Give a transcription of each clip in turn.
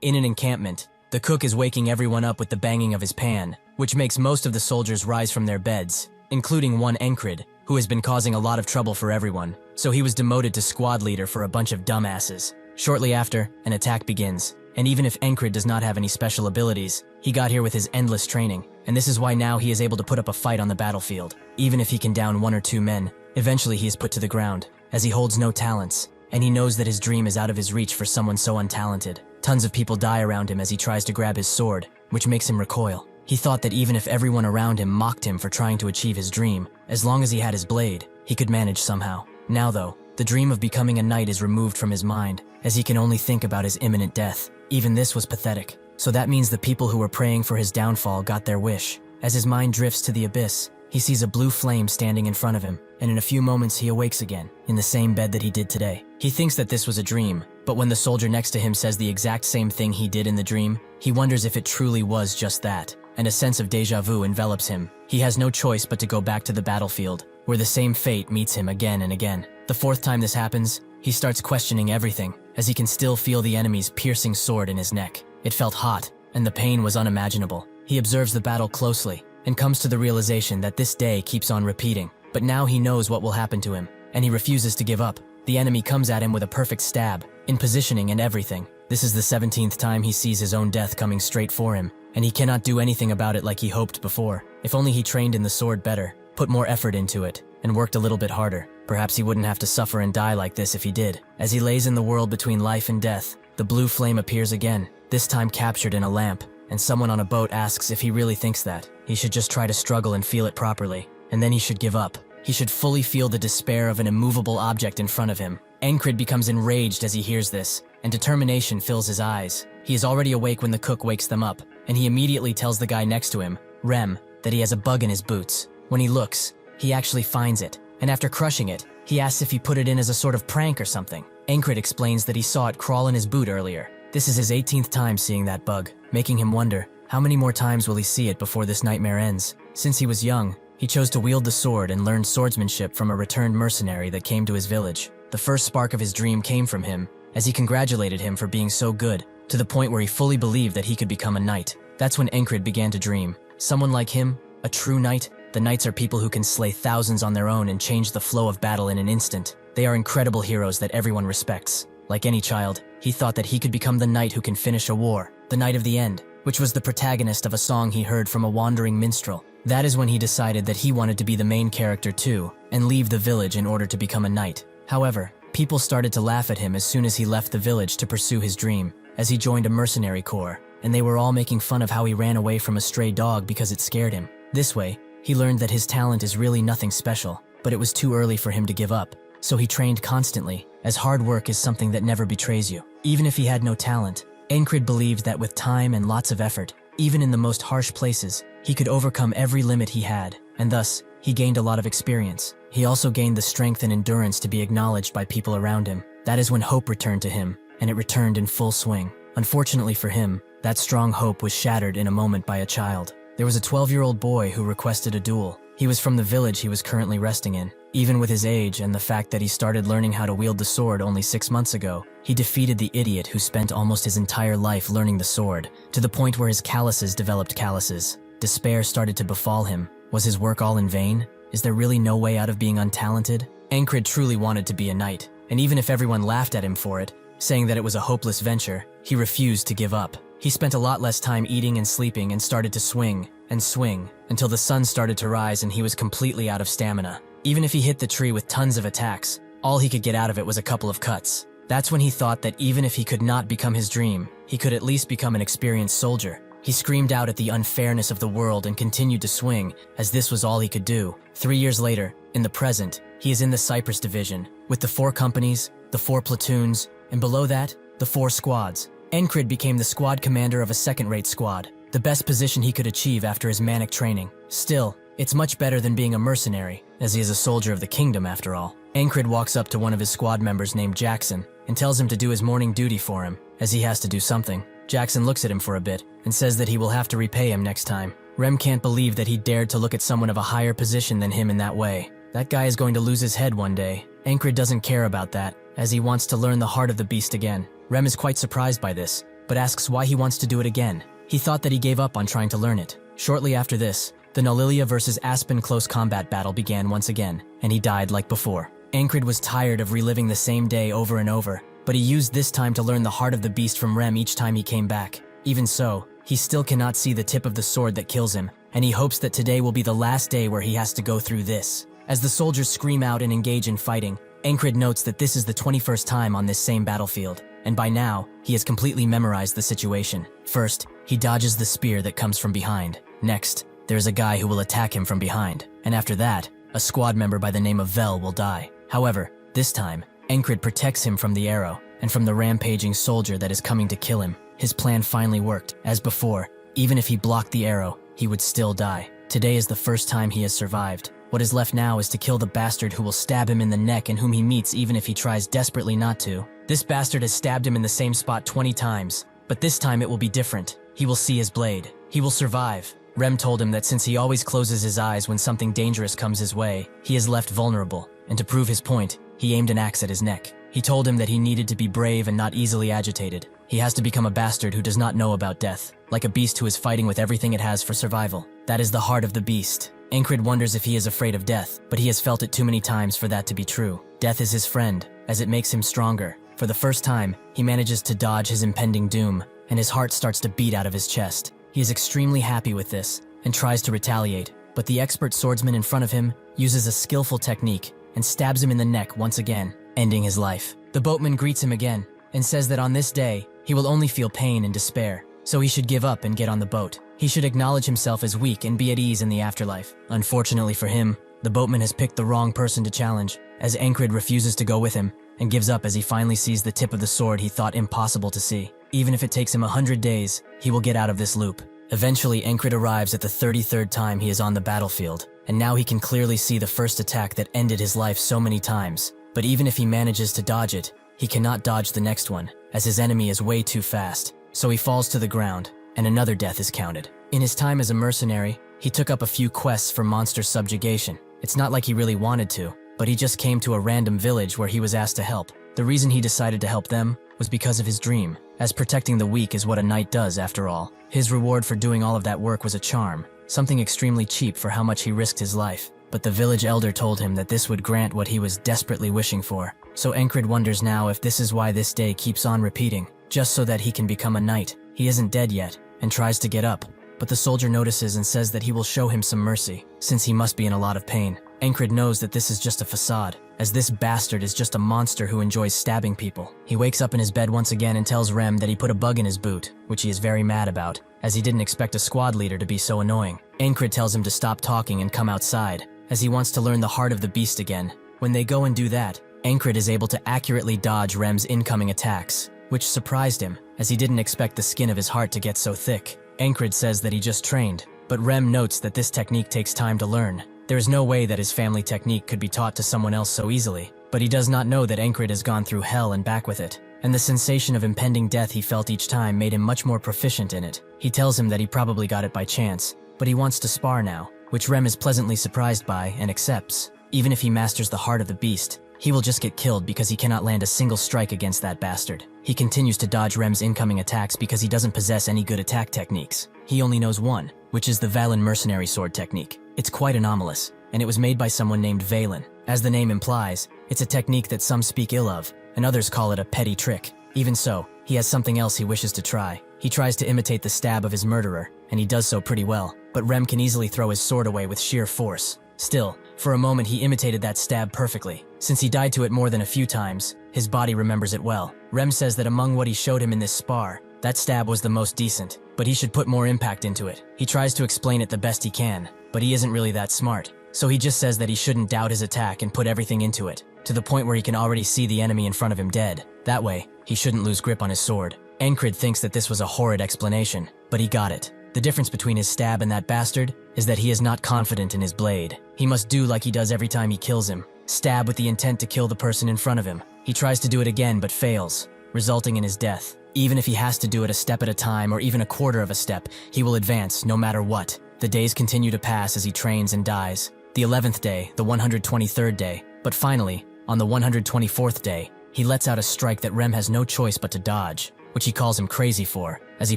In an encampment, the cook is waking everyone up with the banging of his pan, which makes most of the soldiers rise from their beds, including one Encrid, who has been causing a lot of trouble for everyone, so he was demoted to squad leader for a bunch of dumbasses. Shortly after, an attack begins, and even if Encrid does not have any special abilities, he got here with his endless training, and this is why now he is able to put up a fight on the battlefield. Even if he can down 1 or 2 men, eventually he is put to the ground, as he holds no talents, and he knows that his dream is out of his reach for someone so untalented. Tons of people die around him as he tries to grab his sword, which makes him recoil. He thought that even if everyone around him mocked him for trying to achieve his dream, as long as he had his blade, he could manage somehow. Now though, the dream of becoming a knight is removed from his mind, as he can only think about his imminent death. Even this was pathetic. So that means the people who were praying for his downfall got their wish. As his mind drifts to the abyss, he sees a blue flame standing in front of him, and in a few moments he awakes again, in the same bed that he did today. He thinks that this was a dream, but when the soldier next to him says the exact same thing he did in the dream, he wonders if it truly was just that, and a sense of déjà vu envelops him. He has no choice but to go back to the battlefield, where the same fate meets him again and again. The 4th time this happens, he starts questioning everything, as he can still feel the enemy's piercing sword in his neck. It felt hot, and the pain was unimaginable. He observes the battle closely, and comes to the realization that this day keeps on repeating. But now he knows what will happen to him, and he refuses to give up. The enemy comes at him with a perfect stab, in positioning and everything. This is the 17th time he sees his own death coming straight for him, and he cannot do anything about it like he hoped before. If only he trained in the sword better, put more effort into it, and worked a little bit harder. Perhaps he wouldn't have to suffer and die like this if he did. As he lays in the world between life and death, the blue flame appears again, this time captured in a lamp, and someone on a boat asks if he really thinks that. He should just try to struggle and feel it properly, and then he should give up. He should fully feel the despair of an immovable object in front of him. Encrid becomes enraged as he hears this, and determination fills his eyes. He is already awake when the cook wakes them up, and he immediately tells the guy next to him, Rem, that he has a bug in his boots. When he looks, he actually finds it, and after crushing it, he asks if he put it in as a sort of prank or something. Encrid explains that he saw it crawl in his boot earlier. This is his 18th time seeing that bug, making him wonder, how many more times will he see it before this nightmare ends? Since he was young, he chose to wield the sword and learned swordsmanship from a returned mercenary that came to his village. The first spark of his dream came from him, as he congratulated him for being so good, to the point where he fully believed that he could become a knight. That's when Encrid began to dream. Someone like him, a true knight? The knights are people who can slay thousands on their own and change the flow of battle in an instant. They are incredible heroes that everyone respects. Like any child, he thought that he could become the knight who can finish a war, the Knight of the End, which was the protagonist of a song he heard from a wandering minstrel. That is when he decided that he wanted to be the main character too, and leave the village in order to become a knight. However, people started to laugh at him as soon as he left the village to pursue his dream, as he joined a mercenary corps, and they were all making fun of how he ran away from a stray dog because it scared him. This way, he learned that his talent is really nothing special, but it was too early for him to give up, so he trained constantly, as hard work is something that never betrays you. Even if he had no talent, Encrid believed that with time and lots of effort, even in the most harsh places, he could overcome every limit he had, and thus, he gained a lot of experience. He also gained the strength and endurance to be acknowledged by people around him. That is when hope returned to him, and it returned in full swing. Unfortunately for him, that strong hope was shattered in a moment by a child. There was a 12-year-old boy who requested a duel. He was from the village he was currently resting in. Even with his age and the fact that he started learning how to wield the sword only 6 months ago, he defeated the idiot who spent almost his entire life learning the sword, to the point where his calluses developed calluses. Despair started to befall him. Was his work all in vain? Is there really no way out of being untalented? Encrid truly wanted to be a knight, and even if everyone laughed at him for it, saying that it was a hopeless venture, he refused to give up. He spent a lot less time eating and sleeping and started to swing and swing until the sun started to rise and he was completely out of stamina. Even if he hit the tree with tons of attacks, all he could get out of it was a couple of cuts. That's when he thought that even if he could not become his dream, he could at least become an experienced soldier. He screamed out at the unfairness of the world and continued to swing, as this was all he could do. 3 years later, in the present, he is in the Cyprus division, with the 4 companies, the 4 platoons, and below that, the 4 squads. Encrid became the squad commander of a second-rate squad, the best position he could achieve after his manic training. Still, it's much better than being a mercenary, as he is a soldier of the kingdom after all. Encrid walks up to one of his squad members named Jackson and tells him to do his morning duty for him, as he has to do something. Jackson looks at him for a bit and says that he will have to repay him next time. Rem can't believe that he dared to look at someone of a higher position than him in that way. That guy is going to lose his head one day. Encrid doesn't care about that, as he wants to learn the heart of the beast again. Rem is quite surprised by this, but asks why he wants to do it again. He thought that he gave up on trying to learn it. Shortly after this, the Noblesse versus Aspen close combat battle began once again, and he died like before. Encrid was tired of reliving the same day over and over, but he used this time to learn the heart of the beast from Rem each time he came back. Even so, he still cannot see the tip of the sword that kills him, and he hopes that today will be the last day where he has to go through this. As the soldiers scream out and engage in fighting, Encrid notes that this is the 21st time on this same battlefield, and by now, he has completely memorized the situation. First, he dodges the spear that comes from behind. Next, there's a guy who will attack him from behind, and after that, a squad member by the name of Vel will die. However, this time, Encrid protects him from the arrow and from the rampaging soldier that is coming to kill him. His plan finally worked. As before, even if he blocked the arrow, he would still die. Today is the first time he has survived. What is left now is to kill the bastard who will stab him in the neck and whom he meets even if he tries desperately not to. This bastard has stabbed him in the same spot 20 times, but this time it will be different. He will see his blade. He will survive. Rem told him that since he always closes his eyes when something dangerous comes his way, he is left vulnerable, and to prove his point, he aimed an axe at his neck. He told him that he needed to be brave and not easily agitated. He has to become a bastard who does not know about death, like a beast who is fighting with everything it has for survival. That is the heart of the beast. Encrid wonders if he is afraid of death, but he has felt it too many times for that to be true. Death is his friend, as it makes him stronger. For the first time, he manages to dodge his impending doom, and his heart starts to beat out of his chest. He is extremely happy with this, and tries to retaliate, but the expert swordsman in front of him uses a skillful technique and stabs him in the neck once again, ending his life. The boatman greets him again, and says that on this day, he will only feel pain and despair, so he should give up and get on the boat. He should acknowledge himself as weak and be at ease in the afterlife. Unfortunately for him, the boatman has picked the wrong person to challenge, as Encrid refuses to go with him, and gives up as he finally sees the tip of the sword he thought impossible to see. Even if it takes him 100 days, he will get out of this loop. Eventually, Encrid arrives at the 33rd time he is on the battlefield, and now he can clearly see the first attack that ended his life so many times. But even if he manages to dodge it, he cannot dodge the next one, as his enemy is way too fast. So he falls to the ground, and another death is counted. In his time as a mercenary, he took up a few quests for monster subjugation. It's not like he really wanted to, but he just came to a random village where he was asked to help. The reason he decided to help them was because of his dream, as protecting the weak is what a knight does after all. His reward for doing all of that work was a charm, something extremely cheap for how much he risked his life. But the village elder told him that this would grant what he was desperately wishing for. So Encrid wonders now if this is why this day keeps on repeating, just so that he can become a knight. He isn't dead yet, and tries to get up, but the soldier notices and says that he will show him some mercy, since he must be in a lot of pain. Encrid knows that this is just a facade, as this bastard is just a monster who enjoys stabbing people. He wakes up in his bed once again and tells Rem that he put a bug in his boot, which he is very mad about, as he didn't expect a squad leader to be so annoying. Encrid tells him to stop talking and come outside, as he wants to learn the heart of the beast again. When they go and do that, Encrid is able to accurately dodge Rem's incoming attacks, which surprised him, as he didn't expect the skin of his heart to get so thick. Encrid says that he just trained, but Rem notes that this technique takes time to learn. There is no way that his family technique could be taught to someone else so easily, but he does not know that Encrid has gone through hell and back with it, and the sensation of impending death he felt each time made him much more proficient in it. He tells him that he probably got it by chance, but he wants to spar now, which Rem is pleasantly surprised by and accepts. Even if he masters the heart of the beast, he will just get killed because he cannot land a single strike against that bastard. He continues to dodge Rem's incoming attacks because he doesn't possess any good attack techniques. He only knows one, which is the Valen mercenary sword technique. It's quite anomalous, and it was made by someone named Valen. As the name implies, it's a technique that some speak ill of, and others call it a petty trick. Even so, he has something else he wishes to try. He tries to imitate the stab of his murderer, and he does so pretty well, but Rem can easily throw his sword away with sheer force. Still, for a moment he imitated that stab perfectly. Since he died to it more than a few times, his body remembers it well. Rem says that among what he showed him in this spar, that stab was the most decent, but he should put more impact into it. He tries to explain it the best he can, but he isn't really that smart. So he just says that he shouldn't doubt his attack and put everything into it, to the point where he can already see the enemy in front of him dead. That way, he shouldn't lose grip on his sword. Encrid thinks that this was a horrid explanation, but he got it. The difference between his stab and that bastard is that he is not confident in his blade. He must do like he does every time he kills him, stab with the intent to kill the person in front of him. He tries to do it again but fails, resulting in his death. Even if he has to do it a step at a time or even a quarter of a step, he will advance no matter what. The days continue to pass as he trains and dies. The 11th day, the 123rd day, but finally, on the 124th day, he lets out a strike that Rem has no choice but to dodge. which he calls him crazy for, as he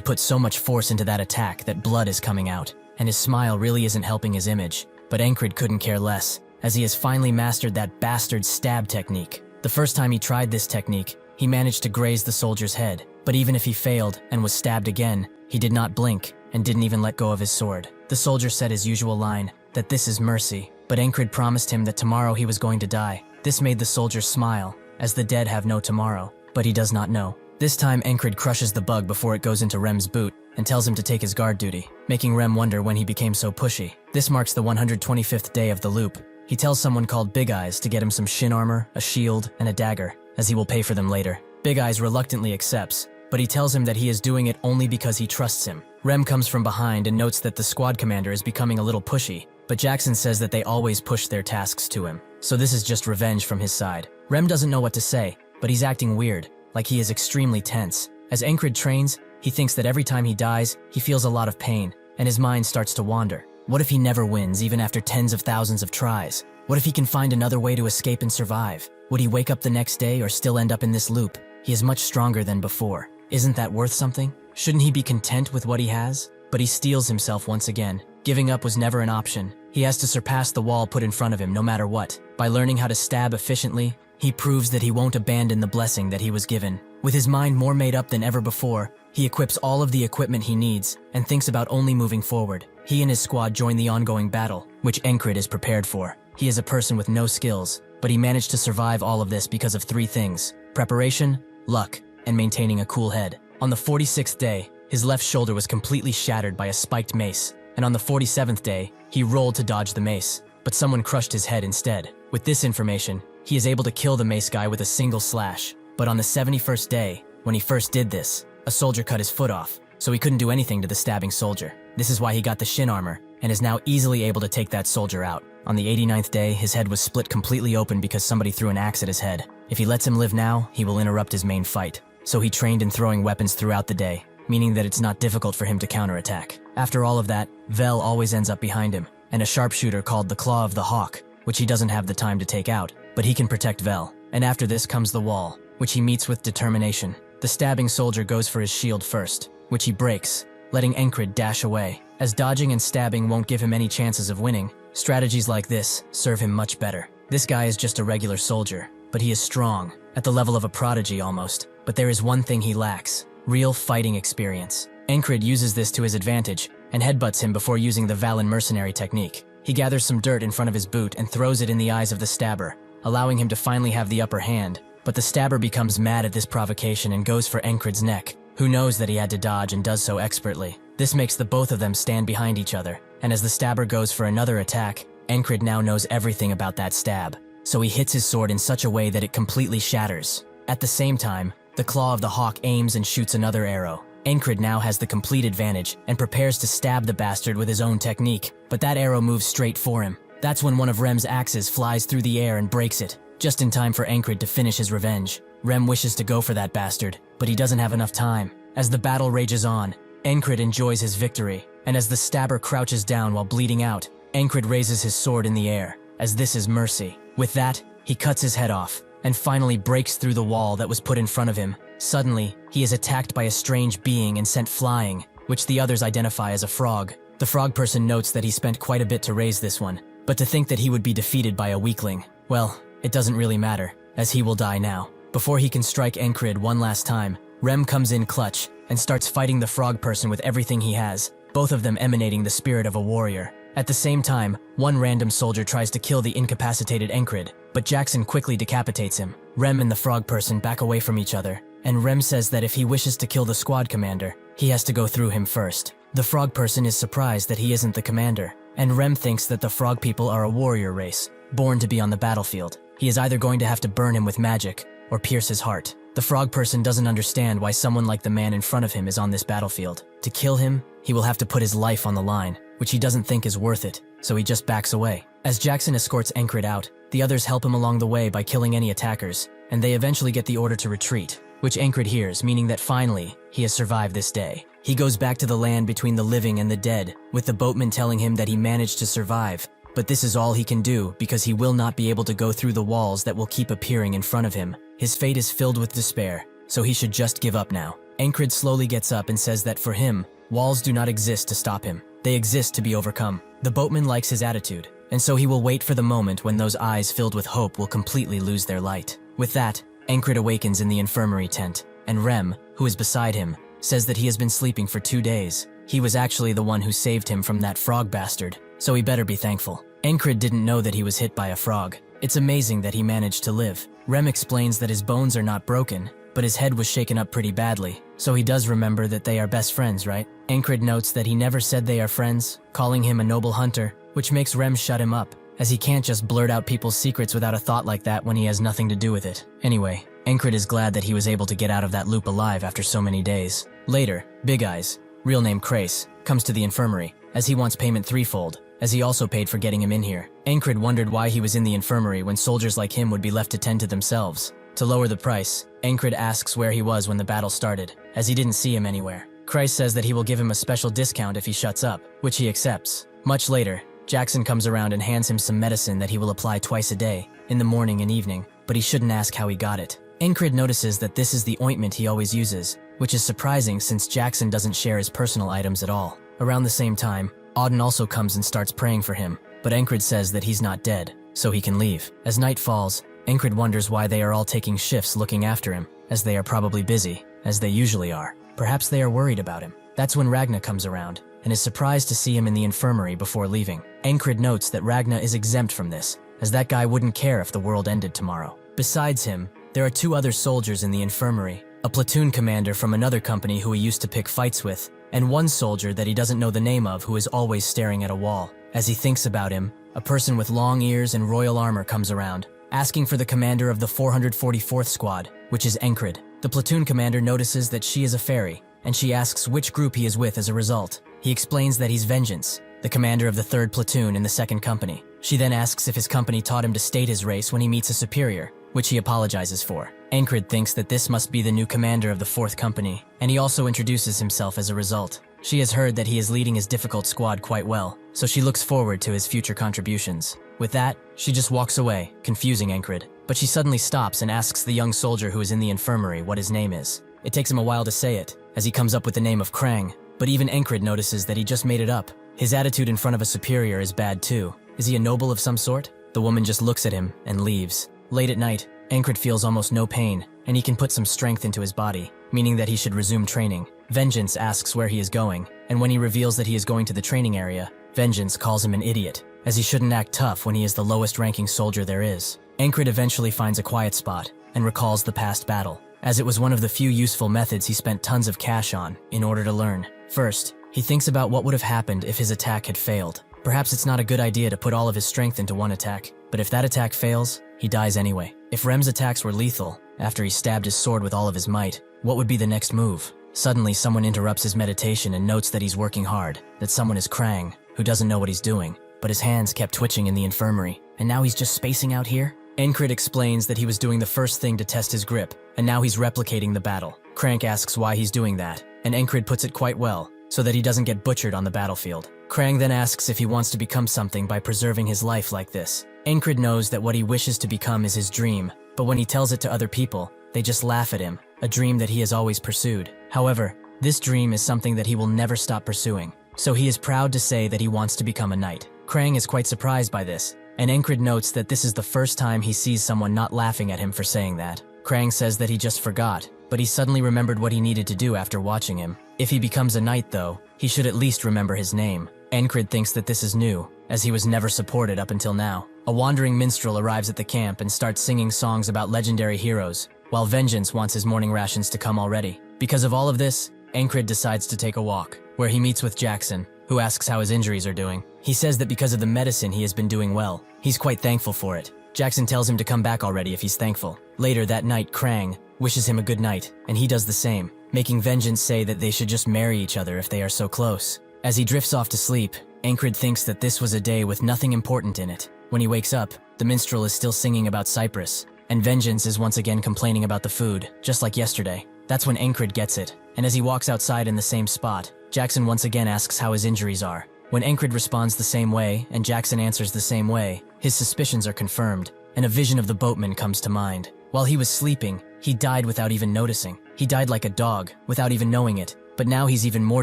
put so much force into that attack that blood is coming out, and his smile really isn't helping his image. But Encrid couldn't care less, as he has finally mastered that bastard stab technique. The first time he tried this technique, he managed to graze the soldier's head, but even if he failed and was stabbed again, he did not blink and didn't even let go of his sword. The soldier said his usual line, that this is mercy, but Encrid promised him that tomorrow he was going to die. This made the soldier smile, as the dead have no tomorrow, but he does not know. This time Encrid crushes the bug before it goes into Rem's boot and tells him to take his guard duty, making Rem wonder when he became so pushy. This marks the 125th day of the loop. He tells someone called Big Eyes to get him some shin armor, a shield, and a dagger, as he will pay for them later. Big Eyes reluctantly accepts, but he tells him that he is doing it only because he trusts him. Rem comes from behind and notes that the squad commander is becoming a little pushy, but Jackson says that they always push their tasks to him, so this is just revenge from his side. Rem doesn't know what to say, but he's acting weird, like he is extremely tense. As Encrid trains, he thinks that every time he dies, he feels a lot of pain, and his mind starts to wander. What if he never wins, even after tens of thousands of tries? What if he can find another way to escape and survive? Would he wake up the next day or still end up in this loop? He is much stronger than before. Isn't that worth something? Shouldn't he be content with what he has? But he steels himself once again. Giving up was never an option. He has to surpass the wall put in front of him no matter what. By learning how to stab efficiently, he proves that he won't abandon the blessing that he was given. With his mind more made up than ever before, he equips all of the equipment he needs and thinks about only moving forward. He and his squad join the ongoing battle, which Encrid is prepared for. He is a person with no skills, but he managed to survive all of this because of three things: preparation, luck, and maintaining a cool head. On the 46th day, his left shoulder was completely shattered by a spiked mace, and on the 47th day, he rolled to dodge the mace, but someone crushed his head instead. With this information, he is able to kill the mace guy with a single slash. But on the 71st day, when he first did this, a soldier cut his foot off, so he couldn't do anything to the stabbing soldier. This is why he got the shin armor, and is now easily able to take that soldier out. On the 89th day, his head was split completely open because somebody threw an axe at his head. If he lets him live now, he will interrupt his main fight. So he trained in throwing weapons throughout the day, meaning that it's not difficult for him to counterattack. After all of that, Vel always ends up behind him, and a sharpshooter called the Claw of the Hawk, which he doesn't have the time to take out, but he can protect Vel. And after this comes the wall, which he meets with determination. The stabbing soldier goes for his shield first, which he breaks, letting Encrid dash away. As dodging and stabbing won't give him any chances of winning, strategies like this serve him much better. This guy is just a regular soldier, but he is strong, at the level of a prodigy almost. But there is one thing he lacks: real fighting experience. Encrid uses this to his advantage and headbutts him before using the Valen mercenary technique. He gathers some dirt in front of his boot and throws it in the eyes of the stabber, allowing him to finally have the upper hand. But the stabber becomes mad at this provocation and goes for Encrid's neck, who knows that he had to dodge and does so expertly. This makes the both of them stand behind each other, and as the stabber goes for another attack, Encrid now knows everything about that stab, so he hits his sword in such a way that it completely shatters. At the same time, the Claw of the Hawk aims and shoots another arrow. Encrid now has the complete advantage and prepares to stab the bastard with his own technique, but that arrow moves straight for him. That's when one of Rem's axes flies through the air and breaks it, just in time for Encrid to finish his revenge. Rem wishes to go for that bastard, but he doesn't have enough time. As the battle rages on, Encrid enjoys his victory, and as the stabber crouches down while bleeding out, Encrid raises his sword in the air, as this is mercy. With that, he cuts his head off, and finally breaks through the wall that was put in front of him. Suddenly, he is attacked by a strange being and sent flying, which the others identify as a frog. The frog person notes that he spent quite a bit to raise this one, but to think that he would be defeated by a weakling, well, it doesn't really matter, as he will die now. Before he can strike Encrid one last time, Rem comes in clutch and starts fighting the frog person with everything he has, both of them emanating the spirit of a warrior. At the same time, one random soldier tries to kill the incapacitated Encrid, but Jackson quickly decapitates him. Rem and the frog person back away from each other, and Rem says that if he wishes to kill the squad commander, he has to go through him first. The frog person is surprised that he isn't the commander, and Rem thinks that the frog people are a warrior race, born to be on the battlefield. He is either going to have to burn him with magic, or pierce his heart. The frog person doesn't understand why someone like the man in front of him is on this battlefield. To kill him, he will have to put his life on the line, which he doesn't think is worth it, so he just backs away. As Jackson escorts Encrid out, the others help him along the way by killing any attackers, and they eventually get the order to retreat, which Encrid hears, meaning that finally, he has survived this day. He goes back to the land between the living and the dead, with the boatman telling him that he managed to survive, but this is all he can do because he will not be able to go through the walls that will keep appearing in front of him. His fate is filled with despair, so he should just give up now. Encrid slowly gets up and says that for him, walls do not exist to stop him. They exist to be overcome. The boatman likes his attitude, and so he will wait for the moment when those eyes filled with hope will completely lose their light. With that, Encrid awakens in the infirmary tent, and Rem, who is beside him, says that he has been sleeping for 2 days. He was actually the one who saved him from that frog bastard, so he better be thankful. Encrid didn't know that he was hit by a frog. It's amazing that he managed to live. Rem explains that his bones are not broken, but his head was shaken up pretty badly, so he does remember that they are best friends, right? Encrid notes that he never said they are friends, calling him a noble hunter, which makes Rem shut him up, as he can't just blurt out people's secrets without a thought like that when he has nothing to do with it. Anyway, Encrid is glad that he was able to get out of that loop alive after so many days. Later, Big Eyes, real name Crace, comes to the infirmary, as he wants payment threefold, as he also paid for getting him in here. Encrid wondered why he was in the infirmary when soldiers like him would be left to tend to themselves. To lower the price, Encrid asks where he was when the battle started, as he didn't see him anywhere. Christ says that he will give him a special discount if he shuts up, which he accepts. Much later, Jackson comes around and hands him some medicine that he will apply twice a day, in the morning and evening, but he shouldn't ask how he got it. Encrid notices that this is the ointment he always uses, which is surprising since Jackson doesn't share his personal items at all. Around the same time, Auden also comes and starts praying for him, but Encrid says that he's not dead, so he can leave. As night falls, Encrid wonders why they are all taking shifts looking after him, as they are probably busy, as they usually are. Perhaps they are worried about him. That's when Ragna comes around, and is surprised to see him in the infirmary before leaving. Encrid notes that Ragna is exempt from this, as that guy wouldn't care if the world ended tomorrow. Besides him, there are 2 other soldiers in the infirmary, a platoon commander from another company who he used to pick fights with, and 1 soldier that he doesn't know the name of who is always staring at a wall. As he thinks about him, a person with long ears and royal armor comes around, asking for the commander of the 444th Squad, which is Encrid. The platoon commander notices that she is a fairy, and she asks which group he is with as a result. He explains that he's Vengeance, the commander of the 3rd platoon in the 2nd company. She then asks if his company taught him to state his race when he meets a superior, which he apologizes for. Encrid thinks that this must be the new commander of the 4th company, and he also introduces himself as a result. She has heard that he is leading his difficult squad quite well, so she looks forward to his future contributions. With that, she just walks away, confusing Encrid. But she suddenly stops and asks the young soldier who is in the infirmary what his name is. It takes him a while to say it, as he comes up with the name of Krang, but even Encrid notices that he just made it up. His attitude in front of a superior is bad too. Is he a noble of some sort? The woman just looks at him and leaves. Late at night, Encrid feels almost no pain, and he can put some strength into his body, meaning that he should resume training. Vengeance asks where he is going, and when he reveals that he is going to the training area, Vengeance calls him an idiot, as he shouldn't act tough when he is the lowest ranking soldier there is. Encrid eventually finds a quiet spot, and recalls the past battle, as it was one of the few useful methods he spent tons of cash on in order to learn. First, he thinks about what would have happened if his attack had failed. Perhaps it's not a good idea to put all of his strength into one attack, but if that attack fails, he dies anyway. If Rem's attacks were lethal, after he stabbed his sword with all of his might, what would be the next move? Suddenly, someone interrupts his meditation and notes that he's working hard, that someone is Krang, who doesn't know what he's doing, but his hands kept twitching in the infirmary, and now he's just spacing out here? Encrid explains that he was doing the first thing to test his grip, and now he's replicating the battle. Crank asks why he's doing that, and Encrid puts it quite well, so that he doesn't get butchered on the battlefield. Krang then asks if he wants to become something by preserving his life like this. Encrid knows that what he wishes to become is his dream, but when he tells it to other people, they just laugh at him, a dream that he has always pursued. However, this dream is something that he will never stop pursuing, so he is proud to say that he wants to become a knight. Krang is quite surprised by this, and Encrid notes that this is the first time he sees someone not laughing at him for saying that. Krang says that he just forgot, but he suddenly remembered what he needed to do after watching him. If he becomes a knight though, he should at least remember his name. Encrid thinks that this is new, as he was never supported up until now. A wandering minstrel arrives at the camp and starts singing songs about legendary heroes, while Vengeance wants his morning rations to come already. Because of all of this, Encrid decides to take a walk, where he meets with Jackson, who asks how his injuries are doing. He says that because of the medicine he has been doing well. He's quite thankful for it. Jackson tells him to come back already if he's thankful. Later that night, Krang wishes him a good night, and he does the same, making Vengeance say that they should just marry each other if they are so close. As he drifts off to sleep, Encrid thinks that this was a day with nothing important in it. When he wakes up, the minstrel is still singing about Cyprus, and Vengeance is once again complaining about the food, just like yesterday. That's when Encrid gets it, and as he walks outside in the same spot, Jackson once again asks how his injuries are. When Encrid responds the same way, and Jackson answers the same way, his suspicions are confirmed, and a vision of the boatman comes to mind. While he was sleeping, he died without even noticing. He died like a dog, without even knowing it, but now he's even more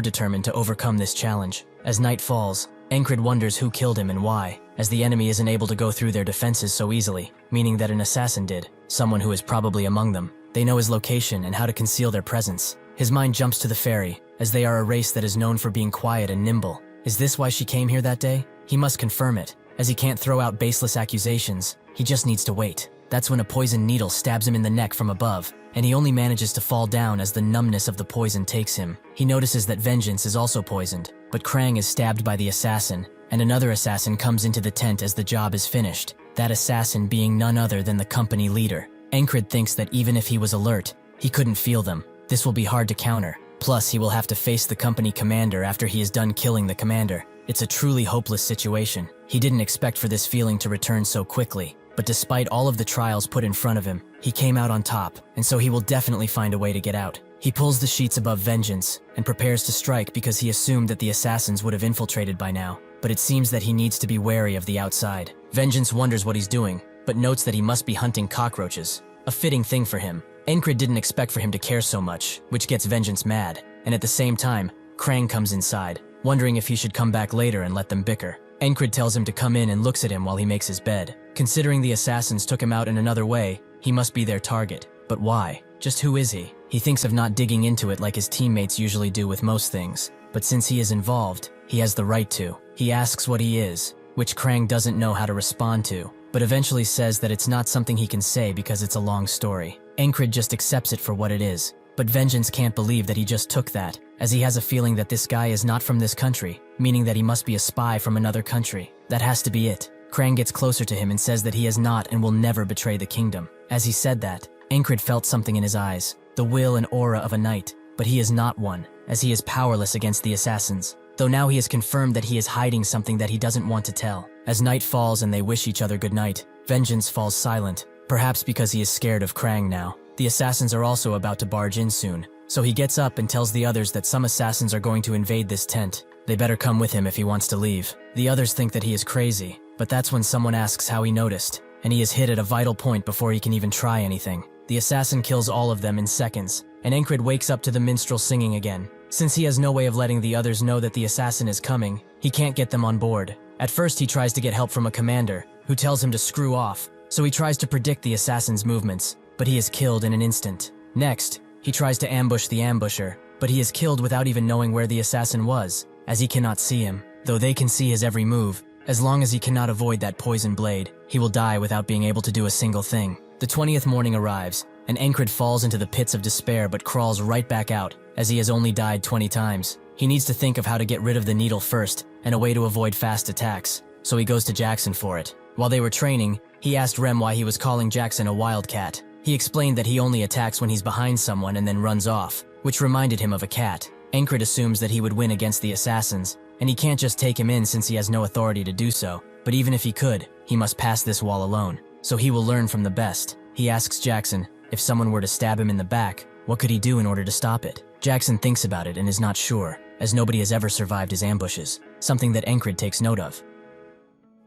determined to overcome this challenge. As night falls, Encrid wonders who killed him and why, as the enemy isn't able to go through their defenses so easily, meaning that an assassin did, someone who is probably among them. They know his location and how to conceal their presence. His mind jumps to the fairy, as they are a race that is known for being quiet and nimble. Is this why she came here that day? He must confirm it, as he can't throw out baseless accusations. He just needs to wait. That's when a poison needle stabs him in the neck from above, and he only manages to fall down as the numbness of the poison takes him. He notices that Vengeance is also poisoned, but Krang is stabbed by the assassin, and another assassin comes into the tent as the job is finished, that assassin being none other than the company leader. Encrid thinks that even if he was alert, he couldn't feel them. This will be hard to counter. Plus, he will have to face the company commander after he is done killing the commander. It's a truly hopeless situation. He didn't expect for this feeling to return so quickly, but despite all of the trials put in front of him, he came out on top, and so he will definitely find a way to get out. He pulls the sheets above Vengeance and prepares to strike because he assumed that the assassins would have infiltrated by now, but it seems that he needs to be wary of the outside. Vengeance wonders what he's doing, but notes that he must be hunting cockroaches. A fitting thing for him. Encrid didn't expect for him to care so much, which gets Vengeance mad, and at the same time, Krang comes inside, wondering if he should come back later and let them bicker. Encrid tells him to come in and looks at him while he makes his bed. Considering the assassins took him out in another way, he must be their target. But why? Just who is he? He thinks of not digging into it like his teammates usually do with most things, but since he is involved, he has the right to. He asks what he is, which Krang doesn't know how to respond to, but eventually says that it's not something he can say because it's a long story. Encrid just accepts it for what it is, but Vengeance can't believe that he just took that, as he has a feeling that this guy is not from this country, meaning that he must be a spy from another country. That has to be it. Krang gets closer to him and says that he is not and will never betray the kingdom. As he said that, Encrid felt something in his eyes, the will and aura of a knight, but he is not one, as he is powerless against the assassins. Though now he has confirmed that he is hiding something that he doesn't want to tell. As night falls and they wish each other good night, Vengeance falls silent, perhaps because he is scared of Krang now. The assassins are also about to barge in soon, so he gets up and tells the others that some assassins are going to invade this tent. They better come with him if he wants to leave. The others think that he is crazy, but that's when someone asks how he noticed, and he is hit at a vital point before he can even try anything. The assassin kills all of them in seconds, and Encrid wakes up to the minstrel singing again. Since he has no way of letting the others know that the assassin is coming, he can't get them on board. At first he tries to get help from a commander, who tells him to screw off, so he tries to predict the assassin's movements, but he is killed in an instant. Next, he tries to ambush the ambusher, but he is killed without even knowing where the assassin was, as he cannot see him, though they can see his every move. As long as he cannot avoid that poison blade, he will die without being able to do a single thing. The 20th morning arrives, and Encrid falls into the pits of despair but crawls right back out, as he has only died 20 times. He needs to think of how to get rid of the needle first, and a way to avoid fast attacks, so he goes to Jackson for it. While they were training, he asked Rem why he was calling Jackson a wildcat. He explained that he only attacks when he's behind someone and then runs off, which reminded him of a cat. Encrid assumes that he would win against the assassins, and he can't just take him in since he has no authority to do so, but even if he could, he must pass this wall alone, so he will learn from the best. He asks Jackson, if someone were to stab him in the back, what could he do in order to stop it? Jackson thinks about it and is not sure, as nobody has ever survived his ambushes, something that Encrid takes note of.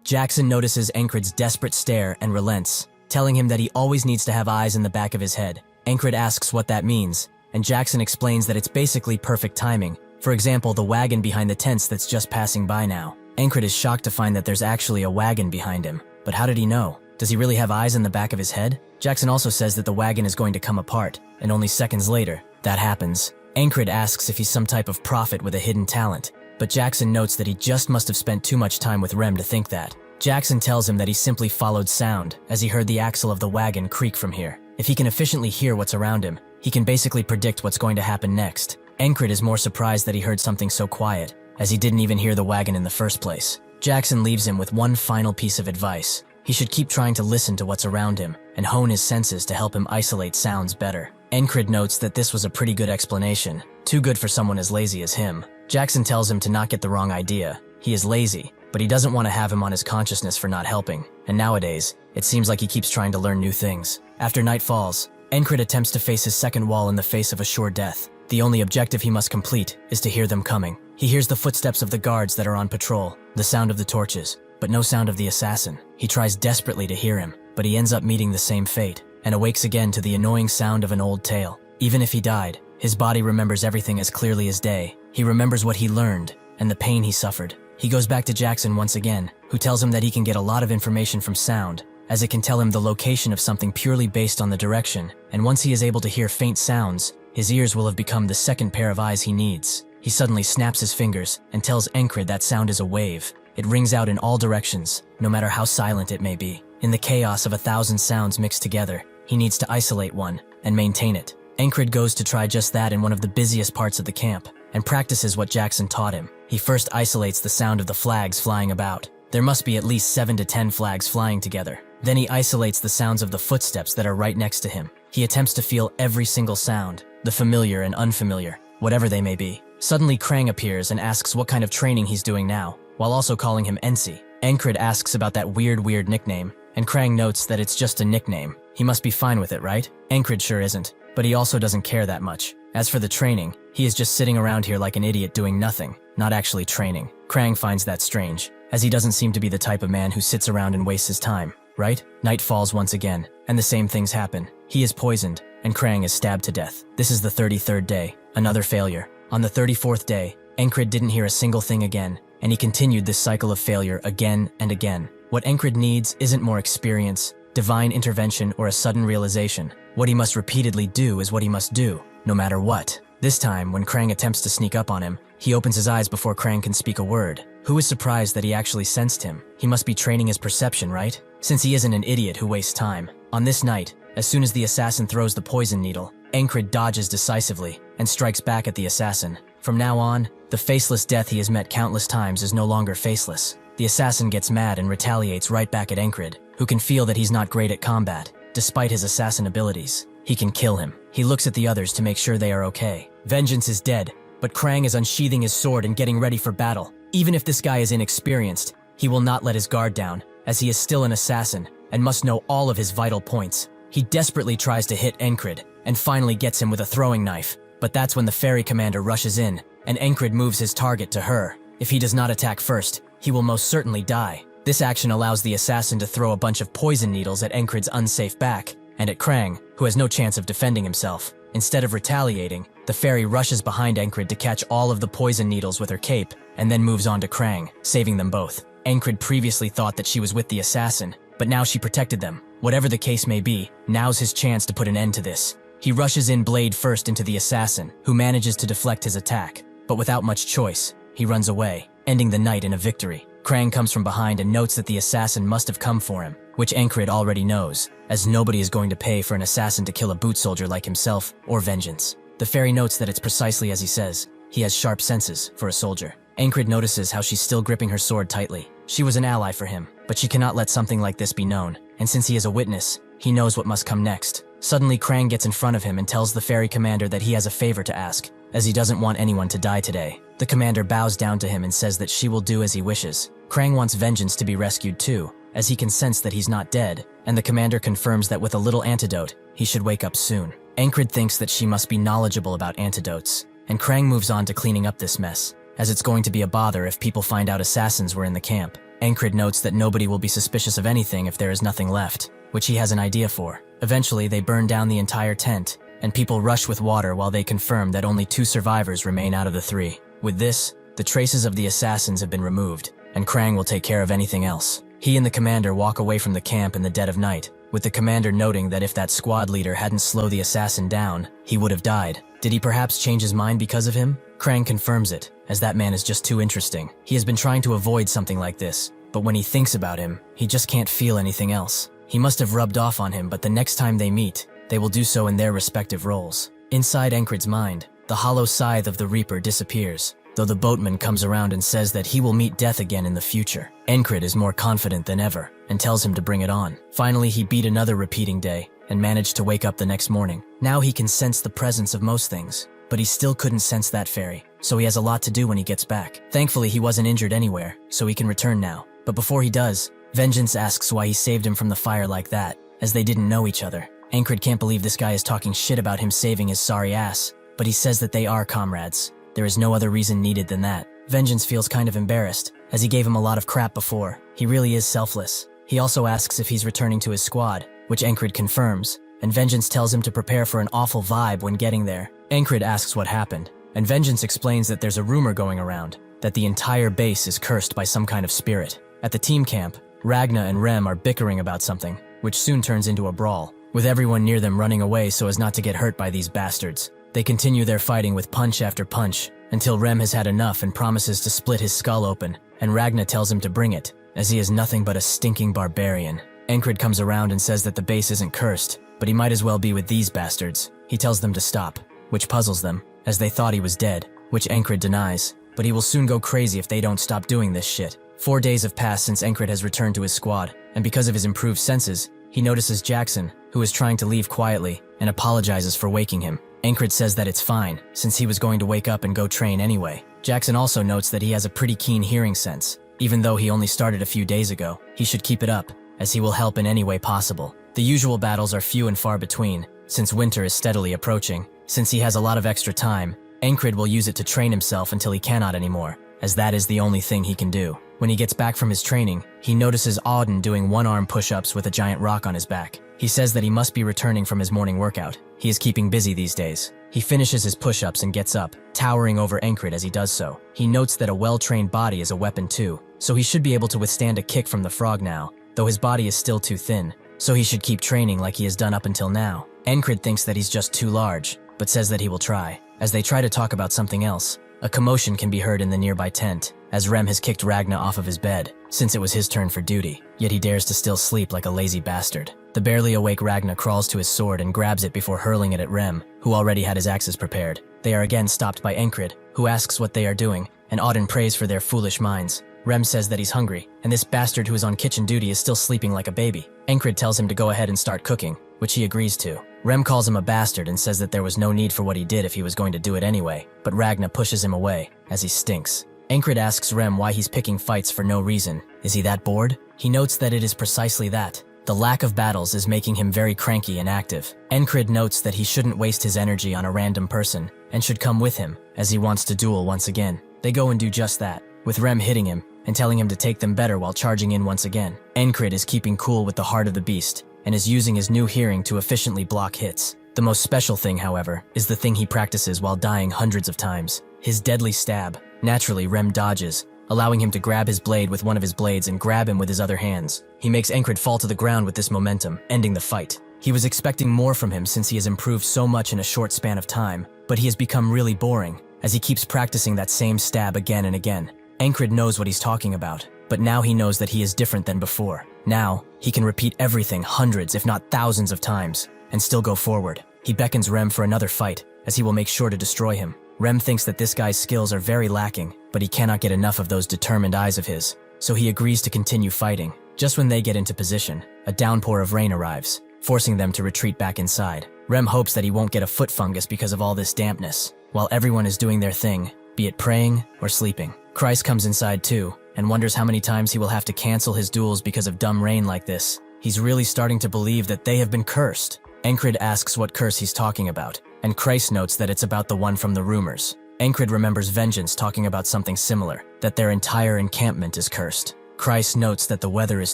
Jackson notices Encrid's desperate stare and relents, telling him that he always needs to have eyes in the back of his head. Encrid asks what that means, and Jackson explains that it's basically perfect timing. For example, the wagon behind the tents that's just passing by now. Encrid is shocked to find that there's actually a wagon behind him. But how did he know? Does he really have eyes in the back of his head? Jackson also says that the wagon is going to come apart, and only seconds later, that happens. Encrid asks if he's some type of prophet with a hidden talent, but Jackson notes that he just must have spent too much time with Rem to think that. Jackson tells him that he simply followed sound, as he heard the axle of the wagon creak from here. If he can efficiently hear what's around him, he can basically predict what's going to happen next. Encrid is more surprised that he heard something so quiet, as he didn't even hear the wagon in the first place. Jackson leaves him with one final piece of advice. He should keep trying to listen to what's around him, and hone his senses to help him isolate sounds better. Encrid notes that this was a pretty good explanation, too good for someone as lazy as him. Jackson tells him to not get the wrong idea. He is lazy, but he doesn't want to have him on his consciousness for not helping, and nowadays, it seems like he keeps trying to learn new things. After night falls, Encrid attempts to face his second wall in the face of a sure death. The only objective he must complete is to hear them coming. He hears the footsteps of the guards that are on patrol, the sound of the torches, but no sound of the assassin. He tries desperately to hear him, but he ends up meeting the same fate, and awakes again to the annoying sound of an old tale. Even if he died, his body remembers everything as clearly as day. He remembers what he learned and the pain he suffered. He goes back to Jackson once again, who tells him that he can get a lot of information from sound, as it can tell him the location of something purely based on the direction, and once he is able to hear faint sounds, his ears will have become the second pair of eyes he needs. He suddenly snaps his fingers and tells Encrid that sound is a wave. It rings out in all directions, no matter how silent it may be. In the chaos of 1,000 sounds mixed together, he needs to isolate one and maintain it. Encrid goes to try just that in one of the busiest parts of the camp, and practices what Jackson taught him. He first isolates the sound of the flags flying about. There must be at least 7 to 10 flags flying together. Then he isolates the sounds of the footsteps that are right next to him. He attempts to feel every single sound, the familiar and unfamiliar, whatever they may be. Suddenly Krang appears and asks what kind of training he's doing now, while also calling him Ensi. Encrid asks about that weird nickname, and Krang notes that it's just a nickname. He must be fine with it, right? Encrid sure isn't, but he also doesn't care that much. As for the training, he is just sitting around here like an idiot doing nothing, not actually training. Krang finds that strange, as he doesn't seem to be the type of man who sits around and wastes his time, right? Night falls once again, and the same things happen. He is poisoned, and Krang is stabbed to death. This is the 33rd day, another failure. On the 34th day, Encrid didn't hear a single thing again, and he continued this cycle of failure again and again. What Encrid needs isn't more experience, divine intervention, or a sudden realization. What he must repeatedly do is what he must do, no matter what. This time, when Krang attempts to sneak up on him, he opens his eyes before Krang can speak a word. Who is surprised that he actually sensed him? He must be training his perception, right? Since he isn't an idiot who wastes time. On this night, as soon as the assassin throws the poison needle, Encrid dodges decisively and strikes back at the assassin. From now on, the faceless death he has met countless times is no longer faceless. The assassin gets mad and retaliates right back at Encrid, who can feel that he's not great at combat. Despite his assassin abilities, he can kill him. He looks at the others to make sure they are okay. Vengeance is dead, but Krang is unsheathing his sword and getting ready for battle. Even if this guy is inexperienced, he will not let his guard down, as he is still an assassin and must know all of his vital points. He desperately tries to hit Encrid and finally gets him with a throwing knife, but that's when the ferry commander rushes in and Encrid moves his target to her. If he does not attack first, he will most certainly die. This action allows the assassin to throw a bunch of poison needles at Encrid's unsafe back and at Krang, who has no chance of defending himself. Instead of retaliating, the fairy rushes behind Encrid to catch all of the poison needles with her cape and then moves on to Krang, saving them both. Encrid previously thought that she was with the assassin, but now she protected them. Whatever the case may be, now's his chance to put an end to this. He rushes in blade first into the assassin, who manages to deflect his attack, but without much choice, he runs away, ending the night in a victory. Krang comes from behind and notes that the assassin must have come for him, which Encrid already knows, as nobody is going to pay for an assassin to kill a boot soldier like himself or vengeance. The fairy notes that it's precisely as he says. He has sharp senses for a soldier. Encrid notices how she's still gripping her sword tightly. She was an ally for him, but she cannot let something like this be known, and since he is a witness, he knows what must come next. Suddenly Krang gets in front of him and tells the fairy commander that he has a favor to ask, as he doesn't want anyone to die today. The commander bows down to him and says that she will do as he wishes. Krang wants vengeance to be rescued too, as he can sense that he's not dead, and the commander confirms that with a little antidote, he should wake up soon. Encrid thinks that she must be knowledgeable about antidotes, and Krang moves on to cleaning up this mess, as it's going to be a bother if people find out assassins were in the camp. Encrid notes that nobody will be suspicious of anything if there is nothing left, which he has an idea for. Eventually, they burn down the entire tent, and people rush with water while they confirm that only 2 survivors remain out of the 3. With this, the traces of the assassins have been removed, and Krang will take care of anything else. He and the commander walk away from the camp in the dead of night, with the commander noting that if that squad leader hadn't slowed the assassin down, he would have died. Did he perhaps change his mind because of him? Krang confirms it, as that man is just too interesting. He has been trying to avoid something like this, but when he thinks about him, he just can't feel anything else. He must have rubbed off on him, but the next time they meet, they will do so in their respective roles. Inside Encrid's mind, the hollow scythe of the Reaper disappears, though the boatman comes around and says that he will meet death again in the future. Encrid is more confident than ever, and tells him to bring it on. Finally, he beat another repeating day, and managed to wake up the next morning. Now he can sense the presence of most things, but he still couldn't sense that fairy, so he has a lot to do when he gets back. Thankfully, he wasn't injured anywhere, so he can return now. But before he does, Vengeance asks why he saved him from the fire like that, as they didn't know each other. Encrid can't believe this guy is talking shit about him saving his sorry ass, but he says that they are comrades. There is no other reason needed than that. Vengeance feels kind of embarrassed, as he gave him a lot of crap before. He really is selfless. He also asks if he's returning to his squad, which Encrid confirms, and Vengeance tells him to prepare for an awful vibe when getting there. Encrid asks what happened, and Vengeance explains that there's a rumor going around that the entire base is cursed by some kind of spirit. At the team camp, Ragna and Rem are bickering about something, which soon turns into a brawl, with everyone near them running away so as not to get hurt by these bastards. They continue their fighting with punch after punch, until Rem has had enough and promises to split his skull open, and Ragna tells him to bring it, as he is nothing but a stinking barbarian. Encrid comes around and says that the base isn't cursed, but he might as well be with these bastards. He tells them to stop, which puzzles them, as they thought he was dead, which Encrid denies, but he will soon go crazy if they don't stop doing this shit. 4 days have passed since Encrid has returned to his squad, and because of his improved senses, he notices Jackson, who is trying to leave quietly, and apologizes for waking him. Encrid says that it's fine, since he was going to wake up and go train anyway. Jackson also notes that he has a pretty keen hearing sense. Even though he only started a few days ago, he should keep it up, as he will help in any way possible. The usual battles are few and far between, since winter is steadily approaching. Since he has a lot of extra time, Encrid will use it to train himself until he cannot anymore, as that is the only thing he can do. When he gets back from his training, he notices Auden doing one-arm push-ups with a giant rock on his back. He says that he must be returning from his morning workout. He is keeping busy these days. He finishes his push-ups and gets up, towering over Encrid as he does so. He notes that a well-trained body is a weapon too, so he should be able to withstand a kick from the frog now, though his body is still too thin, so he should keep training like he has done up until now. Encrid thinks that he's just too large, but says that he will try. As they try to talk about something else, a commotion can be heard in the nearby tent, as Rem has kicked Ragna off of his bed, since it was his turn for duty, yet he dares to still sleep like a lazy bastard. The barely awake Ragna crawls to his sword and grabs it before hurling it at Rem, who already had his axes prepared. They are again stopped by Encrid, who asks what they are doing, and Auden prays for their foolish minds. Rem says that he's hungry, and this bastard who is on kitchen duty is still sleeping like a baby. Encrid tells him to go ahead and start cooking, which he agrees to. Rem calls him a bastard and says that there was no need for what he did if he was going to do it anyway, but Ragna pushes him away, as he stinks. Encrid asks Rem why he's picking fights for no reason. Is he that bored? He notes that it is precisely that. The lack of battles is making him very cranky and active. Encrid notes that he shouldn't waste his energy on a random person, and should come with him, as he wants to duel once again. They go and do just that, with Rem hitting him, and telling him to take them better while charging in once again. Encrid is keeping cool with the heart of the beast, and is using his new hearing to efficiently block hits. The most special thing, however, is the thing he practices while dying hundreds of times. His deadly stab. Naturally, Rem dodges, allowing him to grab his blade with one of his blades and grab him with his other hands. He makes Encrid fall to the ground with this momentum, ending the fight. He was expecting more from him since he has improved so much in a short span of time, but he has become really boring, as he keeps practicing that same stab again and again. Encrid knows what he's talking about, but now he knows that he is different than before. Now, he can repeat everything hundreds if not thousands of times, and still go forward. He beckons Rem for another fight, as he will make sure to destroy him. Rem thinks that this guy's skills are very lacking, but he cannot get enough of those determined eyes of his, so he agrees to continue fighting. Just when they get into position, a downpour of rain arrives, forcing them to retreat back inside. Rem hopes that he won't get a foot fungus because of all this dampness, while everyone is doing their thing, be it praying or sleeping. Christ comes inside too, and wonders how many times he will have to cancel his duels because of dumb rain like this. He's really starting to believe that they have been cursed. Encrid asks what curse he's talking about, and Christ notes that it's about the one from the rumors. Encrid remembers Vengeance talking about something similar, that their entire encampment is cursed. Christ notes that the weather is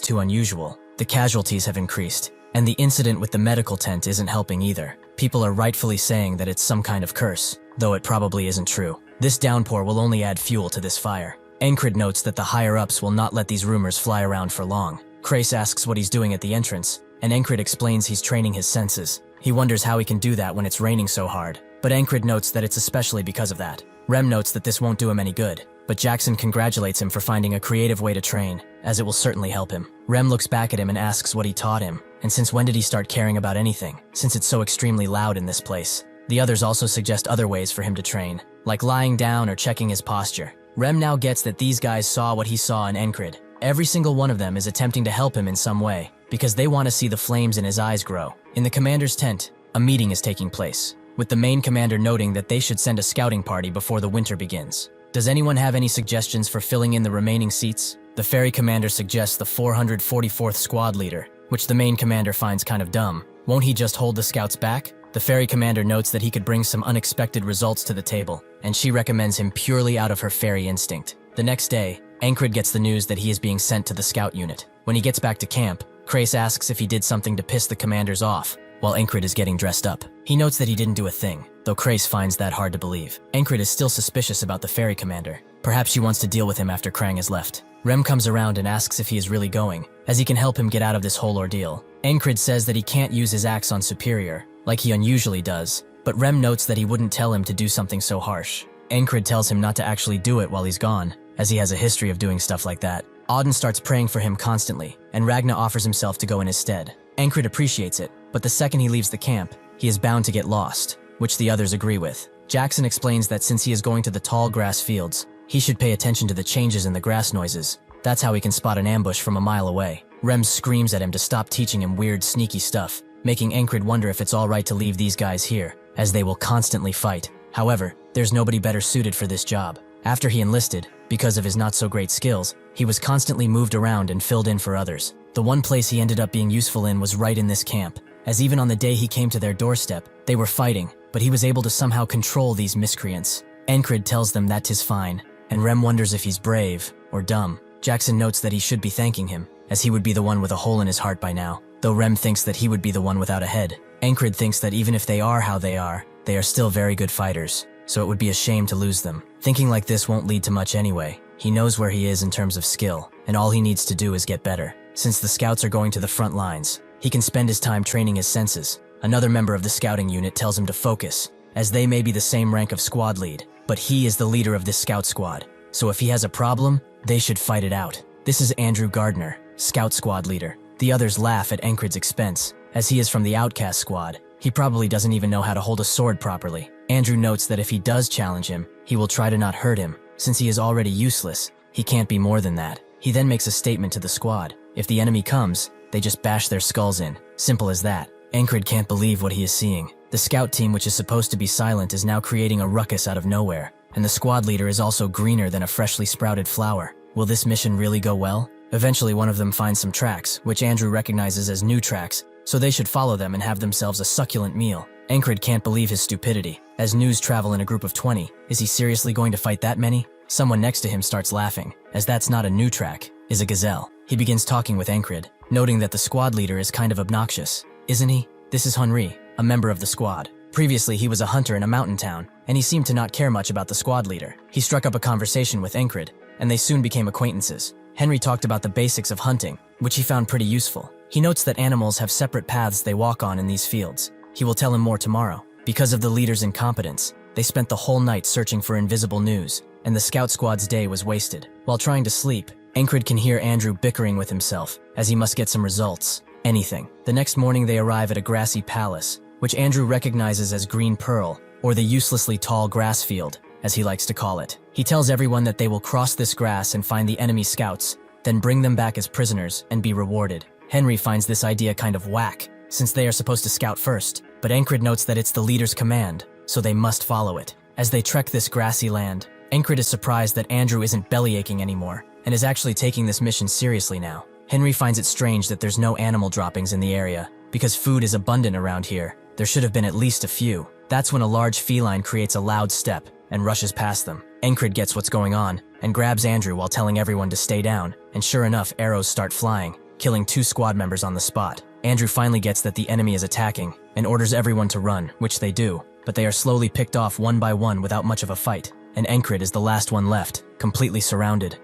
too unusual, the casualties have increased, and the incident with the medical tent isn't helping either. People are rightfully saying that it's some kind of curse, though it probably isn't true. This downpour will only add fuel to this fire. Encrid notes that the higher-ups will not let these rumors fly around for long. Christ asks what he's doing at the entrance, and Encrid explains he's training his senses. He wonders how he can do that when it's raining so hard, but Encrid notes that it's especially because of that. Rem notes that this won't do him any good, but Jackson congratulates him for finding a creative way to train, as it will certainly help him. Rem looks back at him and asks what he taught him, and since when did he start caring about anything, since it's so extremely loud in this place. The others also suggest other ways for him to train, like lying down or checking his posture. Rem now gets that these guys saw what he saw in Encrid. Every single one of them is attempting to help him in some way, because they want to see the flames in his eyes grow. In the commander's tent, a meeting is taking place, with the main commander noting that they should send a scouting party before the winter begins. Does anyone have any suggestions for filling in the remaining seats? The ferry commander suggests the 444th squad leader, which the main commander finds kind of dumb. Won't he just hold the scouts back? The ferry commander notes that he could bring some unexpected results to the table, and she recommends him purely out of her ferry instinct. The next day, Encrid gets the news that he is being sent to the scout unit. When he gets back to camp, Krace asks if he did something to piss the commanders off, while Encrid is getting dressed up. He notes that he didn't do a thing, though Krace finds that hard to believe. Encrid is still suspicious about the ferry commander. Perhaps she wants to deal with him after Krang has left. Rem comes around and asks if he is really going, as he can help him get out of this whole ordeal. Encrid says that he can't use his axe on Superior, like he unusually does, but Rem notes that he wouldn't tell him to do something so harsh. Encrid tells him not to actually do it while he's gone, as he has a history of doing stuff like that. Auden starts praying for him constantly, and Ragna offers himself to go in his stead. Encrid appreciates it, but the second he leaves the camp, he is bound to get lost, which the others agree with. Jackson explains that since he is going to the tall grass fields, he should pay attention to the changes in the grass noises. That's how he can spot an ambush from a mile away. Rem screams at him to stop teaching him weird, sneaky stuff, making Encrid wonder if it's alright to leave these guys here, as they will constantly fight. However, there's nobody better suited for this job. After he enlisted, because of his not-so-great skills, he was constantly moved around and filled in for others. The one place he ended up being useful in was right in this camp, as even on the day he came to their doorstep, they were fighting, but he was able to somehow control these miscreants. Encrid tells them that 'tis fine, and Rem wonders if he's brave or dumb. Jackson notes that he should be thanking him, as he would be the one with a hole in his heart by now, though Rem thinks that he would be the one without a head. Encrid thinks that even if they are how they are still very good fighters, so it would be a shame to lose them. Thinking like this won't lead to much anyway. He knows where he is in terms of skill, and all he needs to do is get better. Since the scouts are going to the front lines, he can spend his time training his senses. Another member of the scouting unit tells him to focus, as they may be the same rank of squad lead, but he is the leader of this scout squad, so if he has a problem, they should fight it out. This is Andrew Gardner, scout squad leader. The others laugh at Encrid's expense, as he is from the outcast squad. He probably doesn't even know how to hold a sword properly. Andrew notes that if he does challenge him, he will try to not hurt him. Since he is already useless, he can't be more than that. He then makes a statement to the squad. If the enemy comes, they just bash their skulls in. Simple as that. Encrid can't believe what he is seeing. The scout team, which is supposed to be silent, is now creating a ruckus out of nowhere, and the squad leader is also greener than a freshly sprouted flower. Will this mission really go well? Eventually one of them finds some tracks, which Andrew recognizes as new tracks, so they should follow them and have themselves a succulent meal. Encrid can't believe his stupidity. As news travel in a group of 20, is he seriously going to fight that many? Someone next to him starts laughing, as that's not a new track, is a gazelle. He begins talking with Encrid, noting that the squad leader is kind of obnoxious. Isn't he? This is Henri, a member of the squad. Previously, he was a hunter in a mountain town, and he seemed to not care much about the squad leader. He struck up a conversation with Encrid, and they soon became acquaintances. Henry talked about the basics of hunting, which he found pretty useful. He notes that animals have separate paths they walk on in these fields. He will tell him more tomorrow. Because of the leader's incompetence, they spent the whole night searching for invisible news, and the scout squad's day was wasted. While trying to sleep, Encrid can hear Andrew bickering with himself, as he must get some results. Anything. The next morning they arrive at a grassy palace, which Andrew recognizes as Green Pearl, or the uselessly tall grass field, as he likes to call it. He tells everyone that they will cross this grass and find the enemy scouts, then bring them back as prisoners and be rewarded. Henry finds this idea kind of whack, since they are supposed to scout first, but Encrid notes that it's the leader's command, so they must follow it. As they trek this grassy land, Encrid is surprised that Andrew isn't bellyaching anymore, and is actually taking this mission seriously now. Henry finds it strange that there's no animal droppings in the area, because food is abundant around here. There should have been at least a few. That's when a large feline creates a loud step and rushes past them. Encrid gets what's going on, and grabs Andrew while telling everyone to stay down, and sure enough, arrows start flying, killing 2 squad members on the spot. Andrew finally gets that the enemy is attacking, and orders everyone to run, which they do, but they are slowly picked off one by one without much of a fight, and Encrid is the last one left, completely surrounded.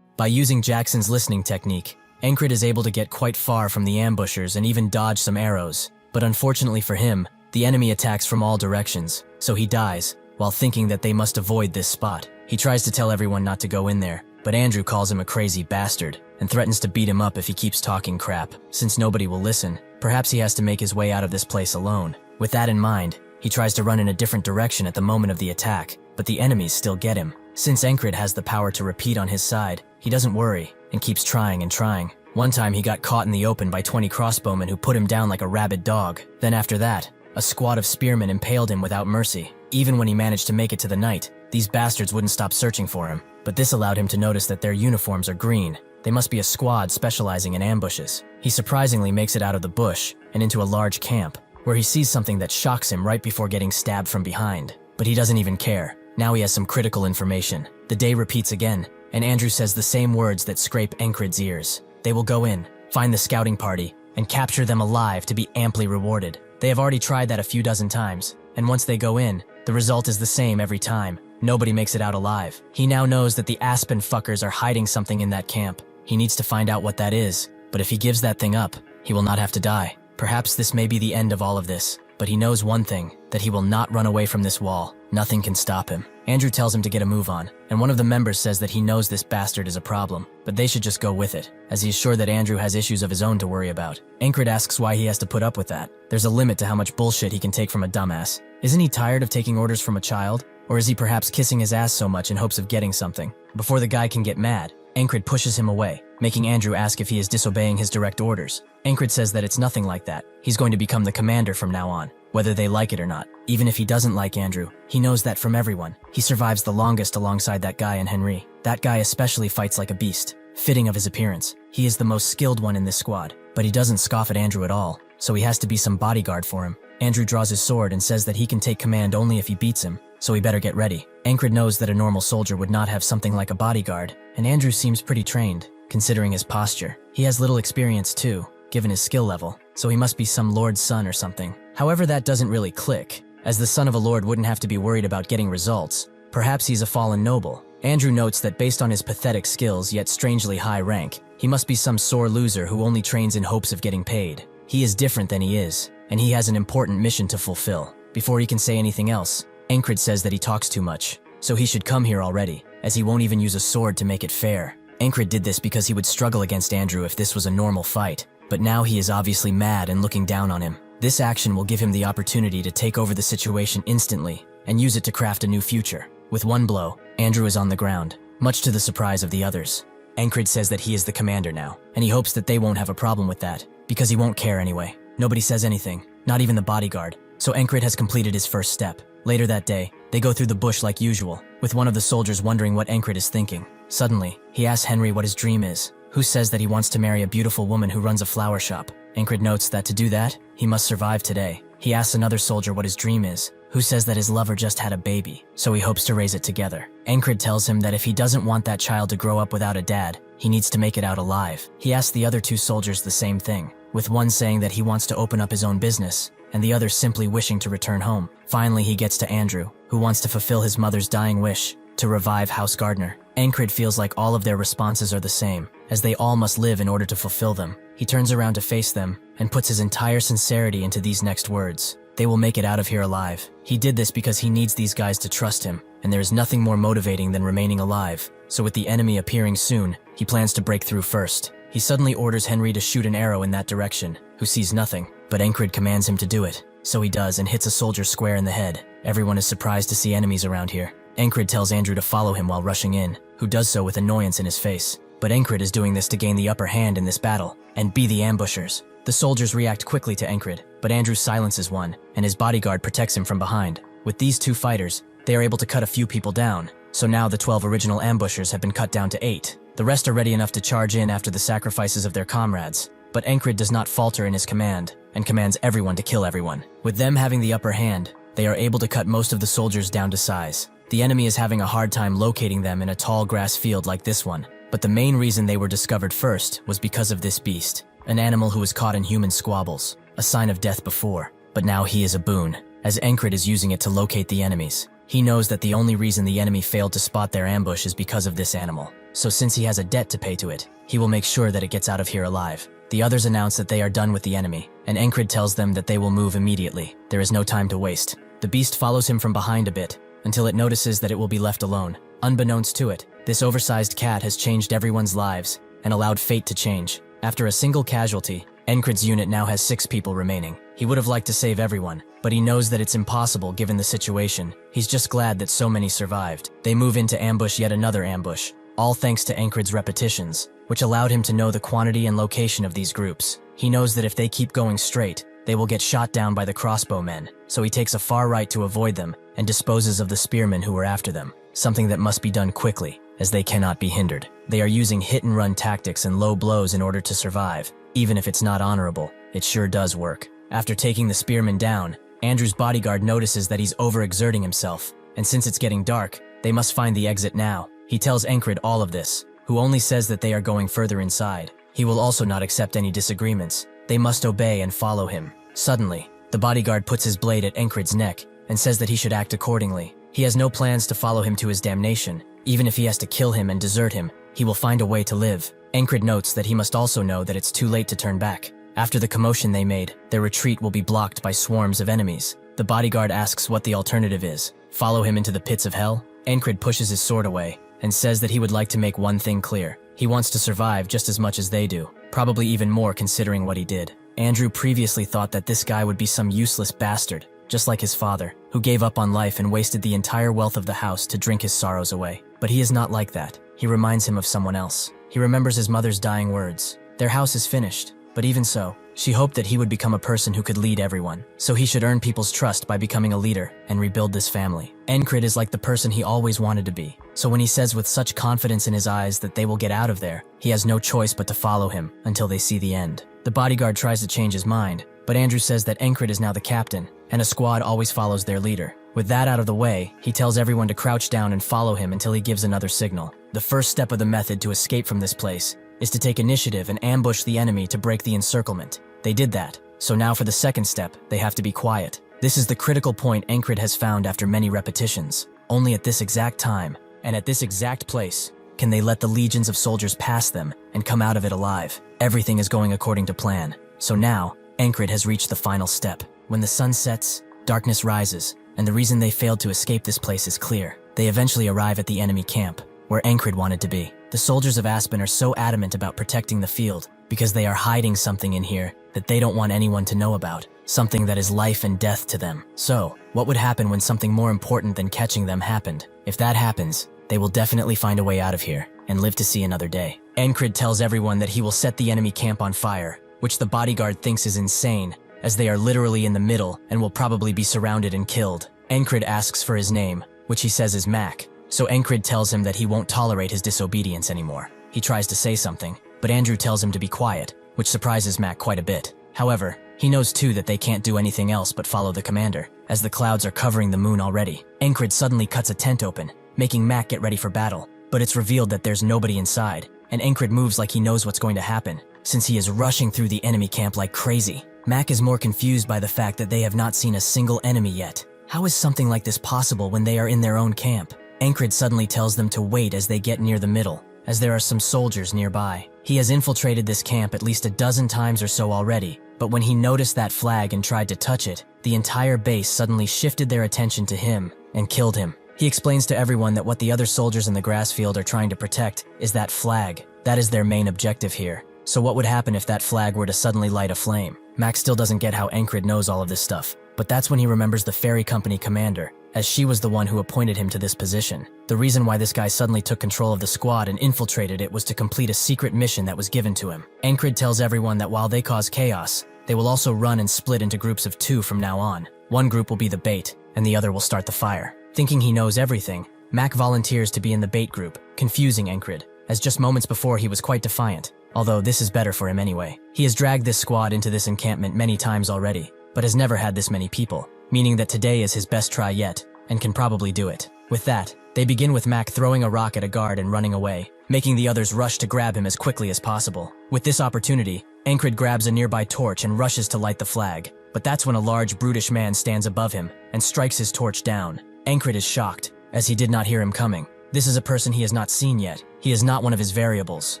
By using Jackson's listening technique, Encrid is able to get quite far from the ambushers and even dodge some arrows, but unfortunately for him, the enemy attacks from all directions, so he dies, while thinking that they must avoid this spot. He tries to tell everyone not to go in there, but Andrew calls him a crazy bastard, and threatens to beat him up if he keeps talking crap. Since nobody will listen, perhaps he has to make his way out of this place alone. With that in mind, he tries to run in a different direction at the moment of the attack, but the enemies still get him. Since Encrid has the power to repeat on his side, he doesn't worry, and keeps trying and trying. One time he got caught in the open by 20 crossbowmen who put him down like a rabid dog. Then after that, a squad of spearmen impaled him without mercy. Even when he managed to make it to the knight, these bastards wouldn't stop searching for him. But this allowed him to notice that their uniforms are green. They must be a squad specializing in ambushes. He surprisingly makes it out of the bush and into a large camp, where he sees something that shocks him right before getting stabbed from behind. But he doesn't even care. Now he has some critical information. The day repeats again, and Andrew says the same words that scrape Encrid's ears. They will go in, find the scouting party, and capture them alive to be amply rewarded. They have already tried that a few dozen times, and once they go in, the result is the same every time. Nobody makes it out alive. He now knows that the Aspen fuckers are hiding something in that camp. He needs to find out what that is, but if he gives that thing up, he will not have to die. Perhaps this may be the end of all of this, but he knows one thing, that he will not run away from this wall. Nothing can stop him. Andrew tells him to get a move on, and one of the members says that he knows this bastard is a problem, but they should just go with it, as he is sure that Andrew has issues of his own to worry about. Encrid asks why he has to put up with that. There's a limit to how much bullshit he can take from a dumbass. Isn't he tired of taking orders from a child? Or is he perhaps kissing his ass so much in hopes of getting something? Before the guy can get mad, Encrid pushes him away, making Andrew ask if he is disobeying his direct orders. Encrid says that it's nothing like that. He's going to become the commander from now on, whether they like it or not. Even if he doesn't like Andrew, he knows that from everyone. He survives the longest alongside that guy and Henry. That guy especially fights like a beast, fitting of his appearance. He is the most skilled one in this squad, but he doesn't scoff at Andrew at all, so he has to be some bodyguard for him. Andrew draws his sword and says that he can take command only if he beats him, so he better get ready. Encrid knows that a normal soldier would not have something like a bodyguard, and Andrew seems pretty trained, considering his posture. He has little experience too, given his skill level, so he must be some lord's son or something. However, that doesn't really click, as the son of a lord wouldn't have to be worried about getting results. Perhaps he's a fallen noble. Andrew notes that based on his pathetic skills yet strangely high rank, he must be some sore loser who only trains in hopes of getting paid. He is different than he is, and he has an important mission to fulfill. Before he can say anything else, Encrid says that he talks too much, so he should come here already, as he won't even use a sword to make it fair. Encrid did this because he would struggle against Andrew if this was a normal fight, but now he is obviously mad and looking down on him. This action will give him the opportunity to take over the situation instantly and use it to craft a new future. With one blow, Andrew is on the ground, much to the surprise of the others. Encrid says that he is the commander now, and he hopes that they won't have a problem with that, because he won't care anyway. Nobody says anything, not even the bodyguard, so Encrid has completed his first step. Later that day, they go through the bush like usual, with one of the soldiers wondering what Encrid is thinking. Suddenly, he asks Henry what his dream is, who says that he wants to marry a beautiful woman who runs a flower shop. Encrid notes that to do that, he must survive today. He asks another soldier what his dream is, who says that his lover just had a baby, so he hopes to raise it together. Encrid tells him that if he doesn't want that child to grow up without a dad, he needs to make it out alive. He asks the other two soldiers the same thing, with one saying that he wants to open up his own business, and the other simply wishing to return home. Finally, he gets to Andrew, who wants to fulfill his mother's dying wish, to revive House Gardner. Encrid feels like all of their responses are the same, as they all must live in order to fulfill them. He turns around to face them, and puts his entire sincerity into these next words. They will make it out of here alive. He did this because he needs these guys to trust him, and there is nothing more motivating than remaining alive. So with the enemy appearing soon, he plans to break through first. He suddenly orders Henry to shoot an arrow in that direction, who sees nothing, but Encrid commands him to do it. So he does and hits a soldier square in the head. Everyone is surprised to see enemies around here. Encrid tells Andrew to follow him while rushing in, who does so with annoyance in his face. But Encrid is doing this to gain the upper hand in this battle, and be the ambushers. The soldiers react quickly to Encrid, but Andrew silences one, and his bodyguard protects him from behind. With these two fighters, they are able to cut a few people down, so now the 12 original ambushers have been cut down to 8. The rest are ready enough to charge in after the sacrifices of their comrades, but Encrid does not falter in his command, and commands everyone to kill everyone. With them having the upper hand, they are able to cut most of the soldiers down to size. The enemy is having a hard time locating them in a tall grass field like this one, but the main reason they were discovered first was because of this beast, an animal who was caught in human squabbles, a sign of death before, but now he is a boon, as Encrid is using it to locate the enemies. He knows that the only reason the enemy failed to spot their ambush is because of this animal, so since he has a debt to pay to it, he will make sure that it gets out of here alive. The others announce that they are done with the enemy, and Encrid tells them that they will move immediately. There is no time to waste. The beast follows him from behind a bit, until it notices that it will be left alone. Unbeknownst to it, this oversized cat has changed everyone's lives, and allowed fate to change. After a single casualty, Encrid's unit now has 6 people remaining. He would have liked to save everyone, but he knows that it's impossible given the situation. He's just glad that so many survived. They move in to ambush yet another ambush, all thanks to Encrid's repetitions, which allowed him to know the quantity and location of these groups. He knows that if they keep going straight, they will get shot down by the crossbowmen, so he takes a far right to avoid them and disposes of the spearmen who were after them, something that must be done quickly, as they cannot be hindered. They are using hit-and-run tactics and low blows in order to survive. Even if it's not honorable, it sure does work. After taking the spearmen down, Andrew's bodyguard notices that he's overexerting himself, and since it's getting dark, they must find the exit now. He tells Encrid all of this, who only says that they are going further inside. He will also not accept any disagreements, They must obey and follow him. Suddenly, the bodyguard puts his blade at Encrid's neck and says that he should act accordingly. He has no plans to follow him to his damnation. Even if he has to kill him and desert him, he will find a way to live. Encrid notes that he must also know that it's too late to turn back. After the commotion they made, their retreat will be blocked by swarms of enemies. The bodyguard asks what the alternative is. Follow him into the pits of hell? Encrid pushes his sword away and says that he would like to make one thing clear. He wants to survive just as much as they do, probably even more considering what he did. Andrew previously thought that this guy would be some useless bastard, just like his father, who gave up on life and wasted the entire wealth of the house to drink his sorrows away. But he is not like that. He reminds him of someone else. He remembers his mother's dying words. Their house is finished, but even so, she hoped that he would become a person who could lead everyone. So he should earn people's trust by becoming a leader and rebuild this family. Encrid is like the person he always wanted to be. So when he says with such confidence in his eyes that they will get out of there, he has no choice but to follow him until they see the end. The bodyguard tries to change his mind, but Andrew says that Encrid is now the captain, and a squad always follows their leader. With that out of the way, he tells everyone to crouch down and follow him until he gives another signal. The first step of the method to escape from this place is to take initiative and ambush the enemy to break the encirclement. They did that, so now for the second step, they have to be quiet. This is the critical point Encrid has found after many repetitions. Only at this exact time, and at this exact place, can they let the legions of soldiers pass them and come out of it alive. Everything is going according to plan. So now, Encrid has reached the final step. When the sun sets, darkness rises, and the reason they failed to escape this place is clear. They eventually arrive at the enemy camp, where Encrid wanted to be. The soldiers of Aspen are so adamant about protecting the field because they are hiding something in here that they don't want anyone to know about, something that is life and death to them. So, what would happen when something more important than catching them happened? If that happens, they will definitely find a way out of here and live to see another day. Encrid tells everyone that he will set the enemy camp on fire, which the bodyguard thinks is insane, as they are literally in the middle and will probably be surrounded and killed. Encrid asks for his name, which he says is Mac, so Encrid tells him that he won't tolerate his disobedience anymore. He tries to say something, but Andrew tells him to be quiet, which surprises Mac quite a bit. However, he knows too that they can't do anything else but follow the commander, as the clouds are covering the moon already. Encrid suddenly cuts a tent open, making Mac get ready for battle, but it's revealed that there's nobody inside, and Encrid moves like he knows what's going to happen, since he is rushing through the enemy camp like crazy. Mac is more confused by the fact that they have not seen a single enemy yet. How is something like this possible when they are in their own camp? Encrid suddenly tells them to wait as they get near the middle, as there are some soldiers nearby. He has infiltrated this camp at least a dozen times or so already, but when he noticed that flag and tried to touch it, the entire base suddenly shifted their attention to him and killed him. He explains to everyone that what the other soldiers in the grass field are trying to protect is that flag. That is their main objective here. So what would happen if that flag were to suddenly light a flame? Max still doesn't get how Encrid knows all of this stuff, but that's when he remembers the ferry company commander, as she was the one who appointed him to this position. The reason why this guy suddenly took control of the squad and infiltrated it was to complete a secret mission that was given to him. Encrid tells everyone that while they cause chaos, they will also run and split into groups of 2 from now on. One group will be the bait, and the other will start the fire. Thinking he knows everything, Mac volunteers to be in the bait group, confusing Encrid, as just moments before he was quite defiant, although this is better for him anyway. He has dragged this squad into this encampment many times already, but has never had this many people, meaning that today is his best try yet, and can probably do it. With that, they begin with Mac throwing a rock at a guard and running away, making the others rush to grab him as quickly as possible. With this opportunity, Encrid grabs a nearby torch and rushes to light the flag, but that's when a large brutish man stands above him and strikes his torch down. Encrid is shocked, as he did not hear him coming. This is a person he has not seen yet. He is not one of his variables.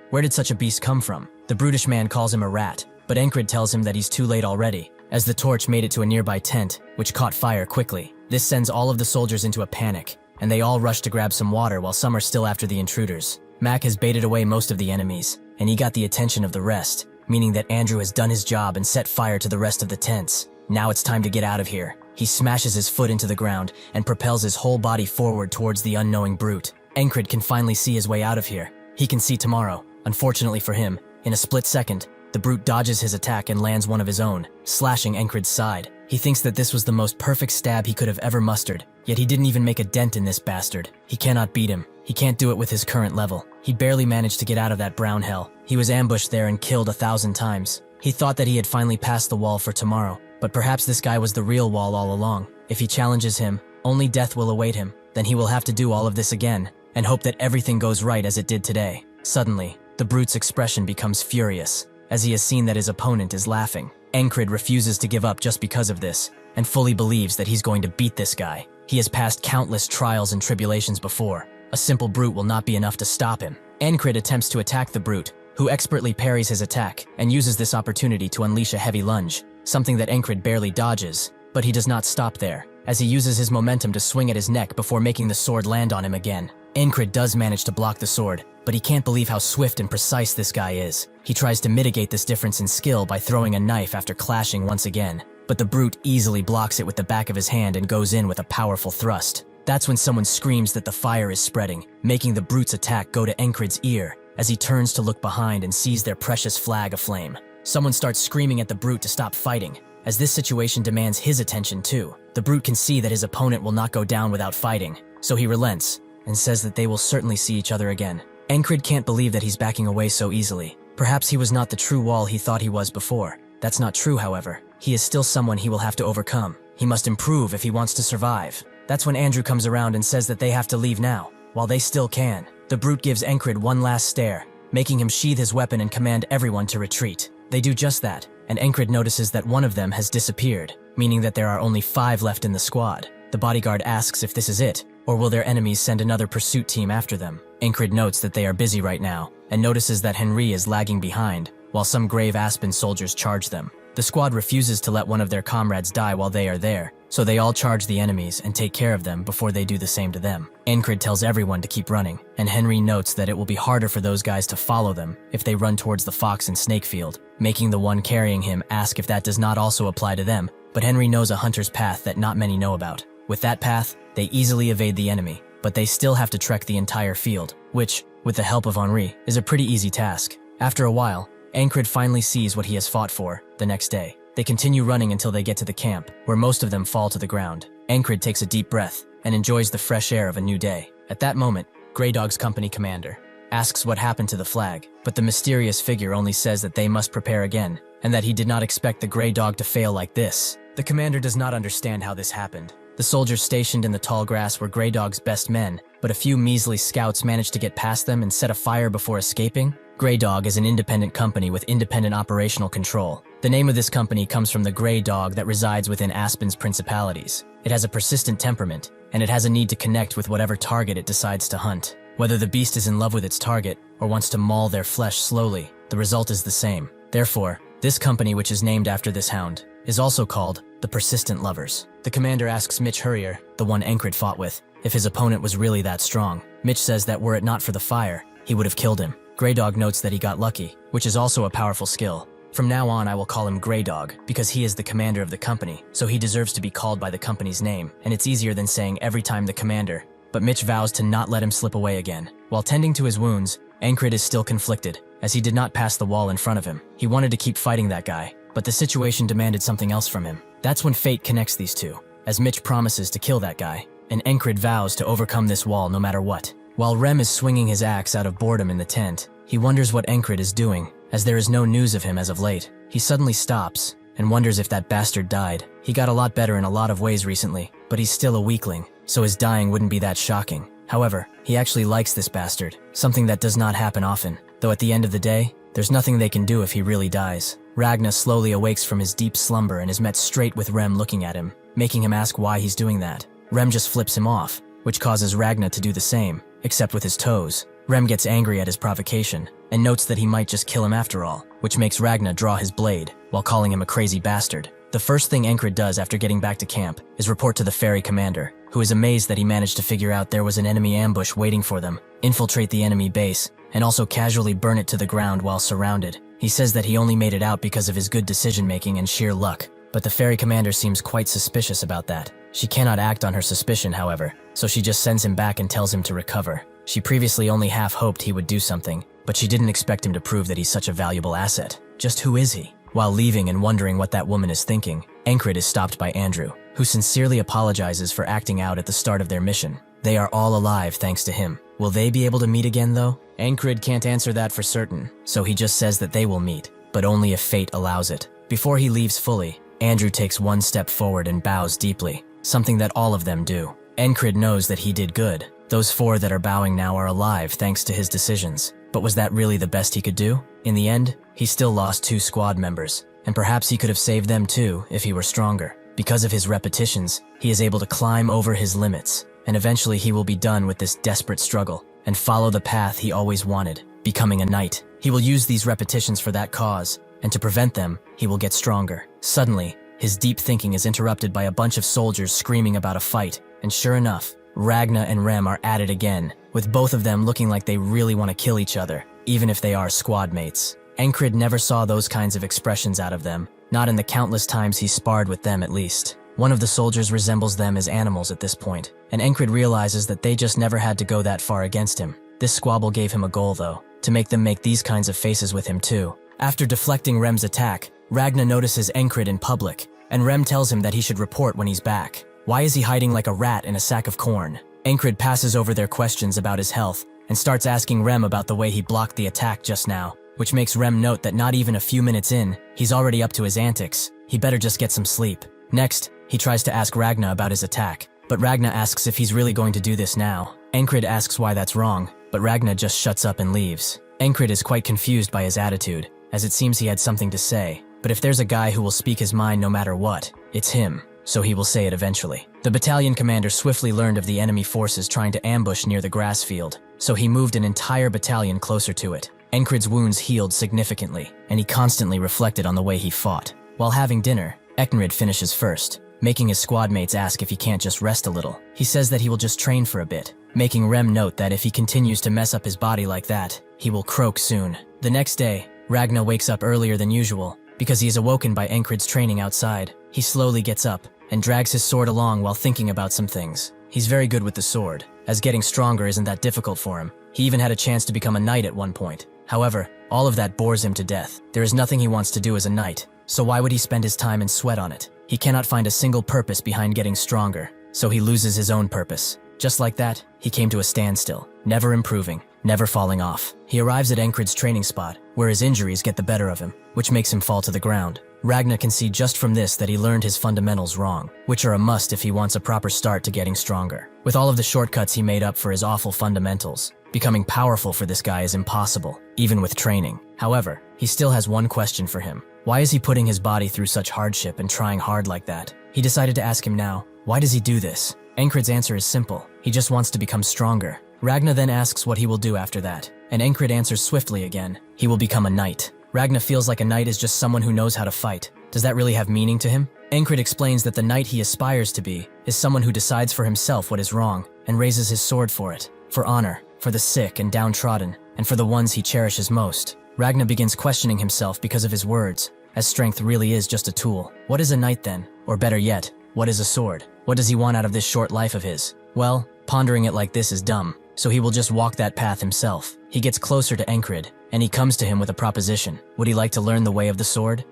Where did such a beast come from? The brutish man calls him a rat, but Encrid tells him that he's too late already, as the torch made it to a nearby tent, which caught fire quickly. This sends all of the soldiers into a panic, and they all rush to grab some water while some are still after the intruders. Mac has baited away most of the enemies, and he got the attention of the rest, meaning that Andrew has done his job and set fire to the rest of the tents. Now it's time to get out of here. He smashes his foot into the ground and propels his whole body forward towards the unknowing brute. Encrid can finally see his way out of here. He can see tomorrow. Unfortunately for him, in a split second, the brute dodges his attack and lands one of his own, slashing Encrid's side. He thinks that this was the most perfect stab he could have ever mustered, yet he didn't even make a dent in this bastard. He cannot beat him. He can't do it with his current level. He barely managed to get out of that brown hell. He was ambushed there and killed 1,000 times. He thought that he had finally passed the wall for tomorrow, but perhaps this guy was the real wall all along. If he challenges him, only death will await him. Then he will have to do all of this again, and hope that everything goes right as it did today. Suddenly, the brute's expression becomes furious, as he has seen that his opponent is laughing. Encrid refuses to give up just because of this, and fully believes that he's going to beat this guy. He has passed countless trials and tribulations before. A simple brute will not be enough to stop him. Encrid attempts to attack the brute, who expertly parries his attack and uses this opportunity to unleash a heavy lunge, something that Encrid barely dodges. But he does not stop there, as he uses his momentum to swing at his neck before making the sword land on him again. Encrid does manage to block the sword, but he can't believe how swift and precise this guy is. He tries to mitigate this difference in skill by throwing a knife after clashing once again, but the brute easily blocks it with the back of his hand and goes in with a powerful thrust. That's when someone screams that the fire is spreading, making the brute's attack go to Encrid's ear, as he turns to look behind and sees their precious flag aflame. Someone starts screaming at the brute to stop fighting, as this situation demands his attention too. The brute can see that his opponent will not go down without fighting, so he relents, and says that they will certainly see each other again. Encrid can't believe that he's backing away so easily. Perhaps he was not the true wall he thought he was before. That's not true, however. He is still someone he will have to overcome. He must improve if he wants to survive. That's when Andrew comes around and says that they have to leave now, while they still can. The brute gives Encrid one last stare, making him sheath his weapon and command everyone to retreat. They do just that, and Encrid notices that one of them has disappeared, meaning that there are only 5 left in the squad. The bodyguard asks if this is it, or will their enemies send another pursuit team after them. Encrid notes that they are busy right now, and notices that Henry is lagging behind, while some grave Aspen soldiers charge them. The squad refuses to let one of their comrades die while they are there, so they all charge the enemies and take care of them before they do the same to them. Encrid tells everyone to keep running, and Henry notes that it will be harder for those guys to follow them if they run towards the fox and snake field, making the one carrying him ask if that does not also apply to them, but Henry knows a hunter's path that not many know about. With that path, they easily evade the enemy, but they still have to trek the entire field, which, with the help of Henri, is a pretty easy task. After a while, Encrid finally sees what he has fought for the next day. They continue running until they get to the camp, where most of them fall to the ground. Encrid takes a deep breath and enjoys the fresh air of a new day. At that moment, Grey Dog's company commander asks what happened to the flag, but the mysterious figure only says that they must prepare again, and that he did not expect the Grey Dog to fail like this. The commander does not understand how this happened. The soldiers stationed in the tall grass were Grey Dog's best men, but a few measly scouts managed to get past them and set a fire before escaping. Grey Dog is an independent company with independent operational control. The name of this company comes from the Grey Dog that resides within Aspen's principalities. It has a persistent temperament, and it has a need to connect with whatever target it decides to hunt. Whether the beast is in love with its target or wants to maul their flesh slowly, the result is the same. Therefore, this company, which is named after this hound, is also called the Persistent Lovers. The commander asks Mitch Hurrier, the one Encrid fought with, if his opponent was really that strong. Mitch says that were it not for the fire, he would have killed him. Grey Dog notes that he got lucky, which is also a powerful skill. From now on, I will call him Grey Dog, because he is the commander of the company, so he deserves to be called by the company's name, and it's easier than saying every time the commander. But Mitch vows to not let him slip away again. While tending to his wounds, Encrid is still conflicted, as he did not pass the wall in front of him. He wanted to keep fighting that guy, but the situation demanded something else from him. That's when fate connects these two, as Mitch promises to kill that guy, and Encrid vows to overcome this wall no matter what. While Rem is swinging his axe out of boredom in the tent, he wonders what Encrid is doing, as there is no news of him as of late. He suddenly stops, and wonders if that bastard died. He got a lot better in a lot of ways recently, but he's still a weakling, so his dying wouldn't be that shocking. However, he actually likes this bastard, something that does not happen often, though at the end of the day, there's nothing they can do if he really dies. Ragna slowly awakes from his deep slumber and is met straight with Rem looking at him, making him ask why he's doing that. Rem just flips him off, which causes Ragna to do the same, except with his toes. Rem gets angry at his provocation, and notes that he might just kill him after all, which makes Ragna draw his blade, while calling him a crazy bastard. The first thing Encrid does after getting back to camp is report to the ferry commander, who is amazed that he managed to figure out there was an enemy ambush waiting for them, infiltrate the enemy base, and also casually burn it to the ground while surrounded. He says that he only made it out because of his good decision-making and sheer luck, but the ferry commander seems quite suspicious about that. She cannot act on her suspicion, however, so she just sends him back and tells him to recover. She previously only half hoped he would do something, but she didn't expect him to prove that he's such a valuable asset. Just who is he? While leaving and wondering what that woman is thinking, Encrid is stopped by Andrew, who sincerely apologizes for acting out at the start of their mission. They are all alive thanks to him. Will they be able to meet again though? Encrid can't answer that for certain, so he just says that they will meet, but only if fate allows it. Before he leaves fully, Andrew takes one step forward and bows deeply, something that all of them do. Encrid knows that he did good. Those 4 that are bowing now are alive thanks to his decisions. But was that really the best he could do? In the end, he still lost 2 squad members, and perhaps he could have saved them too if he were stronger. Because of his repetitions, he is able to climb over his limits, and eventually he will be done with this desperate struggle and follow the path he always wanted, becoming a knight. He will use these repetitions for that cause, and to prevent them, he will get stronger. Suddenly, his deep thinking is interrupted by a bunch of soldiers screaming about a fight, and sure enough, Ragna and Rem are at it again, with both of them looking like they really want to kill each other, even if they are squad mates. Encrid never saw those kinds of expressions out of them, not in the countless times he sparred with them at least. One of the soldiers resembles them as animals at this point, and Encrid realizes that they just never had to go that far against him. This squabble gave him a goal though, to make them make these kinds of faces with him too. After deflecting Rem's attack, Ragna notices Encrid in public, and Rem tells him that he should report when he's back. Why is he hiding like a rat in a sack of corn? Encrid passes over their questions about his health, and starts asking Rem about the way he blocked the attack just now, which makes Rem note that not even a few minutes in, he's already up to his antics. He better just get some sleep. Next, he tries to ask Ragna about his attack, but Ragna asks if he's really going to do this now. Encrid asks why that's wrong, but Ragna just shuts up and leaves. Encrid is quite confused by his attitude, as it seems he had something to say, but if there's a guy who will speak his mind no matter what, it's him, so he will say it eventually. The battalion commander swiftly learned of the enemy forces trying to ambush near the grass field, so he moved an entire battalion closer to it. Encrid's wounds healed significantly, and he constantly reflected on the way he fought. While having dinner, Encrid finishes first, making his squad mates ask if he can't just rest a little. He says that he will just train for a bit, making Rem note that if he continues to mess up his body like that, he will croak soon. The next day, Ragna wakes up earlier than usual, because he is awoken by Encrid's training outside. He slowly gets up, and drags his sword along while thinking about some things. He's very good with the sword, as getting stronger isn't that difficult for him. He even had a chance to become a knight at one point. However, all of that bores him to death. There is nothing he wants to do as a knight, so why would he spend his time and sweat on it? He cannot find a single purpose behind getting stronger, so he loses his own purpose. Just like that, he came to a standstill, never improving, never falling off. He arrives at Encrid's training spot, where his injuries get the better of him, which makes him fall to the ground. Ragna can see just from this that he learned his fundamentals wrong, which are a must if he wants a proper start to getting stronger. With all of the shortcuts he made up for his awful fundamentals, becoming powerful for this guy is impossible, even with training. However, he still has one question for him. Why is he putting his body through such hardship and trying hard like that? He decided to ask him now, why does he do this? Encrid's answer is simple. He just wants to become stronger. Ragna then asks what he will do after that, and Encrid answers swiftly again. He will become a knight. Ragna feels like a knight is just someone who knows how to fight. Does that really have meaning to him? Encrid explains that the knight he aspires to be is someone who decides for himself what is wrong and raises his sword for it, for honor, for the sick and downtrodden, and for the ones he cherishes most. Ragna begins questioning himself because of his words, as strength really is just a tool. What is a knight then? Or better yet, what is a sword? What does he want out of this short life of his? Well, pondering it like this is dumb, so he will just walk that path himself. He gets closer to Encrid, and he comes to him with a proposition. Would he like to learn the way of the sword?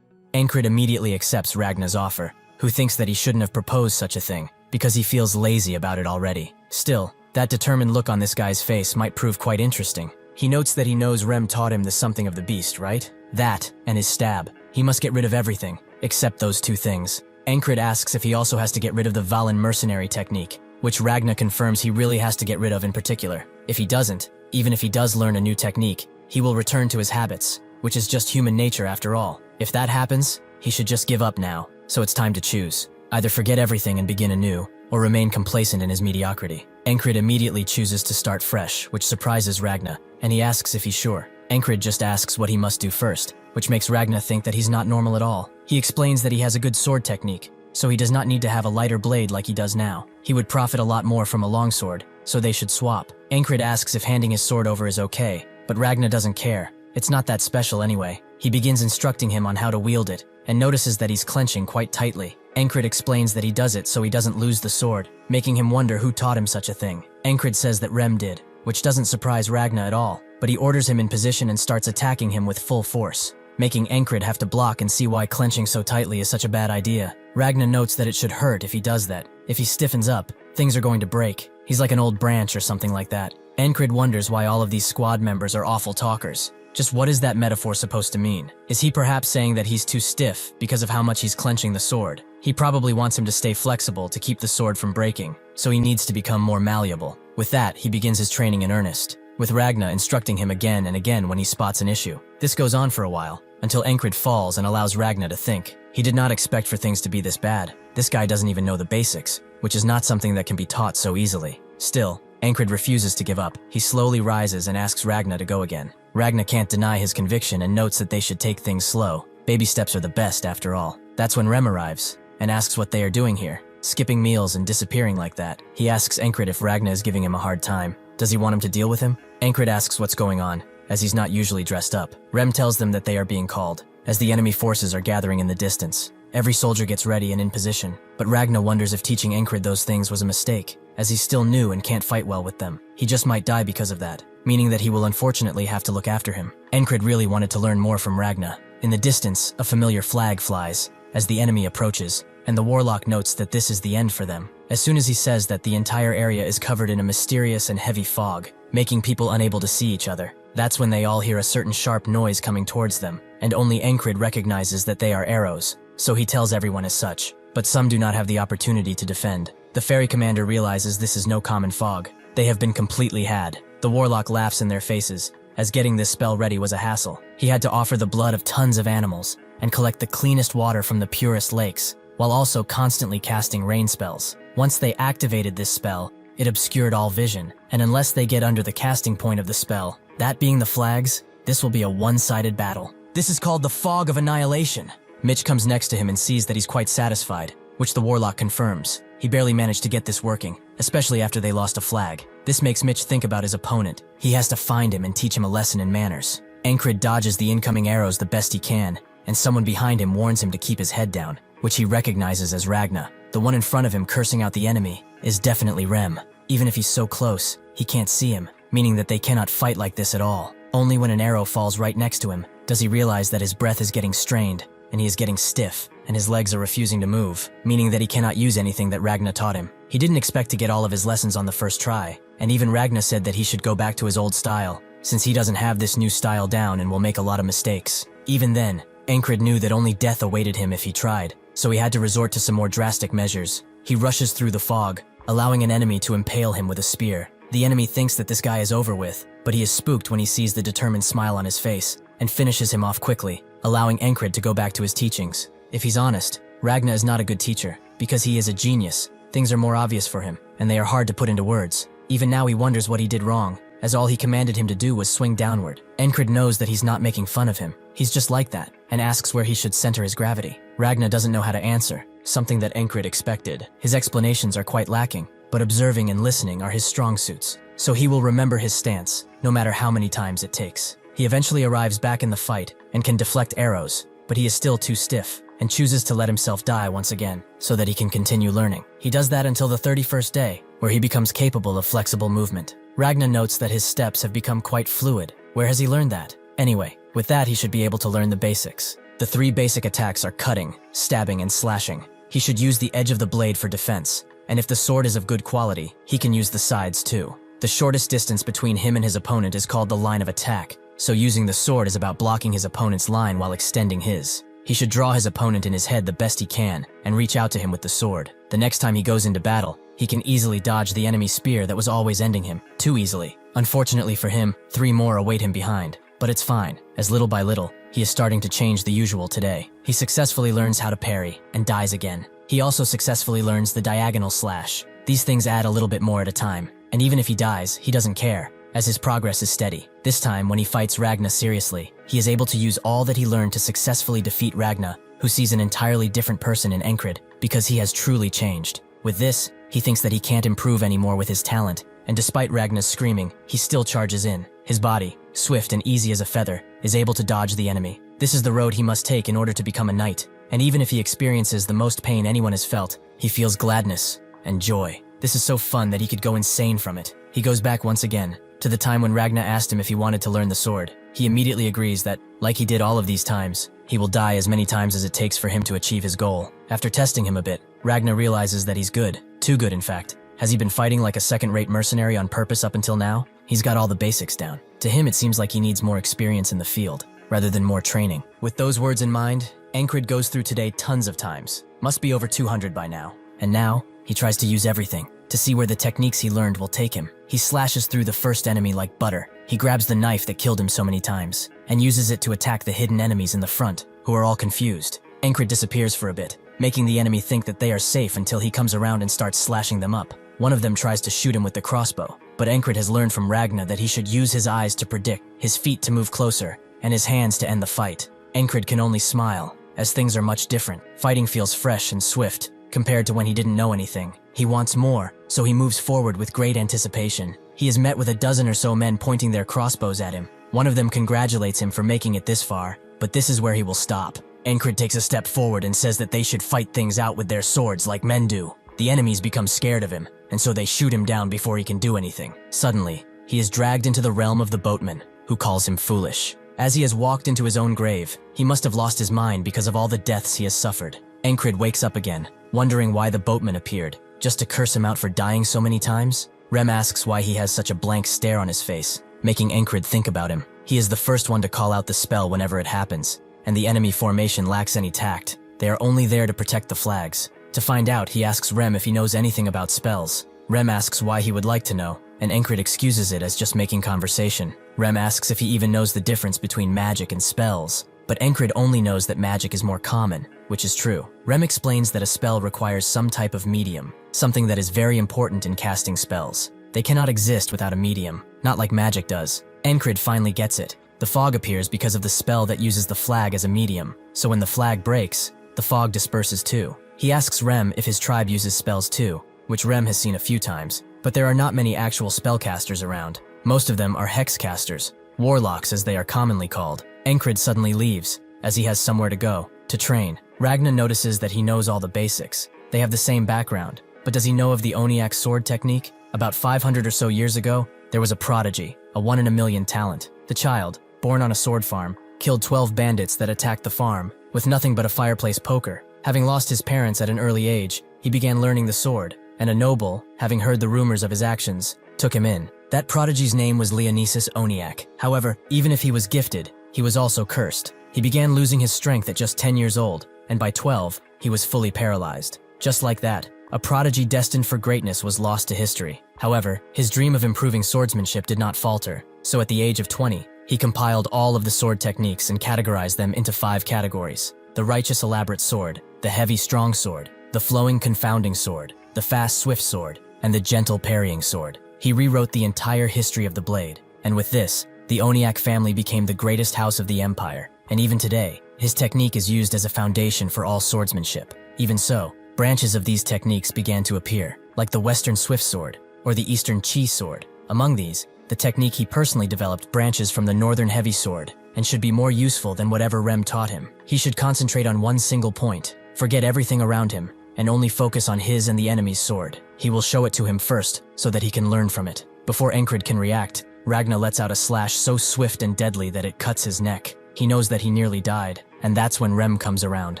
Encrid immediately accepts Ragna's offer, who thinks that he shouldn't have proposed such a thing, because he feels lazy about it already. Still, that determined look on this guy's face might prove quite interesting. He notes that he knows Rem taught him the something of the beast, right? That, and his stab. He must get rid of everything, except those two things. Encrid asks if he also has to get rid of the Valen mercenary technique, which Ragna confirms he really has to get rid of in particular. If he doesn't, even if he does learn a new technique, he will return to his habits, which is just human nature after all. If that happens, he should just give up now, so it's time to choose. Either forget everything and begin anew, or remain complacent in his mediocrity. Encrid immediately chooses to start fresh, which surprises Ragna, and he asks if he's sure. Encrid just asks what he must do first, which makes Ragna think that he's not normal at all. He explains that he has a good sword technique, so he does not need to have a lighter blade like he does now. He would profit a lot more from a longsword, so they should swap. Encrid asks if handing his sword over is okay, but Ragna doesn't care. It's not that special anyway. He begins instructing him on how to wield it, and notices that he's clenching quite tightly. Encrid explains that he does it so he doesn't lose the sword, making him wonder who taught him such a thing. Encrid says that Rem did, which doesn't surprise Ragna at all, but he orders him in position and starts attacking him with full force, making Encrid have to block and see why clenching so tightly is such a bad idea. Ragna notes that it should hurt if he does that. If he stiffens up, things are going to break. He's like an old branch or something like that. Encrid wonders why all of these squad members are awful talkers. Just what is that metaphor supposed to mean? Is he perhaps saying that he's too stiff because of how much he's clenching the sword? He probably wants him to stay flexible to keep the sword from breaking, so he needs to become more malleable. With that, he begins his training in earnest. with Ragna instructing him again and again when he spots an issue. This goes on for a while, until Encrid falls and allows Ragna to think. He did not expect for things to be this bad. This guy doesn't even know the basics, which is not something that can be taught so easily. Still, Encrid refuses to give up. He slowly rises and asks Ragna to go again. Ragna can't deny his conviction and notes that they should take things slow. Baby steps are the best after all. That's when Rem arrives and asks what they are doing here, skipping meals and disappearing like that. He asks Encrid if Ragna is giving him a hard time. Does he want him to deal with him? Encrid asks what's going on, as he's not usually dressed up. Rem tells them that they are being called, as the enemy forces are gathering in the distance. Every soldier gets ready and in position, but Ragna wonders if teaching Encrid those things was a mistake, as he's still new and can't fight well with them. He just might die because of that, meaning that he will unfortunately have to look after him. Encrid really wanted to learn more from Ragna. In the distance, a familiar flag flies, as the enemy approaches, and the warlock notes that this is the end for them. As soon as he says that, the entire area is covered in a mysterious and heavy fog, making people unable to see each other. That's when they all hear a certain sharp noise coming towards them, and only Encrid recognizes that they are arrows, so he tells everyone as such. But some do not have the opportunity to defend. The ferry commander realizes this is no common fog. They have been completely had. The warlock laughs in their faces, as getting this spell ready was a hassle. He had to offer the blood of tons of animals, and collect the cleanest water from the purest lakes, while also constantly casting rain spells. Once they activated this spell, it obscured all vision, and unless they get under the casting point of the spell, that being the flags, this will be a one-sided battle. This is called the Fog of Annihilation. Mitch comes next to him and sees that he's quite satisfied, which the warlock confirms. He barely managed to get this working, especially after they lost a flag. This makes Mitch think about his opponent. He has to find him and teach him a lesson in manners. Encrid dodges the incoming arrows the best he can, and someone behind him warns him to keep his head down, which he recognizes as Ragna. The one in front of him cursing out the enemy is definitely Rem. Even if he's so close, he can't see him, meaning that they cannot fight like this at all. Only when an arrow falls right next to him does he realize that his breath is getting strained, and he is getting stiff, and his legs are refusing to move, meaning that he cannot use anything that Ragna taught him. He didn't expect to get all of his lessons on the first try, and even Ragna said that he should go back to his old style, since he doesn't have this new style down and will make a lot of mistakes. Even then, Encrid knew that only death awaited him if he tried, so he had to resort to some more drastic measures. He rushes through the fog, allowing an enemy to impale him with a spear. The enemy thinks that this guy is over with, but he is spooked when he sees the determined smile on his face, and finishes him off quickly, allowing Encrid to go back to his teachings. If he's honest, Ragna is not a good teacher, because he is a genius. Things are more obvious for him, and they are hard to put into words. Even now he wonders what he did wrong, as all he commanded him to do was swing downward. Encrid knows that he's not making fun of him. He's just like that, and asks where he should center his gravity. Ragna doesn't know how to answer, something that Encrid expected. His explanations are quite lacking, but observing and listening are his strong suits, so he will remember his stance, no matter how many times it takes. He eventually arrives back in the fight, and can deflect arrows, but he is still too stiff, and chooses to let himself die once again, so that he can continue learning. He does that until the 31st day, where he becomes capable of flexible movement. Ragna notes that his steps have become quite fluid. Where has he learned that? Anyway, with that he should be able to learn the basics. The 3 basic attacks are cutting, stabbing, and slashing. He should use the edge of the blade for defense, and if the sword is of good quality, he can use the sides too. The shortest distance between him and his opponent is called the line of attack, so using the sword is about blocking his opponent's line while extending his. He should draw his opponent in his head the best he can, and reach out to him with the sword. The next time he goes into battle, he can easily dodge the enemy spear that was always ending him, too easily. Unfortunately for him, 3 more await him behind, but it's fine, as little by little, he is starting to change the usual today. He successfully learns how to parry, and dies again. He also successfully learns the diagonal slash. These things add a little bit more at a time, and even if he dies, he doesn't care, as his progress is steady. This time, when he fights Ragna seriously, he is able to use all that he learned to successfully defeat Ragna, who sees an entirely different person in Encrid, because he has truly changed. With this, he thinks that he can't improve anymore with his talent, and despite Ragna's screaming, he still charges in. His body, swift and easy as a feather, is able to dodge the enemy. This is the road he must take in order to become a knight, and even if he experiences the most pain anyone has felt, he feels gladness and joy. This is so fun that he could go insane from it. He goes back once again, to the time when Ragna asked him if he wanted to learn the sword. He immediately agrees that, like he did all of these times, he will die as many times as it takes for him to achieve his goal. After testing him a bit, Ragna realizes that he's good. Too good, in fact. Has he been fighting like a second-rate mercenary on purpose up until now? He's got all the basics down. To him, it seems like he needs more experience in the field, rather than more training. With those words in mind, Encrid goes through today tons of times. Must be over 200 by now. And now, he tries to use everything, to see where the techniques he learned will take him. He slashes through the first enemy like butter. He grabs the knife that killed him so many times, and uses it to attack the hidden enemies in the front, who are all confused. Encrid disappears for a bit, making the enemy think that they are safe until he comes around and starts slashing them up. One of them tries to shoot him with the crossbow, but Encrid has learned from Ragna that he should use his eyes to predict, his feet to move closer, and his hands to end the fight. Encrid can only smile, as things are much different. Fighting feels fresh and swift, compared to when he didn't know anything. He wants more, so he moves forward with great anticipation. He is met with a dozen or so men pointing their crossbows at him. One of them congratulates him for making it this far, but this is where he will stop. Encrid takes a step forward and says that they should fight things out with their swords like men do. The enemies become scared of him, and so they shoot him down before he can do anything. Suddenly, he is dragged into the realm of the boatman, who calls him foolish. As he has walked into his own grave, he must have lost his mind because of all the deaths he has suffered. Encrid wakes up again, wondering why the boatman appeared, just to curse him out for dying so many times. Rem asks why he has such a blank stare on his face, making Encrid think about him. He is the first one to call out the spell whenever it happens, and the enemy formation lacks any tact. They are only there to protect the flags. To find out, he asks Rem if he knows anything about spells. Rem asks why he would like to know, and Encrid excuses it as just making conversation. Rem asks if he even knows the difference between magic and spells, but Encrid only knows that magic is more common, which is true. Rem explains that a spell requires some type of medium, something that is very important in casting spells. They cannot exist without a medium, not like magic does. Encrid finally gets it. The fog appears because of the spell that uses the flag as a medium, so when the flag breaks, the fog disperses too. He asks Rem if his tribe uses spells too, which Rem has seen a few times, but there are not many actual spellcasters around. Most of them are hexcasters, warlocks as they are commonly called. Encrid suddenly leaves, as he has somewhere to go, to train. Ragna notices that he knows all the basics. They have the same background, but does he know of the Oniak sword technique? About 500 or so years ago, there was a prodigy, a 1 in a million talent. The child, born on a sword farm, killed 12 bandits that attacked the farm, with nothing but a fireplace poker. Having lost his parents at an early age, he began learning the sword, and a noble, having heard the rumors of his actions, took him in. That prodigy's name was Leonisis Oniak. However, even if he was gifted, he was also cursed. He began losing his strength at just 10 years old, and by 12, he was fully paralyzed. Just like that, a prodigy destined for greatness was lost to history. However, his dream of improving swordsmanship did not falter, so at the age of 20, he compiled all of the sword techniques and categorized them into 5 categories: the righteous elaborate sword, the heavy strong sword, the flowing confounding sword, the fast swift sword, and the gentle parrying sword. He rewrote the entire history of the blade, and with this, the Oniak family became the greatest house of the empire, and even today, his technique is used as a foundation for all swordsmanship. Even so, branches of these techniques began to appear, like the Western Swift Sword, or the Eastern Chi Sword. Among these, the technique he personally developed branches from the Northern Heavy Sword, and should be more useful than whatever Rem taught him. He should concentrate on one single point, forget everything around him, and only focus on his and the enemy's sword. He will show it to him first, so that he can learn from it. Before Encrid can react, Ragna lets out a slash so swift and deadly that it cuts his neck. He knows that he nearly died, and that's when Rem comes around,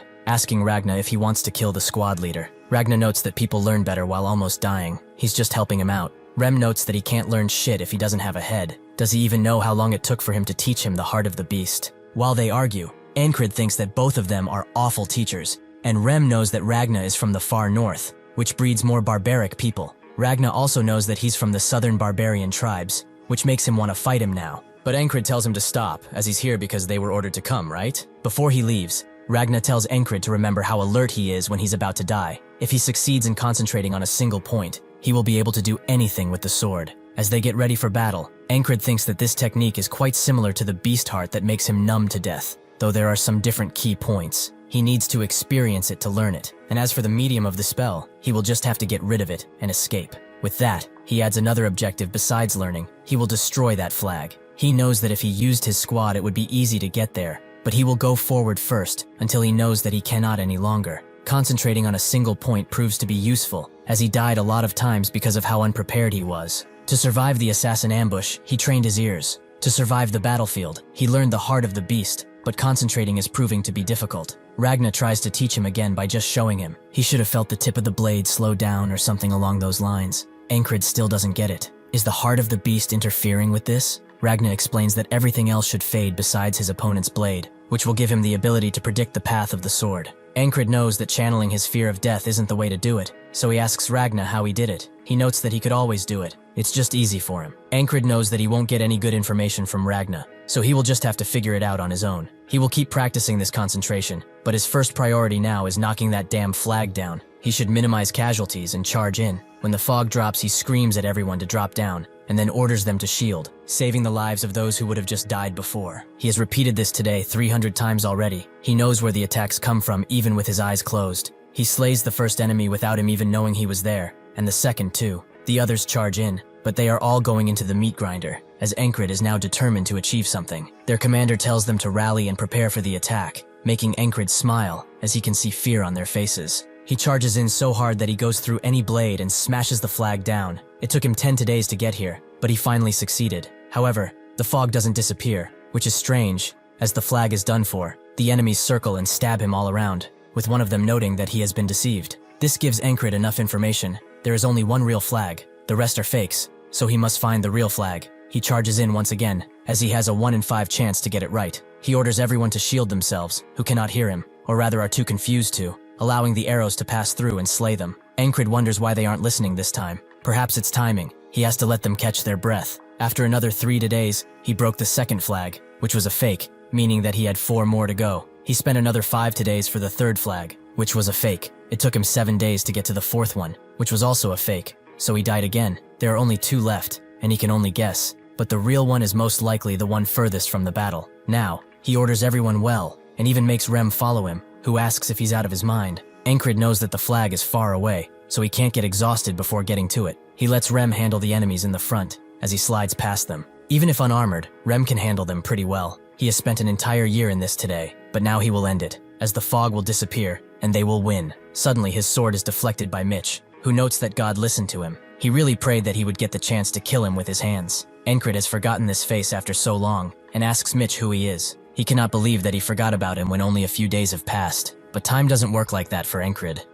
asking Ragna if he wants to kill the squad leader. Ragna notes that people learn better while almost dying. He's just helping him out. Rem notes that he can't learn shit if he doesn't have a head. Does he even know how long it took for him to teach him the heart of the beast? While they argue, Encrid thinks that both of them are awful teachers, and Rem knows that Ragna is from the far north, which breeds more barbaric people. Ragna also knows that he's from the southern barbarian tribes, which makes him want to fight him now. But Encrid tells him to stop, as he's here because they were ordered to come, right? Before he leaves, Ragna tells Encrid to remember how alert he is when he's about to die. If he succeeds in concentrating on a single point, he will be able to do anything with the sword. As they get ready for battle, Encrid thinks that this technique is quite similar to the beast heart that makes him numb to death, though there are some different key points. He needs to experience it to learn it, and as for the medium of the spell, he will just have to get rid of it and escape. With that, he adds another objective besides learning. He will destroy that flag. He knows that if he used his squad it would be easy to get there, but he will go forward first until he knows that he cannot any longer. Concentrating on a single point proves to be useful, as he died a lot of times because of how unprepared he was. To survive the assassin ambush, he trained his ears. To survive the battlefield, he learned the heart of the beast, but concentrating is proving to be difficult. Ragna tries to teach him again by just showing him. He should have felt the tip of the blade slow down or something along those lines. Encrid still doesn't get it. Is the heart of the beast interfering with this? Ragna explains that everything else should fade besides his opponent's blade, which will give him the ability to predict the path of the sword. Encrid knows that channeling his fear of death isn't the way to do it, so he asks Ragna how he did it. He notes that he could always do it. It's just easy for him. Encrid knows that he won't get any good information from Ragna, so he will just have to figure it out on his own. He will keep practicing this concentration, but his first priority now is knocking that damn flag down. He should minimize casualties and charge in. When the fog drops, he screams at everyone to drop down, and then orders them to shield, saving the lives of those who would have just died before. He has repeated this today 300 times already. He knows where the attacks come from even with his eyes closed. He slays the first enemy without him even knowing he was there, and the second too. The others charge in, but they are all going into the meat grinder, as Encrid is now determined to achieve something. Their commander tells them to rally and prepare for the attack, making Encrid smile as he can see fear on their faces. He charges in so hard that he goes through any blade and smashes the flag down. It took him 10 days to get here, but he finally succeeded. However, the fog doesn't disappear, which is strange, as the flag is done for. The enemies circle and stab him all around, with one of them noting that he has been deceived. This gives Encrid enough information. There is only one real flag, the rest are fakes, so he must find the real flag. He charges in once again, as he has a 1 in 5 chance to get it right. He orders everyone to shield themselves, who cannot hear him, or rather are too confused to, allowing the arrows to pass through and slay them. Encrid wonders why they aren't listening this time. Perhaps it's timing. He has to let them catch their breath. After another 3 days, he broke the second flag, which was a fake, meaning that he had 4 more to go. He spent another 5 days for the third flag, which was a fake. It took him 7 days to get to the fourth one, which was also a fake, so he died again. There are only 2 left, and he can only guess, but the real one is most likely the one furthest from the battle. Now, he orders everyone well, and even makes Rem follow him, who asks if he's out of his mind. Encrid knows that the flag is far away, so he can't get exhausted before getting to it. He lets Rem handle the enemies in the front, as he slides past them. Even if unarmored, Rem can handle them pretty well. He has spent an entire year in this today, but now he will end it, as the fog will disappear, and they will win. Suddenly his sword is deflected by Mitch, who notes that God listened to him. He really prayed that he would get the chance to kill him with his hands. Encrid has forgotten this face after so long, and asks Mitch who he is. He cannot believe that he forgot about him when only a few days have passed, but time doesn't work like that for Encrid.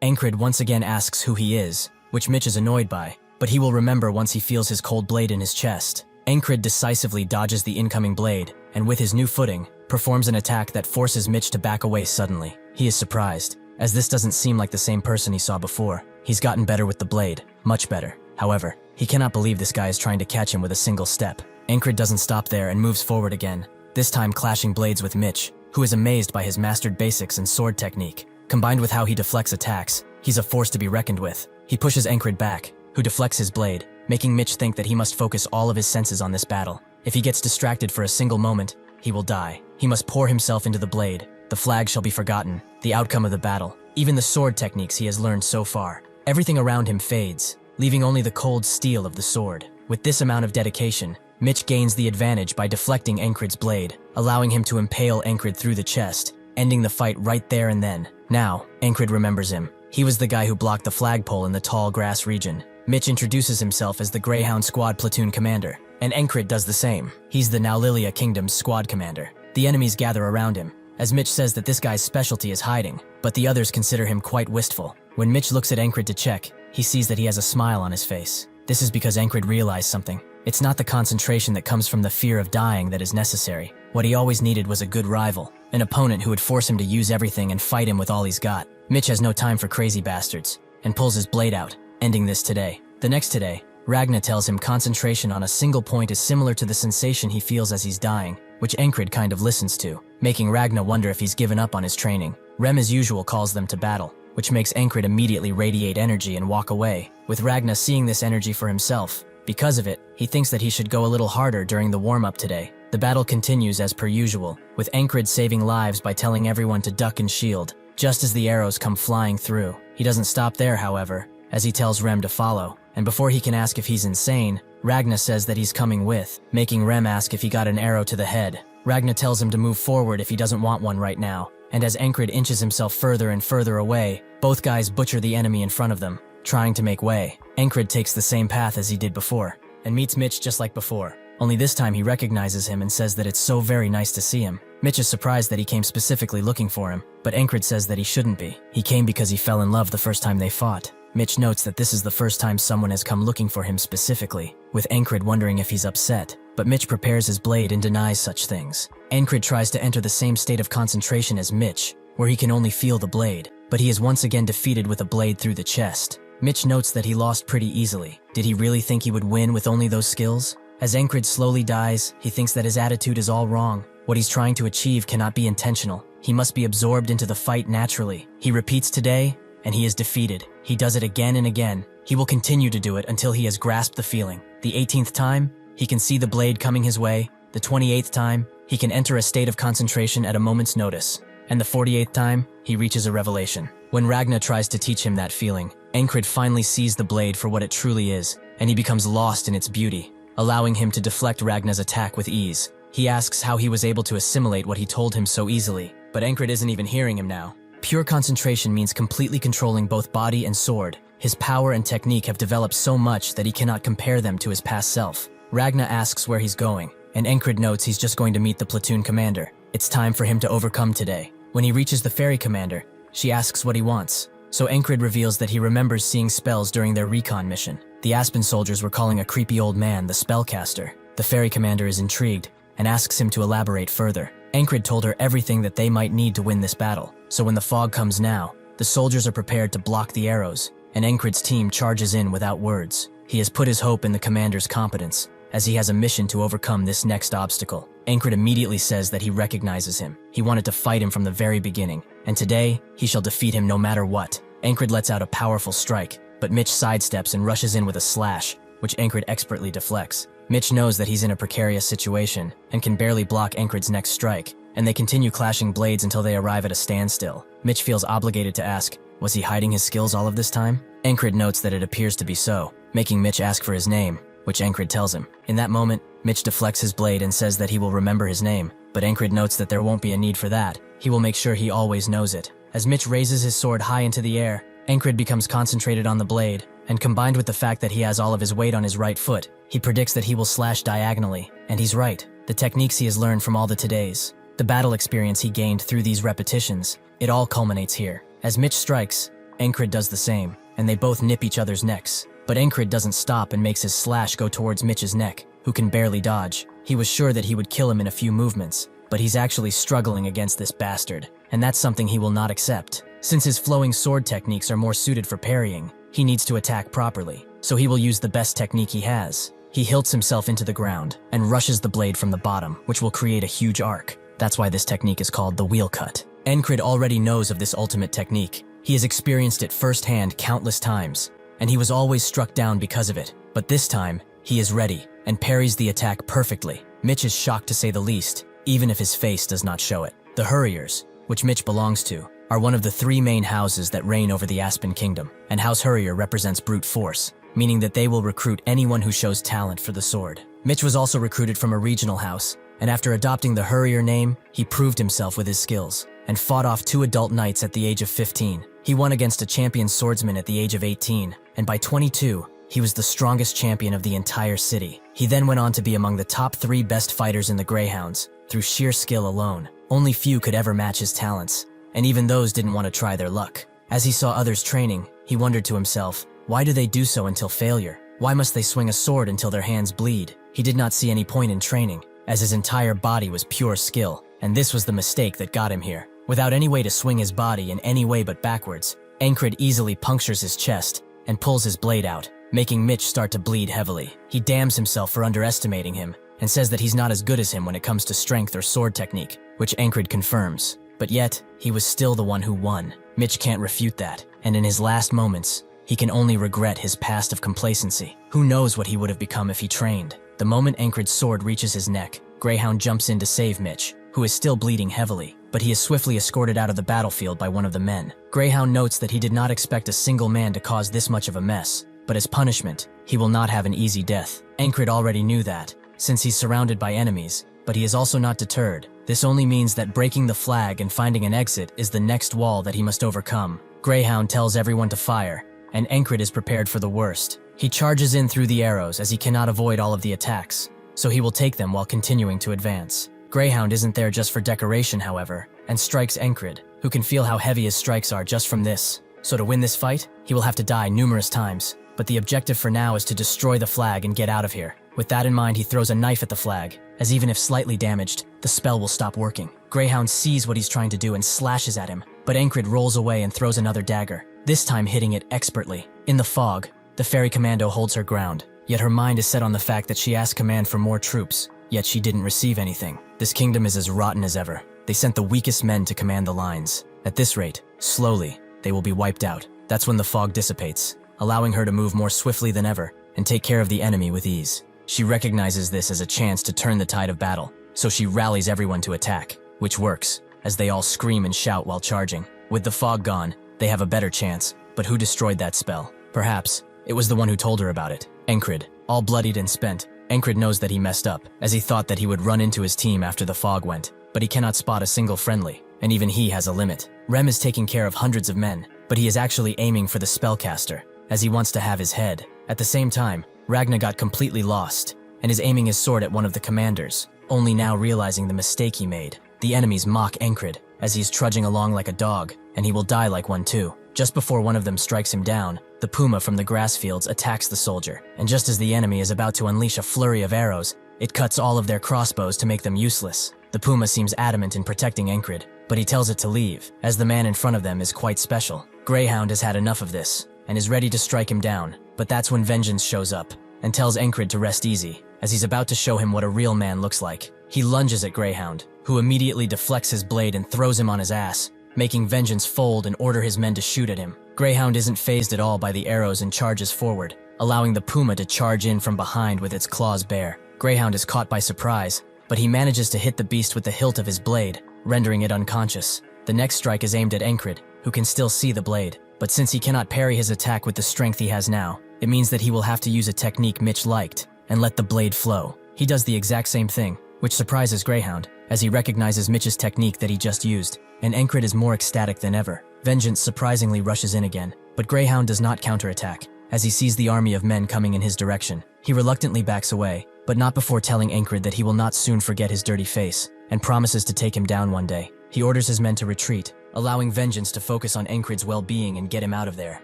Encrid once again asks who he is, which Mitch is annoyed by, but he will remember once he feels his cold blade in his chest. Encrid decisively dodges the incoming blade, and with his new footing, performs an attack that forces Mitch to back away suddenly. He is surprised, as this doesn't seem like the same person he saw before. He's gotten better with the blade, much better. However, he cannot believe this guy is trying to catch him with a single step. Encrid doesn't stop there and moves forward again, this time clashing blades with Mitch, who is amazed by his mastered basics and sword technique. Combined with how he deflects attacks, he's a force to be reckoned with. He pushes Encrid back, who deflects his blade, making Mitch think that he must focus all of his senses on this battle. If he gets distracted for a single moment, he will die. He must pour himself into the blade. The flag shall be forgotten, the outcome of the battle, even the sword techniques he has learned so far. Everything around him fades, leaving only the cold steel of the sword. With this amount of dedication, Mitch gains the advantage by deflecting Encrid's blade, allowing him to impale Encrid through the chest, ending the fight right there and then. Now, Encrid remembers him. He was the guy who blocked the flagpole in the tall grass region. Mitch introduces himself as the Greyhound Squad platoon commander, and Encrid does the same. He's the Now Lilia Kingdom's squad commander. The enemies gather around him, as Mitch says that this guy's specialty is hiding, but the others consider him quite wistful. When Mitch looks at Encrid to check, he sees that he has a smile on his face. This is because Encrid realized something. It's not the concentration that comes from the fear of dying that is necessary. What he always needed was a good rival, an opponent who would force him to use everything and fight him with all he's got. Mitch has no time for crazy bastards, and pulls his blade out, ending this today. The next today, Ragna tells him concentration on a single point is similar to the sensation he feels as he's dying, which Encrid kind of listens to, making Ragna wonder if he's given up on his training. Rem as usual calls them to battle, which makes Encrid immediately radiate energy and walk away, with Ragna seeing this energy for himself. Because of it, he thinks that he should go a little harder during the warm-up today. The battle continues as per usual, with Encrid saving lives by telling everyone to duck and shield, just as the arrows come flying through. He doesn't stop there, however, as he tells Rem to follow, and before he can ask if he's insane, Ragna says that he's coming with, making Rem ask if he got an arrow to the head. Ragna tells him to move forward if he doesn't want one right now, and as Encrid inches himself further and further away, both guys butcher the enemy in front of them, trying to make way. Encrid takes the same path as he did before, and meets Mitch just like before. Only this time he recognizes him and says that it's so very nice to see him. Mitch is surprised that he came specifically looking for him, but Encrid says that he shouldn't be. He came because he fell in love the first time they fought. Mitch notes that this is the first time someone has come looking for him specifically, with Encrid wondering if he's upset, but Mitch prepares his blade and denies such things. Encrid tries to enter the same state of concentration as Mitch, where he can only feel the blade, but he is once again defeated with a blade through the chest. Mitch notes that he lost pretty easily. Did he really think he would win with only those skills? As Encrid slowly dies, he thinks that his attitude is all wrong. What he's trying to achieve cannot be intentional. He must be absorbed into the fight naturally. He repeats today, and he is defeated. He does it again and again. He will continue to do it until he has grasped the feeling. The 18th time, he can see the blade coming his way. The 28th time, he can enter a state of concentration at a moment's notice. And the 48th time, he reaches a revelation. When Ragna tries to teach him that feeling, Encrid finally sees the blade for what it truly is, and he becomes lost in its beauty, allowing him to deflect Ragna's attack with ease. He asks how he was able to assimilate what he told him so easily, but Encrid isn't even hearing him now. Pure concentration means completely controlling both body and sword. His power and technique have developed so much that he cannot compare them to his past self. Ragna asks where he's going, and Encrid notes he's just going to meet the platoon commander. It's time for him to overcome today. When he reaches the ferry commander, she asks what he wants. So Encrid reveals that he remembers seeing spells during their recon mission. The Aspen soldiers were calling a creepy old man the spellcaster. The ferry commander is intrigued and asks him to elaborate further. Encrid told her everything that they might need to win this battle. So when the fog comes now, the soldiers are prepared to block the arrows, and Encrid's team charges in without words. He has put his hope in the commander's competence, as he has a mission to overcome this next obstacle. Encrid immediately says that he recognizes him. He wanted to fight him from the very beginning, and today, he shall defeat him no matter what. Encrid lets out a powerful strike, but Mitch sidesteps and rushes in with a slash, which Encrid expertly deflects. Mitch knows that he's in a precarious situation, and can barely block Encrid's next strike, and they continue clashing blades until they arrive at a standstill. Mitch feels obligated to ask, was he hiding his skills all of this time? Encrid notes that it appears to be so, making Mitch ask for his name, which Encrid tells him. In that moment, Mitch deflects his blade and says that he will remember his name, but Encrid notes that there won't be a need for that. He will make sure he always knows it. As Mitch raises his sword high into the air, Encrid becomes concentrated on the blade, and combined with the fact that he has all of his weight on his right foot, he predicts that he will slash diagonally, and he's right. The techniques he has learned from all the todays, the battle experience he gained through these repetitions, it all culminates here. As Mitch strikes, Encrid does the same, and they both nip each other's necks. But Encrid doesn't stop and makes his slash go towards Mitch's neck, who can barely dodge. He was sure that he would kill him in a few movements, but he's actually struggling against this bastard, and that's something he will not accept. Since his flowing sword techniques are more suited for parrying, he needs to attack properly, so he will use the best technique he has. He hilts himself into the ground and rushes the blade from the bottom, which will create a huge arc. That's why this technique is called the wheel cut. Encrid already knows of this ultimate technique. He has experienced it firsthand countless times, and he was always struck down because of it. But this time, he is ready and parries the attack perfectly. Mitch is shocked to say the least, even if his face does not show it. The Hurriers, which Mitch belongs to, are one of the three main houses that reign over the Aspen Kingdom, and House Hurrier represents brute force, meaning that they will recruit anyone who shows talent for the sword. Mitch was also recruited from a regional house, and after adopting the Hurrier name, he proved himself with his skills, and fought off 2 adult knights at the age of 15. He won against a champion swordsman at the age of 18, and by 22, he was the strongest champion of the entire city. He then went on to be among the top 3 best fighters in the Greyhounds, through sheer skill alone. Only few could ever match his talents, and even those didn't want to try their luck. As he saw others training, he wondered to himself, why do they do so until failure? Why must they swing a sword until their hands bleed? He did not see any point in training, as his entire body was pure skill, and this was the mistake that got him here. Without any way to swing his body in any way but backwards, Encrid easily punctures his chest and pulls his blade out, making Mitch start to bleed heavily. He damns himself for underestimating him and says that he's not as good as him when it comes to strength or sword technique, which Encrid confirms. But yet, he was still the one who won. Mitch can't refute that, and in his last moments, he can only regret his past of complacency. Who knows what he would have become if he trained? The moment Encrid's sword reaches his neck, Greyhound jumps in to save Mitch, who is still bleeding heavily, but he is swiftly escorted out of the battlefield by one of the men. Greyhound notes that he did not expect a single man to cause this much of a mess, but as punishment, he will not have an easy death. Encrid already knew that, since he's surrounded by enemies, but he is also not deterred. This only means that breaking the flag and finding an exit is the next wall that he must overcome. Greyhound tells everyone to fire, and Encrid is prepared for the worst. He charges in through the arrows as he cannot avoid all of the attacks, so he will take them while continuing to advance. Greyhound isn't there just for decoration, however, and strikes Encrid, who can feel how heavy his strikes are just from this. So to win this fight, he will have to die numerous times, but the objective for now is to destroy the flag and get out of here. With that in mind, he throws a knife at the flag, as even if slightly damaged, the spell will stop working. Greyhound sees what he's trying to do and slashes at him, but Encrid rolls away and throws another dagger, this time hitting it expertly. In the fog, the fairy commando holds her ground, yet her mind is set on the fact that she asked command for more troops, yet she didn't receive anything. This kingdom is as rotten as ever. They sent the weakest men to command the lines. At this rate, slowly, they will be wiped out. That's when the fog dissipates, allowing her to move more swiftly than ever and take care of the enemy with ease. She recognizes this as a chance to turn the tide of battle, so she rallies everyone to attack, which works, as they all scream and shout while charging. With the fog gone, they have a better chance, but who destroyed that spell? Perhaps it was the one who told her about it, Encrid. All bloodied and spent, Encrid knows that he messed up, as he thought that he would run into his team after the fog went, but he cannot spot a single friendly, and even he has a limit. Rem is taking care of hundreds of men, but he is actually aiming for the spellcaster, as he wants to have his head. At the same time, Ragnar got completely lost, and is aiming his sword at one of the commanders, only now realizing the mistake he made. The enemies mock Encrid, as he's trudging along like a dog, and he will die like one too. Just before one of them strikes him down, the puma from the grass fields attacks the soldier, and just as the enemy is about to unleash a flurry of arrows, it cuts all of their crossbows to make them useless. The puma seems adamant in protecting Encrid, but he tells it to leave, as the man in front of them is quite special. Greyhound has had enough of this, and is ready to strike him down, but that's when Vengeance shows up, and tells Encrid to rest easy, as he's about to show him what a real man looks like. He lunges at Greyhound, who immediately deflects his blade and throws him on his ass, making Vengeance fold and order his men to shoot at him. Greyhound isn't fazed at all by the arrows and charges forward, allowing the puma to charge in from behind with its claws bare. Greyhound is caught by surprise, but he manages to hit the beast with the hilt of his blade, rendering it unconscious. The next strike is aimed at Encrid, who can still see the blade, but since he cannot parry his attack with the strength he has now, it means that he will have to use a technique Mitch liked, and let the blade flow. He does the exact same thing, which surprises Greyhound, as he recognizes Mitch's technique that he just used, and Encrid is more ecstatic than ever. Vengeance surprisingly rushes in again, but Greyhound does not counterattack, as he sees the army of men coming in his direction. He reluctantly backs away, but not before telling Encrid that he will not soon forget his dirty face, and promises to take him down one day. He orders his men to retreat, allowing Vengeance to focus on Encrid's well-being and get him out of there.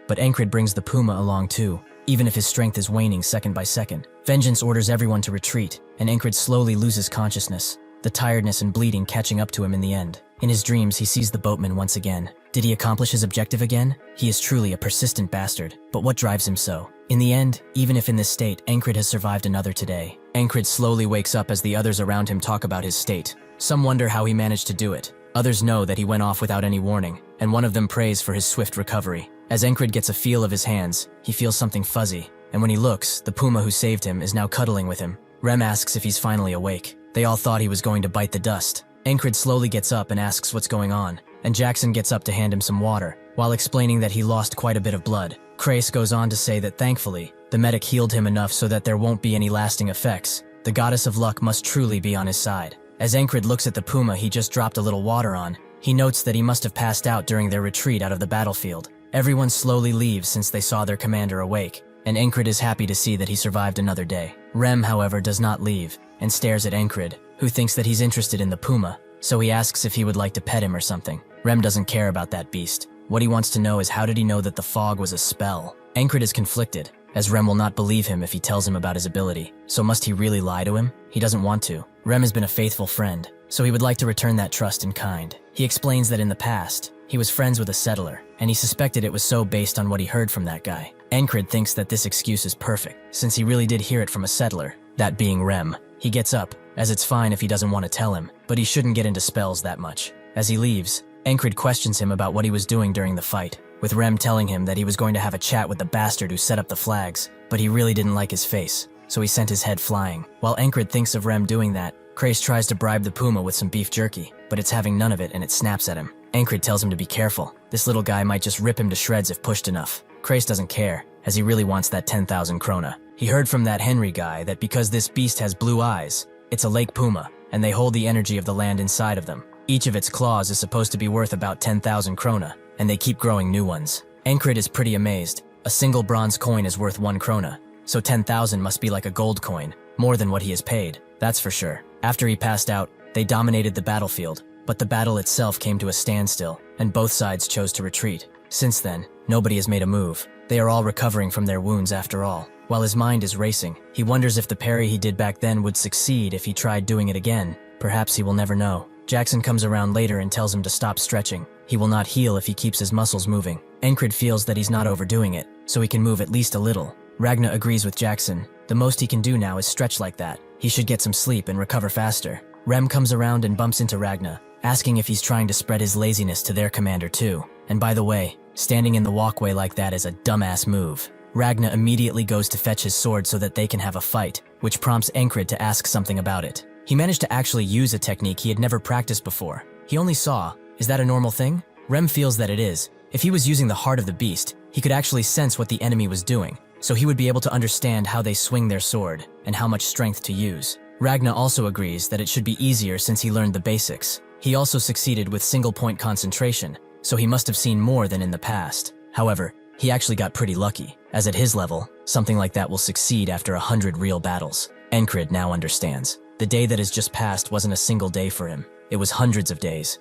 But Encrid brings the puma along too, even if his strength is waning second by second. Vengeance orders everyone to retreat, and Encrid slowly loses consciousness, the tiredness and bleeding catching up to him in the end. In his dreams, he sees the boatman once again. Did he accomplish his objective again? He is truly a persistent bastard, but what drives him so? In the end, even if in this state, Encrid has survived another today. Encrid slowly wakes up as the others around him talk about his state. Some wonder how he managed to do it. Others know that he went off without any warning, and one of them prays for his swift recovery. As Encrid gets a feel of his hands, he feels something fuzzy, and when he looks, the puma who saved him is now cuddling with him. Rem asks if he's finally awake. They all thought he was going to bite the dust. Encrid slowly gets up and asks what's going on, and Jackson gets up to hand him some water, while explaining that he lost quite a bit of blood. Crace goes on to say that thankfully, the medic healed him enough so that there won't be any lasting effects. The goddess of luck must truly be on his side. As Encrid looks at the puma he just dropped a little water on, he notes that he must have passed out during their retreat out of the battlefield. Everyone slowly leaves since they saw their commander awake, and Encrid is happy to see that he survived another day. Rem, however, does not leave, and stares at Encrid, who thinks that he's interested in the puma, so he asks if he would like to pet him or something. Rem doesn't care about that beast. What he wants to know is how did he know that the fog was a spell? Encrid is conflicted, as Rem will not believe him if he tells him about his ability. So must he really lie to him? He doesn't want to. Rem has been a faithful friend, so he would like to return that trust in kind. He explains that in the past, he was friends with a settler, and he suspected it was so based on what he heard from that guy. Encrid thinks that this excuse is perfect, since he really did hear it from a settler, that being Rem. He gets up, as it's fine if he doesn't want to tell him, but he shouldn't get into spells that much. As he leaves, Encrid questions him about what he was doing during the fight, with Rem telling him that he was going to have a chat with the bastard who set up the flags, but he really didn't like his face, so he sent his head flying. While Encrid thinks of Rem doing that, Crace tries to bribe the puma with some beef jerky, but it's having none of it and it snaps at him. Encrid tells him to be careful. This little guy might just rip him to shreds if pushed enough. Crace doesn't care, as he really wants that 10,000 krona. He heard from that Henry guy that because this beast has blue eyes, it's a lake puma, and they hold the energy of the land inside of them. Each of its claws is supposed to be worth about 10,000 krona, and they keep growing new ones. Encrid is pretty amazed. A single bronze coin is worth 1 krona, so 10,000 must be like a gold coin, more than what he has paid, that's for sure. After he passed out, they dominated the battlefield, but the battle itself came to a standstill, and both sides chose to retreat. Since then, nobody has made a move. They are all recovering from their wounds after all. While his mind is racing, he wonders if the parry he did back then would succeed if he tried doing it again. Perhaps he will never know. Jackson comes around later and tells him to stop stretching. He will not heal if he keeps his muscles moving. Encrid feels that he's not overdoing it, so he can move at least a little. Ragna agrees with Jackson. The most he can do now is stretch like that. He should get some sleep and recover faster. Rem comes around and bumps into Ragna, asking if he's trying to spread his laziness to their commander too. And by the way, standing in the walkway like that is a dumbass move. Ragna immediately goes to fetch his sword so that they can have a fight, which prompts Encrid to ask something about it. He managed to actually use a technique he had never practiced before. He only saw. Is that a normal thing? Rem feels that it is. If he was using the heart of the beast, he could actually sense what the enemy was doing, so he would be able to understand how they swing their sword and how much strength to use. Ragna also agrees that it should be easier since he learned the basics. He also succeeded with single-point concentration, so he must have seen more than in the past. However, he actually got pretty lucky, as at his level, something like that will succeed after 100 real battles. Encrid now understands. The day that has just passed wasn't a single day for him. It was hundreds of days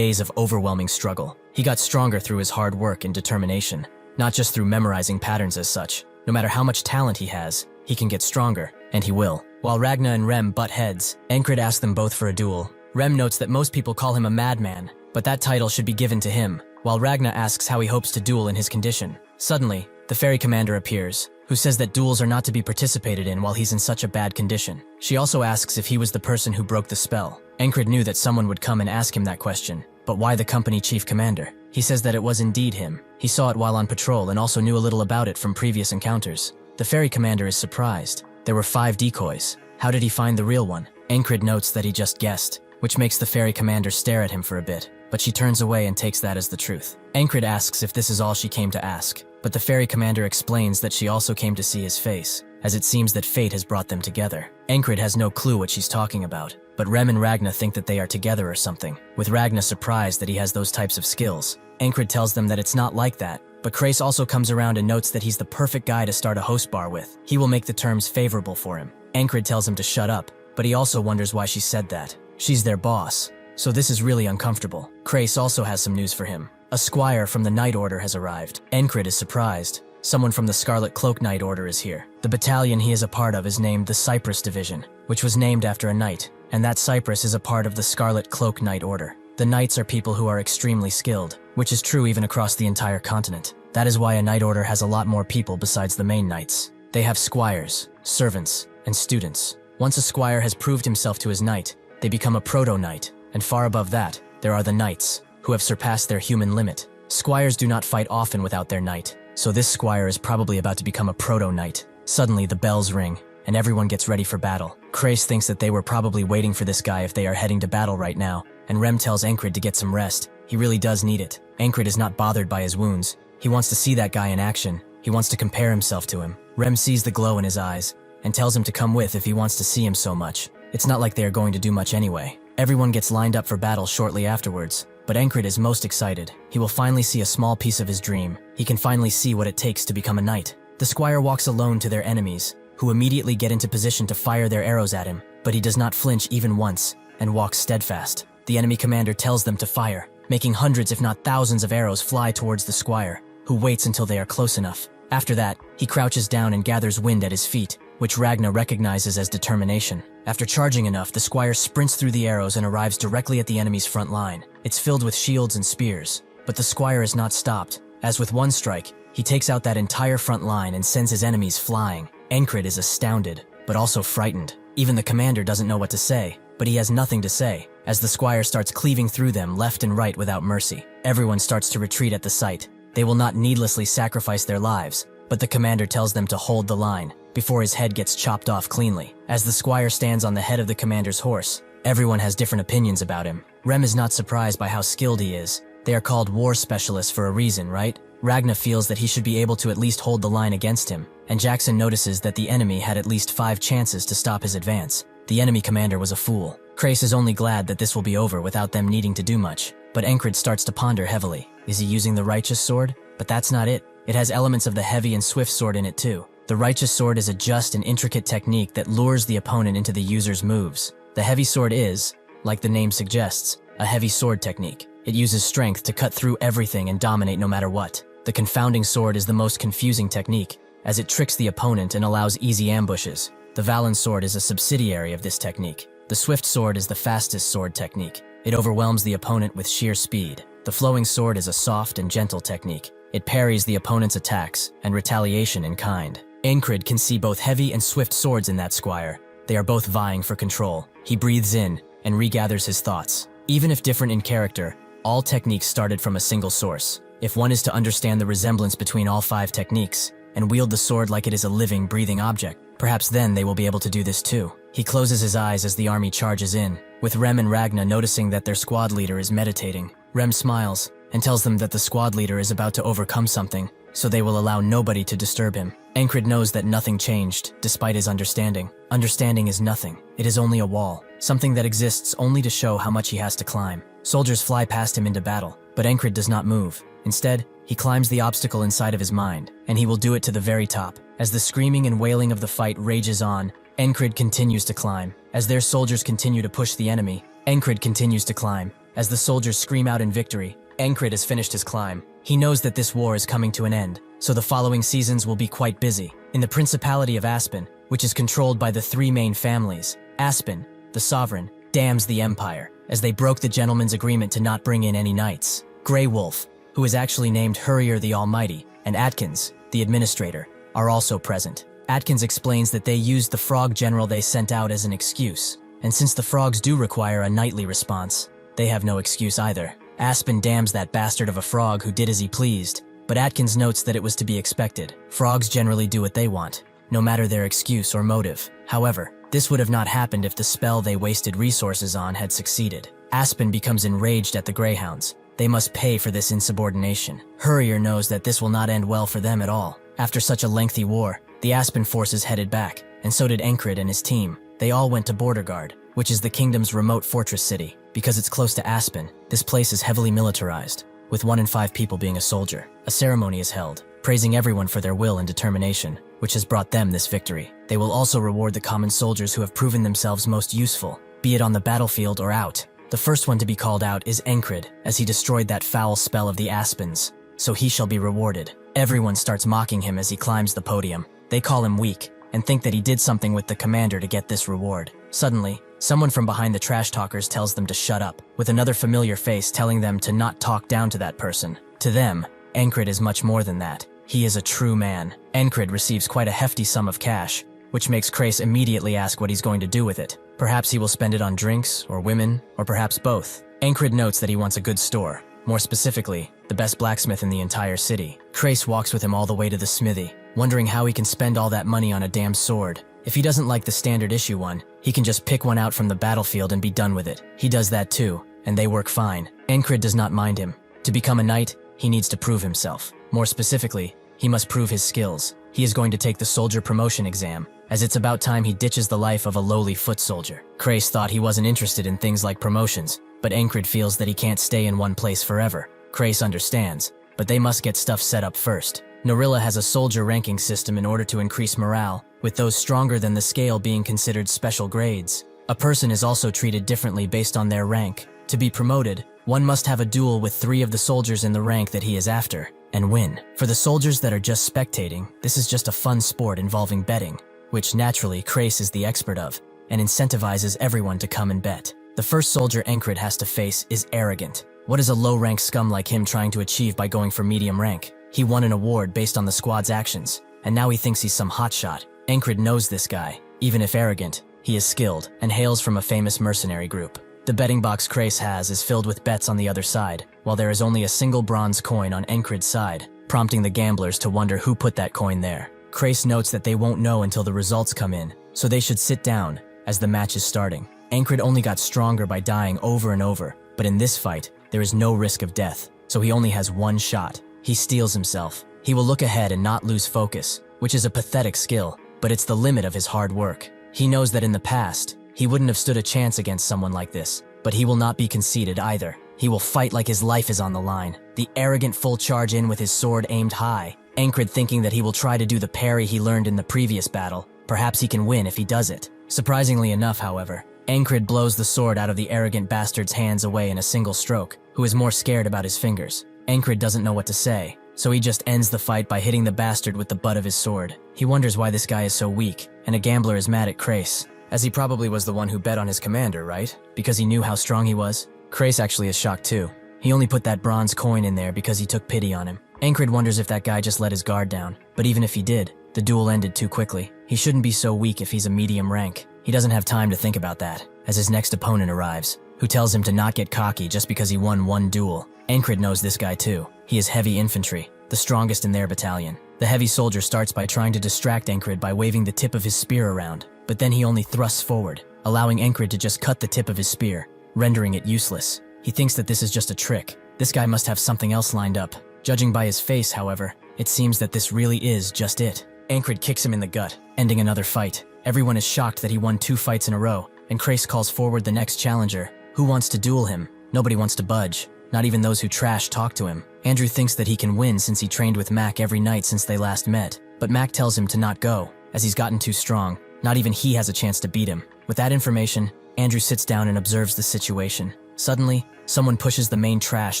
of overwhelming struggle. He got stronger through his hard work and determination, not just through memorizing patterns as such. No matter how much talent he has, he can get stronger, and he will. While Ragna and Rem butt heads, Encrid asks them both for a duel. Rem notes that most people call him a madman, but that title should be given to him, while Ragna asks how he hopes to duel in his condition. Suddenly, the fairy commander appears, who says that duels are not to be participated in while he's in such a bad condition. She also asks if he was the person who broke the spell. Encrid knew that someone would come and ask him that question, but why the company chief commander? He says that it was indeed him. He saw it while on patrol and also knew a little about it from previous encounters. The fairy commander is surprised. There were 5 decoys. How did he find the real one? Encrid notes that he just guessed, which makes the fairy commander stare at him for a bit, but she turns away and takes that as the truth. Encrid asks if this is all she came to ask, but the fairy commander explains that she also came to see his face, as it seems that fate has brought them together. Encrid has no clue what she's talking about, but Rem and Ragna think that they are together or something, with Ragna surprised that he has those types of skills. Encrid tells them that it's not like that, but Krace also comes around and notes that he's the perfect guy to start a host bar with. He will make the terms favorable for him. Encrid tells him to shut up, but he also wonders why she said that. She's their boss, so this is really uncomfortable. Krace also has some news for him. A squire from the Knight Order has arrived. Encrid is surprised. Someone from the Scarlet Cloak Knight Order is here. The battalion he is a part of is named the Cypress Division, which was named after a knight, and that Cypress is a part of the Scarlet Cloak Knight Order. The knights are people who are extremely skilled, which is true even across the entire continent. That is why a Knight Order has a lot more people besides the main knights. They have squires, servants, and students. Once a squire has proved himself to his knight, they become a proto-knight, and far above that, there are the knights, who have surpassed their human limit. Squires do not fight often without their knight, so this squire is probably about to become a proto-knight. Suddenly, the bells ring, and everyone gets ready for battle. Krace thinks that they were probably waiting for this guy if they are heading to battle right now, and Rem tells Encrid to get some rest. He really does need it. Encrid is not bothered by his wounds. He wants to see that guy in action. He wants to compare himself to him. Rem sees the glow in his eyes, and tells him to come with if he wants to see him so much. It's not like they are going to do much anyway. Everyone gets lined up for battle shortly afterwards, but Encrid is most excited. He will finally see a small piece of his dream. He can finally see what it takes to become a knight. The squire walks alone to their enemies, who immediately get into position to fire their arrows at him, but he does not flinch even once, and walks steadfast. The enemy commander tells them to fire, making hundreds if not thousands of arrows fly towards the squire, who waits until they are close enough. After that, he crouches down and gathers wind at his feet, which Ragna recognizes as determination. After charging enough, the squire sprints through the arrows and arrives directly at the enemy's front line. It's filled with shields and spears, but the squire is not stopped, as with one strike, he takes out that entire front line and sends his enemies flying. Encrid is astounded, but also frightened. Even the commander doesn't know what to say, but he has nothing to say, as the squire starts cleaving through them left and right without mercy. Everyone starts to retreat at the sight. They will not needlessly sacrifice their lives, but the commander tells them to hold the line, before his head gets chopped off cleanly. As the squire stands on the head of the commander's horse, everyone has different opinions about him. Rem is not surprised by how skilled he is. They are called war specialists for a reason, right? Ragna feels that he should be able to at least hold the line against him, and Jackson notices that the enemy had at least 5 chances to stop his advance. The enemy commander was a fool. Krace is only glad that this will be over without them needing to do much, but Encrid starts to ponder heavily. Is he using the righteous sword? But that's not it. It has elements of the heavy and swift sword in it too. The righteous sword is a just and intricate technique that lures the opponent into the user's moves. The heavy sword is, like the name suggests, a heavy sword technique. It uses strength to cut through everything and dominate no matter what. The confounding sword is the most confusing technique, as it tricks the opponent and allows easy ambushes. The Valen sword is a subsidiary of this technique. The swift sword is the fastest sword technique. It overwhelms the opponent with sheer speed. The flowing sword is a soft and gentle technique. It parries the opponent's attacks and retaliation in kind. Encrid can see both heavy and swift swords in that squire. They are both vying for control. He breathes in and regathers his thoughts. Even if different in character, all techniques started from a single source. If one is to understand the resemblance between all 5 techniques and wield the sword like it is a living, breathing object, perhaps then they will be able to do this too. He closes his eyes as the army charges in, with Rem and Ragna noticing that their squad leader is meditating. Rem smiles and tells them that the squad leader is about to overcome something, so they will allow nobody to disturb him. Encrid knows that nothing changed, despite his understanding. Understanding is nothing. It is only a wall, something that exists only to show how much he has to climb. Soldiers fly past him into battle, but Encrid does not move. Instead, he climbs the obstacle inside of his mind, and he will do it to the very top. As the screaming and wailing of the fight rages on, Encrid continues to climb. As their soldiers continue to push the enemy, Encrid continues to climb. As the soldiers scream out in victory, Encrid has finished his climb. He knows that this war is coming to an end, so the following seasons will be quite busy. In the Principality of Aspen, which is controlled by the 3 main families, Aspen, the sovereign, damns the empire, as they broke the gentleman's agreement to not bring in any knights. Grey Wolf, who is actually named Hurrier the Almighty, and Atkins, the administrator, are also present. Atkins explains that they used the frog general they sent out as an excuse, and since the frogs do require a knightly response, they have no excuse either. Aspen damns that bastard of a frog who did as he pleased, but Atkins notes that it was to be expected. Frogs generally do what they want, no matter their excuse or motive. However, this would have not happened if the spell they wasted resources on had succeeded. Aspen becomes enraged at the Greyhounds. They must pay for this insubordination. Hurrier knows that this will not end well for them at all. After such a lengthy war, the Aspen forces headed back, and so did Encrid and his team. They all went to Border Guard, which is the kingdom's remote fortress city. Because it's close to Aspen, this place is heavily militarized, with 1 in 5 people being a soldier. A ceremony is held, praising everyone for their will and determination, which has brought them this victory. They will also reward the common soldiers who have proven themselves most useful, be it on the battlefield or out. The first one to be called out is Encrid, as he destroyed that foul spell of the Aspens, so he shall be rewarded. Everyone starts mocking him as he climbs the podium. They call him weak, and think that he did something with the commander to get this reward. Suddenly, someone from behind the trash talkers tells them to shut up, with another familiar face telling them to not talk down to that person. To them, Encrid is much more than that. He is a true man. Encrid receives quite a hefty sum of cash, which makes Crace immediately ask what he's going to do with it. Perhaps he will spend it on drinks, or women, or perhaps both. Encrid notes that he wants a good store, more specifically, the best blacksmith in the entire city. Crace walks with him all the way to the smithy, wondering how he can spend all that money on a damn sword. If he doesn't like the standard issue one, he can just pick one out from the battlefield and be done with it. He does that too, and they work fine. Encrid does not mind him. To become a knight, he needs to prove himself. More specifically, he must prove his skills. He is going to take the soldier promotion exam, as it's about time he ditches the life of a lowly foot soldier. Crace thought he wasn't interested in things like promotions, but Encrid feels that he can't stay in one place forever. Crace understands, but they must get stuff set up first. Norilla has a soldier ranking system in order to increase morale, with those stronger than the scale being considered special grades. A person is also treated differently based on their rank. To be promoted, one must have a duel with 3 of the soldiers in the rank that he is after, and win. For the soldiers that are just spectating, this is just a fun sport involving betting, which naturally Crace is the expert of, and incentivizes everyone to come and bet. The first soldier Encrid has to face is arrogant. What is a low-rank scum like him trying to achieve by going for medium rank? He won an award based on the squad's actions, and now he thinks he's some hotshot. Encrid knows this guy. Even if arrogant, he is skilled and hails from a famous mercenary group. The betting box Crace has is filled with bets on the other side, while there is only a single bronze coin on Encrid's side, prompting the gamblers to wonder who put that coin there. Crace notes that they won't know until the results come in, so they should sit down, as the match is starting. Encrid only got stronger by dying over and over, but in this fight, there is no risk of death, so he only has one shot. He steels himself. He will look ahead and not lose focus, which is a pathetic skill, but it's the limit of his hard work. He knows that in the past, he wouldn't have stood a chance against someone like this, but he will not be conceited either. He will fight like his life is on the line. The arrogant full charge in with his sword aimed high, Encrid thinking that he will try to do the parry he learned in the previous battle. Perhaps he can win if he does it. Surprisingly enough, however, Encrid blows the sword out of the arrogant bastard's hands away in a single stroke, who is more scared about his fingers. Encrid doesn't know what to say. so he just ends the fight by hitting the bastard with the butt of his sword. He wonders why this guy is so weak, and a gambler is mad at Crace, as he probably was the one who bet on his commander, right? Because he knew how strong he was? Crace actually is shocked too. He only put that bronze coin in there because he took pity on him. Encrid wonders if that guy just let his guard down, but even if he did, the duel ended too quickly. He shouldn't be so weak if he's a medium rank. He doesn't have time to think about that, as his next opponent arrives, who tells him to not get cocky just because he won one duel. Encrid knows this guy too. He is heavy infantry, the strongest in their battalion. The heavy soldier starts by trying to distract Encrid by waving the tip of his spear around, but then he only thrusts forward, allowing Encrid to just cut the tip of his spear, rendering it useless. He thinks that this is just a trick. This guy must have something else lined up. Judging by his face, however, it seems that this really is just it. Encrid kicks him in the gut, ending another fight. Everyone is shocked that he won 2 fights in a row, and Crace calls forward the next challenger. Who wants to duel him? Nobody wants to budge. Not even those who trash talk to him. Andrew thinks that he can win since he trained with Mac every night since they last met, but Mac tells him to not go, as he's gotten too strong. Not even he has a chance to beat him. With that information, Andrew sits down and observes the situation. Suddenly, someone pushes the main trash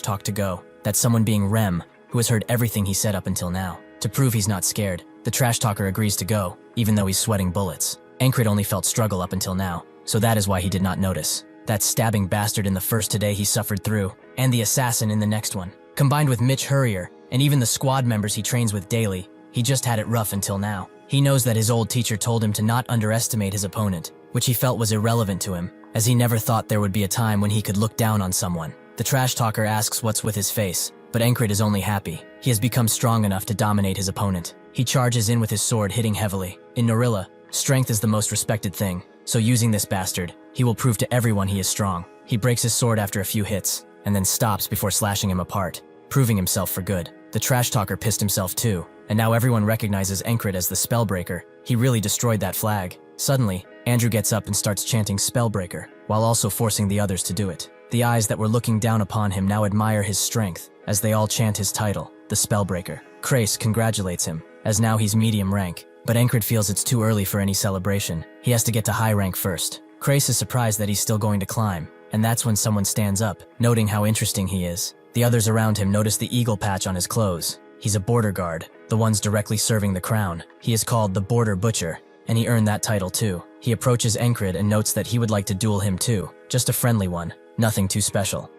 talk to go. That someone being Rem, who has heard everything he said up until now. To prove he's not scared, the trash talker agrees to go, even though he's sweating bullets. Encrid only felt struggle up until now, so that is why he did not notice. That stabbing bastard in the first today he suffered through, and the assassin in the next one. Combined with Mitch Hurrier, and even the squad members he trains with daily, he just had it rough until now. He knows that his old teacher told him to not underestimate his opponent, which he felt was irrelevant to him, as he never thought there would be a time when he could look down on someone. The trash talker asks what's with his face, but Encrid is only happy. He has become strong enough to dominate his opponent. He charges in with his sword, hitting heavily. In Norilla, strength is the most respected thing, so using this bastard, he will prove to everyone he is strong. He breaks his sword after a few hits, and then stops before slashing him apart, proving himself for good. The trash talker pissed himself too, and now everyone recognizes Encrid as the Spellbreaker. He really destroyed that flag. Suddenly, Andrew gets up and starts chanting Spellbreaker, while also forcing the others to do it. The eyes that were looking down upon him now admire his strength, as they all chant his title, the Spellbreaker. Crace congratulates him, as now he's medium rank, but Encrid feels it's too early for any celebration. He has to get to high rank first. Crace is surprised that he's still going to climb, and that's when someone stands up, noting how interesting he is. The others around him notice the eagle patch on his clothes. He's a border guard, the ones directly serving the crown. He is called the Border Butcher, and he earned that title too. He approaches Encrid and notes that he would like to duel him too, just a friendly one, nothing too special.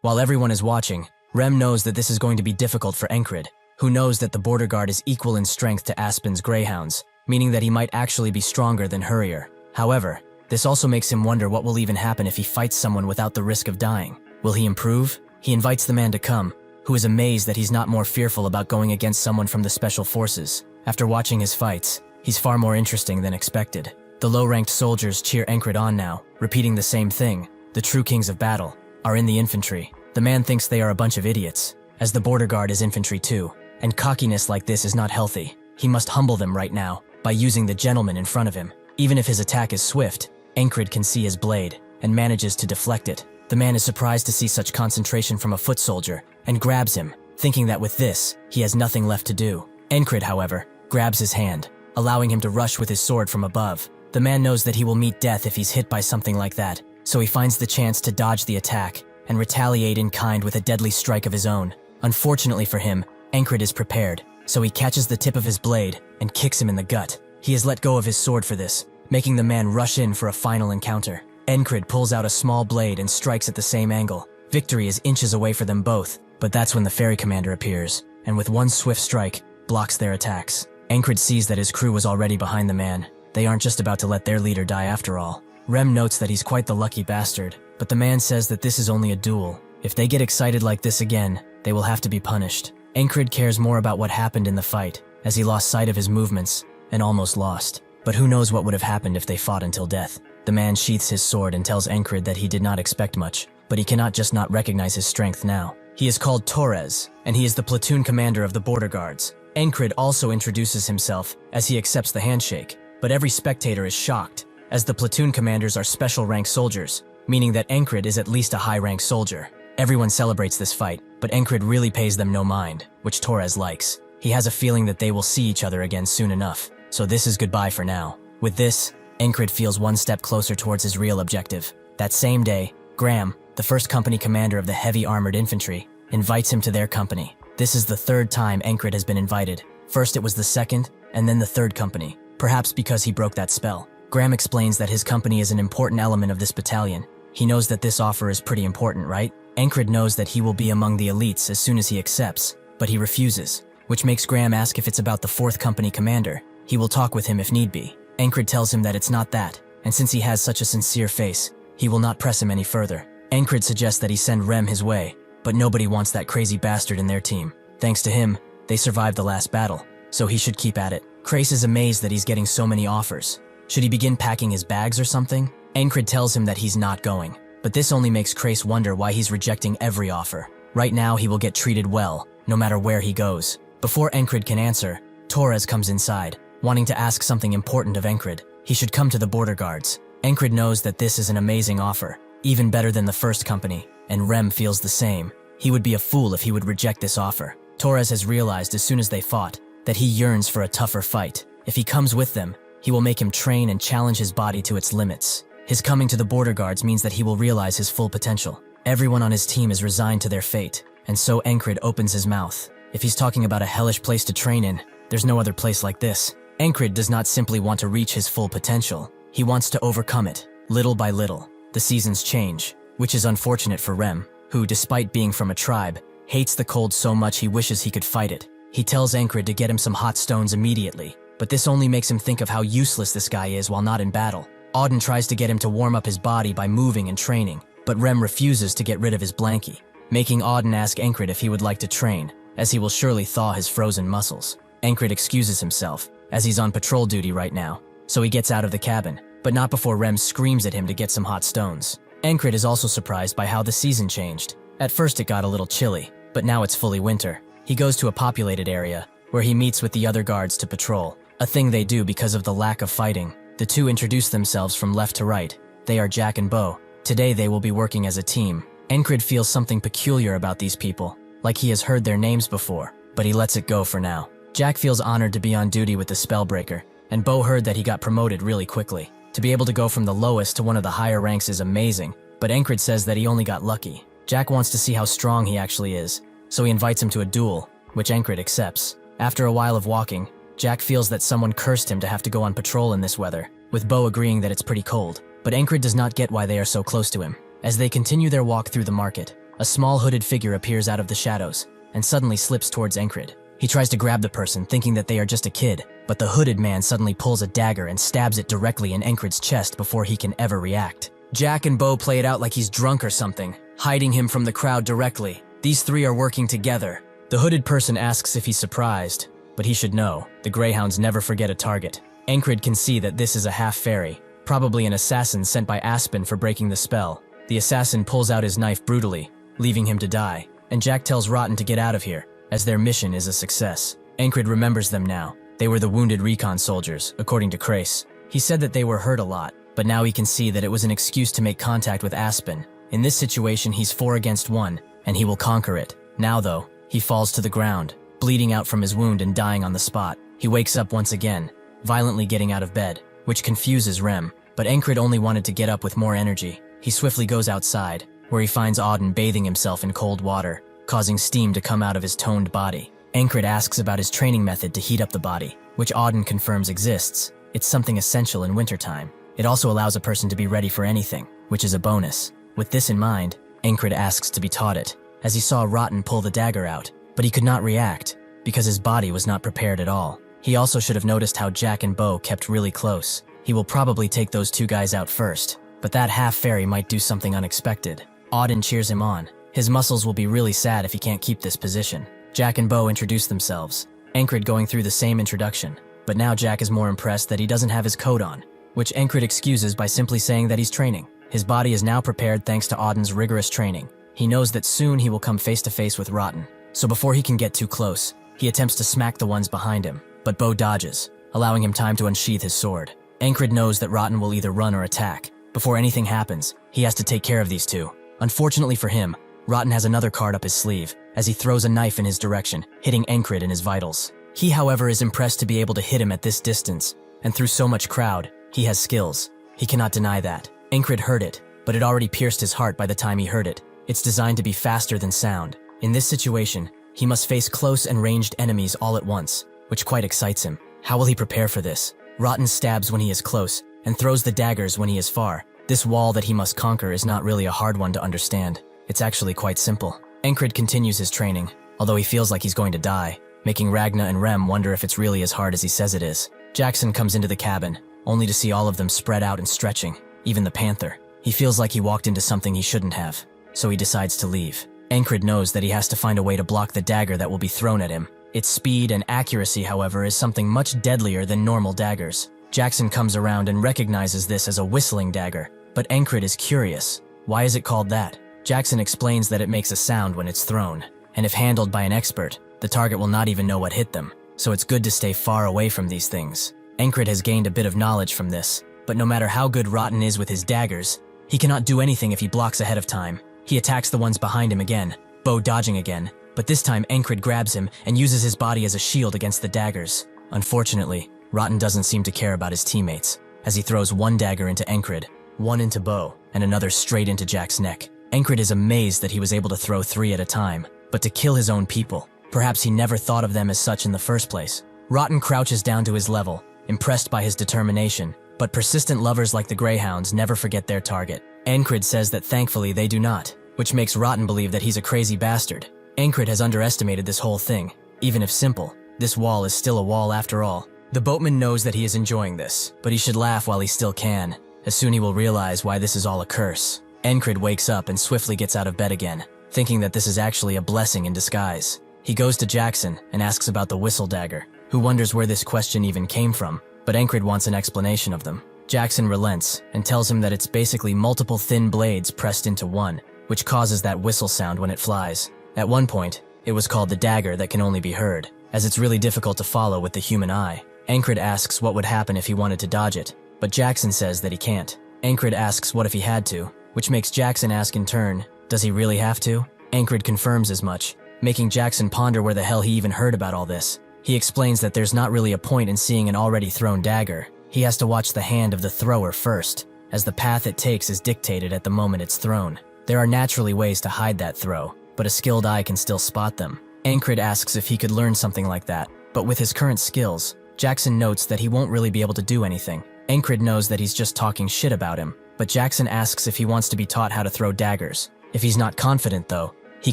While everyone is watching, Rem knows that this is going to be difficult for Encrid, who knows that the border guard is equal in strength to Aspen's greyhounds, meaning that he might actually be stronger than Hurrier. However, this also makes him wonder what will even happen if he fights someone without the risk of dying. Will he improve? He invites the man to come, who is amazed that he's not more fearful about going against someone from the Special Forces. After watching his fights, he's far more interesting than expected. The low-ranked soldiers cheer Encrid on now, repeating the same thing. The true kings of battle are in the infantry. The man thinks they are a bunch of idiots, as the border guard is infantry too, and cockiness like this is not healthy. He must humble them right now, by using the gentleman in front of him. Even if his attack is swift, Encrid can see his blade, and manages to deflect it. The man is surprised to see such concentration from a foot soldier, and grabs him, thinking that with this, he has nothing left to do. Encrid, however, grabs his hand, allowing him to rush with his sword from above. The man knows that he will meet death if he's hit by something like that, so he finds the chance to dodge the attack, and retaliate in kind with a deadly strike of his own. Unfortunately for him, Encrid is prepared, so he catches the tip of his blade, and kicks him in the gut. He has let go of his sword for this, making the man rush in for a final encounter. Encrid pulls out a small blade and strikes at the same angle. Victory is inches away for them both, but that's when the ferry commander appears, and with one swift strike, blocks their attacks. Encrid sees that his crew was already behind the man. They aren't just about to let their leader die after all. Rem notes that he's quite the lucky bastard, but the man says that this is only a duel. If they get excited like this again, they will have to be punished. Encrid cares more about what happened in the fight, as he lost sight of his movements, and almost lost. But who knows what would have happened if they fought until death. The man sheaths his sword and tells Encrid that he did not expect much, but he cannot just not recognize his strength now. He is called Torres, and he is the platoon commander of the border guards. Encrid also introduces himself as he accepts the handshake, but every spectator is shocked, as the platoon commanders are special rank soldiers, meaning that Encrid is at least a high rank soldier. Everyone celebrates this fight, but Encrid really pays them no mind, which Torres likes. He has a feeling that they will see each other again soon enough, so this is goodbye for now. With this, Encrid feels one step closer towards his real objective. That same day, Graham, the first company commander of the heavy armored infantry, invites him to their company. This is the third time Encrid has been invited. First it was the second, and then the third company, perhaps because he broke that spell. Graham explains that his company is an important element of this battalion. He knows that this offer is pretty important, right? Encrid knows that he will be among the elites as soon as he accepts, but he refuses, which makes Graham ask if it's about the 4th Company commander. He will talk with him if need be. Encrid tells him that it's not that, and since he has such a sincere face, he will not press him any further. Encrid suggests that he send Rem his way, but nobody wants that crazy bastard in their team. Thanks to him, they survived the last battle, so he should keep at it. Crace is amazed that he's getting so many offers. Should he begin packing his bags or something? Encrid tells him that he's not going, but this only makes Crace wonder why he's rejecting every offer. Right now he will get treated well, no matter where he goes. Before Encrid can answer, Torres comes inside, wanting to ask something important of Encrid. He should come to the border guards. Encrid knows that this is an amazing offer, even better than the 1st Company, and Rem feels the same. He would be a fool if he would reject this offer. Torres has realized as soon as they fought that he yearns for a tougher fight. If he comes with them, he will make him train and challenge his body to its limits. His coming to the border guards means that he will realize his full potential. Everyone on his team is resigned to their fate, and so Encrid opens his mouth. If he's talking about a hellish place to train in, there's no other place like this. Encrid does not simply want to reach his full potential. He wants to overcome it, little by little. The seasons change, which is unfortunate for Rem, who, despite being from a tribe, hates the cold so much he wishes he could fight it. He tells Encrid to get him some hot stones immediately, but this only makes him think of how useless this guy is while not in battle. Auden tries to get him to warm up his body by moving and training, but Rem refuses to get rid of his blankie, making Auden ask Encrid if he would like to train, as he will surely thaw his frozen muscles. Encrid excuses himself, as he's on patrol duty right now, so he gets out of the cabin, but not before Rem screams at him to get some hot stones. Encrid is also surprised by how the season changed. At first it got a little chilly, but now it's fully winter. He goes to a populated area, where he meets with the other guards to patrol, a thing they do because of the lack of fighting. The two introduce themselves from left to right. They are Jack and Bo. Today they will be working as a team. Encrid feels something peculiar about these people, like he has heard their names before, but he lets it go for now. Jack feels honored to be on duty with the Spellbreaker, and Bo heard that he got promoted really quickly. To be able to go from the lowest to one of the higher ranks is amazing, but Encrid says that he only got lucky. Jack wants to see how strong he actually is, so he invites him to a duel, which Encrid accepts. After a while of walking, Jack feels that someone cursed him to have to go on patrol in this weather, with Bo agreeing that it's pretty cold. But Encrid does not get why they are so close to him. As they continue their walk through the market, a small hooded figure appears out of the shadows, and suddenly slips towards Encrid. He tries to grab the person, thinking that they are just a kid, but the hooded man suddenly pulls a dagger and stabs it directly in Encrid's chest before he can ever react. Jack and Bo play it out like he's drunk or something, hiding him from the crowd directly. These three are working together. The hooded person asks if he's surprised, but he should know, the Greyhounds never forget a target. Encrid can see that this is a half-fairy, probably an assassin sent by Aspen for breaking the spell. The assassin pulls out his knife brutally, leaving him to die, and Jack tells Rotten to get out of here, as their mission is a success. Encrid remembers them now. They were the wounded recon soldiers, according to Crace. He said that they were hurt a lot, but now he can see that it was an excuse to make contact with Aspen. In this situation, he's 4 against 1, and he will conquer it. Now though, he falls to the ground, bleeding out from his wound and dying on the spot. He wakes up once again, violently getting out of bed, which confuses Rem, but Encrid only wanted to get up with more energy. He swiftly goes outside, where he finds Auden bathing himself in cold water, causing steam to come out of his toned body. Encrid asks about his training method to heat up the body, which Auden confirms exists. It's something essential in wintertime. It also allows a person to be ready for anything, which is a bonus. With this in mind, Encrid asks to be taught it, as he saw Rotten pull the dagger out, but he could not react, because his body was not prepared at all. He also should have noticed how Jack and Bo kept really close. He will probably take those two guys out first, but that half-fairy might do something unexpected. Auden cheers him on. His muscles will be really sad if he can't keep this position. Jack and Bo introduce themselves, Encrid going through the same introduction, but now Jack is more impressed that he doesn't have his coat on, which Encrid excuses by simply saying that he's training. His body is now prepared thanks to Auden's rigorous training. He knows that soon he will come face to face with Rotten, so before he can get too close, he attempts to smack the ones behind him, but Bo dodges, allowing him time to unsheath his sword. Encrid knows that Rotten will either run or attack. Before anything happens, he has to take care of these two. Unfortunately for him, Rotten has another card up his sleeve, as he throws a knife in his direction, hitting Encrid in his vitals. He, however, is impressed to be able to hit him at this distance, and through so much crowd, he has skills. He cannot deny that. Encrid heard it, but it already pierced his heart by the time he heard it. It's designed to be faster than sound. In this situation, He must face close and ranged enemies all at once, which quite excites him. How will he prepare for this? Rotten stabs when he is close, and throws the daggers when he is far. This wall that he must conquer is not really a hard one to understand. It's actually quite simple. Encrid continues his training, although he feels like he's going to die, making Ragna and Rem wonder if it's really as hard as he says it is. Jackson comes into the cabin, only to see all of them spread out and stretching, even the panther. He feels like he walked into something he shouldn't have, so he decides to leave. Encrid knows that he has to find a way to block the dagger that will be thrown at him. Its speed and accuracy, however, is something much deadlier than normal daggers. Jackson comes around and recognizes this as a whistling dagger, but Encrid is curious. Why is it called that? Jackson explains that it makes a sound when it's thrown, and if handled by an expert, the target will not even know what hit them, so it's good to stay far away from these things. Encrid has gained a bit of knowledge from this, but no matter how good Rotten is with his daggers, he cannot do anything if he blocks ahead of time. He attacks the ones behind him again, Bo dodging again, but this time Encrid grabs him and uses his body as a shield against the daggers. Unfortunately, Rotten doesn't seem to care about his teammates, as he throws one dagger into Encrid, one into Bo, and another straight into Jack's neck. Encrid is amazed that he was able to throw 3 at a time, but to kill his own people. Perhaps he never thought of them as such in the first place. Rotten crouches down to his level, impressed by his determination, but persistent lovers like the Greyhounds never forget their target. Encrid says that thankfully they do not, which makes Rotten believe that he's a crazy bastard. Encrid has underestimated this whole thing. Even if simple, this wall is still a wall after all. The boatman knows that he is enjoying this, but he should laugh while he still can, as soon he will realize why this is all a curse. Encrid wakes up and swiftly gets out of bed again, thinking that this is actually a blessing in disguise. He goes to Jackson and asks about the whistle dagger, who wonders where this question even came from, but Encrid wants an explanation of them. Jackson relents and tells him that it's basically multiple thin blades pressed into one, which causes that whistle sound when it flies. At one point, it was called the dagger that can only be heard, as it's really difficult to follow with the human eye. Encrid asks what would happen if he wanted to dodge it, but Jackson says that he can't. Encrid asks what if he had to, which makes Jackson ask in turn, does he really have to? Encrid confirms as much, making Jackson ponder where the hell he even heard about all this. He explains that there's not really a point in seeing an already thrown dagger. He has to watch the hand of the thrower first, as the path it takes is dictated at the moment it's thrown. There are naturally ways to hide that throw, but a skilled eye can still spot them. Encrid asks if he could learn something like that, but with his current skills, Jackson notes that he won't really be able to do anything. Encrid knows that he's just talking shit about him, but Jackson asks if he wants to be taught how to throw daggers. If he's not confident though, he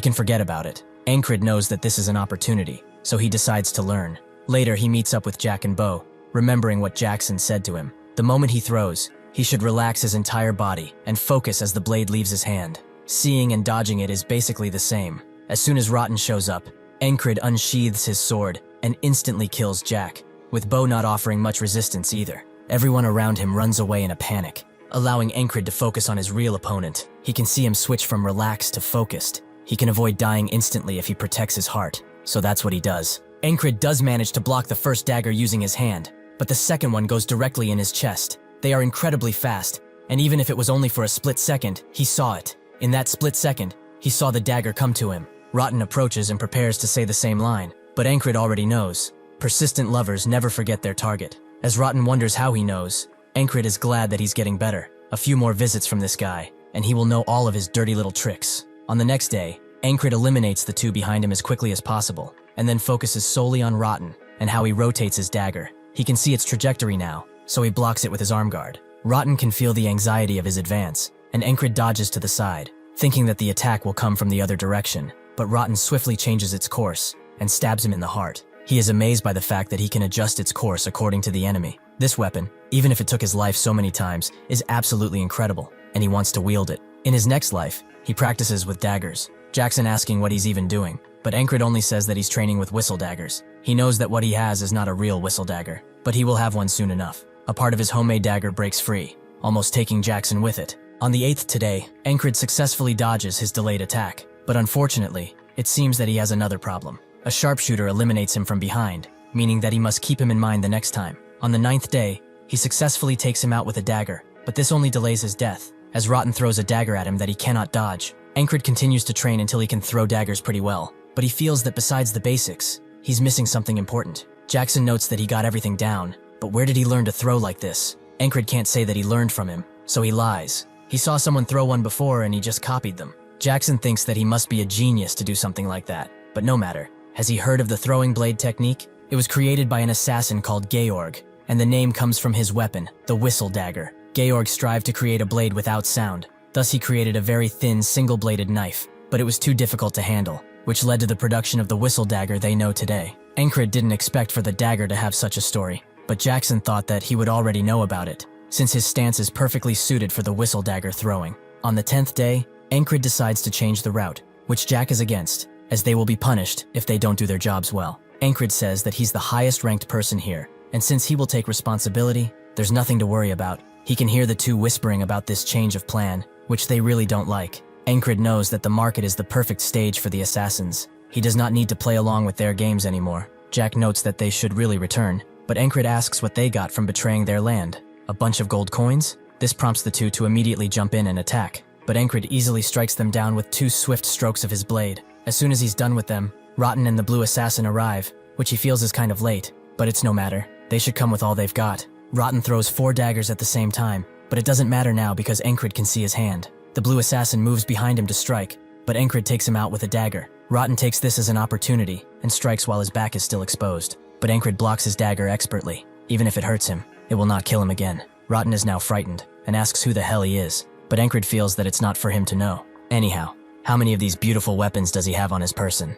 can forget about it. Encrid knows that this is an opportunity, so he decides to learn. Later, he meets up with Jack and Bo, remembering what Jackson said to him. The moment he throws, he should relax his entire body and focus as the blade leaves his hand. Seeing and dodging it is basically the same. As soon as Rotten shows up, Encrid unsheathes his sword and instantly kills Jack, with Bo not offering much resistance either. Everyone around him runs away in a panic, allowing Encrid to focus on his real opponent. He can see him switch from relaxed to focused. He can avoid dying instantly if he protects his heart, so that's what he does. Encrid does manage to block the first dagger using his hand, but the second one goes directly in his chest. They are incredibly fast, and even if it was only for a split second, he saw it. In that split second, he saw the dagger come to him. Rotten approaches and prepares to say the same line, but Encrid already knows. Persistent lovers never forget their target. As Rotten wonders how he knows, Encrid is glad that he's getting better. A few more visits from this guy, and he will know all of his dirty little tricks. On the next day, Encrid eliminates the 2 behind him as quickly as possible, and then focuses solely on Rotten and how he rotates his dagger. He can see its trajectory now, so he blocks it with his arm guard. Rotten can feel the anxiety of his advance, and Encrid dodges to the side, thinking that the attack will come from the other direction, but Rotten swiftly changes its course and stabs him in the heart. He is amazed by the fact that he can adjust its course according to the enemy. This weapon, even if it took his life so many times, is absolutely incredible, and he wants to wield it. In his next life, he practices with daggers, Jackson asking what he's even doing, but Encrid only says that he's training with whistle daggers. He knows that what he has is not a real whistle dagger, but he will have one soon enough. A part of his homemade dagger breaks free, almost taking Jackson with it. On the 8th today, Encrid successfully dodges his delayed attack, but unfortunately, it seems that he has another problem. A sharpshooter eliminates him from behind, meaning that he must keep him in mind the next time. On the 9th day, he successfully takes him out with a dagger, but this only delays his death, as Rotten throws a dagger at him that he cannot dodge. Encrid continues to train until he can throw daggers pretty well, but he feels that besides the basics, he's missing something important. Jackson notes that he got everything down, but where did he learn to throw like this? Encrid can't say that he learned from him, so he lies. He saw someone throw one before and he just copied them. Jackson thinks that he must be a genius to do something like that. but no matter. Has he heard of the throwing blade technique? It was created by an assassin called Georg, and the name comes from his weapon, the whistle dagger. Georg strived to create a blade without sound. Thus he created a very thin, single-bladed knife, but it was too difficult to handle, which led to the production of the whistle dagger they know today. Encrid didn't expect for the dagger to have such a story, but Jackson thought that he would already know about it, since his stance is perfectly suited for the whistle dagger throwing. On the 10th day, Encrid decides to change the route, which Jack is against, as they will be punished if they don't do their jobs well. Encrid says that he's the highest-ranked person here, and since he will take responsibility, there's nothing to worry about. He can hear the two whispering about this change of plan, which they really don't like. Encrid knows that the market is the perfect stage for the assassins. He does not need to play along with their games anymore. Jack notes that they should really return, but Encrid asks what they got from betraying their land. A bunch of gold coins? This prompts the two to immediately jump in and attack, but Encrid easily strikes them down with 2 swift strokes of his blade. As soon as he's done with them, Rotten and the blue assassin arrive, which he feels is kind of late, but it's no matter. They should come with all they've got. Rotten throws 4 daggers at the same time, but it doesn't matter now because Encrid can see his hand. The blue assassin moves behind him to strike, but Encrid takes him out with a dagger. Rotten takes this as an opportunity and strikes while his back is still exposed, but Encrid blocks his dagger expertly. Even if it hurts him, it will not kill him again. Rotten is now frightened and asks who the hell he is, but Encrid feels that it's not for him to know. Anyhow, how many of these beautiful weapons does he have on his person?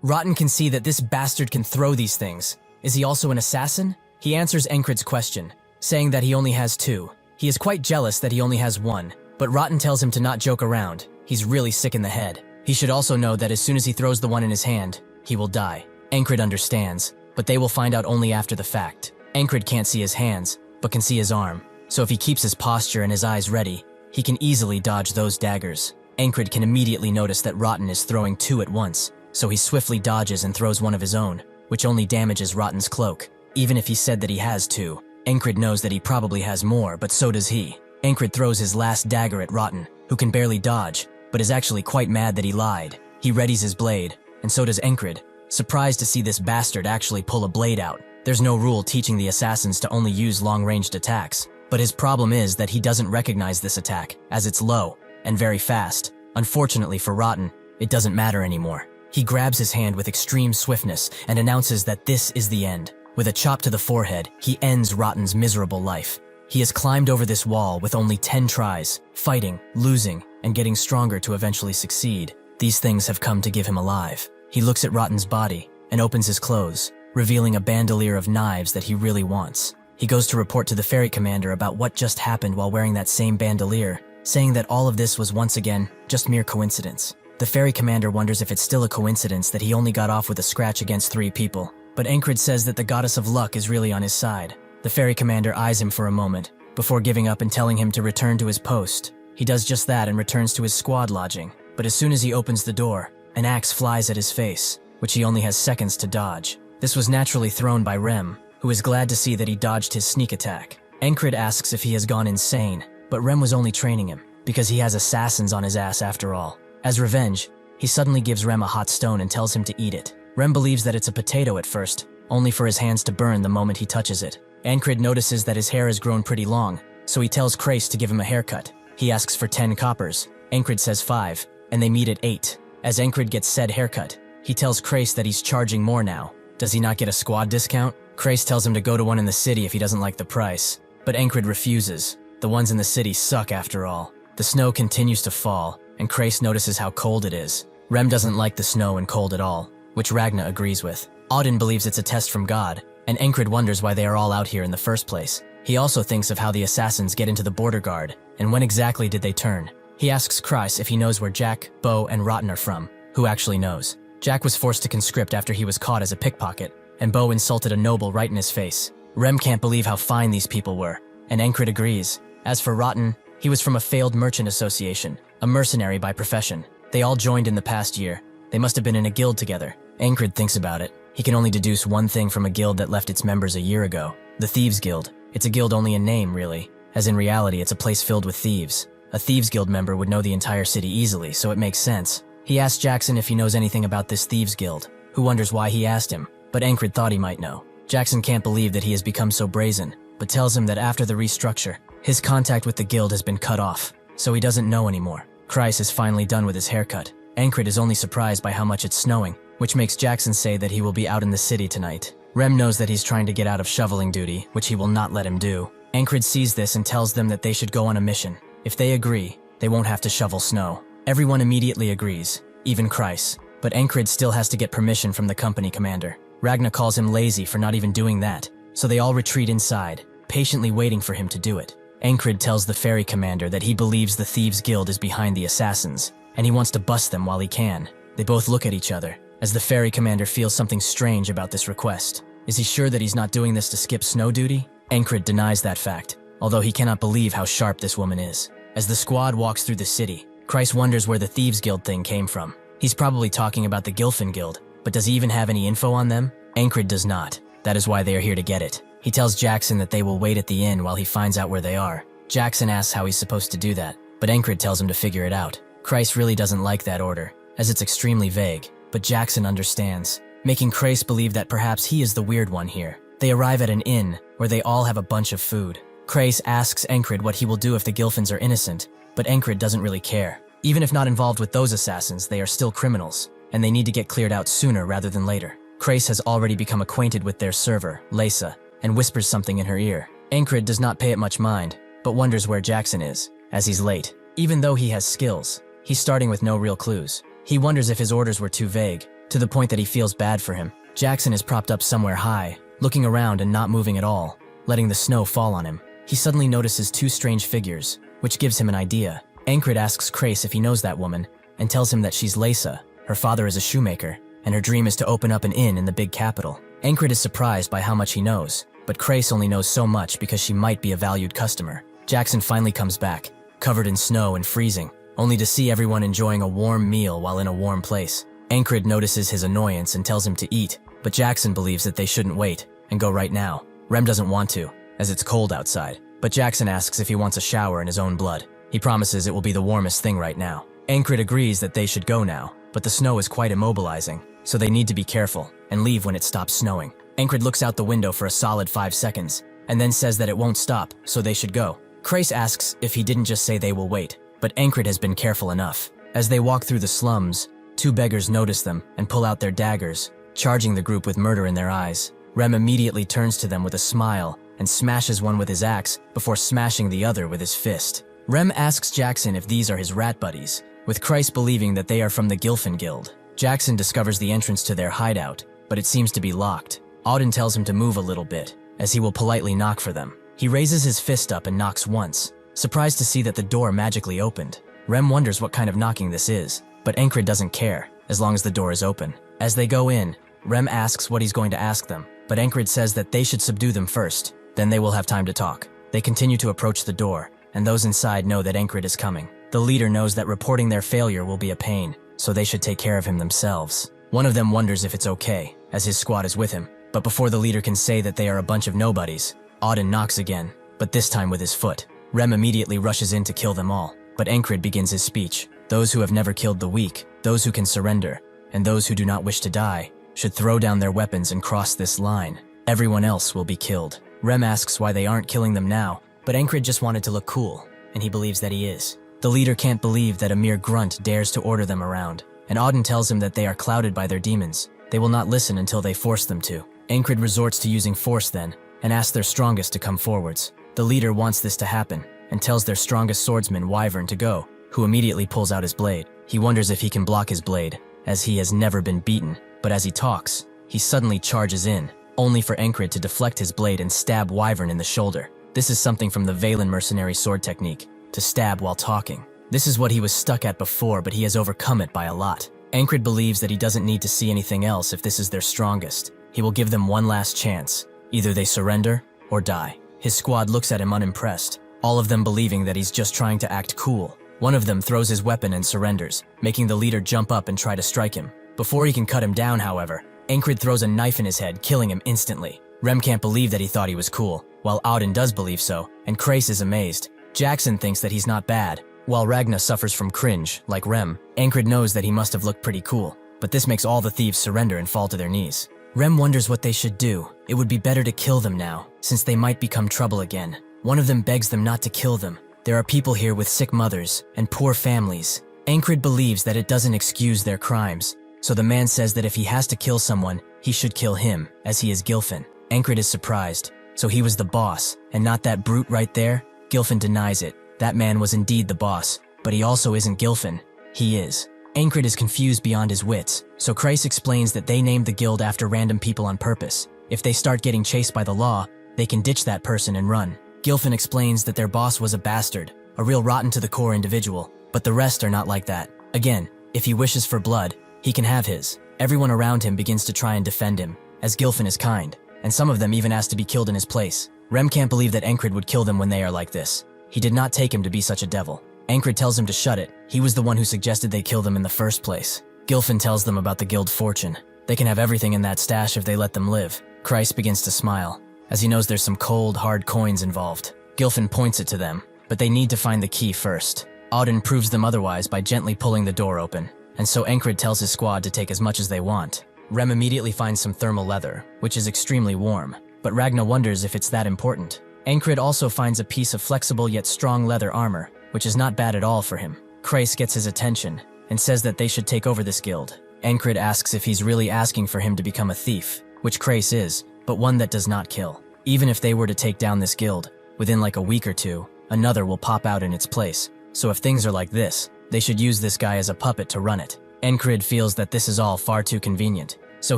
Rotten can see that this bastard can throw these things. Is he also an assassin? He answers Encrid's question, saying that he only has 2. He is quite jealous that he only has 1, but Rotten tells him to not joke around. He's really sick in the head. He should also know that as soon as he throws the one in his hand, he will die. Encrid understands, but they will find out only after the fact. Encrid can't see his hands, but can see his arm, so if he keeps his posture and his eyes ready, he can easily dodge those daggers. Encrid can immediately notice that Rotten is throwing 2 at once, so he swiftly dodges and throws one of his own, which only damages Rotten's cloak. Even if he said that he has 2, Encrid knows that he probably has more, but so does he. Encrid throws his last dagger at Rotten, who can barely dodge, but is actually quite mad that he lied. He readies his blade, and so does Encrid, surprised to see this bastard actually pull a blade out. There's no rule teaching the assassins to only use long-ranged attacks, but his problem is that he doesn't recognize this attack, as it's low, and very fast. Unfortunately for Rotten, it doesn't matter anymore. He grabs his hand with extreme swiftness and announces that this is the end. With a chop to the forehead, he ends Rotten's miserable life. He has climbed over this wall with only 10 tries, fighting, losing, and getting stronger to eventually succeed. These things have come to give him alive. He looks at Rotten's body and opens his clothes, revealing a bandolier of knives that he really wants. He goes to report to the ferry commander about what just happened while wearing that same bandolier, saying that all of this was once again just mere coincidence. The ferry commander wonders if it's still a coincidence that he only got off with a scratch against 3 people, but Encrid says that the goddess of luck is really on his side. The ferry commander eyes him for a moment, before giving up and telling him to return to his post. He does just that and returns to his squad lodging, but as soon as he opens the door, an axe flies at his face, which he only has seconds to dodge. This was naturally thrown by Rem, who is glad to see that he dodged his sneak attack. Encrid asks if he has gone insane, but Rem was only training him, because he has assassins on his ass after all. As revenge, he suddenly gives Rem a hot stone and tells him to eat it. Rem believes that it's a potato at first, only for his hands to burn the moment he touches it. Encrid notices that his hair has grown pretty long, so he tells Krace to give him a haircut. He asks for 10 coppers. Encrid says 5, and they meet at 8. As Encrid gets said haircut, he tells Krace that he's charging more now. Does he not get a squad discount? Krace tells him to go to one in the city if he doesn't like the price, but Encrid refuses. The ones in the city suck after all. The snow continues to fall, and Krace notices how cold it is. Rem doesn't like the snow and cold at all, which Ragna agrees with. Auden believes it's a test from God, and Encrid wonders why they are all out here in the first place. He also thinks of how the assassins get into the border guard, and when exactly did they turn. He asks Krace if he knows where Jack, Bo, and Rotten are from, who actually knows. Jack was forced to conscript after he was caught as a pickpocket, and Bo insulted a noble right in his face. Rem can't believe how fine these people were, and Encrid agrees. As for Rotten, he was from a failed merchant association, a mercenary by profession. They all joined in the past year. They must have been in a guild together. Encrid thinks about it. He can only deduce one thing from a guild that left its members a year ago. The Thieves Guild. It's a guild only in name, really, as in reality it's a place filled with thieves. A Thieves Guild member would know the entire city easily, so it makes sense. He asks Jackson if he knows anything about this Thieves Guild, who wonders why he asked him, but Encrid thought he might know. Jackson can't believe that he has become so brazen, but tells him that after the restructure, his contact with the guild has been cut off, so he doesn't know anymore. Krace is finally done with his haircut. Encrid is only surprised by how much it's snowing, which makes Jackson say that he will be out in the city tonight. Rem knows that he's trying to get out of shoveling duty, which he will not let him do. Encrid sees this and tells them that they should go on a mission. If they agree, they won't have to shovel snow. Everyone immediately agrees, even Kreis. But Encrid still has to get permission from the company commander. Ragna calls him lazy for not even doing that, so they all retreat inside, patiently waiting for him to do it. Encrid tells the ferry commander that he believes the Thieves' Guild is behind the assassins, and he wants to bust them while he can. They both look at each other, as the ferry commander feels something strange about this request. Is he sure that he's not doing this to skip snow duty? Encrid denies that fact, although he cannot believe how sharp this woman is. As the squad walks through the city, Kreis wonders where the Thieves' Guild thing came from. He's probably talking about the Gilfin Guild, but does he even have any info on them? Encrid does not. That is why they are here to get it. He tells Jackson that they will wait at the inn while he finds out where they are. Jackson asks how he's supposed to do that, but Encrid tells him to figure it out. Kreis really doesn't like that order, as it's extremely vague, but Jackson understands, making Kreis believe that perhaps he is the weird one here. They arrive at an inn, where they all have a bunch of food. Kreis asks Encrid what he will do if the Gilfins are innocent, but Encrid doesn't really care. Even if not involved with those assassins, they are still criminals, and they need to get cleared out sooner rather than later. Kreis has already become acquainted with their server, Lesa, and whispers something in her ear. Encrid does not pay it much mind, but wonders where Jackson is, as he's late. Even though he has skills, he's starting with no real clues. He wonders if his orders were too vague, to the point that he feels bad for him. Jackson is propped up somewhere high, looking around and not moving at all, letting the snow fall on him. He suddenly notices two strange figures, which gives him an idea. Encrid asks Kreis if he knows that woman, and tells him that she's Lesa. Her father is a shoemaker, and her dream is to open up an inn in the big capital. Encrid is surprised by how much he knows, but Kreis only knows so much because she might be a valued customer. Jackson finally comes back, covered in snow and freezing, only to see everyone enjoying a warm meal while in a warm place. Encrid notices his annoyance and tells him to eat, but Jackson believes that they shouldn't wait, and go right now. Rem doesn't want to, as it's cold outside, but Jackson asks if he wants a shower in his own blood. He promises it will be the warmest thing right now. Encrid agrees that they should go now, but the snow is quite immobilizing, so they need to be careful and leave when it stops snowing. Encrid looks out the window for a solid 5 seconds, and then says that it won't stop, so they should go. Kreis asks if he didn't just say they will wait, but Encrid has been careful enough. As they walk through the slums, 2 beggars notice them and pull out their daggers, charging the group with murder in their eyes. Rem immediately turns to them with a smile and smashes one with his axe before smashing the other with his fist. Rem asks Jackson if these are his rat buddies, with Kreis believing that they are from the Gilfin Guild. Jackson discovers the entrance to their hideout, but it seems to be locked. Auden tells him to move a little bit, as he will politely knock for them. He raises his fist up and knocks once, surprised to see that the door magically opened. Rem wonders what kind of knocking this is, but Encrid doesn't care, as long as the door is open. As they go in, Rem asks what he's going to ask them, but Encrid says that they should subdue them first, then they will have time to talk. They continue to approach the door, and those inside know that Encrid is coming. The leader knows that reporting their failure will be a pain, so they should take care of him themselves. One of them wonders if it's okay, as his squad is with him, but before the leader can say that they are a bunch of nobodies, Auden knocks again, but this time with his foot. Rem immediately rushes in to kill them all, but Encrid begins his speech. Those who have never killed the weak, those who can surrender, and those who do not wish to die, should throw down their weapons and cross this line. Everyone else will be killed. Rem asks why they aren't killing them now, but Encrid just wanted to look cool, and he believes that he is. The leader can't believe that a mere grunt dares to order them around, and Auden tells him that they are clouded by their demons. They will not listen until they force them to. Encrid resorts to using force then, and asks their strongest to come forwards. The leader wants this to happen, and tells their strongest swordsman, Wyvern, to go, who immediately pulls out his blade. He wonders if he can block his blade, as he has never been beaten, but as he talks, he suddenly charges in, only for Encrid to deflect his blade and stab Wyvern in the shoulder. This is something from the Valen mercenary sword technique, to stab while talking. This is what he was stuck at before, but he has overcome it by a lot. Encrid believes that he doesn't need to see anything else if this is their strongest. He will give them one last chance. Either they surrender or die. His squad looks at him unimpressed, all of them believing that he's just trying to act cool. One of them throws his weapon and surrenders, making the leader jump up and try to strike him. Before he can cut him down, however, Encrid throws a knife in his head, killing him instantly. Rem can't believe that he thought he was cool, while Auden does believe so, and Kreis is amazed. Jackson thinks that he's not bad, while Ragna suffers from cringe, like Rem. Encrid knows that he must have looked pretty cool, but this makes all the thieves surrender and fall to their knees. Rem wonders what they should do. It would be better to kill them now, since they might become trouble again. One of them begs them not to kill them. There are people here with sick mothers and poor families. Encrid believes that it doesn't excuse their crimes, so the man says that if he has to kill someone, he should kill him, as he is Gilfin. Encrid is surprised. So he was the boss, and not that brute right there? Gilfin denies it. That man was indeed the boss, but he also isn't Gilfin. He is. Encrid is confused beyond his wits, so Kreis explains that they named the guild after random people on purpose. If they start getting chased by the law, they can ditch that person and run. Gilfin explains that their boss was a bastard, a real rotten-to-the-core individual, but the rest are not like that. Again, if he wishes for blood, he can have his. Everyone around him begins to try and defend him, as Gilfin is kind, and some of them even ask to be killed in his place. Rem can't believe that Encrid would kill them when they are like this. He did not take him to be such a devil. Encrid tells him to shut it. He was the one who suggested they kill them in the first place. Gilfin tells them about the guild fortune. They can have everything in that stash if they let them live. Kreis begins to smile, as he knows there's some cold, hard coins involved. Gilfin points it to them, but they need to find the key first. Auden proves them otherwise by gently pulling the door open, and so Encrid tells his squad to take as much as they want. Rem immediately finds some thermal leather, which is extremely warm, but Ragna wonders if it's that important. Encrid also finds a piece of flexible yet strong leather armor, which is not bad at all for him. Kreis gets his attention, and says that they should take over this guild. Encrid asks if he's really asking for him to become a thief, which Kreis is, but one that does not kill. Even if they were to take down this guild, within like a week or two, another will pop out in its place. So if things are like this, they should use this guy as a puppet to run it. Encrid feels that this is all far too convenient, so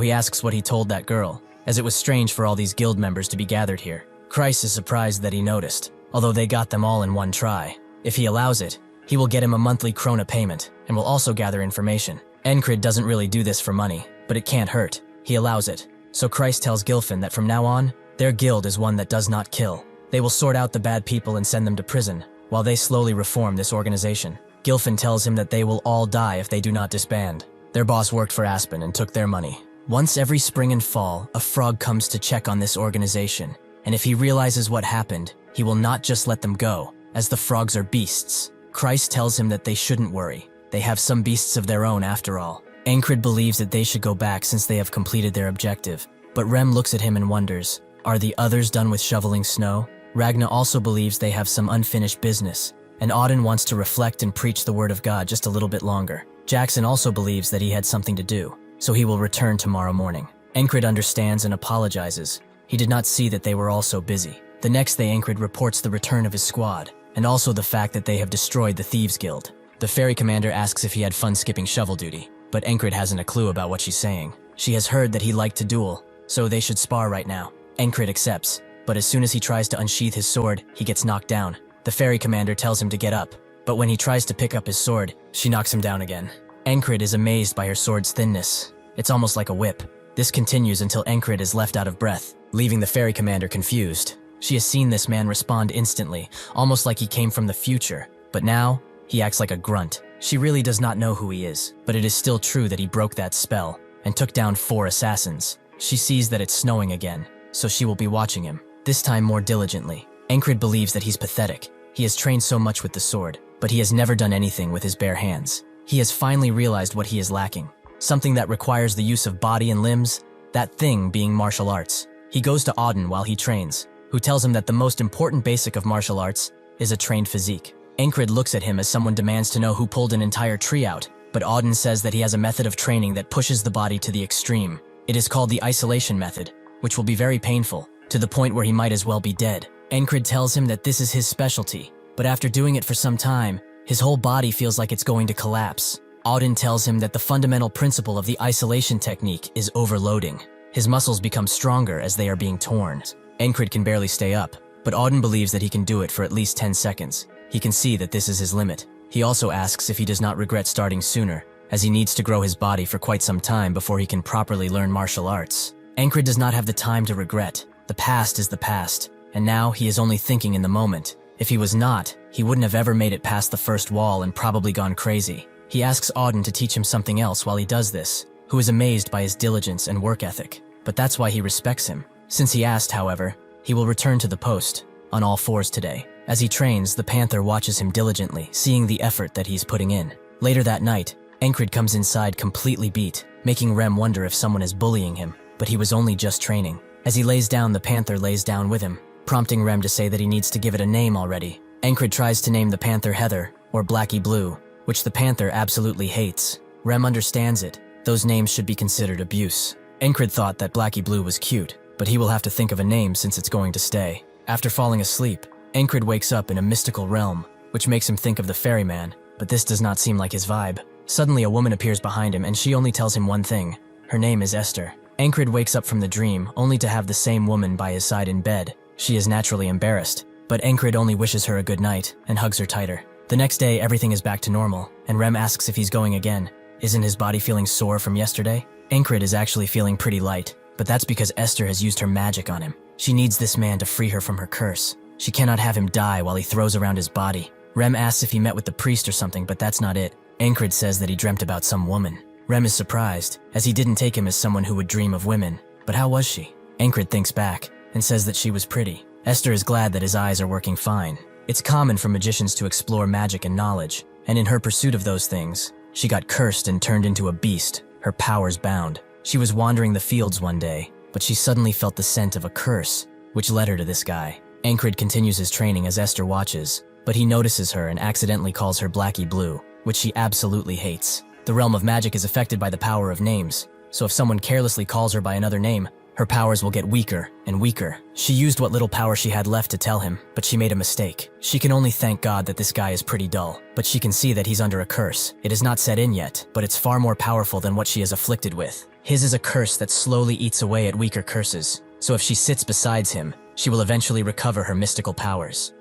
he asks what he told that girl, as it was strange for all these guild members to be gathered here. Kreis is surprised that he noticed, although they got them all in one try. If he allows it, he will get him a monthly krona payment, and will also gather information. Encrid doesn't really do this for money, but it can't hurt. He allows it. So Kreis tells Gilfin that from now on, their guild is one that does not kill. They will sort out the bad people and send them to prison, while they slowly reform this organization. Gilfin tells him that they will all die if they do not disband. Their boss worked for Aspen and took their money. Once every spring and fall, a frog comes to check on this organization, and if he realizes what happened, he will not just let them go, as the frogs are beasts. Kreis tells him that they shouldn't worry. They have some beasts of their own after all. Encrid believes that they should go back since they have completed their objective, but Rem looks at him and wonders, are the others done with shoveling snow? Ragna also believes they have some unfinished business, and Auden wants to reflect and preach the word of God just a little bit longer. Jackson also believes that he had something to do, so he will return tomorrow morning. Encrid understands and apologizes. He did not see that they were all so busy. The next day, Encrid reports the return of his squad, and also the fact that they have destroyed the Thieves Guild. The ferry commander asks if he had fun skipping shovel duty, but Encrid hasn't a clue about what she's saying. She has heard that he liked to duel, so they should spar right now. Encrid accepts, but as soon as he tries to unsheath his sword, he gets knocked down. The ferry commander tells him to get up, but when he tries to pick up his sword, she knocks him down again. Encrid is amazed by her sword's thinness. It's almost like a whip. This continues until Encrid is left out of breath, leaving the ferry commander confused. She has seen this man respond instantly, almost like he came from the future, but now, he acts like a grunt. She really does not know who he is, but it is still true that he broke that spell, and took down 4 assassins. She sees that it's snowing again, so she will be watching him, this time more diligently. Encrid believes that he's pathetic. He has trained so much with the sword, but he has never done anything with his bare hands. He has finally realized what he is lacking, something that requires the use of body and limbs, that thing being martial arts. He goes to Auden while he trains, who tells him that the most important basic of martial arts is a trained physique. Encrid looks at him as someone demands to know who pulled an entire tree out, but Auden says that he has a method of training that pushes the body to the extreme. It is called the isolation method, which will be very painful, to the point where he might as well be dead. Encrid tells him that this is his specialty, but after doing it for some time, his whole body feels like it's going to collapse. Auden tells him that the fundamental principle of the isolation technique is overloading. His muscles become stronger as they are being torn. Encrid can barely stay up, but Auden believes that he can do it for at least 10 seconds. He can see that this is his limit. He also asks if he does not regret starting sooner, as he needs to grow his body for quite some time before he can properly learn martial arts. Encrid does not have the time to regret. The past is the past, and now he is only thinking in the moment. If he was not, he wouldn't have ever made it past the first wall and probably gone crazy. He asks Auden to teach him something else while he does this, who is amazed by his diligence and work ethic. But that's why he respects him. Since he asked, however, he will return to the post, on all fours today. As he trains, the Panther watches him diligently, seeing the effort that he's putting in. Later that night, Encrid comes inside completely beat, making Rem wonder if someone is bullying him, but he was only just training. As he lays down, the Panther lays down with him, prompting Rem to say that he needs to give it a name already. Encrid tries to name the Panther Heather, or Blackie Blue, which the panther absolutely hates. Rem understands it. Those names should be considered abuse. Encrid thought that Blacky Blue was cute, but he will have to think of a name since it's going to stay. After falling asleep, Encrid wakes up in a mystical realm, which makes him think of the ferryman, but this does not seem like his vibe. Suddenly a woman appears behind him and she only tells him one thing. Her name is Esther. Encrid wakes up from the dream only to have the same woman by his side in bed. She is naturally embarrassed, but Encrid only wishes her a good night and hugs her tighter. The next day everything is back to normal, and Rem asks if he's going again. Isn't his body feeling sore from yesterday? Encrid is actually feeling pretty light, but that's because Esther has used her magic on him. She needs this man to free her from her curse. She cannot have him die while he throws around his body. Rem asks if he met with the priest or something, but that's not it. Encrid says that he dreamt about some woman. Rem is surprised, as he didn't take him as someone who would dream of women. But how was she? Encrid thinks back, and says that she was pretty. Esther is glad that his eyes are working fine. It's common for magicians to explore magic and knowledge, and in her pursuit of those things, she got cursed and turned into a beast, her powers bound. She was wandering the fields one day, but she suddenly felt the scent of a curse, which led her to this guy. Encrid continues his training as Esther watches, but he notices her and accidentally calls her Blacky Blue, which she absolutely hates. The realm of magic is affected by the power of names, so if someone carelessly calls her by another name, her powers will get weaker and weaker. She used what little power she had left to tell him, but she made a mistake. She can only thank God that this guy is pretty dull, but she can see that he's under a curse. It is not set in yet, but it's far more powerful than what she is afflicted with. His is a curse that slowly eats away at weaker curses, so if she sits beside him, she will eventually recover her mystical powers.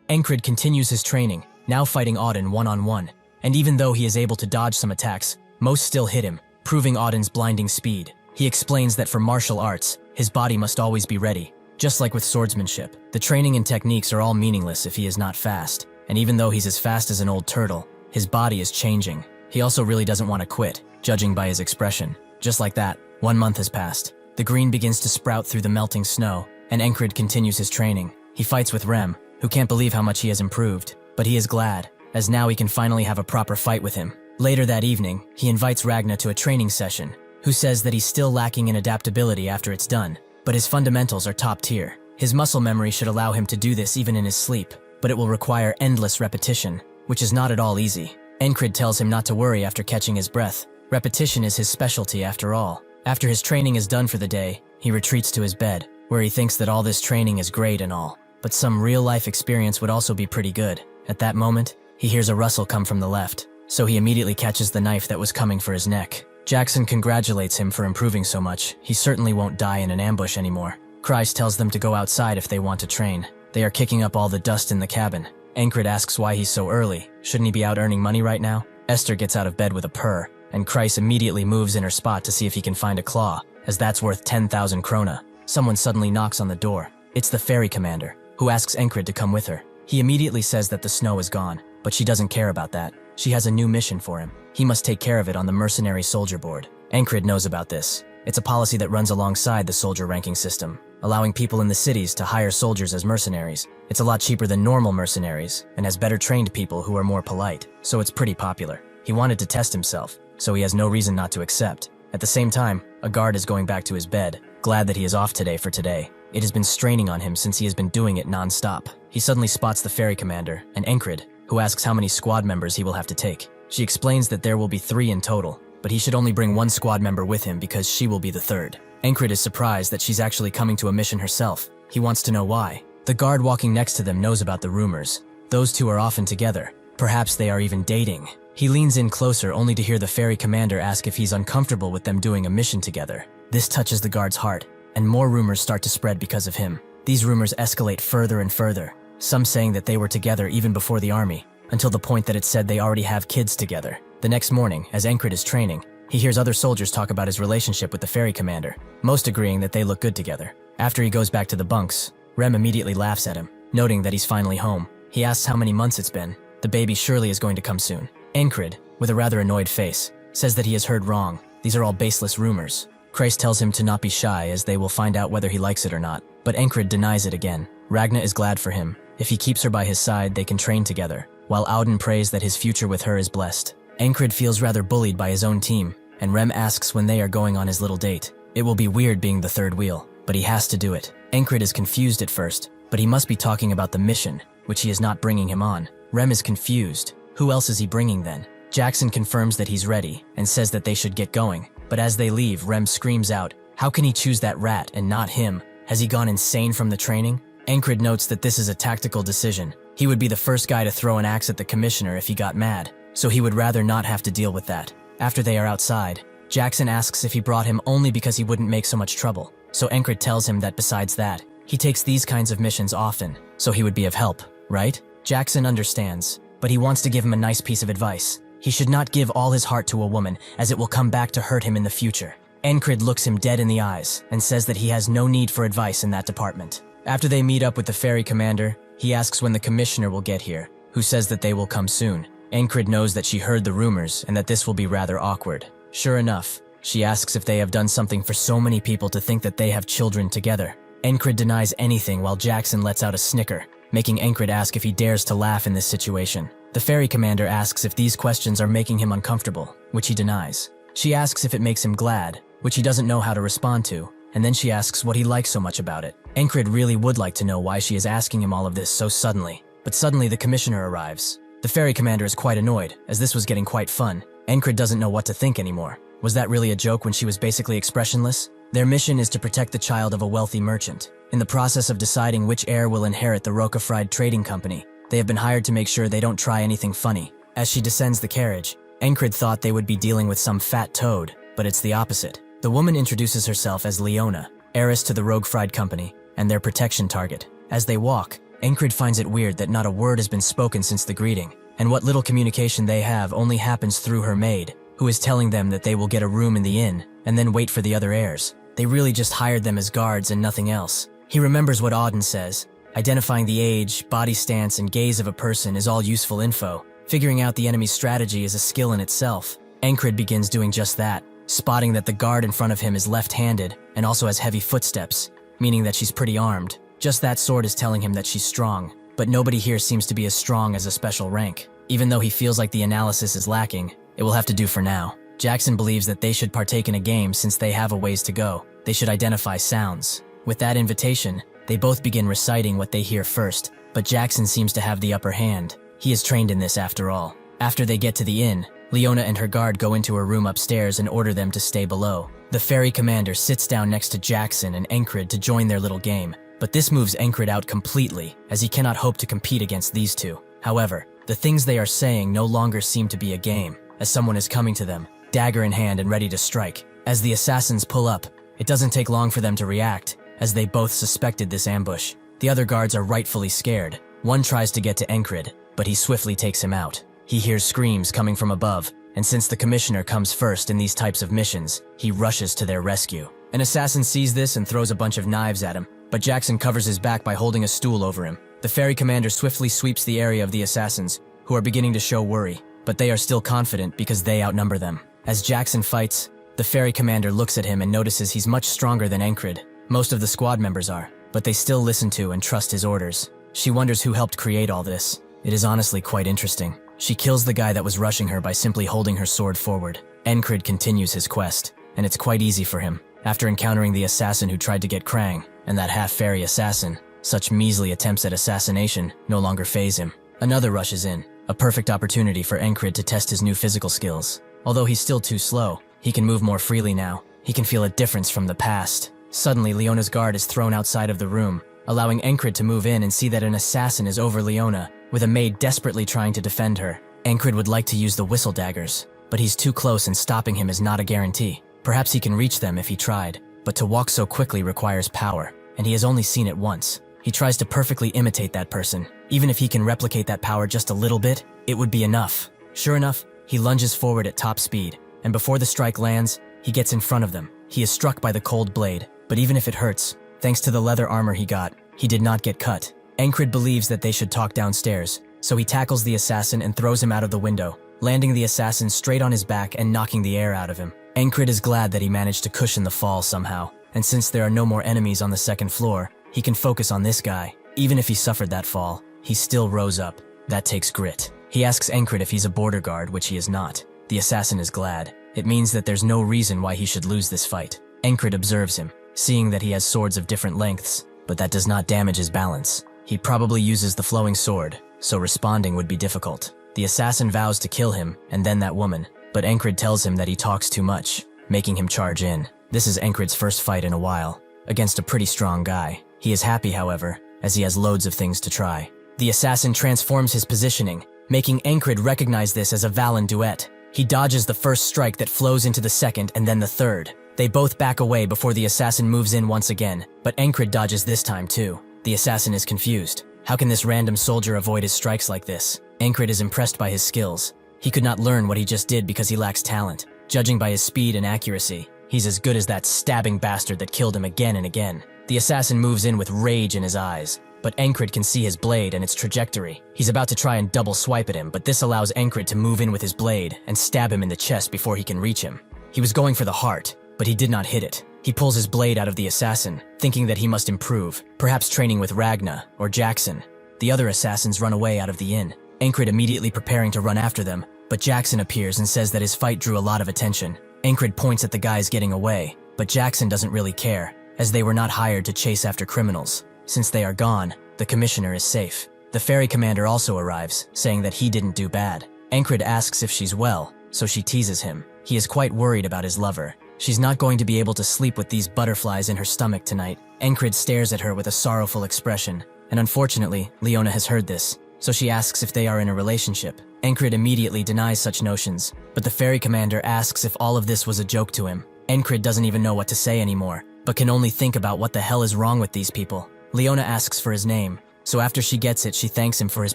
Encrid continues his training, now fighting Auden one-on-one, and even though he is able to dodge some attacks, most still hit him, proving Auden's blinding speed. He explains that for martial arts, his body must always be ready. Just like with swordsmanship, the training and techniques are all meaningless if he is not fast, and even though he's as fast as an old turtle, his body is changing. He also really doesn't want to quit, judging by his expression. Just like that, 1 month has passed. The green begins to sprout through the melting snow, and Encrid continues his training. He fights with Rem, who can't believe how much he has improved, but he is glad, as now he can finally have a proper fight with him. Later that evening, he invites Ragna to a training session, who says that he's still lacking in adaptability after it's done, but his fundamentals are top tier. His muscle memory should allow him to do this even in his sleep, but it will require endless repetition, which is not at all easy. Encrid tells him not to worry after catching his breath. Repetition is his specialty after all. After his training is done for the day, he retreats to his bed, where he thinks that all this training is great and all, but some real-life experience would also be pretty good. At that moment, he hears a rustle come from the left, so he immediately catches the knife that was coming for his neck. Jackson congratulates him for improving so much. He certainly won't die in an ambush anymore. Kreis tells them to go outside if they want to train. They are kicking up all the dust in the cabin. Encrid asks why he's so early. Shouldn't he be out earning money right now? Esther gets out of bed with a purr, and Kreis immediately moves in her spot to see if he can find a claw, as that's worth 10,000 krona. Someone suddenly knocks on the door. It's the ferry commander, who asks Encrid to come with her. He immediately says that the snow is gone, but she doesn't care about that. She has a new mission for him. He must take care of it on the mercenary soldier board. Encrid knows about this. It's a policy that runs alongside the soldier ranking system, allowing people in the cities to hire soldiers as mercenaries. It's a lot cheaper than normal mercenaries, and has better trained people who are more polite, so it's pretty popular. He wanted to test himself, so he has no reason not to accept. At the same time, a guard is going back to his bed, glad that he is off today for today. It has been straining on him since he has been doing it non-stop. He suddenly spots the ferry commander, and Encrid, who asks how many squad members he will have to take. She explains that there will be 3 in total, but he should only bring 1 squad member with him because she will be the 3rd. Encrid is surprised that she's actually coming to a mission herself. He wants to know why. The guard walking next to them knows about the rumors. Those two are often together. Perhaps they are even dating. He leans in closer only to hear the ferry commander ask if he's uncomfortable with them doing a mission together. This touches the guard's heart, and more rumors start to spread because of him. These rumors escalate further and further, some saying that they were together even before the army, until the point that it said they already have kids together. The next morning, as Encrid is training, he hears other soldiers talk about his relationship with the ferry commander, most agreeing that they look good together. After he goes back to the bunks, Rem immediately laughs at him, noting that he's finally home. He asks how many months it's been. The baby surely is going to come soon. Encrid, with a rather annoyed face, says that he has heard wrong. These are all baseless rumors. Kreis tells him to not be shy as they will find out whether he likes it or not, but Encrid denies it again. Ragna is glad for him. If he keeps her by his side, they can train together, while Auden prays that his future with her is blessed. Encrid feels rather bullied by his own team, and Rem asks when they are going on his little date. It will be weird being the third wheel, but he has to do it. Encrid is confused at first, but he must be talking about the mission, which he is not bringing him on. Rem is confused. Who else is he bringing then? Jackson confirms that he's ready and says that they should get going. But as they leave, Rem screams out, "How can he choose that rat and not him? Has he gone insane from the training?" Encrid notes that this is a tactical decision. He would be the first guy to throw an axe at the commissioner if he got mad, so he would rather not have to deal with that. After they are outside, Jackson asks if he brought him only because he wouldn't make so much trouble. So Encrid tells him that besides that, he takes these kinds of missions often, so he would be of help, right? Jackson understands, but he wants to give him a nice piece of advice. He should not give all his heart to a woman, as it will come back to hurt him in the future. Encrid looks him dead in the eyes and says that he has no need for advice in that department. After they meet up with the ferry commander, he asks when the commissioner will get here, who says that they will come soon. Encrid knows that she heard the rumors and that this will be rather awkward. Sure enough, she asks if they have done something for so many people to think that they have children together. Encrid denies anything while Jackson lets out a snicker, making Encrid ask if he dares to laugh in this situation. The ferry commander asks if these questions are making him uncomfortable, which he denies. She asks if it makes him glad, which he doesn't know how to respond to, and then she asks what he likes so much about it. Encrid really would like to know why she is asking him all of this so suddenly, but suddenly the commissioner arrives. The ferry commander is quite annoyed, as this was getting quite fun. Encrid doesn't know what to think anymore. Was that really a joke when she was basically expressionless? Their mission is to protect the child of a wealthy merchant. In the process of deciding which heir will inherit the Roca-Fried Trading Company, they have been hired to make sure they don't try anything funny. As she descends the carriage, Encrid thought they would be dealing with some fat toad, but it's the opposite. The woman introduces herself as Leona, heiress to the Rogue-Fried Company, and their protection target. As they walk, Encrid finds it weird that not a word has been spoken since the greeting, and what little communication they have only happens through her maid, who is telling them that they will get a room in the inn, and then wait for the other heirs. They really just hired them as guards and nothing else. He remembers what Auden says. Identifying the age, body stance, and gaze of a person is all useful info. Figuring out the enemy's strategy is a skill in itself. Encrid begins doing just that, spotting that the guard in front of him is left-handed and also has heavy footsteps, meaning that she's pretty armed. Just that sword is telling him that she's strong, but nobody here seems to be as strong as a special rank. Even though he feels like the analysis is lacking, it will have to do for now. Jackson believes that they should partake in a game since they have a ways to go. They should identify sounds. With that invitation, they both begin reciting what they hear first, but Jackson seems to have the upper hand. He is trained in this after all. After they get to the inn, Leona and her guard go into her room upstairs and order them to stay below. The ferry commander sits down next to Jackson and Encrid to join their little game, but this moves Encrid out completely, as he cannot hope to compete against these two. However, the things they are saying no longer seem to be a game, as someone is coming to them, dagger in hand and ready to strike. As the assassins pull up, it doesn't take long for them to react, as they both suspected this ambush. The other guards are rightfully scared. One tries to get to Encrid, but he swiftly takes him out. He hears screams coming from above, and since the commissioner comes first in these types of missions, he rushes to their rescue. An assassin sees this and throws a bunch of knives at him, but Jackson covers his back by holding a stool over him. The ferry commander swiftly sweeps the area of the assassins, who are beginning to show worry, but they are still confident because they outnumber them. As Jackson fights, the ferry commander looks at him and notices he's much stronger than Encrid. Most of the squad members are, but they still listen to and trust his orders. She wonders who helped create all this. It is honestly quite interesting. She kills the guy that was rushing her by simply holding her sword forward. Encrid continues his quest, and it's quite easy for him. After encountering the assassin who tried to get Krang, and that half-fairy assassin, such measly attempts at assassination no longer faze him. Another rushes in, a perfect opportunity for Encrid to test his new physical skills. Although he's still too slow, he can move more freely now. He can feel a difference from the past. Suddenly, Leona's guard is thrown outside of the room, allowing Encrid to move in and see that an assassin is over Leona, with a maid desperately trying to defend her. Encrid would like to use the whistle daggers, but he's too close and stopping him is not a guarantee. Perhaps he can reach them if he tried, but to walk so quickly requires power, and he has only seen it once. He tries to perfectly imitate that person. Even if he can replicate that power just a little bit, it would be enough. Sure enough, he lunges forward at top speed, and before the strike lands, he gets in front of them. He is struck by the cold blade, but even if it hurts, thanks to the leather armor he got, he did not get cut. Encrid believes that they should talk downstairs, so he tackles the assassin and throws him out of the window, landing the assassin straight on his back and knocking the air out of him. Encrid is glad that he managed to cushion the fall somehow, and since there are no more enemies on the second floor, he can focus on this guy. Even if he suffered that fall, he still rose up. That takes grit. He asks Encrid if he's a border guard, which he is not. The assassin is glad. It means that there's no reason why he should lose this fight. Encrid observes him, seeing that he has swords of different lengths, but that does not damage his balance. He probably uses the flowing sword, so responding would be difficult. The assassin vows to kill him, and then that woman, but Encrid tells him that he talks too much, making him charge in. This is Encrid's first fight in a while, against a pretty strong guy. He is happy, however, as he has loads of things to try. The assassin transforms his positioning, making Encrid recognize this as a Valen duet. He dodges the first strike that flows into the second and then the third. They both back away before the assassin moves in once again, but Encrid dodges this time too. The assassin is confused. How can this random soldier avoid his strikes like this? Encrid is impressed by his skills. He could not learn what he just did because he lacks talent. Judging by his speed and accuracy, he's as good as that stabbing bastard that killed him again and again. The assassin moves in with rage in his eyes, but Encrid can see his blade and its trajectory. He's about to try and double swipe at him, but this allows Encrid to move in with his blade and stab him in the chest before he can reach him. He was going for the heart, but he did not hit it. He pulls his blade out of the assassin, thinking that he must improve, perhaps training with Ragna or Jackson. The other assassins run away out of the inn, Encrid immediately preparing to run after them, but Jackson appears and says that his fight drew a lot of attention. Encrid points at the guys getting away, but Jackson doesn't really care, as they were not hired to chase after criminals. Since they are gone, the commissioner is safe. The ferry commander also arrives, saying that he didn't do bad. Encrid asks if she's well, so she teases him. He is quite worried about his lover. She's not going to be able to sleep with these butterflies in her stomach tonight. Encrid stares at her with a sorrowful expression, and unfortunately, Leona has heard this, so she asks if they are in a relationship. Encrid immediately denies such notions, but the ferry commander asks if all of this was a joke to him. Encrid doesn't even know what to say anymore, but can only think about what the hell is wrong with these people. Leona asks for his name, so after she gets it, she thanks him for his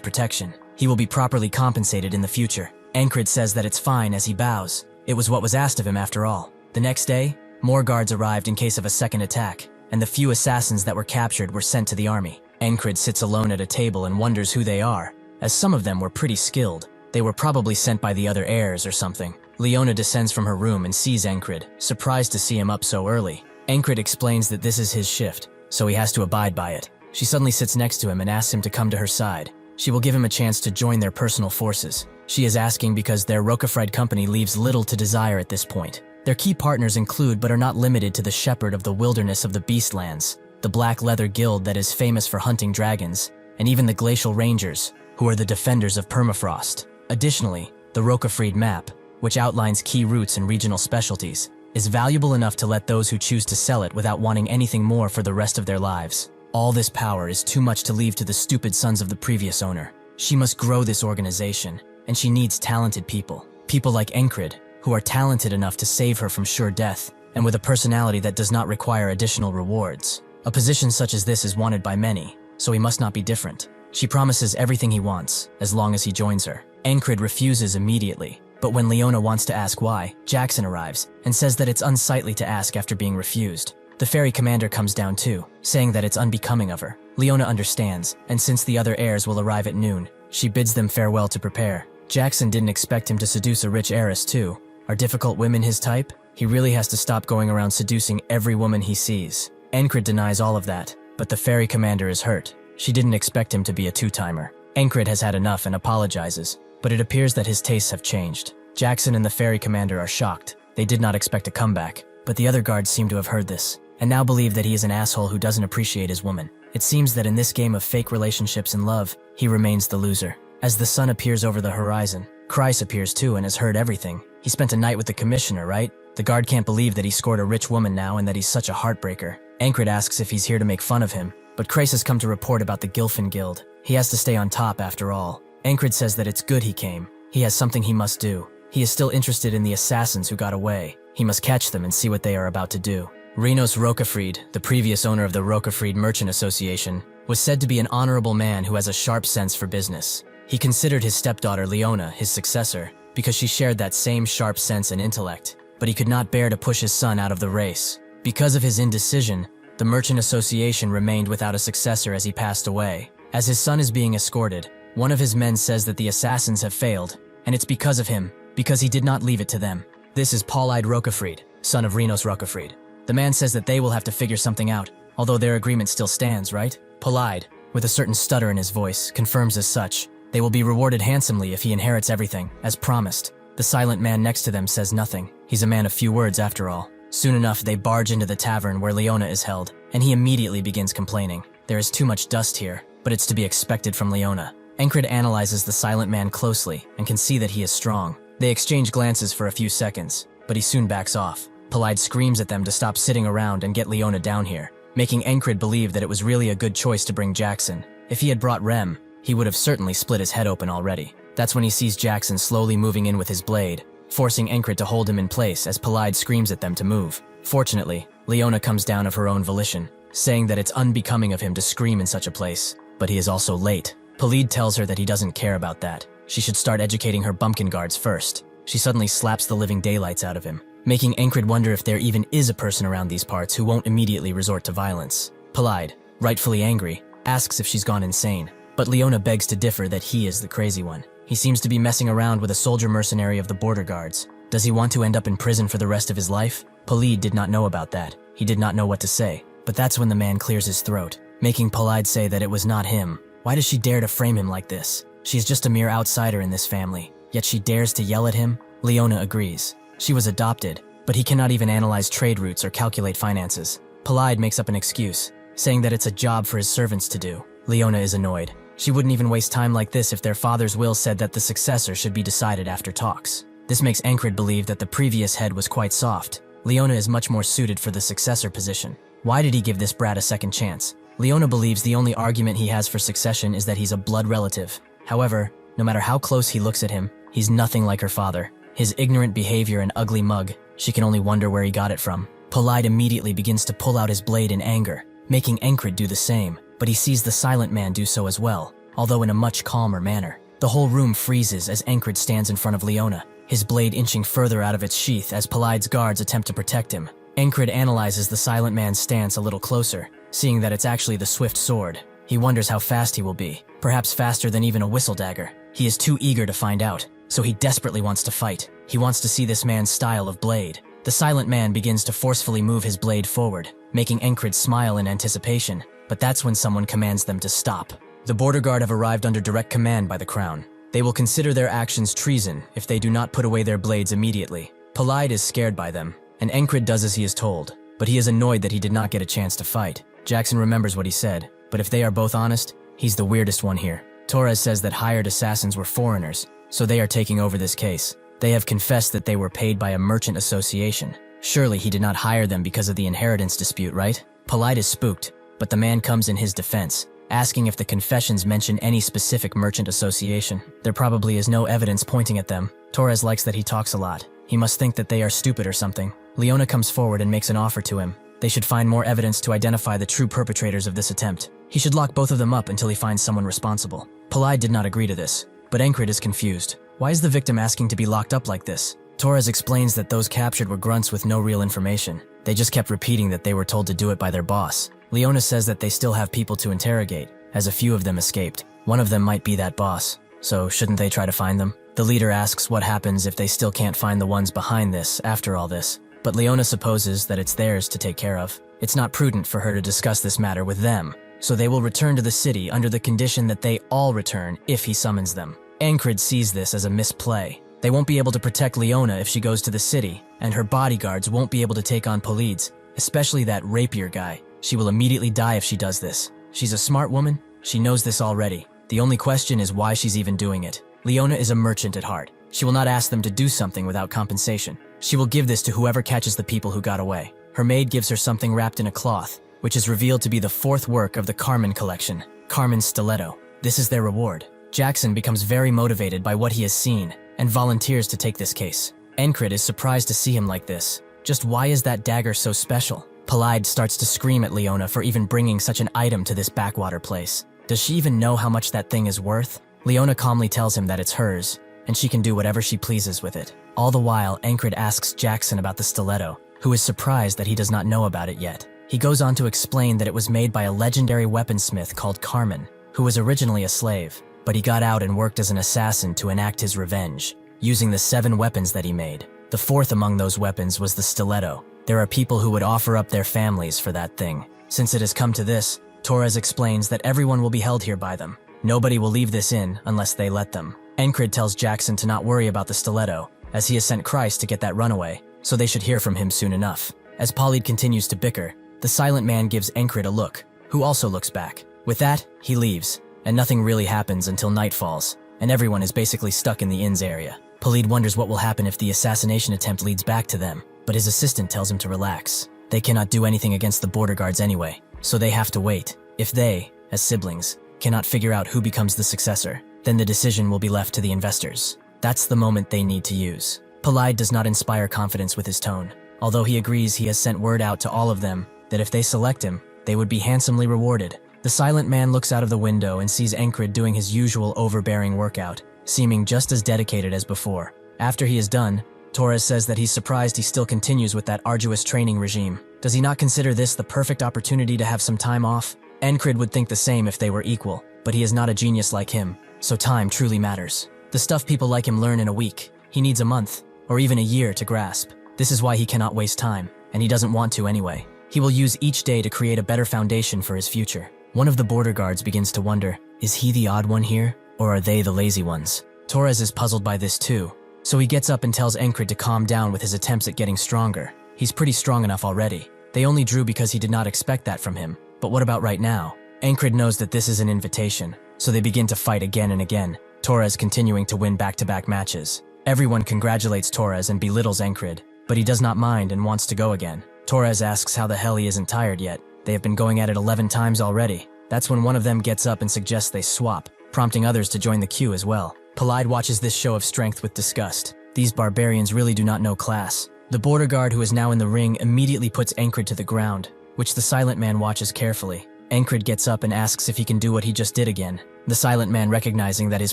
protection. He will be properly compensated in the future. Encrid says that it's fine as he bows. It was what was asked of him after all. The next day, more guards arrived in case of a second attack, and the few assassins that were captured were sent to the army. Encrid sits alone at a table and wonders who they are, as some of them were pretty skilled. They were probably sent by the other heirs or something. Leona descends from her room and sees Encrid, surprised to see him up so early. Encrid explains that this is his shift, so he has to abide by it. She suddenly sits next to him and asks him to come to her side. She will give him a chance to join their personal forces. She is asking because their Rokafried company leaves little to desire at this point. Their key partners include but are not limited to the Shepherd of the Wilderness of the Beastlands, the Black Leather Guild that is famous for hunting dragons, and even the Glacial Rangers, who are the defenders of permafrost. Additionally, the Rokafried map, which outlines key routes and regional specialties, is valuable enough to let those who choose to sell it without wanting anything more for the rest of their lives. All this power is too much to leave to the stupid sons of the previous owner. She must grow this organization, and she needs talented people. People like Encrid, who are talented enough to save her from sure death, and with a personality that does not require additional rewards. A position such as this is wanted by many, so he must not be different. She promises everything he wants, as long as he joins her. Encrid refuses immediately, but when Leona wants to ask why, Jackson arrives and says that it's unsightly to ask after being refused. The ferry commander comes down too, saying that it's unbecoming of her. Leona understands, and since the other heirs will arrive at noon, she bids them farewell to prepare. Jackson didn't expect him to seduce a rich heiress too. Are difficult women his type? He really has to stop going around seducing every woman he sees. Encrid denies all of that, but the ferry commander is hurt. She didn't expect him to be a two-timer. Encrid has had enough and apologizes, but it appears that his tastes have changed. Jackson and the ferry commander are shocked. They did not expect a comeback, but the other guards seem to have heard this, and now believe that he is an asshole who doesn't appreciate his woman. It seems that in this game of fake relationships and love, he remains the loser. As the sun appears over the horizon, Kreis appears too and has heard everything. He spent a night with the commissioner, right? The guard can't believe that he scored a rich woman now and that he's such a heartbreaker. Encrid asks if he's here to make fun of him, but Kreis has come to report about the Gilfin Guild. He has to stay on top after all. Encrid says that it's good he came. He has something he must do. He is still interested in the assassins who got away. He must catch them and see what they are about to do. Rinos Rokafried, the previous owner of the Rokafried Merchant Association, was said to be an honorable man who has a sharp sense for business. He considered his stepdaughter Leona his successor because she shared that same sharp sense and intellect, but he could not bear to push his son out of the race. Because of his indecision, the Merchant Association remained without a successor as he passed away. As his son is being escorted, one of his men says that the assassins have failed, and it's because of him, because he did not leave it to them. This is Paul-eyed Rokafried, son of Rinos Rokafried. The man says that they will have to figure something out, although their agreement still stands, right? Paul-eyed, with a certain stutter in his voice, confirms as such. They will be rewarded handsomely if he inherits everything, as promised. The silent man next to them says nothing. He's a man of few words after all. Soon enough, they barge into the tavern where Leona is held, and he immediately begins complaining. There is too much dust here, but it's to be expected from Leona. Encrid analyzes the silent man closely and can see that he is strong. They exchange glances for a few seconds, but he soon backs off. Polide screams at them to stop sitting around and get Leona down here, making Encrid believe that it was really a good choice to bring Jackson. If he had brought Rem, he would have certainly split his head open already. That's when he sees Jackson slowly moving in with his blade, forcing Encrid to hold him in place as Polide screams at them to move. Fortunately, Leona comes down of her own volition, saying that it's unbecoming of him to scream in such a place, but he is also late. Polide tells her that he doesn't care about that. She should start educating her bumpkin guards first. She suddenly slaps the living daylights out of him, making Encrid wonder if there even is a person around these parts who won't immediately resort to violence. Polide, rightfully angry, asks if she's gone insane, but Leona begs to differ that he is the crazy one. He seems to be messing around with a soldier mercenary of the border guards. Does he want to end up in prison for the rest of his life? Polide did not know about that. He did not know what to say, but that's when the man clears his throat, making Polide say that it was not him. Why does she dare to frame him like this? She is just a mere outsider in this family, yet she dares to yell at him? Leona agrees. She was adopted, but he cannot even analyze trade routes or calculate finances. Polide makes up an excuse, saying that it's a job for his servants to do. Leona is annoyed. She wouldn't even waste time like this if their father's will said that the successor should be decided after talks. This makes Encrid believe that the previous head was quite soft. Leona is much more suited for the successor position. Why did he give this brat a second chance? Leona believes the only argument he has for succession is that he's a blood relative. However, no matter how close he looks at him, he's nothing like her father. His ignorant behavior and ugly mug, she can only wonder where he got it from. Polide immediately begins to pull out his blade in anger, making Encrid do the same, but he sees the silent man do so as well, although in a much calmer manner. The whole room freezes as Encrid stands in front of Leona, his blade inching further out of its sheath as Polide's guards attempt to protect him. Encrid analyzes the silent man's stance a little closer, seeing that it's actually the swift sword. He wonders how fast he will be, perhaps faster than even a whistle dagger. He is too eager to find out, so he desperately wants to fight. He wants to see this man's style of blade. The silent man begins to forcefully move his blade forward, making Encrid smile in anticipation, but that's when someone commands them to stop. The border guard have arrived under direct command by the crown. They will consider their actions treason if they do not put away their blades immediately. Polide is scared by them, and Encrid does as he is told, but he is annoyed that he did not get a chance to fight. Jackson remembers what he said, but if they are both honest, he's the weirdest one here. Torres says that hired assassins were foreigners, so they are taking over this case. They have confessed that they were paid by a merchant association. Surely he did not hire them because of the inheritance dispute, right? Polide is spooked, but the man comes in his defense, asking if the confessions mention any specific merchant association. There probably is no evidence pointing at them. Torres likes that he talks a lot. He must think that they are stupid or something. Leona comes forward and makes an offer to him. They should find more evidence to identify the true perpetrators of this attempt. He should lock both of them up until he finds someone responsible. Polide did not agree to this, but Encrid is confused. Why is the victim asking to be locked up like this? Torres explains that those captured were grunts with no real information. They just kept repeating that they were told to do it by their boss. Leona says that they still have people to interrogate, as a few of them escaped. One of them might be that boss, so shouldn't they try to find them? The leader asks what happens if they still can't find the ones behind this after all this, but Leona supposes that it's theirs to take care of. It's not prudent for her to discuss this matter with them, so they will return to the city under the condition that they all return if he summons them. Encrid sees this as a misplay. They won't be able to protect Leona if she goes to the city, and her bodyguards won't be able to take on Polides, especially that rapier guy. She will immediately die if she does this. She's a smart woman. She knows this already. The only question is why she's even doing it. Leona is a merchant at heart. She will not ask them to do something without compensation. She will give this to whoever catches the people who got away. Her maid gives her something wrapped in a cloth, which is revealed to be the fourth work of the Carmen collection, Carmen's stiletto. This is their reward. Jackson becomes very motivated by what he has seen and volunteers to take this case. Encrid is surprised to see him like this. Just why is that dagger so special? Polide starts to scream at Leona for even bringing such an item to this backwater place. Does she even know how much that thing is worth? Leona calmly tells him that it's hers, and she can do whatever she pleases with it. All the while, Encrid asks Jackson about the stiletto, who is surprised that he does not know about it yet. He goes on to explain that it was made by a legendary weaponsmith called Carmen, who was originally a slave, but he got out and worked as an assassin to enact his revenge, using the 7 weapons that he made. The fourth among those weapons was the stiletto. There are people who would offer up their families for that thing. Since it has come to this, Torres explains that everyone will be held here by them. Nobody will leave this inn unless they let them. Encrid tells Jackson to not worry about the stiletto, as he has sent Christ to get that runaway, so they should hear from him soon enough. As Polide continues to bicker, the silent man gives Encrid a look, who also looks back. With that, he leaves, and nothing really happens until night falls, and everyone is basically stuck in the inn's area. Polide wonders what will happen if the assassination attempt leads back to them, but his assistant tells him to relax. They cannot do anything against the border guards anyway, so they have to wait. If they, as siblings, cannot figure out who becomes the successor, then the decision will be left to the investors. That's the moment they need to use. Polide does not inspire confidence with his tone, although he agrees he has sent word out to all of them that if they select him, they would be handsomely rewarded. The silent man looks out of the window and sees Encrid doing his usual overbearing workout, seeming just as dedicated as before. After he is done, Torres says that he's surprised he still continues with that arduous training regime. Does he not consider this the perfect opportunity to have some time off? Encrid would think the same if they were equal, but he is not a genius like him, so time truly matters. The stuff people like him learn in a week, he needs a month, or even a year to grasp. This is why he cannot waste time, and he doesn't want to anyway. He will use each day to create a better foundation for his future. One of the border guards begins to wonder, is he the odd one here, or are they the lazy ones? Torres is puzzled by this too, so he gets up and tells Encrid to calm down with his attempts at getting stronger. He's pretty strong enough already. They only drew because he did not expect that from him. But what about right now? Encrid knows that this is an invitation, so they begin to fight again and again, Torres continuing to win back-to-back matches. Everyone congratulates Torres and belittles Encrid, but he does not mind and wants to go again. Torres asks how the hell he isn't tired yet. They have been going at it 11 times already. That's when one of them gets up and suggests they swap, prompting others to join the queue as well. Polide watches this show of strength with disgust. These barbarians really do not know class. The border guard who is now in the ring immediately puts Encrid to the ground, which the silent man watches carefully. Encrid gets up and asks if he can do what he just did again, the silent man recognizing that his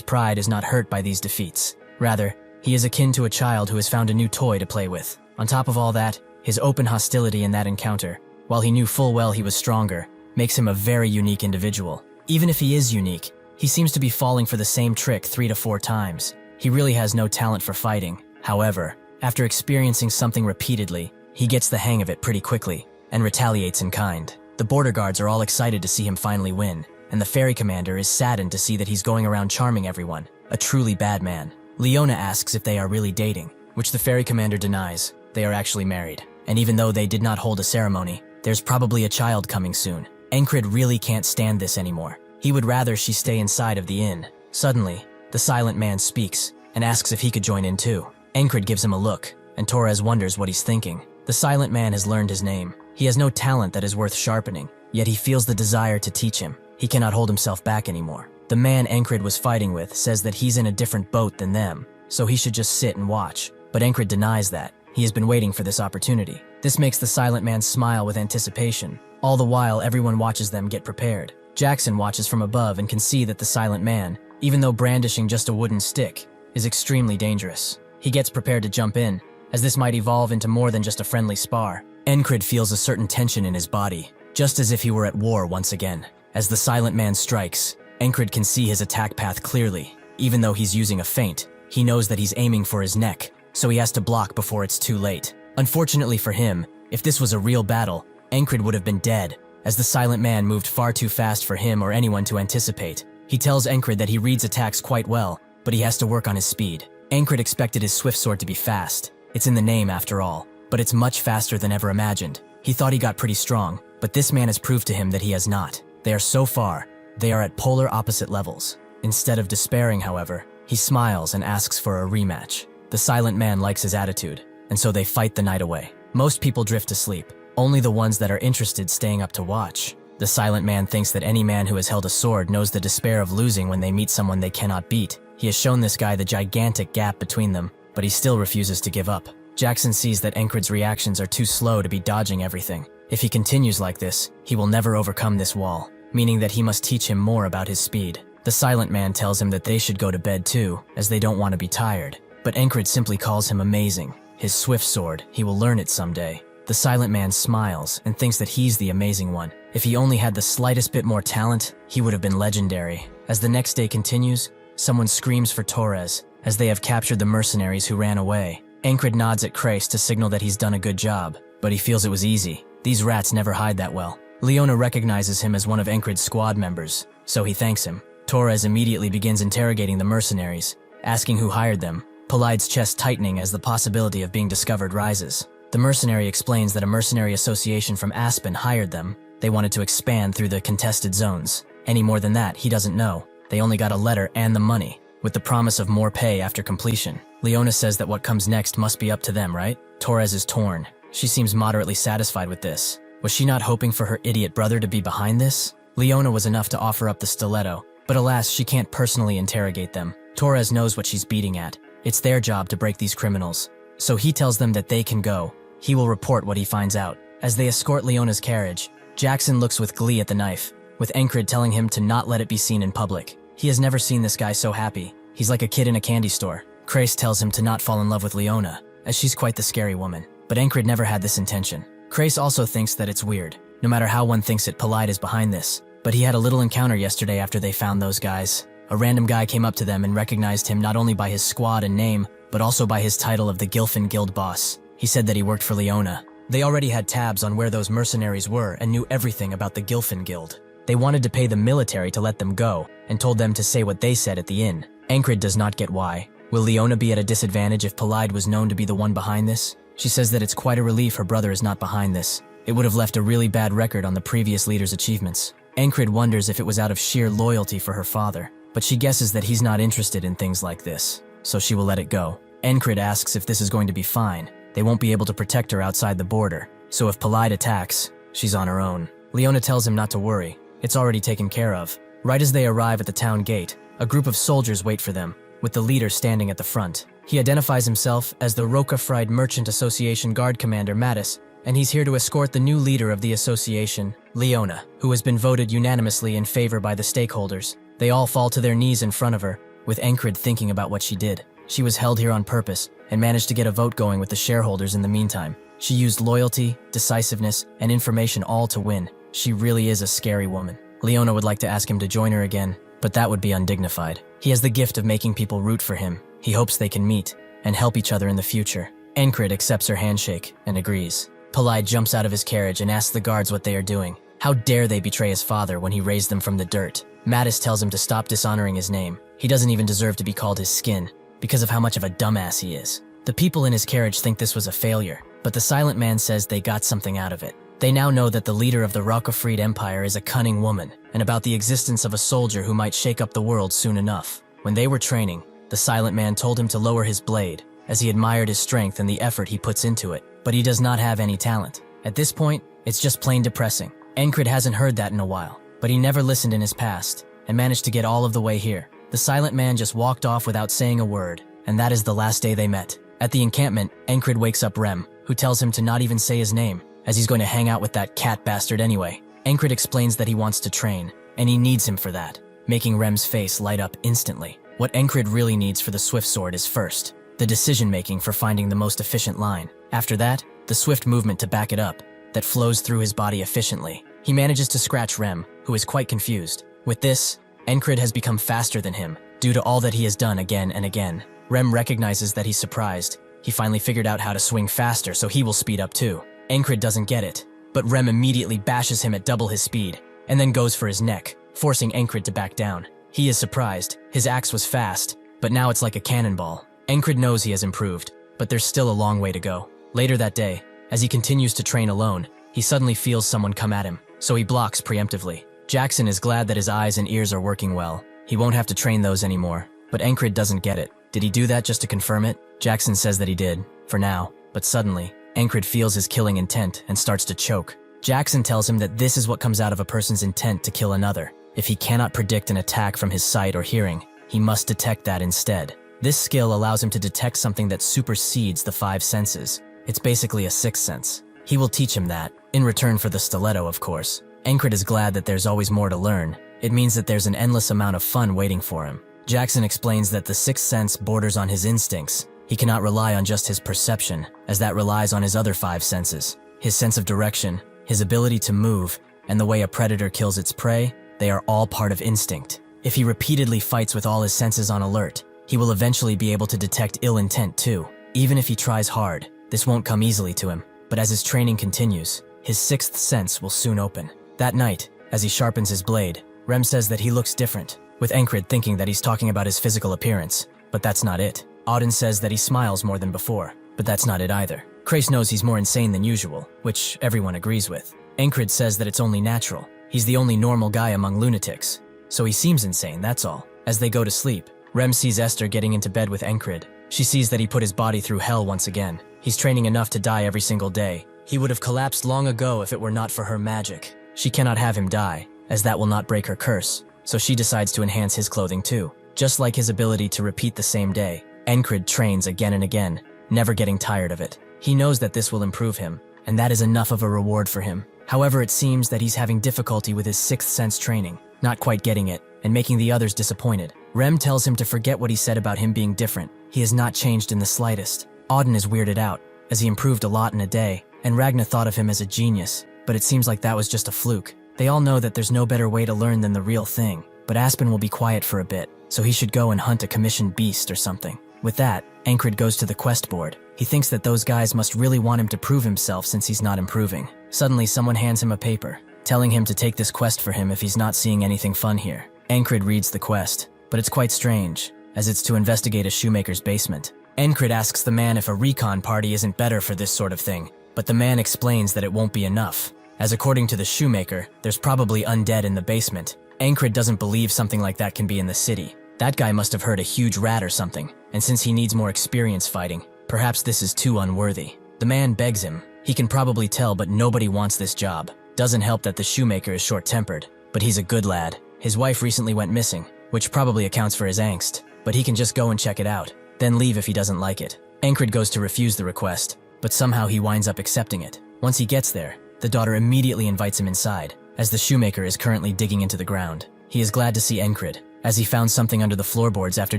pride is not hurt by these defeats. Rather, he is akin to a child who has found a new toy to play with. On top of all that, his open hostility in that encounter, while he knew full well he was stronger, makes him a very unique individual. Even if he is unique, he seems to be falling for the same trick 3 to 4 times. He really has no talent for fighting. However, after experiencing something repeatedly, he gets the hang of it pretty quickly and retaliates in kind. The border guards are all excited to see him finally win, and the ferry commander is saddened to see that he's going around charming everyone, a truly bad man. Leona asks if they are really dating, which the ferry commander denies. They are actually married, and even though they did not hold a ceremony, there's probably a child coming soon. Encrid really can't stand this anymore. He would rather she stay inside of the inn. Suddenly, the silent man speaks and asks if he could join in too. Encrid gives him a look, and Torres wonders what he's thinking. The silent man has learned his name. He has no talent that is worth sharpening, yet he feels the desire to teach him. He cannot hold himself back anymore. The man Encrid was fighting with says that he's in a different boat than them, so he should just sit and watch. But Encrid denies that. He has been waiting for this opportunity. This makes the silent man smile with anticipation. All the while, everyone watches them get prepared. Jackson watches from above and can see that the silent man, even though brandishing just a wooden stick, is extremely dangerous. He gets prepared to jump in, as this might evolve into more than just a friendly spar. Encrid feels a certain tension in his body, just as if he were at war once again. As the silent man strikes, Encrid can see his attack path clearly. Even though he's using a feint, he knows that he's aiming for his neck, so he has to block before it's too late. Unfortunately for him, if this was a real battle, Encrid would have been dead, as the silent man moved far too fast for him or anyone to anticipate. He tells Encrid that he reads attacks quite well, but he has to work on his speed. Encrid expected his swift sword to be fast. It's in the name after all, but it's much faster than ever imagined. He thought he got pretty strong, but this man has proved to him that he has not. They are so far, they are at polar opposite levels. Instead of despairing, however, he smiles and asks for a rematch. The silent man likes his attitude, and so they fight the night away. Most people drift to sleep, only the ones that are interested staying up to watch. The silent man thinks that any man who has held a sword knows the despair of losing when they meet someone they cannot beat. He has shown this guy the gigantic gap between them, but he still refuses to give up. Jackson sees that Encrid's reactions are too slow to be dodging everything. If he continues like this, he will never overcome this wall, meaning that he must teach him more about his speed. The silent man tells him that they should go to bed too, as they don't want to be tired. But Encrid simply calls him amazing. His swift sword, he will learn it someday. The silent man smiles and thinks that he's the amazing one. If he only had the slightest bit more talent, he would have been legendary. As the next day continues, someone screams for Torres, as they have captured the mercenaries who ran away. Encrid nods at Crace to signal that he's done a good job, but he feels it was easy. These rats never hide that well. Leona recognizes him as one of Encrid's squad members, so he thanks him. Torres immediately begins interrogating the mercenaries, asking who hired them, Polide's chest tightening as the possibility of being discovered rises. The mercenary explains that a mercenary association from Aspen hired them. They wanted to expand through the contested zones. Any more than that, he doesn't know. They only got a letter and the money, with the promise of more pay after completion. Leona says that what comes next must be up to them, right? Torres is torn. She seems moderately satisfied with this. Was she not hoping for her idiot brother to be behind this? Leona was enough to offer up the stiletto, but alas, she can't personally interrogate them. Torres knows what she's beating at. It's their job to break these criminals. So he tells them that they can go. He will report what he finds out. As they escort Leona's carriage, Jackson looks with glee at the knife, with Encrid telling him to not let it be seen in public. He has never seen this guy so happy. He's like a kid in a candy store. Crace tells him to not fall in love with Leona, as she's quite the scary woman. But Encrid never had this intention. Crace also thinks that it's weird. No matter how one thinks it, Polite is behind this. But he had a little encounter yesterday after they found those guys. A random guy came up to them and recognized him not only by his squad and name, but also by his title of the Gilfin Guild boss. He said that he worked for Leona. They already had tabs on where those mercenaries were and knew everything about the Gilfin Guild. They wanted to pay the military to let them go, and told them to say what they said at the inn. Encrid does not get why. Will Leona be at a disadvantage if Polide was known to be the one behind this? She says that it's quite a relief her brother is not behind this. It would have left a really bad record on the previous leader's achievements. Encrid wonders if it was out of sheer loyalty for her father, but she guesses that he's not interested in things like this, so she will let it go. Encrid asks if this is going to be fine. They won't be able to protect her outside the border, so if Polide attacks, she's on her own. Leona tells him not to worry. It's already taken care of. Right as they arrive at the town gate, a group of soldiers wait for them, with the leader standing at the front. He identifies himself as the Rocafried Merchant Association Guard Commander Mattis, and he's here to escort the new leader of the association, Leona, who has been voted unanimously in favor by the stakeholders. They all fall to their knees in front of her, with Encrid thinking about what she did. She was held here on purpose, and managed to get a vote going with the shareholders in the meantime. She used loyalty, decisiveness, and information all to win. She really is a scary woman. Leona would like to ask him to join her again, but that would be undignified. He has the gift of making people root for him. He hopes they can meet and help each other in the future. Encrid accepts her handshake and agrees. Polide jumps out of his carriage and asks the guards what they are doing. How dare they betray his father when he raised them from the dirt? Mattis tells him to stop dishonoring his name. He doesn't even deserve to be called his skin, because of how much of a dumbass he is. The people in his carriage think this was a failure, but the silent man says they got something out of it. They now know that the leader of the Rocafried Empire is a cunning woman, and about the existence of a soldier who might shake up the world soon enough. When they were training, the silent man told him to lower his blade, as he admired his strength and the effort he puts into it, but he does not have any talent. At this point, it's just plain depressing. Encrid hasn't heard that in a while, but he never listened in his past, and managed to get all of the way here. The silent man just walked off without saying a word, and that is the last day they met. At the encampment, Encrid wakes up Rem, who tells him to not even say his name, as he's going to hang out with that cat bastard anyway. Encrid explains that he wants to train, and he needs him for that, making Rem's face light up instantly. What Encrid really needs for the Swift Sword is first, the decision-making for finding the most efficient line. After that, the swift movement to back it up, that flows through his body efficiently. He manages to scratch Rem, who is quite confused. With this, Encrid has become faster than him, due to all that he has done again and again. Rem recognizes that he's surprised. He finally figured out how to swing faster, so he will speed up too. Encrid doesn't get it, but Rem immediately bashes him at double his speed, and then goes for his neck, forcing Encrid to back down. He is surprised. His axe was fast, but now it's like a cannonball. Encrid knows he has improved, but there's still a long way to go. Later that day, as he continues to train alone, he suddenly feels someone come at him, so he blocks preemptively. Jackson is glad that his eyes and ears are working well. He won't have to train those anymore, but Encrid doesn't get it. Did he do that just to confirm it? Jackson says that he did, for now, but suddenly, Encrid feels his killing intent and starts to choke. Jackson tells him that this is what comes out of a person's intent to kill another. If he cannot predict an attack from his sight or hearing, he must detect that instead. This skill allows him to detect something that supersedes the 5 senses. It's basically a 6th sense. He will teach him that, in return for the stiletto, of course. Encrid is glad that there's always more to learn. It means that there's an endless amount of fun waiting for him. Jackson explains that the 6th sense borders on his instincts. He cannot rely on just his perception, as that relies on his other 5 senses. His sense of direction, his ability to move, and the way a predator kills its prey, they are all part of instinct. If he repeatedly fights with all his senses on alert, he will eventually be able to detect ill intent too. Even if he tries hard, this won't come easily to him, but as his training continues, his 6th sense will soon open. That night, as he sharpens his blade, Rem says that he looks different, with Encrid thinking that he's talking about his physical appearance, but that's not it. Auden says that he smiles more than before, but that's not it either. Crace knows he's more insane than usual, which everyone agrees with. Encrid says that it's only natural. He's the only normal guy among lunatics. So he seems insane, that's all. As they go to sleep, Rem sees Esther getting into bed with Encrid. She sees that he put his body through hell once again. He's training enough to die every single day. He would have collapsed long ago if it were not for her magic. She cannot have him die, as that will not break her curse. So she decides to enhance his clothing too. Just like his ability to repeat the same day, Encrid trains again and again, never getting tired of it. He knows that this will improve him, and that is enough of a reward for him. However, it seems that he's having difficulty with his sixth sense training, not quite getting it, and making the others disappointed. Rem tells him to forget what he said about him being different. He has not changed in the slightest. Auden is weirded out, as he improved a lot in a day, and Ragna thought of him as a genius, but it seems like that was just a fluke. They all know that there's no better way to learn than the real thing, but Aspen will be quiet for a bit, so he should go and hunt a commissioned beast or something. With that, Encrid goes to the quest board. He thinks that those guys must really want him to prove himself since he's not improving. Suddenly, someone hands him a paper, telling him to take this quest for him if he's not seeing anything fun here. Encrid reads the quest, but it's quite strange, as it's to investigate a shoemaker's basement. Encrid asks the man if a recon party isn't better for this sort of thing, but the man explains that it won't be enough, as according to the shoemaker, there's probably undead in the basement. Encrid doesn't believe something like that can be in the city. That guy must have heard a huge rat or something, and since he needs more experience fighting, perhaps this is too unworthy. The man begs him. He can probably tell, but nobody wants this job. Doesn't help that the shoemaker is short-tempered, but he's a good lad. His wife recently went missing, which probably accounts for his angst, but he can just go and check it out, then leave if he doesn't like it. Encrid goes to refuse the request, but somehow he winds up accepting it. Once he gets there, the daughter immediately invites him inside, as the shoemaker is currently digging into the ground. He is glad to see Encrid, as he found something under the floorboards after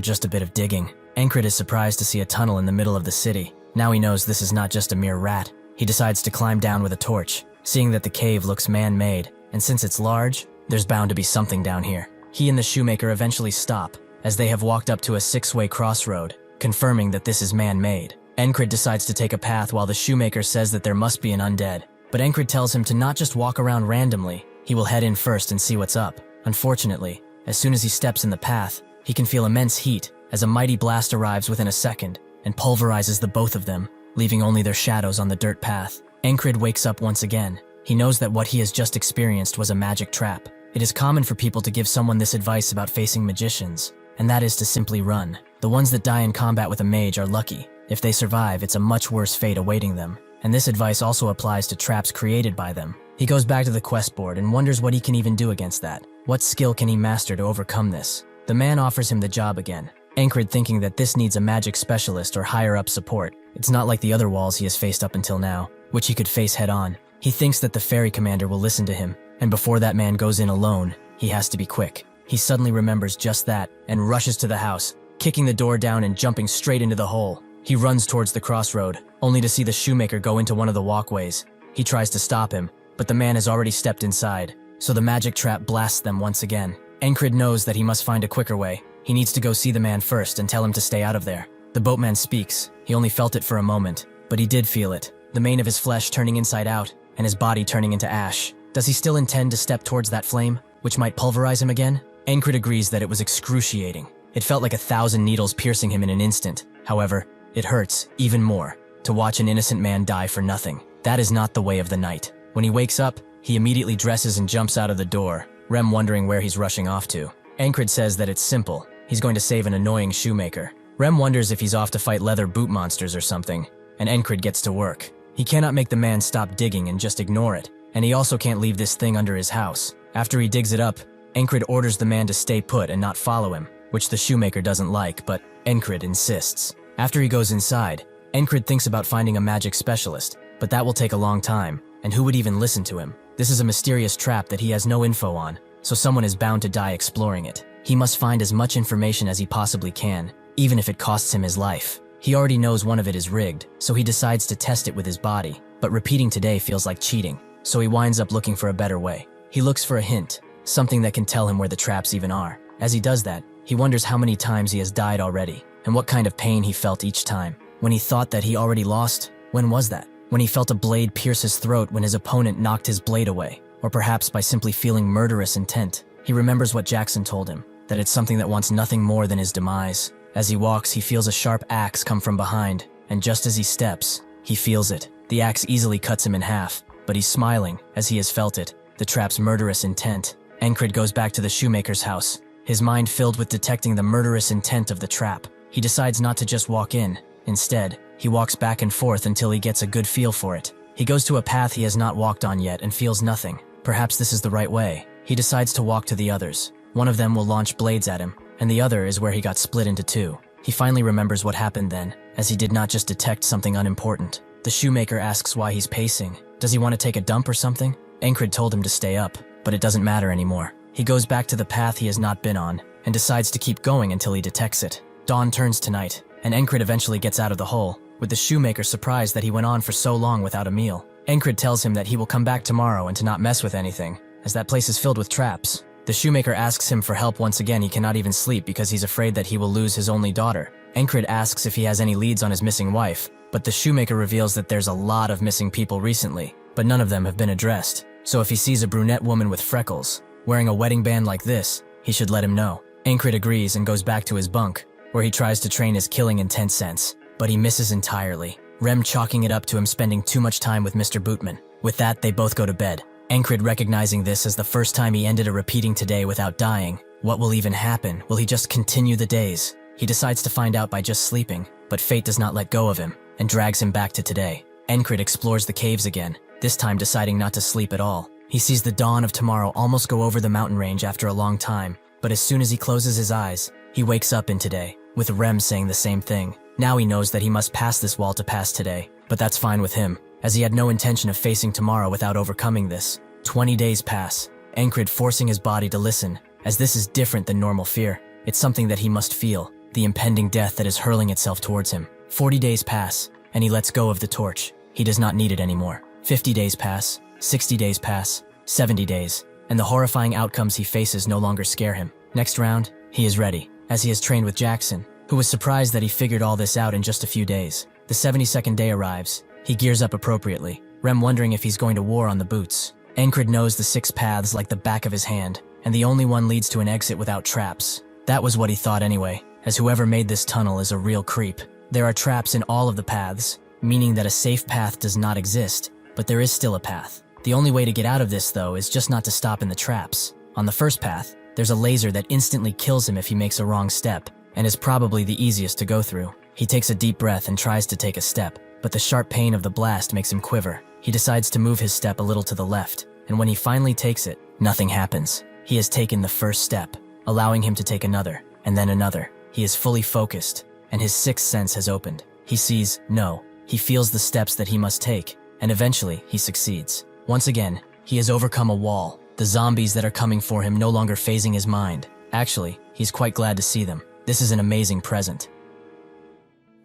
just a bit of digging. Encrid is surprised to see a tunnel in the middle of the city. Now he knows this is not just a mere rat. He decides to climb down with a torch, seeing that the cave looks man-made, and since it's large, there's bound to be something down here. He and the shoemaker eventually stop, as they have walked up to a six-way crossroad, confirming that this is man-made. Encrid decides to take a path while the shoemaker says that there must be an undead, but Encrid tells him to not just walk around randomly. He will head in first and see what's up. Unfortunately, as soon as he steps in the path, he can feel immense heat as a mighty blast arrives within a second and pulverizes the both of them, leaving only their shadows on the dirt path. Encrid wakes up once again. He knows that what he has just experienced was a magic trap. It is common for people to give someone this advice about facing magicians, and that is to simply run. The ones that die in combat with a mage are lucky. If they survive, it's a much worse fate awaiting them, and this advice also applies to traps created by them. He goes back to the quest board and wonders what he can even do against that. What skill can he master to overcome this? The man offers him the job again. Encrid thinking that this needs a magic specialist or higher up support. It's not like the other walls he has faced up until now, which he could face head on. He thinks that the ferry commander will listen to him, and before that man goes in alone, he has to be quick. He suddenly remembers just that and rushes to the house, kicking the door down and jumping straight into the hole. He runs towards the crossroad, only to see the shoemaker go into one of the walkways. He tries to stop him, but the man has already stepped inside, so the magic trap blasts them once again. Encrid knows that he must find a quicker way. He needs to go see the man first and tell him to stay out of there. The boatman speaks. He only felt it for a moment, but he did feel it. The mane of his flesh turning inside out, and his body turning into ash. Does he still intend to step towards that flame, which might pulverize him again? Encrid agrees that it was excruciating. It felt like 1,000 needles piercing him in an instant. However, it hurts even more to watch an innocent man die for nothing. That is not the way of the knight. When he wakes up, he immediately dresses and jumps out of the door, Rem wondering where he's rushing off to. Encrid says that it's simple. He's going to save an annoying shoemaker. Rem wonders if he's off to fight leather boot monsters or something, and Encrid gets to work. He cannot make the man stop digging and just ignore it, and he also can't leave this thing under his house. After he digs it up, Encrid orders the man to stay put and not follow him, which the shoemaker doesn't like, but Encrid insists. After he goes inside, Encrid thinks about finding a magic specialist, but that will take a long time, and who would even listen to him? This is a mysterious trap that he has no info on, so someone is bound to die exploring it. He must find as much information as he possibly can, even if it costs him his life. He already knows one of it is rigged, so he decides to test it with his body, but repeating today feels like cheating, so he winds up looking for a better way. He looks for a hint, something that can tell him where the traps even are. As he does that, he wonders how many times he has died already, and what kind of pain he felt each time. When he thought that he already lost, when was that? When he felt a blade pierce his throat when his opponent knocked his blade away, or perhaps by simply feeling murderous intent. He remembers what Jackson told him, that it's something that wants nothing more than his demise. As he walks, he feels a sharp axe come from behind, and just as he steps, he feels it. The axe easily cuts him in half, but he's smiling as he has felt it. the trap's murderous intent. Encrid goes back to the shoemaker's house, his mind filled with detecting the murderous intent of the trap. He decides not to just walk in. Instead, he walks back and forth until he gets a good feel for it. He goes to a path he has not walked on yet and feels nothing. Perhaps this is the right way. He decides to walk to the others. One of them will launch blades at him, and the other is where he got split into two. He finally remembers what happened then, as he did not just detect something unimportant. The shoemaker asks why he's pacing. Does he want to take a dump or something? Encrid told him to stay up, but it doesn't matter anymore. He goes back to the path he has not been on, and decides to keep going until he detects it. Dawn turns to night, and Encrid eventually gets out of the hole, with the shoemaker surprised that he went on for so long without a meal. Encrid tells him that he will come back tomorrow and to not mess with anything, as that place is filled with traps. The shoemaker asks him for help once again. He cannot even sleep because he's afraid that he will lose his only daughter. Encrid asks if he has any leads on his missing wife, but the shoemaker reveals that there's a lot of missing people recently, but none of them have been addressed. So if he sees a brunette woman with freckles, wearing a wedding band like this, he should let him know. Encrid agrees and goes back to his bunk, where he tries to train his killing intent sense, but he misses entirely. Rem chalking it up to him spending too much time with Mr. Bootman. With that, they both go to bed. Encrid recognizing this as the first time he ended a repeating today without dying. What will even happen? Will he just continue the days? He decides to find out by just sleeping, but fate does not let go of him, and drags him back to today. Encrid explores the caves again, this time deciding not to sleep at all. He sees the dawn of tomorrow almost go over the mountain range after a long time, but as soon as he closes his eyes, he wakes up in today, with Rem saying the same thing. Now he knows that he must pass this wall to pass today, but that's fine with him, as he had no intention of facing tomorrow without overcoming this. 20 days pass, Encrid forcing his body to listen, as this is different than normal fear. It's something that he must feel, the impending death that is hurling itself towards him. 40 days pass, and he lets go of the torch. He does not need it anymore. 50 days pass, 60 days pass, 70 days, and the horrifying outcomes he faces no longer scare him. Next round, he is ready, as he has trained with Jackson, who was surprised that he figured all this out in just a few days. The 72nd day arrives. He gears up appropriately, Rem wondering if he's going to war on the boots. Encrid knows the 6 paths like the back of his hand, and the only one leads to an exit without traps. That was what he thought anyway, as whoever made this tunnel is a real creep. There are traps in all of the paths, meaning that a safe path does not exist, but there is still a path. The only way to get out of this, though, is just not to stop in the traps. On the first path, there's a laser that instantly kills him if he makes a wrong step, and is probably the easiest to go through. He takes a deep breath and tries to take a step, but the sharp pain of the blast makes him quiver. He decides to move his step a little to the left, and when he finally takes it, nothing happens. He has taken the first step, allowing him to take another, and then another. He is fully focused, and his 6th sense has opened. He sees, no. He feels the steps that he must take, and eventually he succeeds. Once again, he has overcome a wall. The zombies that are coming for him no longer phasing his mind. Actually, he's quite glad to see them. This is an amazing present.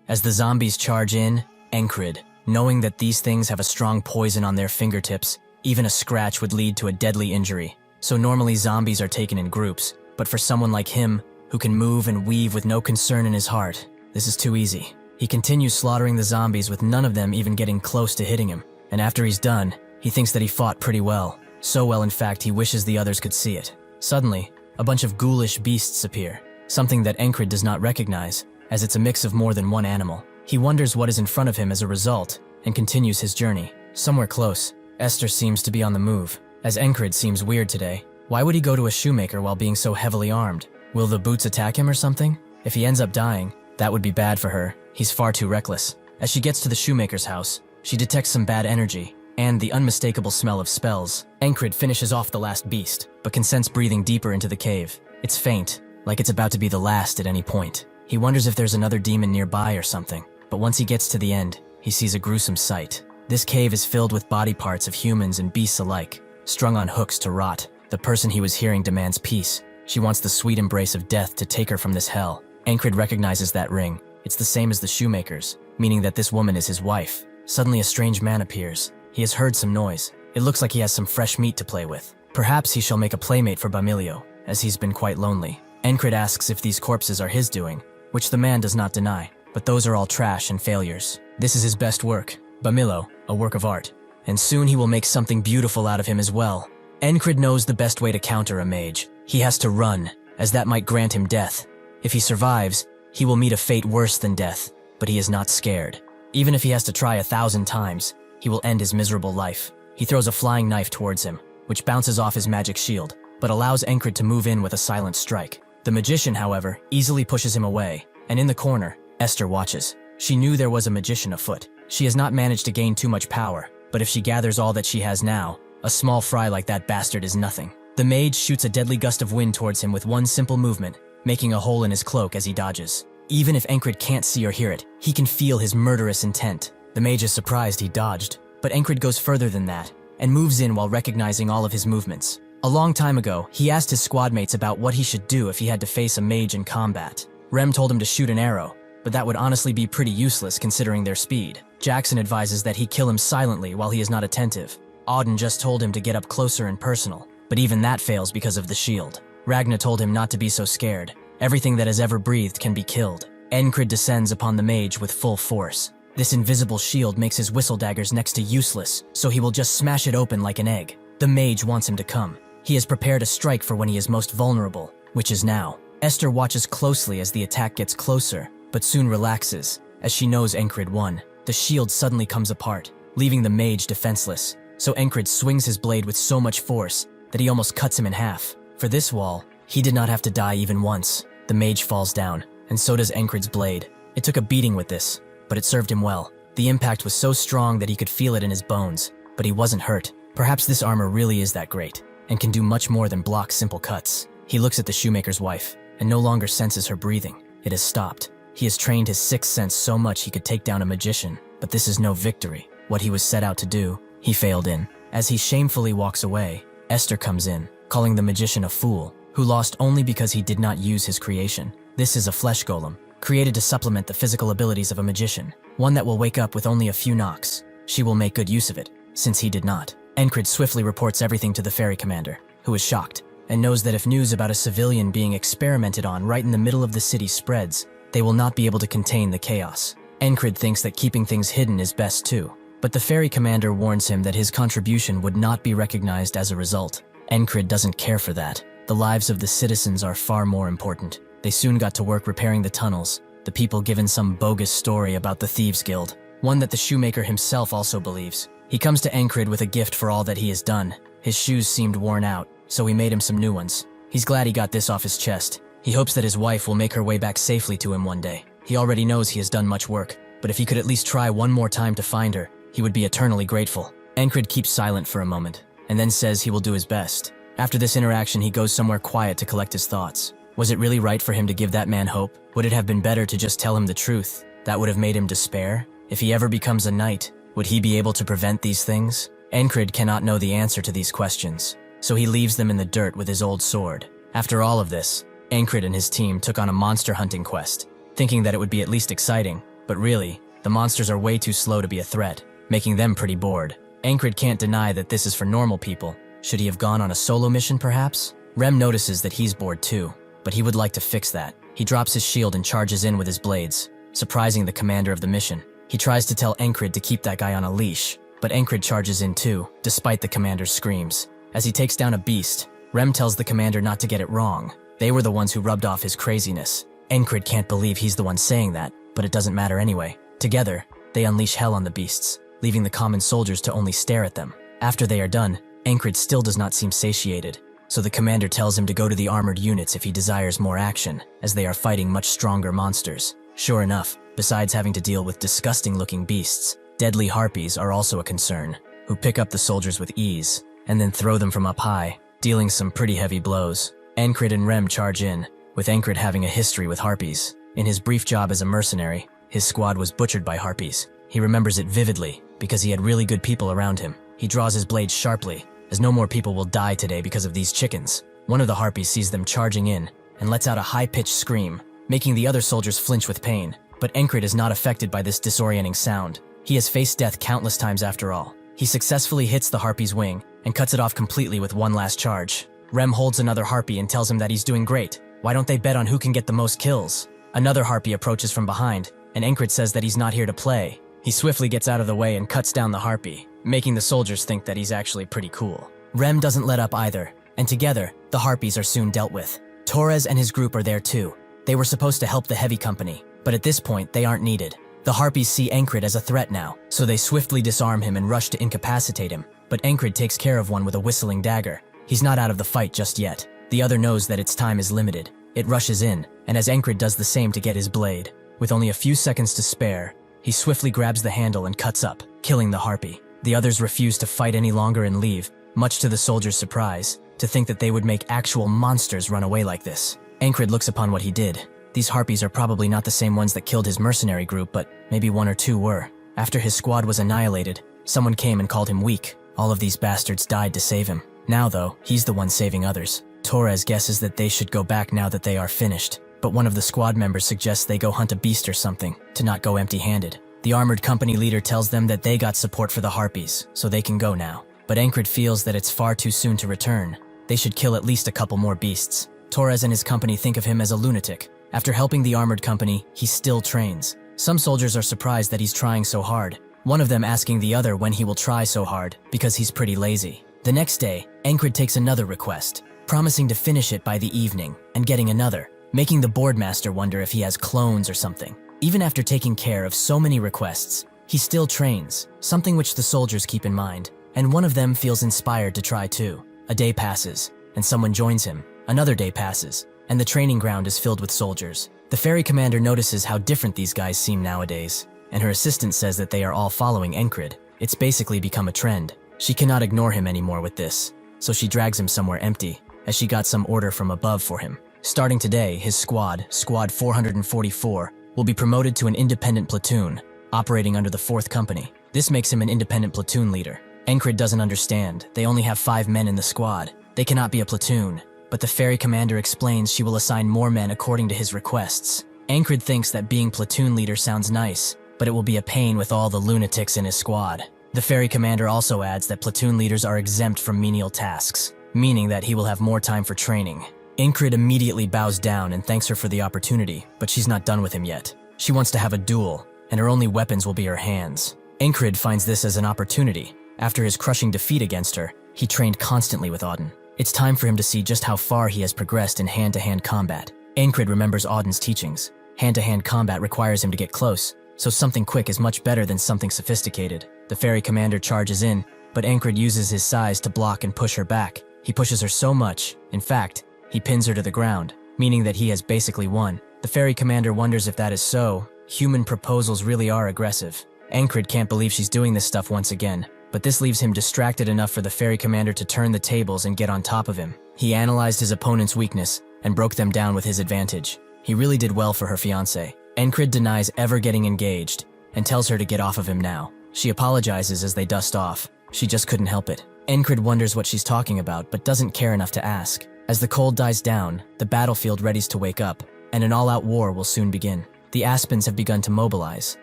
As the zombies charge in, Encrid, knowing that these things have a strong poison on their fingertips, even a scratch would lead to a deadly injury. So normally zombies are taken in groups, but for someone like him, who can move and weave with no concern in his heart, this is too easy. He continues slaughtering the zombies with none of them even getting close to hitting him, and after he's done, he thinks that he fought pretty well. So well, in fact, he wishes the others could see it. Suddenly, a bunch of ghoulish beasts appear, something that Encrid does not recognize, as it's a mix of more than one animal. He wonders what is in front of him as a result, and continues his journey. Somewhere close, Esther seems to be on the move, as Encrid seems weird today. Why would he go to a shoemaker while being so heavily armed? Will the boots attack him or something? If he ends up dying, that would be bad for her. He's far too reckless. As she gets to the shoemaker's house, she detects some bad energy, and the unmistakable smell of spells. Encrid finishes off the last beast, but can sense breathing deeper into the cave. It's faint, like it's about to be the last at any point. He wonders if there's another demon nearby or something, but once he gets to the end, he sees a gruesome sight. This cave is filled with body parts of humans and beasts alike, strung on hooks to rot. The person he was hearing demands peace. She wants the sweet embrace of death to take her from this hell. Encrid recognizes that ring. It's the same as the shoemaker's, meaning that this woman is his wife. Suddenly a strange man appears. He has heard some noise. It looks like he has some fresh meat to play with. Perhaps he shall make a playmate for Bamilio, as he's been quite lonely. Encrid asks if these corpses are his doing, which the man does not deny, but those are all trash and failures. This is his best work, Bamilo, a work of art, and soon he will make something beautiful out of him as well. Encrid knows the best way to counter a mage. He has to run, as that might grant him death. If he survives, he will meet a fate worse than death, but he is not scared. Even if he has to try 1,000 times, he will end his miserable life. He throws a flying knife towards him. which bounces off his magic shield, but allows Encrid to move in with a silent strike. The magician, however, easily pushes him away, and in the corner, Esther watches. She knew there was a magician afoot. She has not managed to gain too much power, but if she gathers all that she has now, a small fry like that bastard is nothing. The mage shoots a deadly gust of wind towards him with one simple movement, making a hole in his cloak as he dodges. Even if Encrid can't see or hear it, he can feel his murderous intent. The mage is surprised he dodged, but Encrid goes further than that, and moves in while recognizing all of his movements. A long time ago, he asked his squadmates about what he should do if he had to face a mage in combat. Rem told him to shoot an arrow, but that would honestly be pretty useless considering their speed. Jackson advises that he kill him silently while he is not attentive. Auden just told him to get up closer and personal, but even that fails because of the shield. Ragna told him not to be so scared. Everything that has ever breathed can be killed. Encrid descends upon the mage with full force. This invisible shield makes his whistle daggers next to useless, so he will just smash it open like an egg. The mage wants him to come. He has prepared a strike for when he is most vulnerable, which is now. Esther watches closely as the attack gets closer, but soon relaxes, as she knows Encrid won. The shield suddenly comes apart, leaving the mage defenseless, so Encrid swings his blade with so much force that he almost cuts him in half. For this wall, he did not have to die even once. The mage falls down, and so does Encrid's blade. It took a beating with this, but it served him well. The impact was so strong that he could feel it in his bones, but he wasn't hurt. Perhaps this armor really is that great, and can do much more than block simple cuts. He looks at the shoemaker's wife, and no longer senses her breathing. It has stopped. He has trained his sixth sense so much he could take down a magician, but this is no victory. What he was set out to do, he failed in. As he shamefully walks away, Esther comes in, calling the magician a fool, who lost only because he did not use his creation. This is a flesh golem, created to supplement the physical abilities of a magician, one that will wake up with only a few knocks. She will make good use of it, since he did not. Encrid swiftly reports everything to the ferry commander, who is shocked, and knows that if news about a civilian being experimented on right in the middle of the city spreads, they will not be able to contain the chaos. Encrid thinks that keeping things hidden is best too, but the ferry commander warns him that his contribution would not be recognized as a result. Encrid doesn't care for that. The lives of the citizens are far more important. They soon got to work repairing the tunnels, the people given some bogus story about the Thieves Guild, one that the shoemaker himself also believes. He comes to Encrid with a gift for all that he has done. His shoes seemed worn out, so he made him some new ones. He's glad he got this off his chest. He hopes that his wife will make her way back safely to him one day. He already knows he has done much work, but if he could at least try one more time to find her, he would be eternally grateful. Encrid keeps silent for a moment, and then says he will do his best. After this interaction, he goes somewhere quiet to collect his thoughts. Was it really right for him to give that man hope? Would it have been better to just tell him the truth? That would have made him despair? If he ever becomes a knight, would he be able to prevent these things? Encrid cannot know the answer to these questions, so he leaves them in the dirt with his old sword. After all of this, Encrid and his team took on a monster hunting quest, thinking that it would be at least exciting, but really, the monsters are way too slow to be a threat, making them pretty bored. Encrid can't deny that this is for normal people. Should he have gone on a solo mission, perhaps? Rem notices that he's bored too, but he would like to fix that. He drops his shield and charges in with his blades, surprising the commander of the mission. He tries to tell Encrid to keep that guy on a leash, but Encrid charges in too, despite the commander's screams. As he takes down a beast, Rem tells the commander not to get it wrong. They were the ones who rubbed off his craziness. Encrid can't believe he's the one saying that, but it doesn't matter anyway. Together, they unleash hell on the beasts, leaving the common soldiers to only stare at them. After they are done, Encrid still does not seem satiated, so the commander tells him to go to the armored units if he desires more action, as they are fighting much stronger monsters. Sure enough, besides having to deal with disgusting-looking beasts, deadly harpies are also a concern, who pick up the soldiers with ease, and then throw them from up high, dealing some pretty heavy blows. Encrid and Rem charge in, with Encrid having a history with harpies. In his brief job as a mercenary, his squad was butchered by harpies. He remembers it vividly, because he had really good people around him. He draws his blade sharply, as no more people will die today because of these chickens. One of the harpies sees them charging in, and lets out a high-pitched scream, making the other soldiers flinch with pain. But Encrid is not affected by this disorienting sound. He has faced death countless times after all. He successfully hits the harpy's wing, and cuts it off completely with one last charge. Rem holds another harpy and tells him that he's doing great. Why don't they bet on who can get the most kills? Another harpy approaches from behind, and Encrid says that he's not here to play. He swiftly gets out of the way and cuts down the harpy, making the soldiers think that he's actually pretty cool. Rem doesn't let up either, and together, the harpies are soon dealt with. Torres and his group are there too. They were supposed to help the heavy company, but at this point, they aren't needed. The Harpies see Encrid as a threat now, so they swiftly disarm him and rush to incapacitate him, but Encrid takes care of one with a whistling dagger. He's not out of the fight just yet. The other knows that its time is limited. It rushes in, and as Encrid does the same to get his blade, with only a few seconds to spare, he swiftly grabs the handle and cuts up, killing the Harpy. The others refuse to fight any longer and leave, much to the soldiers' surprise, to think that they would make actual monsters run away like this. Encrid looks upon what he did. These Harpies are probably not the same ones that killed his mercenary group, but maybe one or two were. After his squad was annihilated, someone came and called him weak. All of these bastards died to save him. Now though, he's the one saving others. Torres guesses that they should go back now that they are finished, but one of the squad members suggests they go hunt a beast or something, to not go empty-handed. The armored company leader tells them that they got support for the Harpies, so they can go now. But Encrid feels that it's far too soon to return. They should kill at least a couple more beasts. Torres and his company think of him as a lunatic. After helping the armored company, he still trains. Some soldiers are surprised that he's trying so hard, one of them asking the other when he will try so hard, because he's pretty lazy. The next day, Encrid takes another request, promising to finish it by the evening, and getting another, making the boardmaster wonder if he has clones or something. Even after taking care of so many requests, he still trains, something which the soldiers keep in mind, and one of them feels inspired to try too. A day passes, and someone joins him. Another day passes, and the training ground is filled with soldiers. The ferry commander notices how different these guys seem nowadays, and her assistant says that they are all following Encrid. It's basically become a trend. She cannot ignore him anymore with this, so she drags him somewhere empty, as she got some order from above for him. Starting today, his squad, Squad 444, will be promoted to an independent platoon, operating under the 4th Company. This makes him an independent platoon leader. Encrid doesn't understand. They only have 5 men in the squad. They cannot be a platoon, but the ferry commander explains she will assign more men according to his requests. Encrid thinks that being platoon leader sounds nice, but it will be a pain with all the lunatics in his squad. The ferry commander also adds that platoon leaders are exempt from menial tasks, meaning that he will have more time for training. Encrid immediately bows down and thanks her for the opportunity, but she's not done with him yet. She wants to have a duel, and her only weapons will be her hands. Encrid finds this as an opportunity. After his crushing defeat against her, he trained constantly with Auden. It's time for him to see just how far he has progressed in hand-to-hand combat. Encrid remembers Auden's teachings. Hand-to-hand combat requires him to get close, so something quick is much better than something sophisticated. The ferry commander charges in, but Encrid uses his size to block and push her back. He pushes her so much, in fact, he pins her to the ground, meaning that he has basically won. The ferry commander wonders if that is so. Human proposals really are aggressive. Encrid can't believe she's doing this stuff once again, but this leaves him distracted enough for the ferry commander to turn the tables and get on top of him. He analyzed his opponent's weakness and broke them down with his advantage. He really did well for her fiancé. Encrid denies ever getting engaged and tells her to get off of him now. She apologizes as they dust off. She just couldn't help it. Encrid wonders what she's talking about, but doesn't care enough to ask. As the cold dies down, the battlefield readies to wake up, and an all-out war will soon begin. The Aspens have begun to mobilize,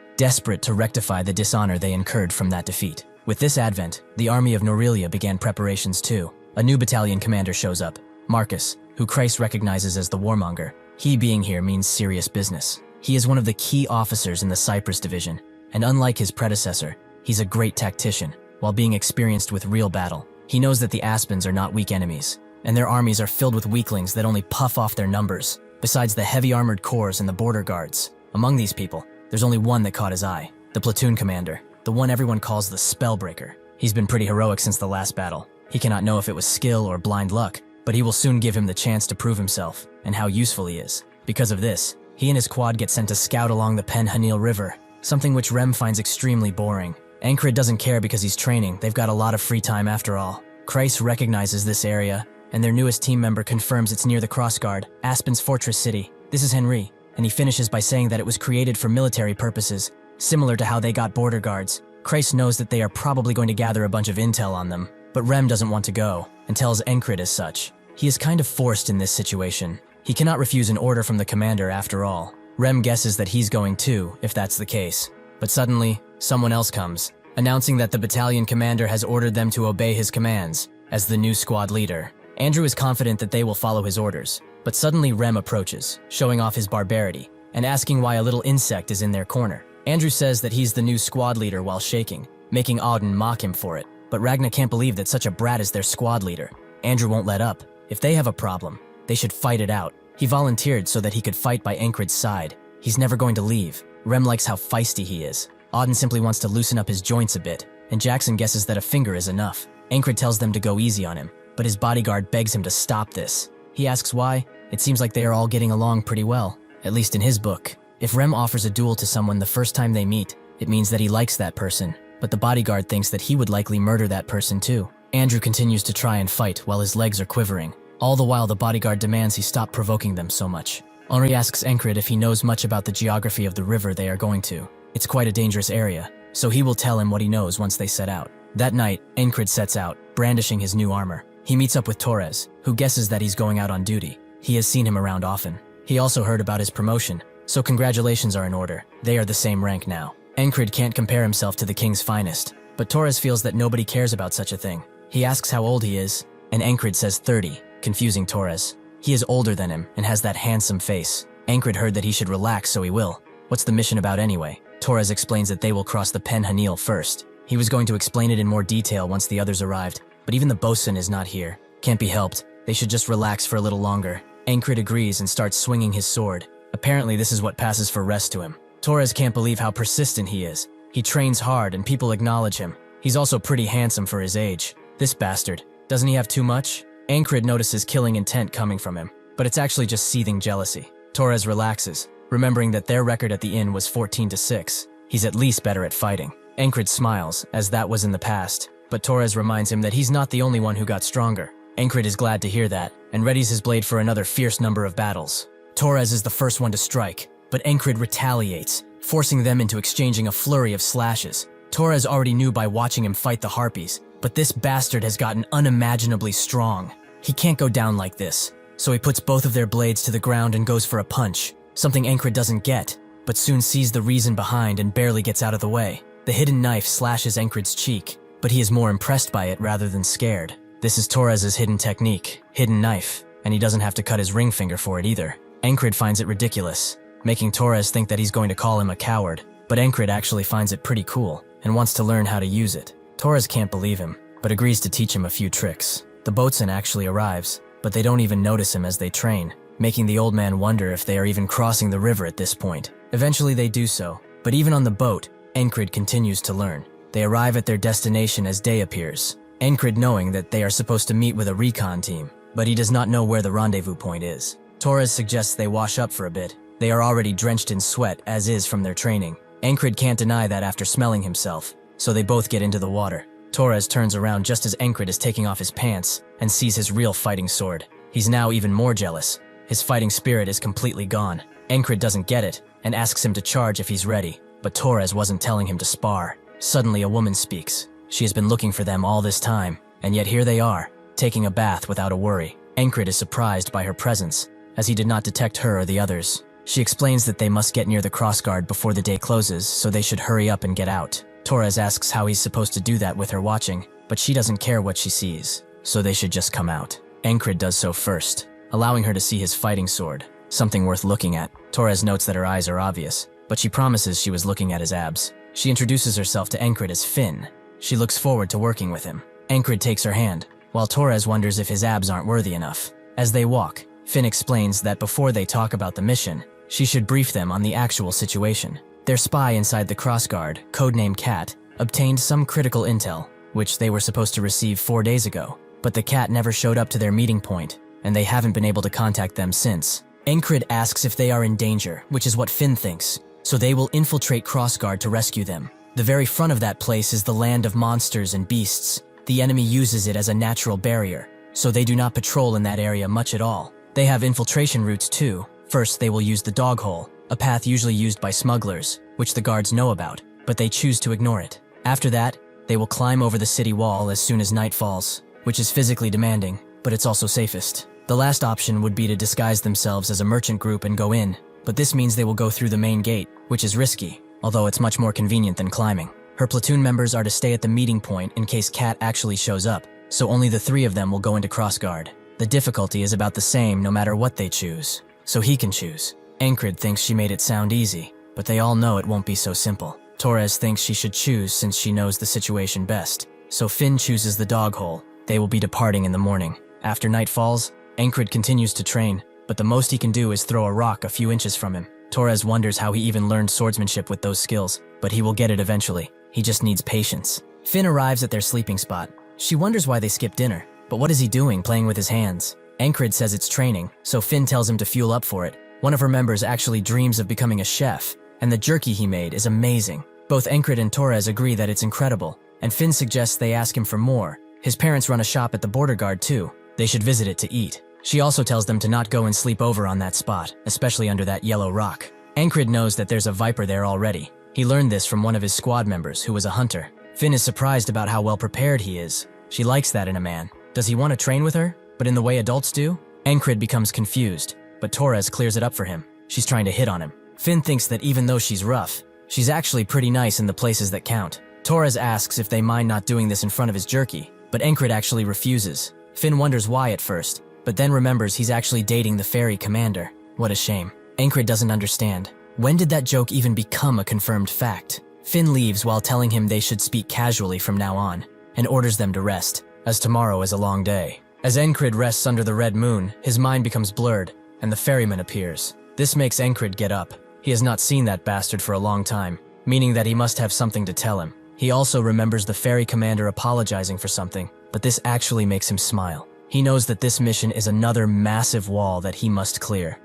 desperate to rectify the dishonor they incurred from that defeat. With this advent, the army of Norelia began preparations too. A new battalion commander shows up, Marcus, who Christ recognizes as the warmonger. He being here means serious business. He is one of the key officers in the Cyprus division, and unlike his predecessor, he's a great tactician, while being experienced with real battle. He knows that the Aspens are not weak enemies, and their armies are filled with weaklings that only puff off their numbers, besides the heavy armored corps and the border guards. Among these people, there's only one that caught his eye, the platoon commander, the one everyone calls the Spellbreaker. He's been pretty heroic since the last battle. He cannot know if it was skill or blind luck, but he will soon give him the chance to prove himself, and how useful he is. Because of this, he and his quad get sent to scout along the Pen Hanil River, something which Rem finds extremely boring. Encrid doesn't care because he's training. They've got a lot of free time after all. Kreis recognizes this area, and their newest team member confirms it's near the Crossguard, Aspen's fortress city. This is Henry, and he finishes by saying that it was created for military purposes, similar to how they got border guards. Kreis knows that they are probably going to gather a bunch of intel on them, but Rem doesn't want to go, and tells Encrid as such. He is kind of forced in this situation. He cannot refuse an order from the commander after all. Rem guesses that he's going too, if that's the case. But suddenly, someone else comes, announcing that the battalion commander has ordered them to obey his commands, as the new squad leader. Andrew is confident that they will follow his orders, but suddenly Rem approaches, showing off his barbarity, and asking why a little insect is in their corner. Andrew says that he's the new squad leader while shaking, making Auden mock him for it, but Ragna can't believe that such a brat is their squad leader. Andrew won't let up. If they have a problem, they should fight it out. He volunteered so that he could fight by Encrid's side. He's never going to leave. Rem likes how feisty he is. Auden simply wants to loosen up his joints a bit, and Jackson guesses that a finger is enough. Encrid tells them to go easy on him, but his bodyguard begs him to stop this. He asks why. It seems like they are all getting along pretty well, at least in his book. If Rem offers a duel to someone the first time they meet, it means that he likes that person, but the bodyguard thinks that he would likely murder that person too. Andrew continues to try and fight while his legs are quivering. All the while, the bodyguard demands he stop provoking them so much. Henri asks Encrid if he knows much about the geography of the river they are going to. It's quite a dangerous area, so he will tell him what he knows once they set out. That night, Encrid sets out, brandishing his new armor. He meets up with Torres, who guesses that he's going out on duty. He has seen him around often. He also heard about his promotion, so congratulations are in order. They are the same rank now. Encrid can't compare himself to the king's finest, but Torres feels that nobody cares about such a thing. He asks how old he is, and Encrid says 30, confusing Torres. He is older than him and has that handsome face. Encrid heard that he should relax, so he will. What's the mission about anyway? Torres explains that they will cross the Pen Hanil first. He was going to explain it in more detail once the others arrived, but even the bosun is not here. Can't be helped. They should just relax for a little longer. Encrid agrees and starts swinging his sword. Apparently this is what passes for rest to him. Torres can't believe how persistent he is. He trains hard and people acknowledge him. He's also pretty handsome for his age. This bastard. Doesn't he have too much? Encrid notices killing intent coming from him, but it's actually just seething jealousy. Torres relaxes, remembering that their record at the inn was 14-6. He's at least better at fighting. Encrid smiles, as that was in the past, but Torres reminds him that he's not the only one who got stronger. Encrid is glad to hear that, and readies his blade for another fierce number of battles. Torres is the first one to strike, but Encrid retaliates, forcing them into exchanging a flurry of slashes. Torres already knew by watching him fight the Harpies, but this bastard has gotten unimaginably strong. He can't go down like this, so he puts both of their blades to the ground and goes for a punch, something Encrid doesn't get, but soon sees the reason behind and barely gets out of the way. The hidden knife slashes Encrid's cheek, but he is more impressed by it rather than scared. This is Torres's hidden technique, hidden knife, and he doesn't have to cut his ring finger for it either. Encrid finds it ridiculous, making Torres think that he's going to call him a coward, but Encrid actually finds it pretty cool and wants to learn how to use it. Torres can't believe him, but agrees to teach him a few tricks. The boatswain actually arrives, but they don't even notice him as they train, making the old man wonder if they are even crossing the river at this point. Eventually they do so, but even on the boat, Encrid continues to learn. They arrive at their destination as day appears, Encrid knowing that they are supposed to meet with a recon team, but he does not know where the rendezvous point is. Torres suggests they wash up for a bit. They are already drenched in sweat, as is from their training. Encrid can't deny that after smelling himself, so they both get into the water. Torres turns around just as Encrid is taking off his pants and sees his real fighting sword. He's now even more jealous. His fighting spirit is completely gone. Encrid doesn't get it and asks him to charge if he's ready, but Torres wasn't telling him to spar. Suddenly a woman speaks. She has been looking for them all this time, and yet here they are, taking a bath without a worry. Encrid is surprised by her presence, as he did not detect her or the others. She explains that they must get near the crossguard before the day closes, so they should hurry up and get out. Torres asks how he's supposed to do that with her watching, but she doesn't care what she sees, so they should just come out. Encrid does so first, allowing her to see his fighting sword, something worth looking at. Torres notes that her eyes are obvious, but she promises she was looking at his abs. She introduces herself to Encrid as Finn. She looks forward to working with him. Encrid takes her hand, while Torres wonders if his abs aren't worthy enough. As they walk, Finn explains that before they talk about the mission, she should brief them on the actual situation. Their spy inside the crossguard, codenamed Cat, obtained some critical intel, which they were supposed to receive 4 days ago, but the Cat never showed up to their meeting point, and they haven't been able to contact them since. Encrid asks if they are in danger, which is what Finn thinks, so they will infiltrate crossguard to rescue them. The very front of that place is the land of monsters and beasts. The enemy uses it as a natural barrier, so they do not patrol in that area much at all. They have infiltration routes too. First, they will use the dog hole, a path usually used by smugglers, which the guards know about, but they choose to ignore it. After that, they will climb over the city wall as soon as night falls, which is physically demanding, but it's also safest. The last option would be to disguise themselves as a merchant group and go in, but this means they will go through the main gate, which is risky, although it's much more convenient than climbing. Her platoon members are to stay at the meeting point in case Cat actually shows up, so only the 3 of them will go into crossguard. The difficulty is about the same no matter what they choose, so he can choose. Encrid thinks she made it sound easy, but they all know it won't be so simple. Torres thinks she should choose since she knows the situation best, so Finn chooses the dog hole. They will be departing in the morning. After night falls, Encrid continues to train, but the most he can do is throw a rock a few inches from him. Torres wonders how he even learned swordsmanship with those skills, but he will get it eventually. He just needs patience. Finn arrives at their sleeping spot. She wonders why they skipped dinner, but what is he doing playing with his hands? Encrid says it's training, so Finn tells him to fuel up for it. One of her members actually dreams of becoming a chef, and the jerky he made is amazing. Both Encrid and Torres agree that it's incredible, and Finn suggests they ask him for more. His parents run a shop at the border guard too. They should visit it to eat. She also tells them to not go and sleep over on that spot, especially under that yellow rock. Encrid knows that there's a viper there already. He learned this from one of his squad members, who was a hunter. Finn is surprised about how well prepared he is. She likes that in a man. Does he want to train with her? But in the way adults do? Encrid becomes confused, but Torres clears it up for him. She's trying to hit on him. Finn thinks that even though she's rough, she's actually pretty nice in the places that count. Torres asks if they mind not doing this in front of his jerky, but Encrid actually refuses. Finn wonders why at first, but then remembers he's actually dating the ferry commander. What a shame. Encrid doesn't understand. When did that joke even become a confirmed fact? Finn leaves while telling him they should speak casually from now on, and orders them to rest, as tomorrow is a long day. As Encrid rests under the red moon, his mind becomes blurred, and the ferryman appears. This makes Encrid get up. He has not seen that bastard for a long time, meaning that he must have something to tell him. He also remembers the ferry commander apologizing for something, but this actually makes him smile. He knows that this mission is another massive wall that he must clear.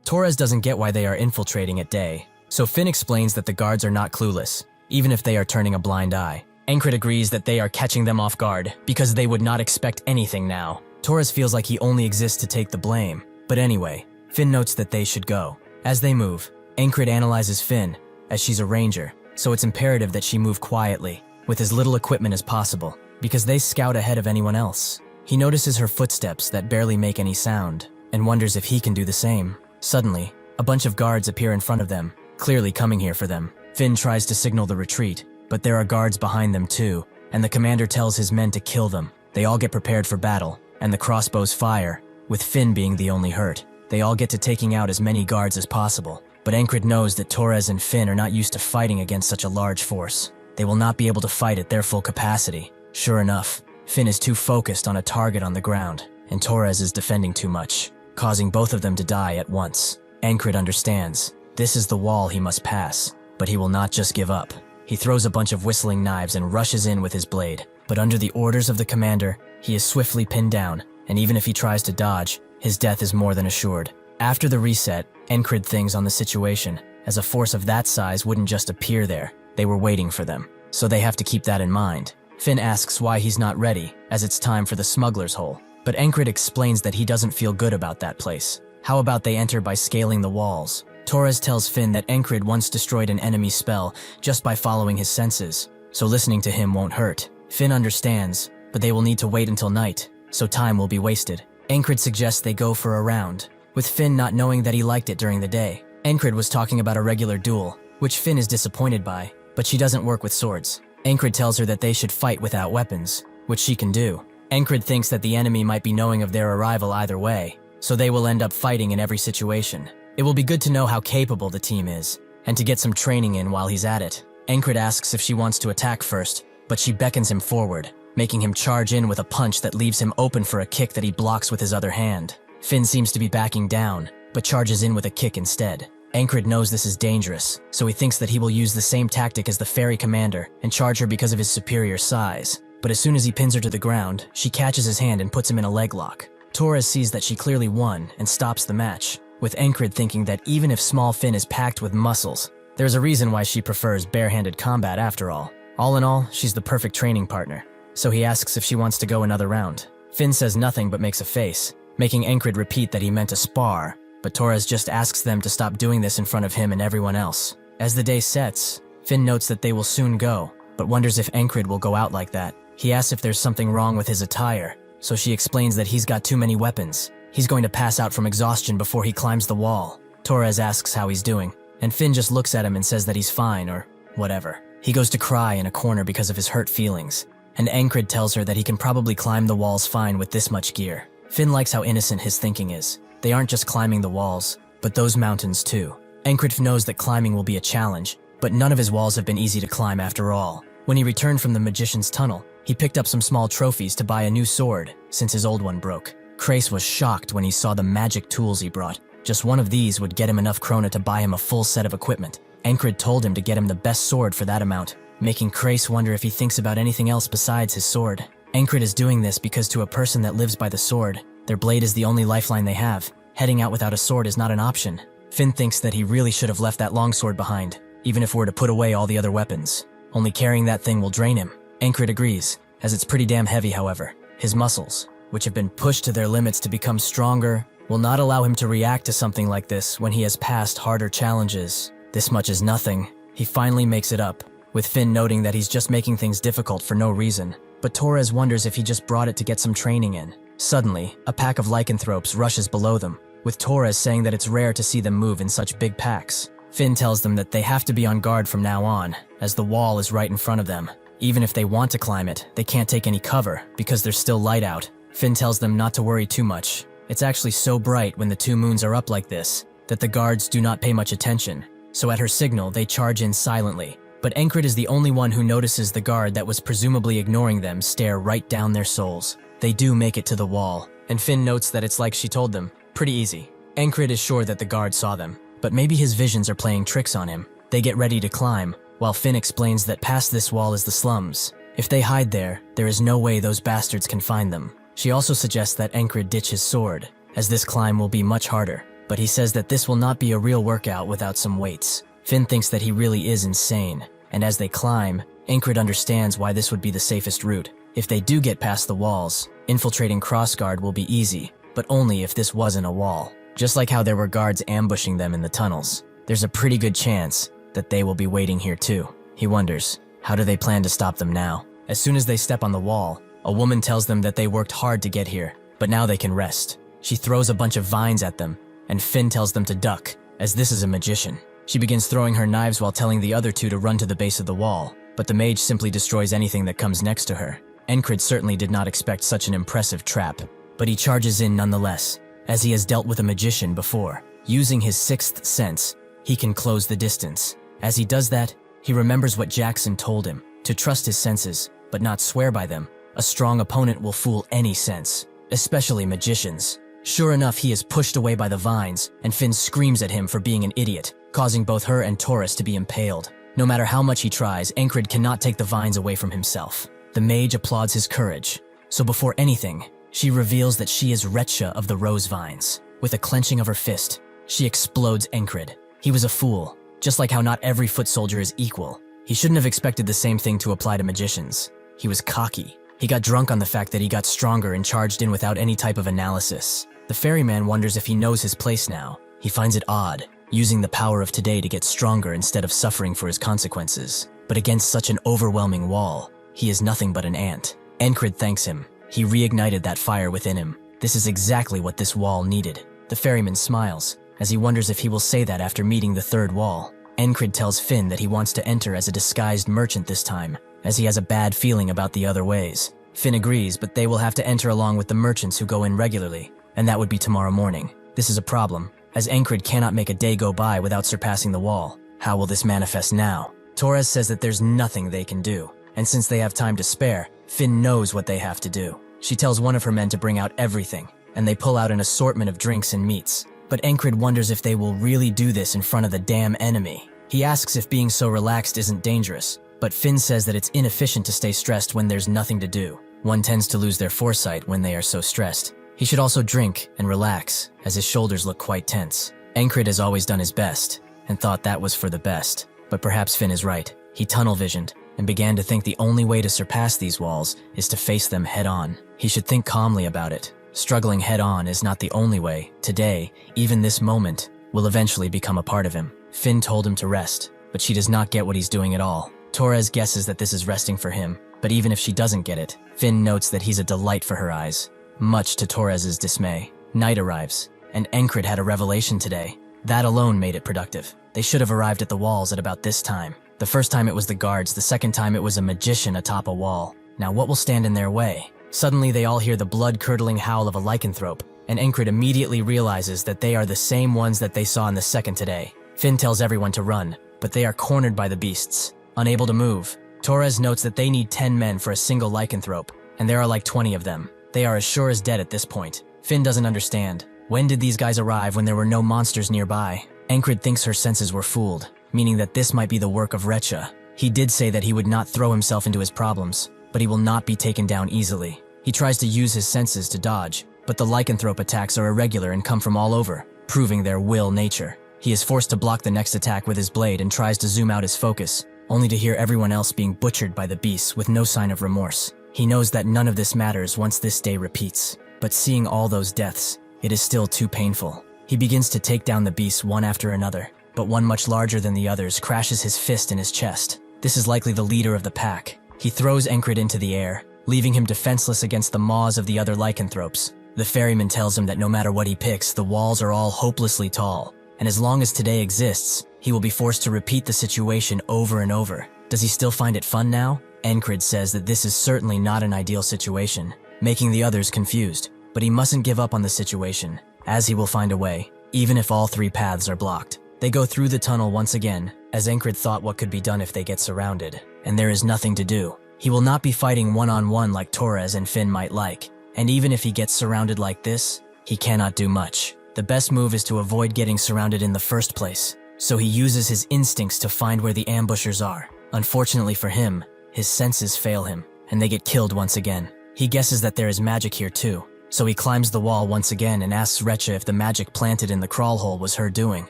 Torres doesn't get why they are infiltrating at day, so Finn explains that the guards are not clueless, even if they are turning a blind eye. Encrid agrees that they are catching them off guard, because they would not expect anything now. Torres feels like he only exists to take the blame, but anyway, Finn notes that they should go. As they move, Encrid analyzes Finn, as she's a ranger, so it's imperative that she move quietly, with as little equipment as possible, because they scout ahead of anyone else. He notices her footsteps that barely make any sound, and wonders if he can do the same. Suddenly, a bunch of guards appear in front of them, clearly coming here for them. Finn tries to signal the retreat, but there are guards behind them too, and the commander tells his men to kill them. They all get prepared for battle, and the crossbows fire, with Finn being the only hurt. They all get to taking out as many guards as possible, but Encrid knows that Torres and Finn are not used to fighting against such a large force. They will not be able to fight at their full capacity. Sure enough, Finn is too focused on a target on the ground, and Torres is defending too much, causing both of them to die at once. Encrid understands. This is the wall he must pass, but he will not just give up. He throws a bunch of whistling knives and rushes in with his blade, but under the orders of the commander, he is swiftly pinned down, and even if he tries to dodge, his death is more than assured. After the reset, Encrid thinks on the situation, as a force of that size wouldn't just appear there. They were waiting for them, so they have to keep that in mind. Finn asks why he's not ready, as it's time for the smuggler's hole, but Encrid explains that he doesn't feel good about that place. How about they enter by scaling the walls? Torres tells Finn that Encrid once destroyed an enemy spell just by following his senses, so listening to him won't hurt. Finn understands, but they will need to wait until night, so time will be wasted. Encrid suggests they go for a round, with Finn not knowing that he liked it during the day. Encrid was talking about a regular duel, which Finn is disappointed by, but she doesn't work with swords. Encrid tells her that they should fight without weapons, which she can do. Encrid thinks that the enemy might be knowing of their arrival either way, so they will end up fighting in every situation. It will be good to know how capable the team is, and to get some training in while he's at it. Encrid asks if she wants to attack first, but she beckons him forward, making him charge in with a punch that leaves him open for a kick that he blocks with his other hand. Finn seems to be backing down, but charges in with a kick instead. Encrid knows this is dangerous, so he thinks that he will use the same tactic as the ferry commander and charge her because of his superior size. But as soon as he pins her to the ground, she catches his hand and puts him in a leg lock. Torres sees that she clearly won and stops the match, with Encrid thinking that even if small Finn is packed with muscles, there's a reason why she prefers barehanded combat after all. All in all, she's the perfect training partner, so he asks if she wants to go another round. Finn says nothing but makes a face, making Encrid repeat that he meant to spar, but Torres just asks them to stop doing this in front of him and everyone else. As the day sets, Finn notes that they will soon go, but wonders if Encrid will go out like that. He asks if there's something wrong with his attire, so she explains that he's got too many weapons. He's going to pass out from exhaustion before he climbs the wall. Torres asks how he's doing, and Finn just looks at him and says that he's fine or whatever. He goes to cry in a corner because of his hurt feelings, and Encrid tells her that he can probably climb the walls fine with this much gear. Finn likes how innocent his thinking is. They aren't just climbing the walls, but those mountains too. Encrid knows that climbing will be a challenge, but none of his walls have been easy to climb after all. When he returned from the magician's tunnel, he picked up some small trophies to buy a new sword, since his old one broke. Crace was shocked when he saw the magic tools he brought. Just one of these would get him enough krona to buy him a full set of equipment. Encrid told him to get him the best sword for that amount, making Krace wonder if he thinks about anything else besides his sword. Encrid is doing this because to a person that lives by the sword, their blade is the only lifeline they have. Heading out without a sword is not an option. Finn thinks that he really should have left that longsword behind, even if we're to put away all the other weapons. Only carrying that thing will drain him. Encrid agrees, as it's pretty damn heavy however. His muscles, which have been pushed to their limits to become stronger, will not allow him to react to something like this when he has passed harder challenges. This much is nothing. He finally makes it up, with Finn noting that he's just making things difficult for no reason. But Torres wonders if he just brought it to get some training in. Suddenly, a pack of lycanthropes rushes below them, with Torres saying that it's rare to see them move in such big packs. Finn tells them that they have to be on guard from now on, as the wall is right in front of them. Even if they want to climb it, they can't take any cover, because there's still light out. Finn tells them not to worry too much. It's actually so bright when the two moons are up like this, that the guards do not pay much attention. So at her signal, they charge in silently. But Encrid is the only one who notices the guard that was presumably ignoring them stare right down their souls. They do make it to the wall, and Finn notes that it's like she told them. Pretty easy. Encrid is sure that the guard saw them, but maybe his visions are playing tricks on him. They get ready to climb, while Finn explains that past this wall is the slums. If they hide there, there is no way those bastards can find them. She also suggests that Encrid ditch his sword, as this climb will be much harder, but he says that this will not be a real workout without some weights. Finn thinks that he really is insane, and as they climb, Encrid understands why this would be the safest route. If they do get past the walls, infiltrating Crossguard will be easy, but only if this wasn't a wall. Just like how there were guards ambushing them in the tunnels, there's a pretty good chance that they will be waiting here too. He wonders, how do they plan to stop them now? As soon as they step on the wall, a woman tells them that they worked hard to get here, but now they can rest. She throws a bunch of vines at them, and Finn tells them to duck, as this is a magician. She begins throwing her knives while telling the other two to run to the base of the wall, but the mage simply destroys anything that comes next to her. Encrid certainly did not expect such an impressive trap, but he charges in nonetheless, as he has dealt with a magician before. Using his sixth sense, he can close the distance. As he does that, he remembers what Jackson told him, to trust his senses, but not swear by them. A strong opponent will fool any sense, especially magicians. Sure enough, he is pushed away by the vines, and Finn screams at him for being an idiot, causing both her and Taurus to be impaled. No matter how much he tries, Encrid cannot take the vines away from himself. The mage applauds his courage, so before anything, she reveals that she is Retcha of the Rose Vines. With a clenching of her fist, she explodes Encrid. He was a fool, just like how not every foot soldier is equal. He shouldn't have expected the same thing to apply to magicians. He was cocky. He got drunk on the fact that he got stronger and charged in without any type of analysis. The ferryman wonders if he knows his place now. He finds it odd, using the power of today to get stronger instead of suffering for his consequences. But against such an overwhelming wall, he is nothing but an ant. Encrid thanks him. He reignited that fire within him. This is exactly what this wall needed. The ferryman smiles, as he wonders if he will say that after meeting the third wall. Encrid tells Finn that he wants to enter as a disguised merchant this time, as he has a bad feeling about the other ways. Finn agrees, but they will have to enter along with the merchants who go in regularly, and that would be tomorrow morning. This is a problem, as Encrid cannot make a day go by without surpassing the wall. How will this manifest now? Torres says that there's nothing they can do, and since they have time to spare, Finn knows what they have to do. She tells one of her men to bring out everything, and they pull out an assortment of drinks and meats. But Encrid wonders if they will really do this in front of the damn enemy. He asks if being so relaxed isn't dangerous, but Finn says that it's inefficient to stay stressed when there's nothing to do. One tends to lose their foresight when they are so stressed. He should also drink and relax, as his shoulders look quite tense. Encrid has always done his best, and thought that was for the best. But perhaps Finn is right. He tunnel-visioned, and began to think the only way to surpass these walls is to face them head-on. He should think calmly about it. Struggling head-on is not the only way. Today, even this moment, will eventually become a part of him. Finn told him to rest, but she does not get what he's doing at all. Torres guesses that this is resting for him, but even if she doesn't get it, Finn notes that he's a delight for her eyes. Much to Torres's dismay, night arrives, and Encrid had a revelation today. That alone made it productive. They should have arrived at the walls at about this time. The first time it was the guards, the second time it was a magician atop a wall. Now what will stand in their way? Suddenly they all hear the blood-curdling howl of a lycanthrope, and Encrid immediately realizes that they are the same ones that they saw in the second today. Finn tells everyone to run, but they are cornered by the beasts. Unable to move, Torres notes that they need 10 men for a single lycanthrope, and there are like 20 of them. They are as sure as dead at this point. Finn doesn't understand, When did these guys arrive when there were no monsters nearby? Encrid thinks her senses were fooled, meaning that this might be the work of Recha. He did say that he would not throw himself into his problems, but he will not be taken down easily. He tries to use his senses to dodge, but the lycanthrope attacks are irregular and come from all over, proving their will nature. He is forced to block the next attack with his blade and tries to zoom out his focus, only to hear everyone else being butchered by the beasts with no sign of remorse. He knows that none of this matters once this day repeats, but seeing all those deaths, it is still too painful. He begins to take down the beasts one after another, but one much larger than the others crashes his fist in his chest. This is likely the leader of the pack. He throws Encrid into the air, leaving him defenseless against the maws of the other lycanthropes. The ferryman tells him that no matter what he picks, the walls are all hopelessly tall, and as long as today exists, he will be forced to repeat the situation over and over. Does he still find it fun now? Encrid says that this is certainly not an ideal situation, making the others confused, but he mustn't give up on the situation, as he will find a way, even if all three paths are blocked. They go through the tunnel once again, as Encrid thought what could be done if they get surrounded, and there is nothing to do. He will not be fighting one-on-one like Torres and Finn might like, and even if he gets surrounded like this, he cannot do much. The best move is to avoid getting surrounded in the first place, so he uses his instincts to find where the ambushers are. Unfortunately for him, his senses fail him, and they get killed once again. He guesses that there is magic here too, so he climbs the wall once again and asks Recha if the magic planted in the crawl hole was her doing.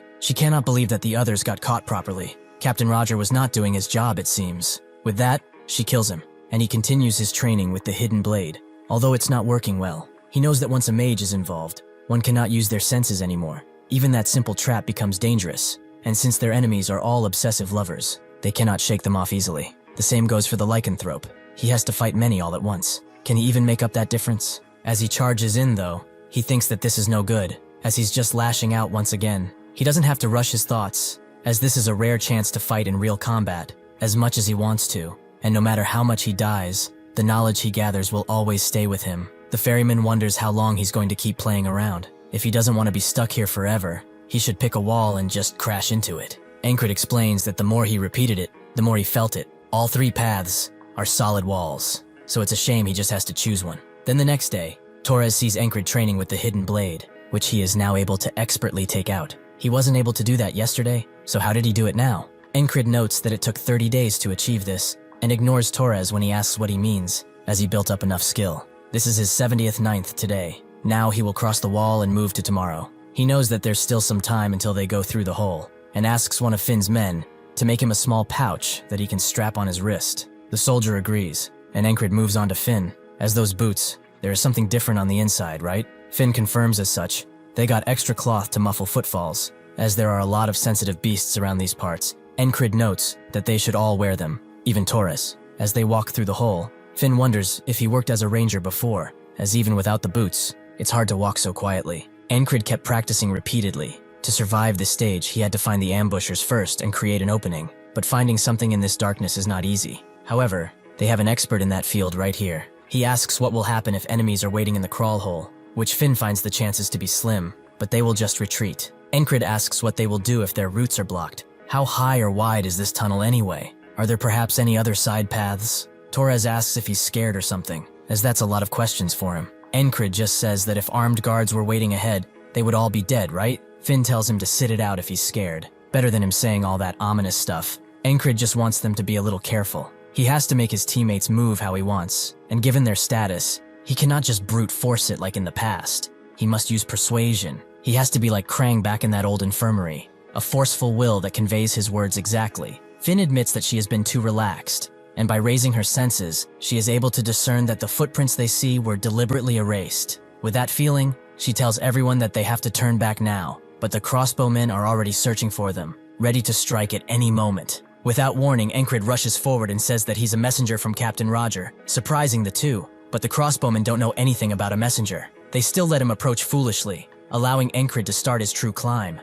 She cannot believe that the others got caught properly. Captain Roger was not doing his job, it seems. With that, she kills him, and he continues his training with the hidden blade. Although it's not working well, he knows that once a mage is involved, one cannot use their senses anymore. Even that simple trap becomes dangerous, and since their enemies are all obsessive lovers, they cannot shake them off easily. The same goes for the lycanthrope. He has to fight many all at once. Can he even make up that difference? As he charges in, though, he thinks that this is no good, as he's just lashing out once again. He doesn't have to rush his thoughts, as this is a rare chance to fight in real combat, as much as he wants to, and no matter how much he dies, the knowledge he gathers will always stay with him. The ferryman wonders how long he's going to keep playing around. If he doesn't want to be stuck here forever, he should pick a wall and just crash into it. Encrid explains that the more he repeated it, the more he felt it. All three paths are solid walls, so it's a shame he just has to choose one. Then the next day, Torres sees Encrid training with the hidden blade, which he is now able to expertly take out. He wasn't able to do that yesterday, so how did he do it now? Encrid notes that it took 30 days to achieve this, and ignores Torres when he asks what he means, as he built up enough skill. This is his 70th ninth today. Now he will cross the wall and move to tomorrow. He knows that there's still some time until they go through the hole, and asks one of Finn's men to make him a small pouch that he can strap on his wrist. The soldier agrees, and Encrid moves on to Finn. As those boots, there is something different on the inside, right? Finn confirms as such. They got extra cloth to muffle footfalls, as there are a lot of sensitive beasts around these parts. Encrid notes that they should all wear them, even Torres. As they walk through the hole, Finn wonders if he worked as a ranger before, as even without the boots, it's hard to walk so quietly. Encrid kept practicing repeatedly. To survive this stage, he had to find the ambushers first and create an opening, but finding something in this darkness is not easy. However, they have an expert in that field right here. He asks what will happen if enemies are waiting in the crawl hole, which Finn finds the chances to be slim, but they will just retreat. Encrid asks what they will do if their routes are blocked. How high or wide is this tunnel anyway? Are there perhaps any other side paths? Torres asks if he's scared or something, as that's a lot of questions for him. Encrid just says that if armed guards were waiting ahead, they would all be dead, right? Finn tells him to sit it out if he's scared. Better than him saying all that ominous stuff. Encrid just wants them to be a little careful. He has to make his teammates move how he wants, and given their status, he cannot just brute force it like in the past. He must use persuasion. He has to be like Krang back in that old infirmary, a forceful will that conveys his words exactly. Finn admits that she has been too relaxed, and by raising her senses, she is able to discern that the footprints they see were deliberately erased. With that feeling, she tells everyone that they have to turn back now, but the crossbowmen are already searching for them, ready to strike at any moment. Without warning, Encrid rushes forward and says that he's a messenger from Captain Roger, surprising the two, but the crossbowmen don't know anything about a messenger. They still let him approach foolishly, allowing Encrid to start his true climb.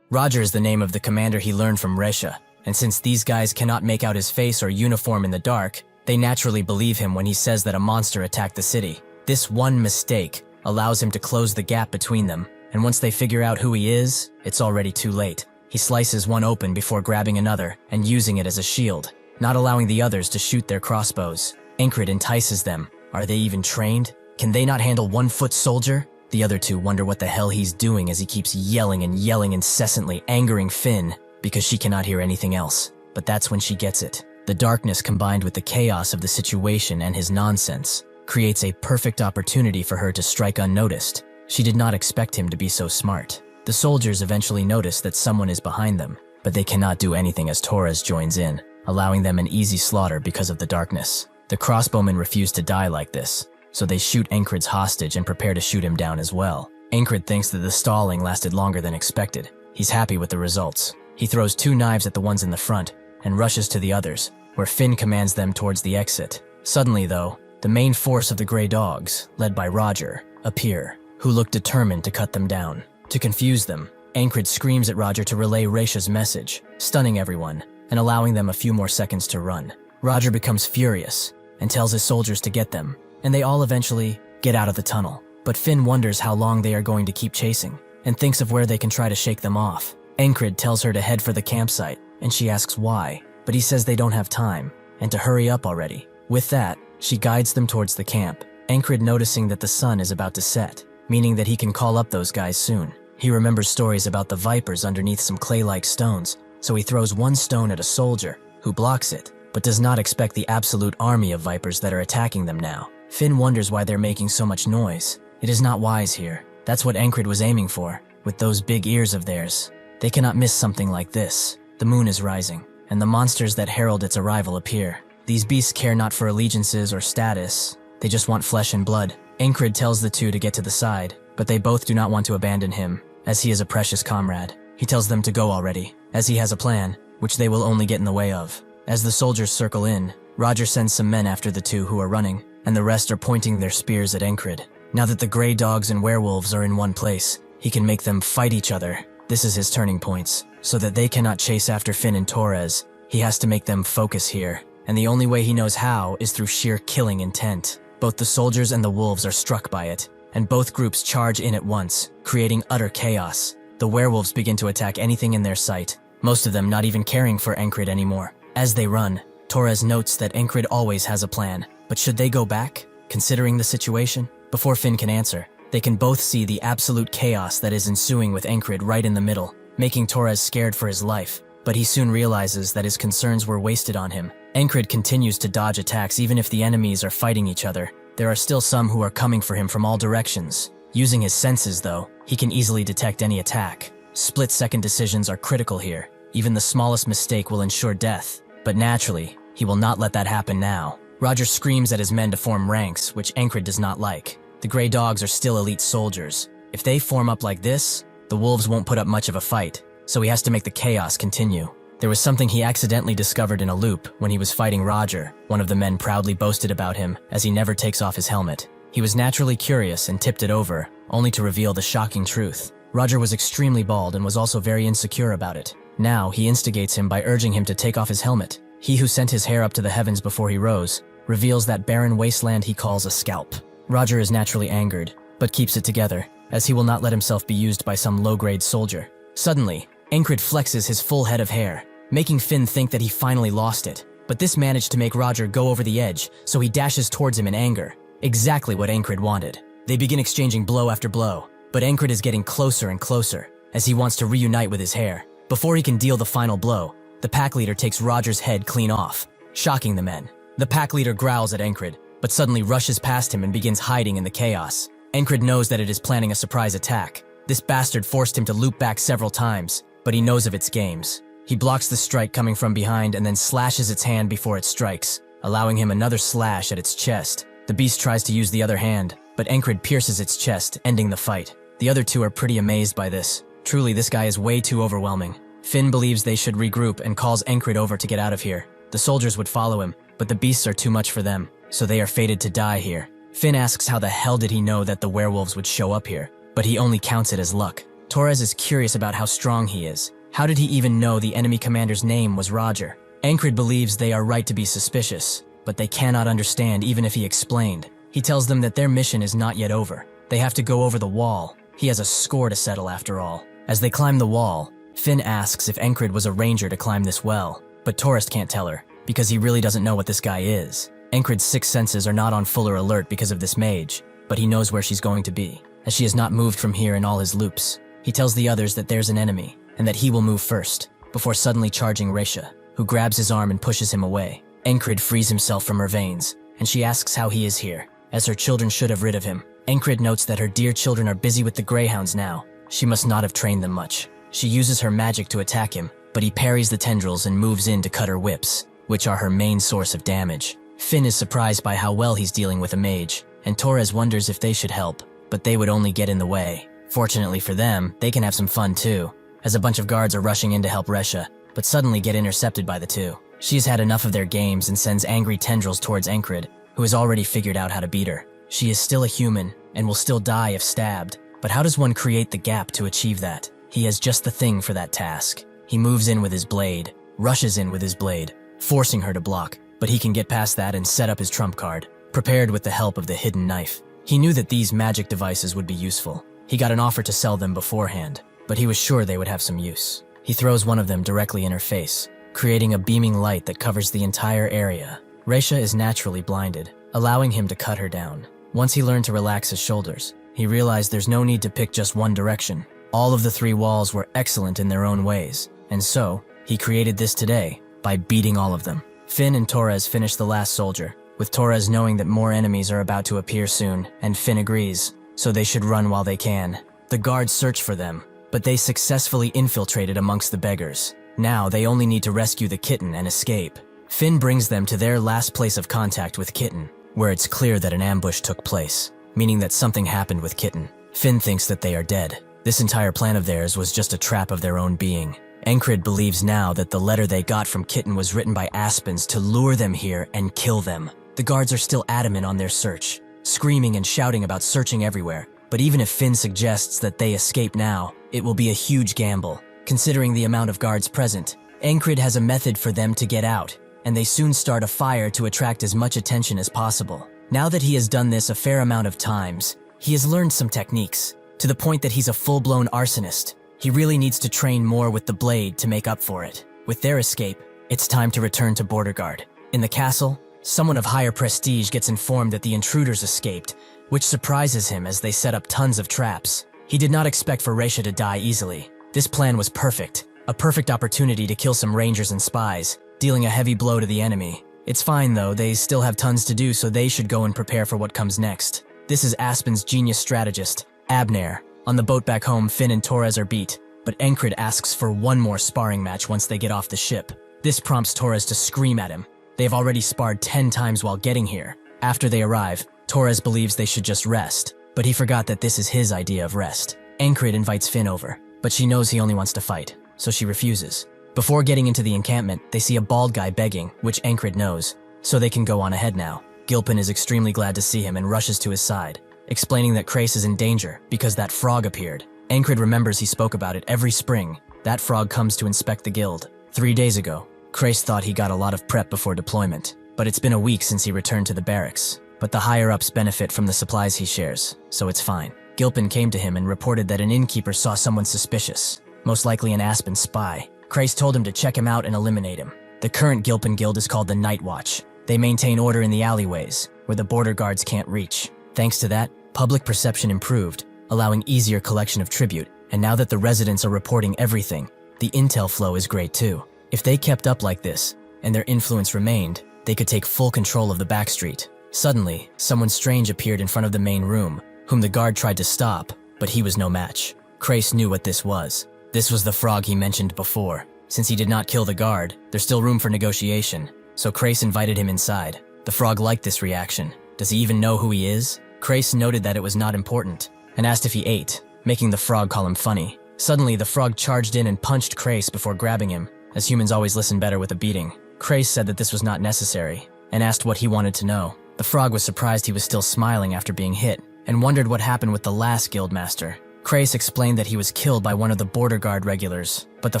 Roger is the name of the commander he learned from Recha, and since these guys cannot make out his face or uniform in the dark, they naturally believe him when he says that a monster attacked the city. This one mistake allows him to close the gap between them, and once they figure out who he is, it's already too late. He slices one open before grabbing another and using it as a shield, not allowing the others to shoot their crossbows. Encrid entices them. Are they even trained? Can they not handle 1-foot soldier? The other two wonder what the hell he's doing as he keeps yelling and yelling incessantly, angering Finn because she cannot hear anything else. But that's when she gets it. The darkness combined with the chaos of the situation and his nonsense creates a perfect opportunity for her to strike unnoticed. She did not expect him to be so smart. The soldiers eventually notice that someone is behind them, but they cannot do anything as Torres joins in, allowing them an easy slaughter because of the darkness. The crossbowmen refuse to die like this, so they shoot Encrid's hostage and prepare to shoot him down as well. Encrid thinks that the stalling lasted longer than expected. He's happy with the results. He throws 2 knives at the ones in the front and rushes to the others, where Finn commands them towards the exit. Suddenly, though, the main force of the Grey Dogs, led by Roger, appear, who look determined to cut them down. To confuse them, Encrid screams at Roger to relay Raisha's message, stunning everyone and allowing them a few more seconds to run. Roger becomes furious and tells his soldiers to get them, and they all eventually get out of the tunnel. But Finn wonders how long they are going to keep chasing and thinks of where they can try to shake them off. Encrid tells her to head for the campsite, and she asks why, but he says they don't have time and to hurry up already. With that, she guides them towards the camp, Encrid noticing that the sun is about to set, meaning that he can call up those guys soon. He remembers stories about the vipers underneath some clay-like stones, so he throws 1 stone at a soldier, who blocks it, but does not expect the absolute army of vipers that are attacking them now. Finn wonders why they're making so much noise. It is not wise here. That's what Encrid was aiming for, with those big ears of theirs. They cannot miss something like this. The moon is rising, and the monsters that herald its arrival appear. These beasts care not for allegiances or status. They just want flesh and blood. Encrid tells the two to get to the side, but they both do not want to abandon him, as he is a precious comrade. He tells them to go already, as he has a plan, which they will only get in the way of. As the soldiers circle in, Roger sends some men after the two who are running, and the rest are pointing their spears at Encrid. Now that the Grey Dogs and werewolves are in one place, he can make them fight each other. This is his turning points, so that they cannot chase after Finn and Torres. He has to make them focus here, and the only way he knows how is through sheer killing intent. Both the soldiers and the wolves are struck by it, and both groups charge in at once, creating utter chaos. The werewolves begin to attack anything in their sight, most of them not even caring for Encrid anymore. As they run, Torres notes that Encrid always has a plan, but should they go back, considering the situation? Before Finn can answer, they can both see the absolute chaos that is ensuing with Encrid right in the middle, making Torres scared for his life, but he soon realizes that his concerns were wasted on him. Encrid continues to dodge attacks even if the enemies are fighting each other. There are still some who are coming for him from all directions. Using his senses, though, he can easily detect any attack. Split-second decisions are critical here. Even the smallest mistake will ensure death. But naturally, he will not let that happen now. Roger screams at his men to form ranks, which Encrid does not like. The Grey Dogs are still elite soldiers. If they form up like this, the wolves won't put up much of a fight, so he has to make the chaos continue. There was something he accidentally discovered in a loop when he was fighting Roger. One of the men proudly boasted about him, as he never takes off his helmet. He was naturally curious and tipped it over, only to reveal the shocking truth. Roger was extremely bald and was also very insecure about it. Now, he instigates him by urging him to take off his helmet. He who sent his hair up to the heavens before he rose, reveals that barren wasteland he calls a scalp. Roger is naturally angered, but keeps it together, as he will not let himself be used by some low-grade soldier. Suddenly, Encrid flexes his full head of hair, making Finn think that he finally lost it. But this managed to make Roger go over the edge, so he dashes towards him in anger. Exactly what Encrid wanted. They begin exchanging blow after blow, but Encrid is getting closer and closer, as he wants to reunite with his hair. Before he can deal the final blow, the pack leader takes Roger's head clean off, shocking the men. The pack leader growls at Encrid, but suddenly rushes past him and begins hiding in the chaos. Encrid knows that it is planning a surprise attack. This bastard forced him to loop back several times, but he knows of its games. He blocks the strike coming from behind and then slashes its hand before it strikes, allowing him another slash at its chest. The beast tries to use the other hand, but Encrid pierces its chest, ending the fight. The other two are pretty amazed by this. Truly, this guy is way too overwhelming. Finn believes they should regroup and calls Encrid over to get out of here. The soldiers would follow him, but the beasts are too much for them, so they are fated to die here. Finn asks how the hell did he know that the werewolves would show up here, but he only counts it as luck. Torres is curious about how strong he is. How did he even know the enemy commander's name was Roger? Encrid believes they are right to be suspicious, but they cannot understand even if he explained. He tells them that their mission is not yet over. They have to go over the wall. He has a score to settle after all. As they climb the wall, Finn asks if Encrid was a ranger to climb this well, but Torres can't tell her, because he really doesn't know what this guy is. Encrid's 6 senses are not on fuller alert because of this mage, but he knows where she's going to be. as she has not moved from here in all his loops. He tells the others that there's an enemy, and that he will move first, before suddenly charging Reisha, who grabs his arm and pushes him away. Encrid frees himself from her veins, and she asks how he is here, as her children should have rid of him. Encrid notes that her dear children are busy with the greyhounds now. She must not have trained them much. She uses her magic to attack him, but he parries the tendrils and moves in to cut her whips, which are her main source of damage. Finn is surprised by how well he's dealing with a mage, and Torres wonders if they should help, but they would only get in the way. Fortunately for them, they can have some fun too, as a bunch of guards are rushing in to help Reisha, but suddenly get intercepted by the two. She has had enough of their games and sends angry tendrils towards Encrid, who has already figured out how to beat her. She is still a human, and will still die if stabbed, but how does one create the gap to achieve that? He has just the thing for that task. He moves in with his blade, rushes in with his blade, forcing her to block, but he can get past that and set up his trump card, prepared with the help of the hidden knife. He knew that these magic devices would be useful. He got an offer to sell them beforehand, but he was sure they would have some use. He throws one of them directly in her face, creating a beaming light that covers the entire area. Reisha is naturally blinded, allowing him to cut her down. Once he learned to relax his shoulders, he realized there's no need to pick just one direction. All of the three walls were excellent in their own ways, and so, he created this today by beating all of them. Finn and Torres finish the last soldier, with Torres knowing that more enemies are about to appear soon, and Finn agrees, so they should run while they can. The guards search for them, but they successfully infiltrated amongst the beggars. Now they only need to rescue the kitten and escape. Finn brings them to their last place of contact with Kitten, where it's clear that an ambush took place, meaning that something happened with Kitten. Finn thinks that they are dead. This entire plan of theirs was just a trap of their own being. Encrid believes now that the letter they got from Kitten was written by Aspens to lure them here and kill them. The guards are still adamant on their search, screaming and shouting about searching everywhere, but even if Finn suggests that they escape now, it will be a huge gamble. Considering the amount of guards present, Encrid has a method for them to get out, and they soon start a fire to attract as much attention as possible. Now that he has done this a fair amount of times, he has learned some techniques, to the point that he's a full-blown arsonist. He really needs to train more with the blade to make up for it. With their escape, it's time to return to Border Guard. In the castle, someone of higher prestige gets informed that the intruders escaped, which surprises him as they set up tons of traps. He did not expect for Reisha to die easily. This plan was perfect, a perfect opportunity to kill some rangers and spies, dealing a heavy blow to the enemy. It's fine though, they still have tons to do, so they should go and prepare for what comes next. This is Aspen's genius strategist, Abner. On the boat back home, Finn and Torres are beat, but Encrid asks for one more sparring match once they get off the ship. This prompts Torres to scream at him. They have already sparred 10 times while getting here. After they arrive, Torres believes they should just rest, but he forgot that this is his idea of rest. Encrid invites Finn over, but she knows he only wants to fight, so she refuses. Before getting into the encampment, they see a bald guy begging, which Encrid knows, so they can go on ahead now. Gilpin is extremely glad to see him and rushes to his side, explaining that Crace is in danger because that frog appeared. Encrid remembers he spoke about it every spring. That frog comes to inspect the guild. 3 days ago, Crace thought he got a lot of prep before deployment, but it's been a week since he returned to the barracks. But the higher-ups benefit from the supplies he shares, so it's fine. Gilpin came to him and reported that an innkeeper saw someone suspicious, most likely an Aspen spy. Crace told him to check him out and eliminate him. The current Gilpin guild is called the Night Watch. They maintain order in the alleyways, where the border guards can't reach. Thanks to that, public perception improved, allowing easier collection of tribute, and now that the residents are reporting everything, the intel flow is great too. If they kept up like this, and their influence remained, they could take full control of the backstreet. Suddenly, someone strange appeared in front of the main room, whom the guard tried to stop, but he was no match. Crace knew what this was. This was the frog he mentioned before. Since he did not kill the guard, there's still room for negotiation, so Crace invited him inside. The frog liked this reaction. Does he even know who he is? Crace noted that it was not important, and asked if he ate, making the frog call him funny. Suddenly, the frog charged in and punched Crace before grabbing him, as humans always listen better with a beating. Crace said that this was not necessary, and asked what he wanted to know. The frog was surprised he was still smiling after being hit, and wondered what happened with the last guildmaster. Crace explained that he was killed by one of the border guard regulars, but the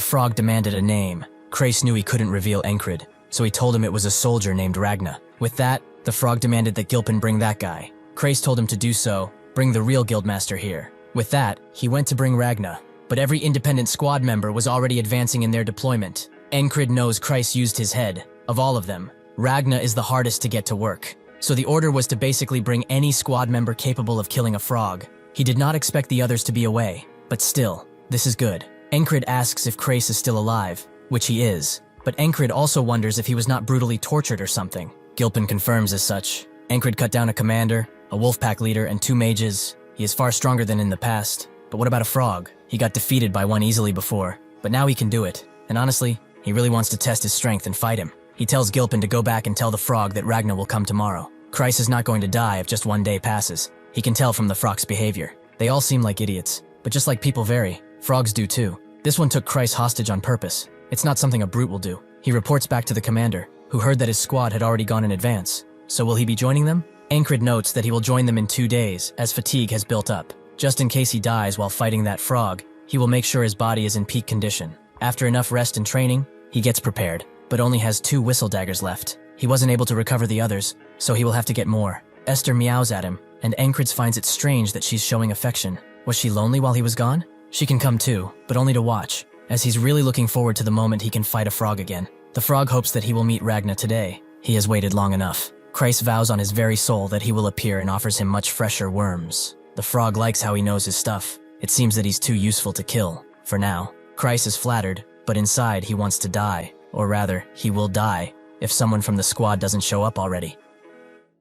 frog demanded a name. Crace knew he couldn't reveal Encrid, so he told him it was a soldier named Ragna. With that, the frog demanded that Gilpin bring that guy. Crace told him to do so, bring the real guildmaster here. With that, he went to bring Ragna, but every independent squad member was already advancing in their deployment. Encrid knows Crace used his head. Of all of them, Ragna is the hardest to get to work. So the order was to basically bring any squad member capable of killing a frog. He did not expect the others to be away, but still, this is good. Encrid asks if Krace is still alive, which he is, but Encrid also wonders if he was not brutally tortured or something. Gilpin confirms as such. Encrid cut down a commander, a wolfpack leader, and 2 mages. He is far stronger than in the past. But what about a frog? He got defeated by one easily before, but now he can do it. And honestly, he really wants to test his strength and fight him. He tells Gilpin to go back and tell the frog that Ragna will come tomorrow. Krace is not going to die if just one day passes. He can tell from the frog's behavior. They all seem like idiots, but just like people vary, frogs do too. This one took Krace hostage on purpose. It's not something a brute will do. He reports back to the commander, who heard that his squad had already gone in advance. So will he be joining them? Encrid notes that he will join them in 2 days, as fatigue has built up. Just in case he dies while fighting that frog, he will make sure his body is in peak condition. After enough rest and training, he gets prepared, but only has 2 whistle daggers left. He wasn't able to recover the others, so he will have to get more. Esther meows at him, and Encrid finds it strange that she's showing affection. Was she lonely while he was gone? She can come too, but only to watch, as he's really looking forward to the moment he can fight a frog again. The frog hopes that he will meet Ragna today. He has waited long enough. Krace vows on his very soul that he will appear and offers him much fresher worms. The frog likes how he knows his stuff. It seems that he's too useful to kill, for now. Krace is flattered, but inside he wants to die. Or rather, he will die, if someone from the squad doesn't show up already.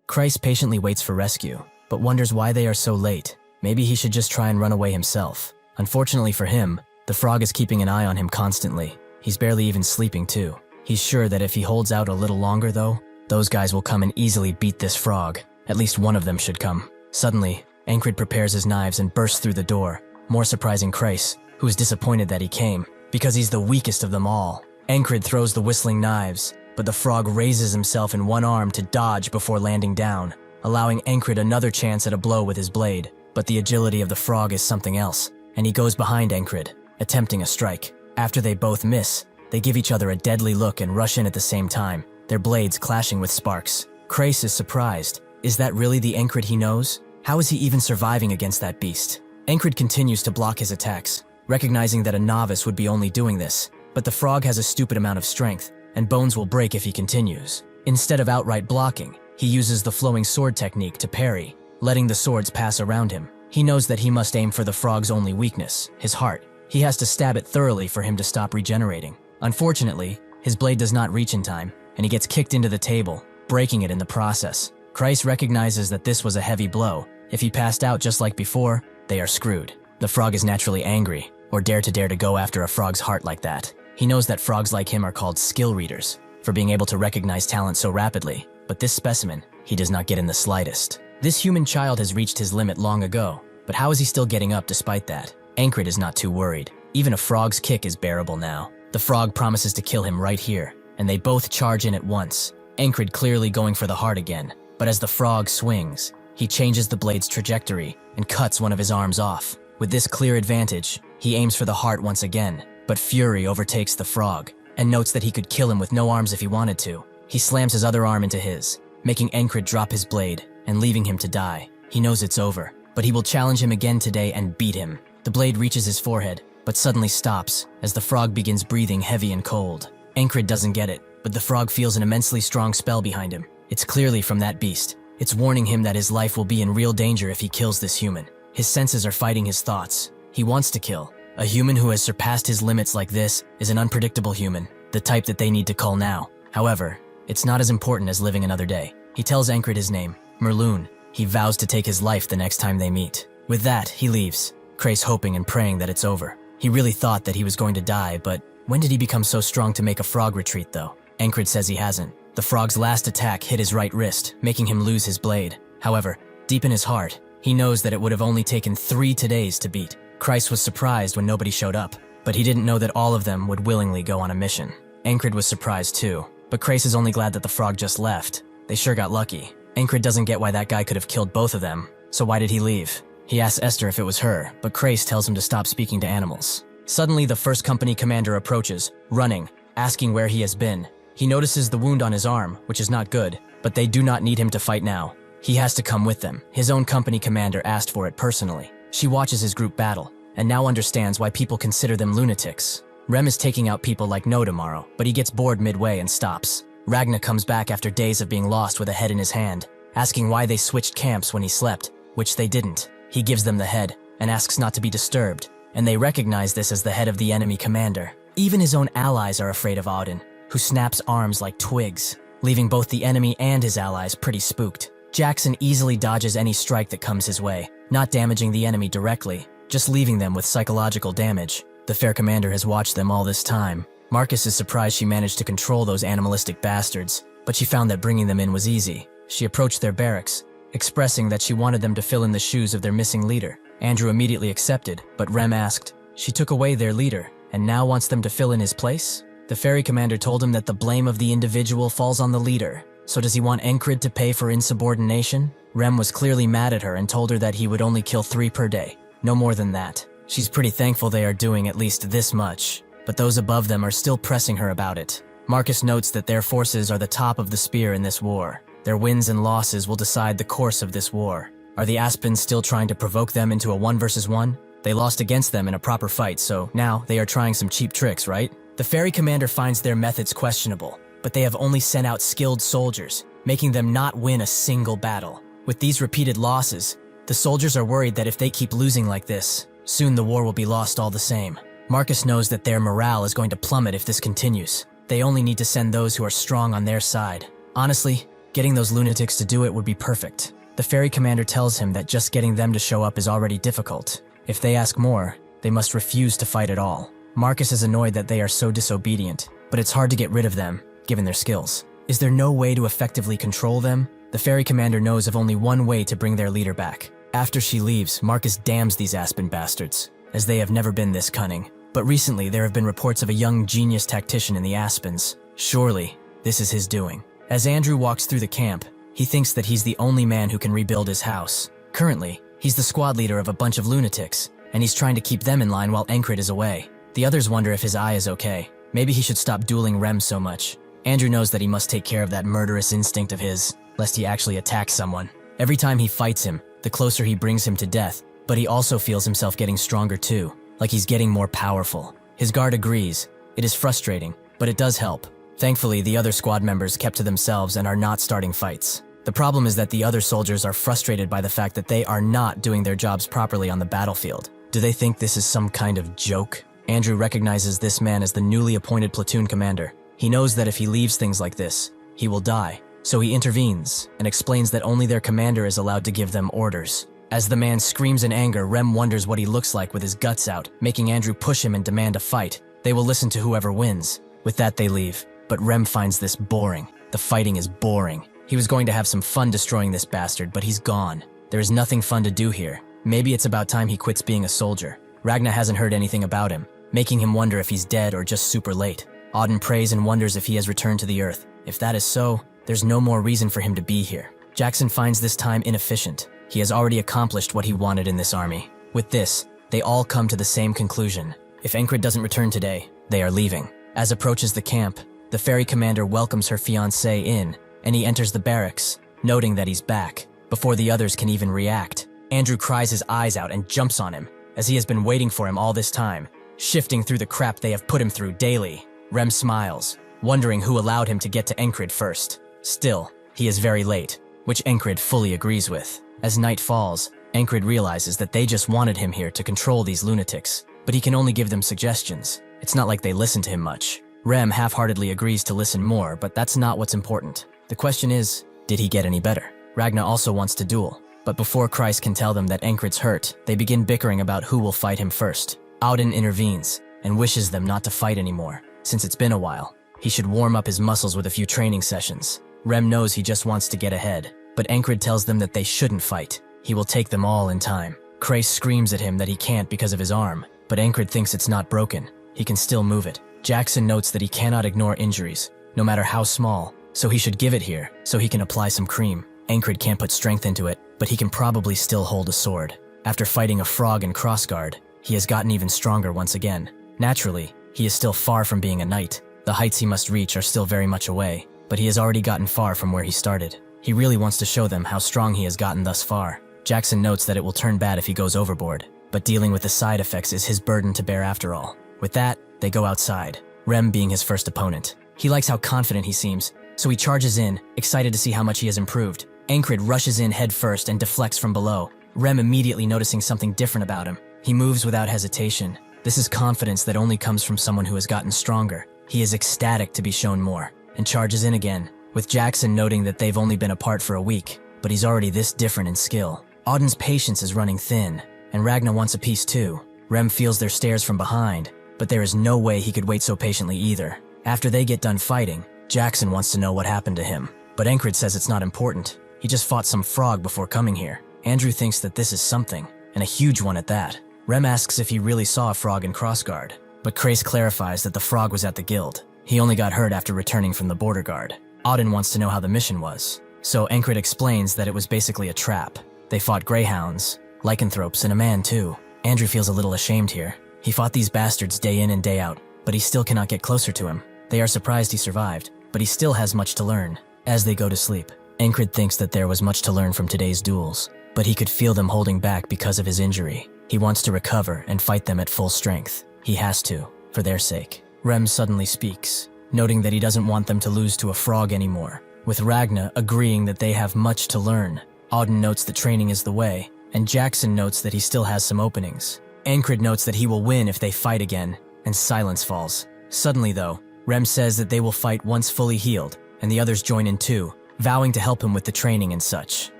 Krace patiently waits for rescue, but wonders why they are so late. Maybe he should just try and run away himself. Unfortunately for him, the frog is keeping an eye on him constantly. He's barely even sleeping too. He's sure that if he holds out a little longer though, those guys will come and easily beat this frog. At least one of them should come. Suddenly, Encrid prepares his knives and bursts through the door, more surprising Krace, who is disappointed that he came, because he's the weakest of them all. Encrid throws the whistling knives, but the frog raises himself in one arm to dodge before landing down, allowing Encrid another chance at a blow with his blade. But the agility of the frog is something else, and he goes behind Encrid, attempting a strike. After they both miss, they give each other a deadly look and rush in at the same time, their blades clashing with sparks. Krace is surprised. Is that really the Encrid he knows? How is he even surviving against that beast? Encrid continues to block his attacks, recognizing that a novice would be only doing this, but the frog has a stupid amount of strength, and bones will break if he continues. Instead of outright blocking, he uses the flowing sword technique to parry, letting the swords pass around him. He knows that he must aim for the frog's only weakness, his heart. He has to stab it thoroughly for him to stop regenerating. Unfortunately, his blade does not reach in time, and he gets kicked into the table, breaking it in the process. Krace recognizes that this was a heavy blow. If he passed out just like before, they are screwed. The frog is naturally angry, or dare to go after a frog's heart like that. He knows that frogs like him are called skill readers, for being able to recognize talent so rapidly, but this specimen, he does not get in the slightest. This human child has reached his limit long ago, but how is he still getting up despite that? Encrid is not too worried. Even a frog's kick is bearable now. The frog promises to kill him right here, and they both charge in at once. Encrid clearly going for the heart again, but as the frog swings, he changes the blade's trajectory and cuts one of his arms off. With this clear advantage, he aims for the heart once again, but fury overtakes the frog, and notes that he could kill him with no arms if he wanted to. He slams his other arm into his, making Encrid drop his blade and leaving him to die. He knows it's over, but he will challenge him again today and beat him. The blade reaches his forehead, but suddenly stops as the frog begins breathing heavy and cold. Encrid doesn't get it, but the frog feels an immensely strong spell behind him. It's clearly from that beast. It's warning him that his life will be in real danger if he kills this human. His senses are fighting his thoughts. He wants to kill. A human who has surpassed his limits like this is an unpredictable human, the type that they need to cull now. However, it's not as important as living another day. He tells Encrid his name, Merlune. He vows to take his life the next time they meet. With that, he leaves, Krace hoping and praying that it's over. He really thought that he was going to die, but when did he become so strong to make a frog retreat though? Encrid says he hasn't. The frog's last attack hit his right wrist, making him lose his blade. However, deep in his heart, he knows that it would have only taken 3 todays to beat. Krace was surprised when nobody showed up, but he didn't know that all of them would willingly go on a mission. Encrid was surprised too, but Krace is only glad that the frog just left. They sure got lucky. Encrid doesn't get why that guy could have killed both of them, so why did he leave? He asks Esther if it was her, but Krace tells him to stop speaking to animals. Suddenly, the first company commander approaches, running, asking where he has been. He notices the wound on his arm, which is not good, but they do not need him to fight now. He has to come with them. His own company commander asked for it personally. She watches his group battle, and now understands why people consider them lunatics. Rem is taking out people like no tomorrow, but he gets bored midway and stops. Ragna comes back after days of being lost with a head in his hand, asking why they switched camps when he slept, which they didn't. He gives them the head and asks not to be disturbed, and they recognize this as the head of the enemy commander. Even his own allies are afraid of Auden, who snaps arms like twigs, leaving both the enemy and his allies pretty spooked. Jackson easily dodges any strike that comes his way, not damaging the enemy directly, just leaving them with psychological damage. The fair commander has watched them all this time. Marcus is surprised she managed to control those animalistic bastards, but she found that bringing them in was easy. She approached their barracks, expressing that she wanted them to fill in the shoes of their missing leader. Andrew immediately accepted, but Rem asked, "She took away their leader, and now wants them to fill in his place?" The ferry commander told him that the blame of the individual falls on the leader. So does he want Encrid to pay for insubordination? Rem was clearly mad at her and told her that he would only kill 3 per day, no more than that. She's pretty thankful they are doing at least this much, but those above them are still pressing her about it. Marcus notes that their forces are the top of the spear in this war. Their wins and losses will decide the course of this war. Are the Aspens still trying to provoke them into a 1 versus 1? They lost against them in a proper fight, so now they are trying some cheap tricks, right? The ferry commander finds their methods questionable, but they have only sent out skilled soldiers, making them not win a single battle. With these repeated losses, the soldiers are worried that if they keep losing like this, soon the war will be lost all the same. Marcus knows that their morale is going to plummet if this continues. They only need to send those who are strong on their side. Honestly, getting those lunatics to do it would be perfect. The ferry commander tells him that just getting them to show up is already difficult. If they ask more, they must refuse to fight at all. Marcus is annoyed that they are so disobedient, but it's hard to get rid of them, given their skills. Is there no way to effectively control them? The ferry commander knows of only one way to bring their leader back. After she leaves, Marcus damns these Aspen bastards, as they have never been this cunning. But recently, there have been reports of a young genius tactician in the Aspens. Surely, this is his doing. As Andrew walks through the camp, he thinks that he's the only man who can rebuild his house. Currently, he's the squad leader of a bunch of lunatics, and he's trying to keep them in line while Encrid is away. The others wonder if his eye is okay. Maybe he should stop dueling Rem so much. Andrew knows that he must take care of that murderous instinct of his, lest he actually attacks someone. Every time he fights him, the closer he brings him to death, but he also feels himself getting stronger too, like he's getting more powerful. His guard agrees. It is frustrating, but it does help. Thankfully, the other squad members kept to themselves and are not starting fights. The problem is that the other soldiers are frustrated by the fact that they are not doing their jobs properly on the battlefield. Do they think this is some kind of joke? Andrew recognizes this man as the newly appointed platoon commander. He knows that if he leaves things like this, he will die. So he intervenes and explains that only their commander is allowed to give them orders. As the man screams in anger, Rem wonders what he looks like with his guts out, making Andrew push him and demand a fight. They will listen to whoever wins. With that, they leave. But Rem finds this boring. The fighting is boring. He was going to have some fun destroying this bastard, but he's gone. There is nothing fun to do here. Maybe it's about time he quits being a soldier. Ragna hasn't heard anything about him, making him wonder if he's dead or just super late. Auden prays and wonders if he has returned to the earth. If that is so, there's no more reason for him to be here. Jackson finds this time inefficient. He has already accomplished what he wanted in this army. With this, they all come to the same conclusion. If Encrid doesn't return today, they are leaving. As approaches the camp, the ferry commander welcomes her fiancé in, and he enters the barracks, noting that he's back, before the others can even react. Andrew cries his eyes out and jumps on him, as he has been waiting for him all this time, shifting through the crap they have put him through daily. Rem smiles, wondering who allowed him to get to Encrid first. Still, he is very late, which Encrid fully agrees with. As night falls, Encrid realizes that they just wanted him here to control these lunatics, but he can only give them suggestions. It's not like they listen to him much. Rem half-heartedly agrees to listen more, but that's not what's important. The question is, did he get any better? Ragna also wants to duel, but before Christ can tell them that Encrid's hurt, they begin bickering about who will fight him first. Auden intervenes and wishes them not to fight anymore, since it's been a while. He should warm up his muscles with a few training sessions. Rem knows he just wants to get ahead, but Encrid tells them that they shouldn't fight. He will take them all in time. Krace screams at him that he can't because of his arm, but Encrid thinks it's not broken. He can still move it. Jackson notes that he cannot ignore injuries, no matter how small, so he should give it here so he can apply some cream. Encrid can't put strength into it, but he can probably still hold a sword. After fighting a frog in crossguard, he has gotten even stronger once again. Naturally, he is still far from being a knight. The heights he must reach are still very much away, but he has already gotten far from where he started. He really wants to show them how strong he has gotten thus far. Jackson notes that it will turn bad if he goes overboard, but dealing with the side effects is his burden to bear after all. With that, they go outside, Rem being his first opponent. He likes how confident he seems, so he charges in, excited to see how much he has improved. Encrid rushes in head first and deflects from below, Rem immediately noticing something different about him. He moves without hesitation. This is confidence that only comes from someone who has gotten stronger. He is ecstatic to be shown more, and charges in again, with Jackson noting that they've only been apart for a week, but he's already this different in skill. Auden's patience is running thin, and Ragna wants a piece too. Rem feels their stares from behind, but there is no way he could wait so patiently either. After they get done fighting, Jackson wants to know what happened to him, but Encrid says it's not important. He just fought some frog before coming here. Andrew thinks that this is something, and a huge one at that. Rem asks if he really saw a frog in Crossguard, but Crace clarifies that the frog was at the guild. He only got hurt after returning from the border guard. Auden wants to know how the mission was, so Encrid explains that it was basically a trap. They fought greyhounds, lycanthropes, and a man too. Andrew feels a little ashamed here. He fought these bastards day in and day out, but he still cannot get closer to him. They are surprised he survived, but he still has much to learn. As they go to sleep, Encrid thinks that there was much to learn from today's duels, but he could feel them holding back because of his injury. He wants to recover and fight them at full strength. He has to, for their sake. Rem suddenly speaks, noting that he doesn't want them to lose to a frog anymore, with Ragna agreeing that they have much to learn. Auden notes that training is the way, and Jackson notes that he still has some openings. Encrid notes that he will win if they fight again, and silence falls. Suddenly though, Rem says that they will fight once fully healed, and the others join in too, vowing to help him with the training and such.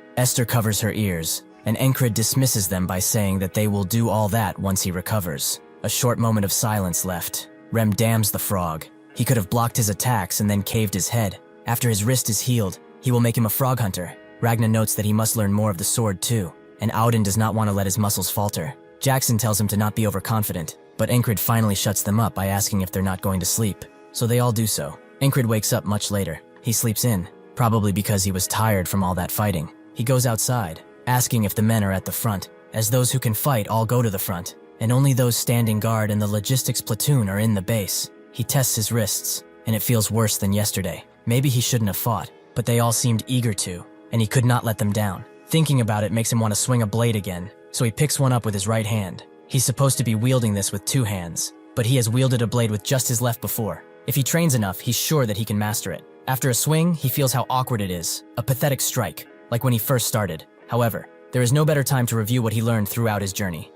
Esther covers her ears, and Encrid dismisses them by saying that they will do all that once he recovers. A short moment of silence left. Rem damns the frog. He could have blocked his attacks and then caved his head. After his wrist is healed, he will make him a frog hunter. Ragna notes that he must learn more of the sword too, and Auden does not want to let his muscles falter. Jackson tells him to not be overconfident, but Encrid finally shuts them up by asking if they're not going to sleep. So they all do so. Encrid wakes up much later. He sleeps in, probably because he was tired from all that fighting. He goes outside, asking if the men are at the front, as those who can fight all go to the front, and only those standing guard and the logistics platoon are in the base. He tests his wrists, and it feels worse than yesterday. Maybe he shouldn't have fought, but they all seemed eager to, and he could not let them down. Thinking about it makes him want to swing a blade again, so he picks one up with his right hand. He's supposed to be wielding this with two hands, but he has wielded a blade with just his left before. If he trains enough, he's sure that he can master it. After a swing, he feels how awkward it is, a pathetic strike, like when he first started. However, there is no better time to review what he learned throughout his journey.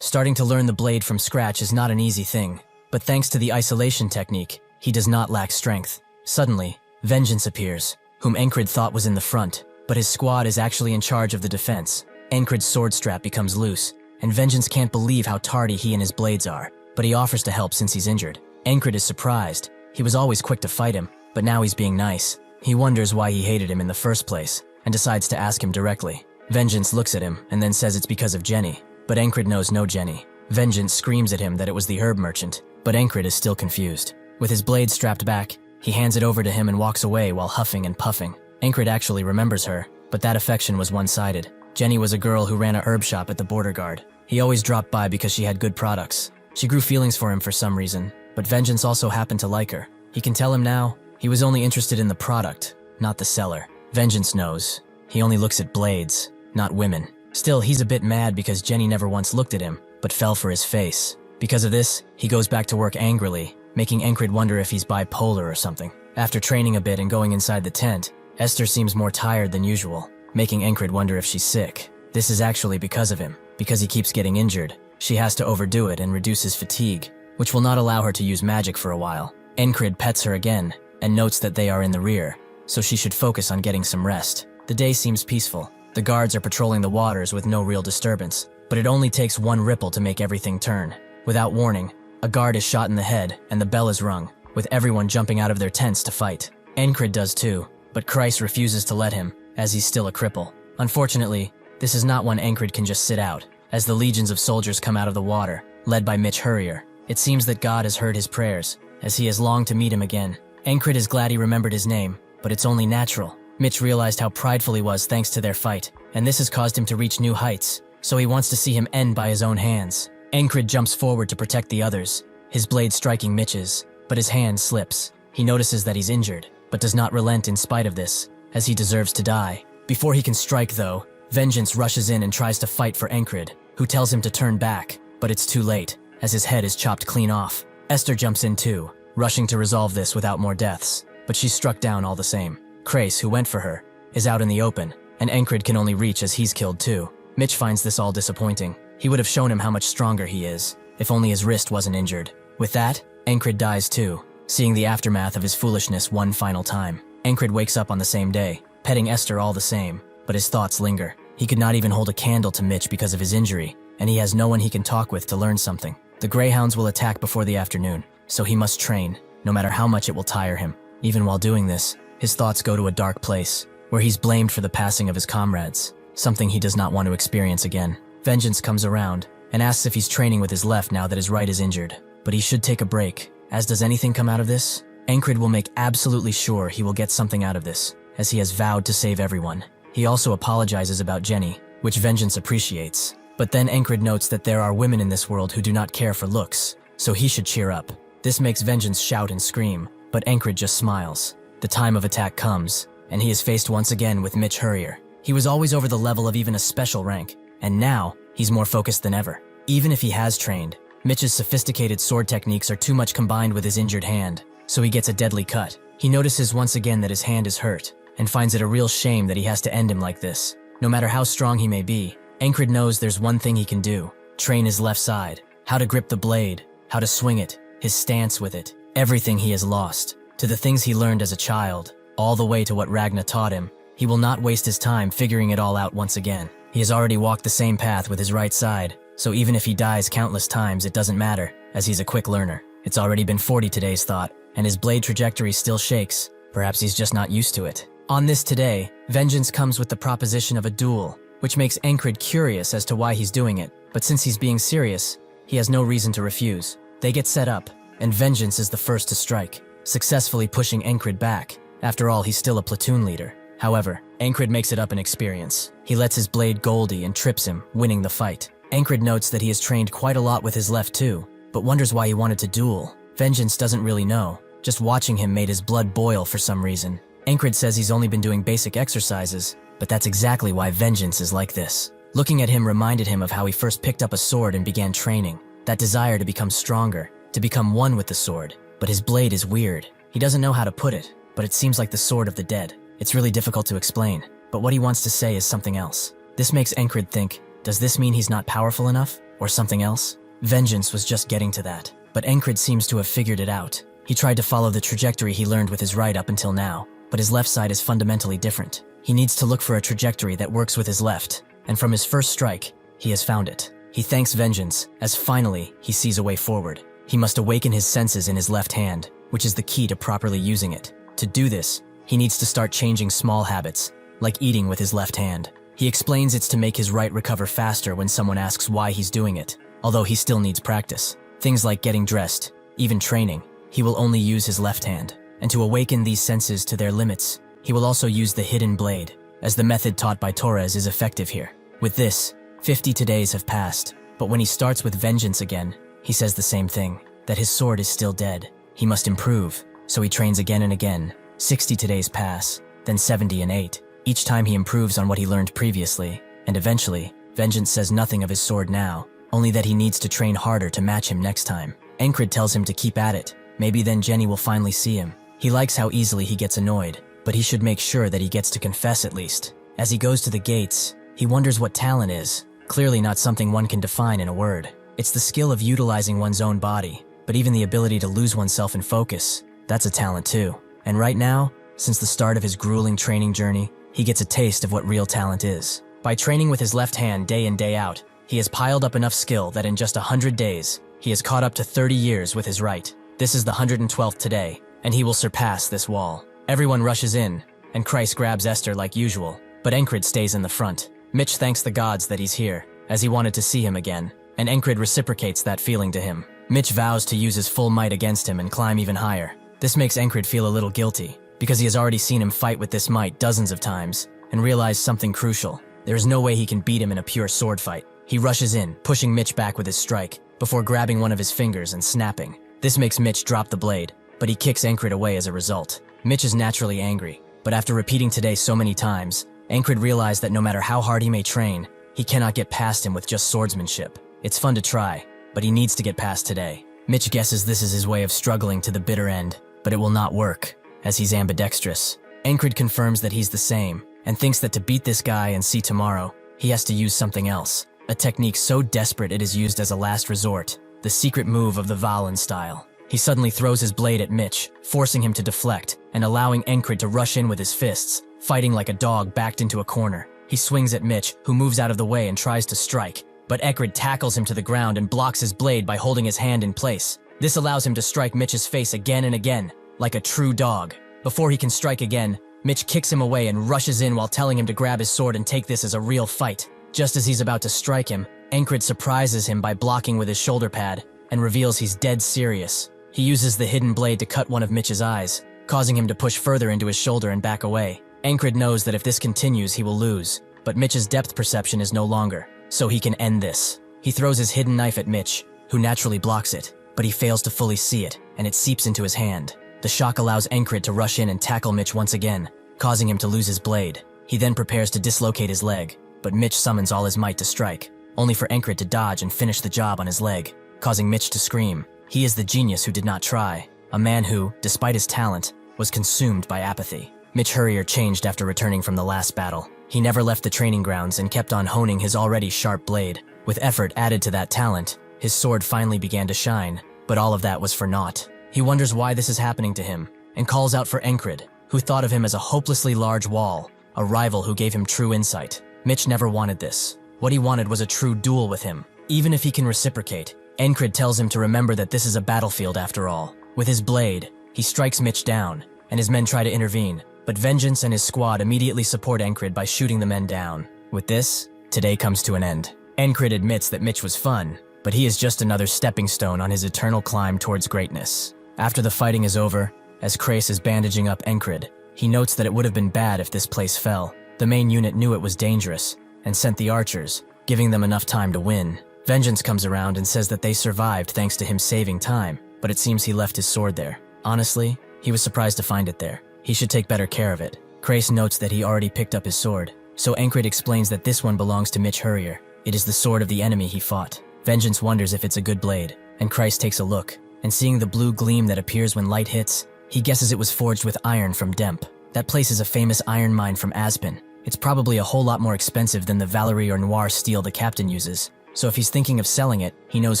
Starting to learn the blade from scratch is not an easy thing, but thanks to the isolation technique, he does not lack strength. Suddenly, Vengeance appears, whom Encrid thought was in the front, but his squad is actually in charge of the defense. Encrid's sword strap becomes loose, and Vengeance can't believe how tardy he and his blades are, but he offers to help since he's injured. Encrid is surprised. He was always quick to fight him, but now he's being nice. He wonders why he hated him in the first place, and decides to ask him directly. Vengeance looks at him and then says it's because of Jenny, but Encrid knows no Jenny. Vengeance screams at him that it was the herb merchant, but Encrid is still confused. With his blade strapped back, he hands it over to him and walks away while huffing and puffing. Encrid actually remembers her, but that affection was one-sided. Jenny was a girl who ran a herb shop at the border guard. He always dropped by because she had good products. She grew feelings for him for some reason, but Vengeance also happened to like her. He can tell him now, he was only interested in the product, not the seller. Vengeance knows. He only looks at blades, not women. Still, he's a bit mad because Jenny never once looked at him, but fell for his face. Because of this, he goes back to work angrily, making Encrid wonder if he's bipolar or something. After training a bit and going inside the tent, Esther seems more tired than usual, making Encrid wonder if she's sick. This is actually because of him. Because he keeps getting injured, she has to overdo it and reduce his fatigue, which will not allow her to use magic for a while. Encrid pets her again, and notes that they are in the rear, so she should focus on getting some rest. The day seems peaceful. The guards are patrolling the waters with no real disturbance, but it only takes one ripple to make everything turn. Without warning, a guard is shot in the head and the bell is rung, with everyone jumping out of their tents to fight. Encrid does too, but Christ refuses to let him, as he's still a cripple. Unfortunately, this is not one Encrid can just sit out, as the legions of soldiers come out of the water, led by Mitch Hurrier. It seems that God has heard his prayers, as he has longed to meet him again. Encrid is glad he remembered his name, but it's only natural. Mitch realized how prideful he was thanks to their fight, and this has caused him to reach new heights, so he wants to see him end by his own hands. Encrid jumps forward to protect the others, his blade striking Mitch's, but his hand slips. He notices that he's injured, but does not relent in spite of this, as he deserves to die. Before he can strike though, Vengeance rushes in and tries to fight for Encrid, who tells him to turn back, but it's too late, as his head is chopped clean off. Esther jumps in too, rushing to resolve this without more deaths, but she's struck down all the same. Crace, who went for her, is out in the open, and Encrid can only reach as he's killed too. Mitch finds this all disappointing. He would have shown him how much stronger he is, if only his wrist wasn't injured. With that, Encrid dies too, seeing the aftermath of his foolishness one final time. Encrid wakes up on the same day, petting Esther all the same, but his thoughts linger. He could not even hold a candle to Mitch because of his injury, and he has no one he can talk with to learn something. The Greyhounds will attack before the afternoon, so he must train, no matter how much it will tire him. Even while doing this, his thoughts go to a dark place, where he's blamed for the passing of his comrades, something he does not want to experience again. Vengeance comes around, and asks if he's training with his left now that his right is injured. But he should take a break, as does anything come out of this? Encrid will make absolutely sure he will get something out of this, as he has vowed to save everyone. He also apologizes about Jenny, which Vengeance appreciates. But then Encrid notes that there are women in this world who do not care for looks, so he should cheer up. This makes Vengeance shout and scream, but Encrid just smiles. The time of attack comes, and he is faced once again with Mitch Hurrier. He was always over the level of even a special rank, and now, he's more focused than ever. Even if he has trained, Mitch's sophisticated sword techniques are too much combined with his injured hand, so he gets a deadly cut. He notices once again that his hand is hurt, and finds it a real shame that he has to end him like this. No matter how strong he may be, Encrid knows there's one thing he can do: train his left side, how to grip the blade, how to swing it, his stance with it, everything he has lost, to the things he learned as a child, all the way to what Ragna taught him. He will not waste his time figuring it all out once again. He has already walked the same path with his right side, so even if he dies countless times it doesn't matter, as he's a quick learner. It's already been 40 today's thought, and his blade trajectory still shakes. Perhaps he's just not used to it. On this today, Vengeance comes with the proposition of a duel, which makes Encrid curious as to why he's doing it, but since he's being serious, he has no reason to refuse. They get set up, and Vengeance is the first to strike, successfully pushing Encrid back. After all, he's still a platoon leader. However, Encrid makes it up in experience. He lets his blade Goldie and trips him, winning the fight. Encrid notes that he has trained quite a lot with his left too, but wonders why he wanted to duel. Vengeance doesn't really know. Just watching him made his blood boil for some reason. Encrid says he's only been doing basic exercises, but that's exactly why Vengeance is like this. Looking at him reminded him of how he first picked up a sword and began training. That desire to become stronger, to become one with the sword. But his blade is weird. He doesn't know how to put it, but it seems like the sword of the dead. It's really difficult to explain, but what he wants to say is something else. This makes Encrid think, does this mean he's not powerful enough, or something else? Vengeance was just getting to that, but Encrid seems to have figured it out. He tried to follow the trajectory he learned with his right up until now, but his left side is fundamentally different. He needs to look for a trajectory that works with his left, and from his first strike, he has found it. He thanks Vengeance, as finally he sees a way forward. He must awaken his senses in his left hand, which is the key to properly using it. To do this, he needs to start changing small habits, like eating with his left hand. He explains it's to make his right recover faster when someone asks why he's doing it, although he still needs practice. Things like getting dressed, even training, he will only use his left hand. And to awaken these senses to their limits, he will also use the hidden blade, as the method taught by Torres is effective here. With this, 50 days have passed, but when he starts with Vengeance again, he says the same thing, that his sword is still dead. He must improve, so he trains again and again. 60 days pass, then 70 and 8. Each time he improves on what he learned previously, and eventually, Vengeance says nothing of his sword now, only that he needs to train harder to match him next time. Encrid tells him to keep at it. Maybe then Jenny will finally see him. He likes how easily he gets annoyed, but he should make sure that he gets to confess at least. As he goes to the gates, he wonders what talent is. Clearly not something one can define in a word. It's the skill of utilizing one's own body, but even the ability to lose oneself in focus, that's a talent too. And right now, since the start of his grueling training journey, he gets a taste of what real talent is. By training with his left hand day in day out, he has piled up enough skill that in just 100 days, he has caught up to 30 years with his right. This is the 112th today, and he will surpass this wall. Everyone rushes in, and Christ grabs Esther like usual, but Encrid stays in the front. Mitch thanks the gods that he's here, as he wanted to see him again, and Encrid reciprocates that feeling to him. Mitch vows to use his full might against him and climb even higher. This makes Encrid feel a little guilty, because he has already seen him fight with this might dozens of times, and realized something crucial. There is no way he can beat him in a pure sword fight. He rushes in, pushing Mitch back with his strike, before grabbing one of his fingers and snapping. This makes Mitch drop the blade, but he kicks Encrid away as a result. Mitch is naturally angry, but after repeating today so many times, Encrid realized that no matter how hard he may train, he cannot get past him with just swordsmanship. It's fun to try, but he needs to get past today. Mitch guesses this is his way of struggling to the bitter end, but it will not work, as he's ambidextrous. Encrid confirms that he's the same, and thinks that to beat this guy and see tomorrow, he has to use something else. A technique so desperate it is used as a last resort. The secret move of the Valen style. He suddenly throws his blade at Mitch, forcing him to deflect, and allowing Encrid to rush in with his fists, fighting like a dog backed into a corner. He swings at Mitch, who moves out of the way and tries to strike, but Encrid tackles him to the ground and blocks his blade by holding his hand in place. This allows him to strike Mitch's face again and again, like a true dog. Before he can strike again, Mitch kicks him away and rushes in while telling him to grab his sword and take this as a real fight. Just as he's about to strike him, Encrid surprises him by blocking with his shoulder pad and reveals he's dead serious. He uses the hidden blade to cut one of Mitch's eyes, causing him to push further into his shoulder and back away. Encrid knows that if this continues, he will lose, but Mitch's depth perception is no longer, so he can end this. He throws his hidden knife at Mitch, who naturally blocks it, but he fails to fully see it, and it seeps into his hand. The shock allows Encrid to rush in and tackle Mitch once again, causing him to lose his blade. He then prepares to dislocate his leg, but Mitch summons all his might to strike, only for Encrid to dodge and finish the job on his leg, causing Mitch to scream. He is the genius who did not try, a man who, despite his talent, was consumed by apathy. Mitch Hurrier changed after returning from the last battle. He never left the training grounds and kept on honing his already sharp blade. With effort added to that talent, his sword finally began to shine, but all of that was for naught. He wonders why this is happening to him, and calls out for Encrid, who thought of him as a hopelessly large wall, a rival who gave him true insight. Mitch never wanted this. What he wanted was a true duel with him, even if he can reciprocate. Encrid tells him to remember that this is a battlefield after all. With his blade, he strikes Mitch down, and his men try to intervene, but Vengeance and his squad immediately support Encrid by shooting the men down. With this, today comes to an end. Encrid admits that Mitch was fun, but he is just another stepping stone on his eternal climb towards greatness. After the fighting is over, as Krace is bandaging up Encrid, he notes that it would have been bad if this place fell. The main unit knew it was dangerous, and sent the archers, giving them enough time to win. Vengeance comes around and says that they survived thanks to him saving time, but it seems he left his sword there. Honestly, he was surprised to find it there. He should take better care of it. Krace notes that he already picked up his sword, so Encrid explains that this one belongs to Mitch Hurrier. It is the sword of the enemy he fought. Vengeance wonders if it's a good blade, and Krace takes a look, and seeing the blue gleam that appears when light hits, he guesses it was forged with iron from Demp. That place is a famous iron mine from Aspen. It's probably a whole lot more expensive than the Valerie or Noir steel the captain uses, so if he's thinking of selling it, he knows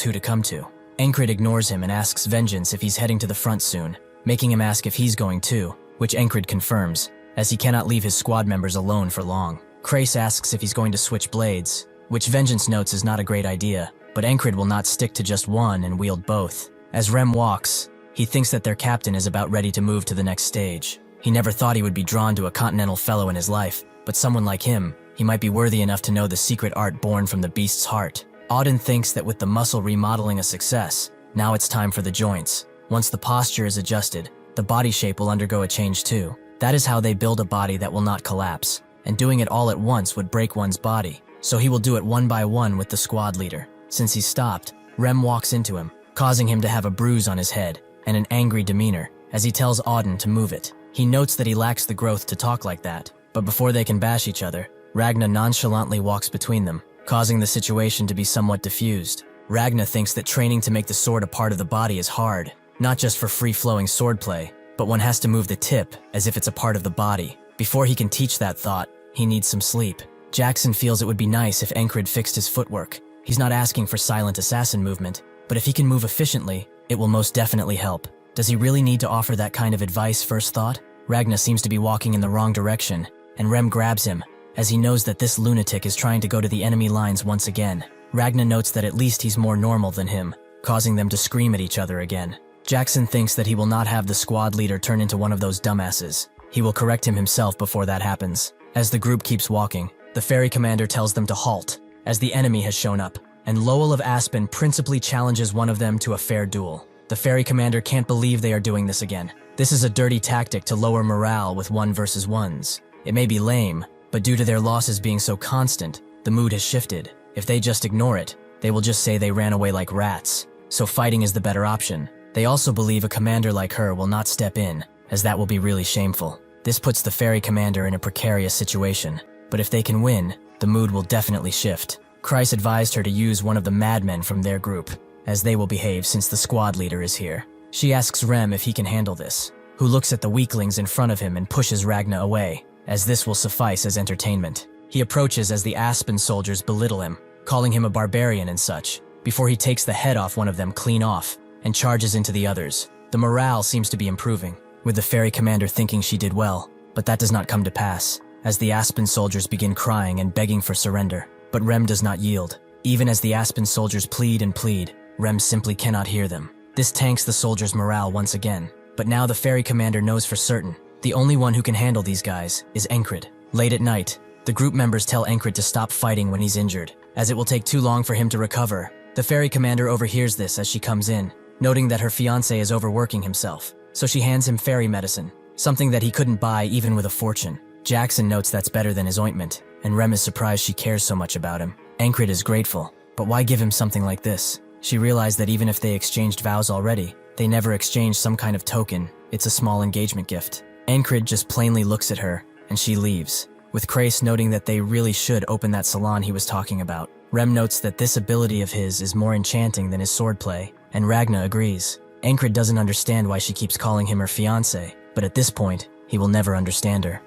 who to come to. Encrid ignores him and asks Vengeance if he's heading to the front soon, making him ask if he's going too, which Encrid confirms, as he cannot leave his squad members alone for long. Krace asks if he's going to switch blades, which Vengeance notes is not a great idea, but Encrid will not stick to just one and wield both. As Rem walks, he thinks that their captain is about ready to move to the next stage. He never thought he would be drawn to a continental fellow in his life, but someone like him, he might be worthy enough to know the secret art born from the beast's heart. Auden thinks that with the muscle remodeling a success, now it's time for the joints. Once the posture is adjusted, the body shape will undergo a change too. That is how they build a body that will not collapse, and doing it all at once would break one's body, so he will do it one by one with the squad leader. Since he stopped, Rem walks into him, causing him to have a bruise on his head and an angry demeanor as he tells Auden to move it. He notes that he lacks the growth to talk like that, but before they can bash each other, Ragna nonchalantly walks between them, causing the situation to be somewhat diffused. Ragna thinks that training to make the sword a part of the body is hard, not just for free-flowing swordplay, but one has to move the tip as if it's a part of the body. Before he can teach that thought, he needs some sleep. Jackson feels it would be nice if Encrid fixed his footwork. He's not asking for silent assassin movement, but if he can move efficiently, it will most definitely help. Does he really need to offer that kind of advice, first thought? Ragna seems to be walking in the wrong direction, and Rem grabs him, as he knows that this lunatic is trying to go to the enemy lines once again. Ragna notes that at least he's more normal than him, causing them to scream at each other again. Jackson thinks that he will not have the squad leader turn into one of those dumbasses. He will correct him himself before that happens. As the group keeps walking, the ferry commander tells them to halt, as the enemy has shown up, and Lowell of Aspen principally challenges one of them to a fair duel. The ferry commander can't believe they are doing this again. This is a dirty tactic to lower morale with 1 versus 1s. It may be lame, but due to their losses being so constant, the mood has shifted. If they just ignore it, they will just say they ran away like rats. So fighting is the better option. They also believe a commander like her will not step in, as that will be really shameful. This puts the ferry commander in a precarious situation, but if they can win, the mood will definitely shift. Kreis advised her to use one of the madmen from their group, as they will behave since the squad leader is here. She asks Rem if he can handle this, who looks at the weaklings in front of him and pushes Ragna away, as this will suffice as entertainment. He approaches as the Aspen soldiers belittle him, calling him a barbarian and such, before he takes the head off one of them clean off and charges into the others. The morale seems to be improving, with the fairy commander thinking she did well, but that does not come to pass, as the Aspen soldiers begin crying and begging for surrender. But Rem does not yield. Even as the Aspen soldiers plead and plead, Rem simply cannot hear them. This tanks the soldiers' morale once again, but now the fairy commander knows for certain the only one who can handle these guys is Encrid. Late at night, the group members tell Encrid to stop fighting when he's injured, as it will take too long for him to recover. The fairy commander overhears this as she comes in, noting that her fiancé is overworking himself, so she hands him fairy medicine, something that he couldn't buy even with a fortune. Jackson notes that's better than his ointment, and Rem is surprised she cares so much about him. Encrid is grateful, but why give him something like this? She realized that even if they exchanged vows already, they never exchanged some kind of token. It's a small engagement gift. Encrid just plainly looks at her, and she leaves, with Crace noting that they really should open that salon he was talking about. Rem notes that this ability of his is more enchanting than his swordplay, and Ragna agrees. Encrid doesn't understand why she keeps calling him her fiancé, but at this point, he will never understand her.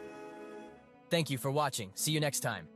Thank you for watching. See you next time.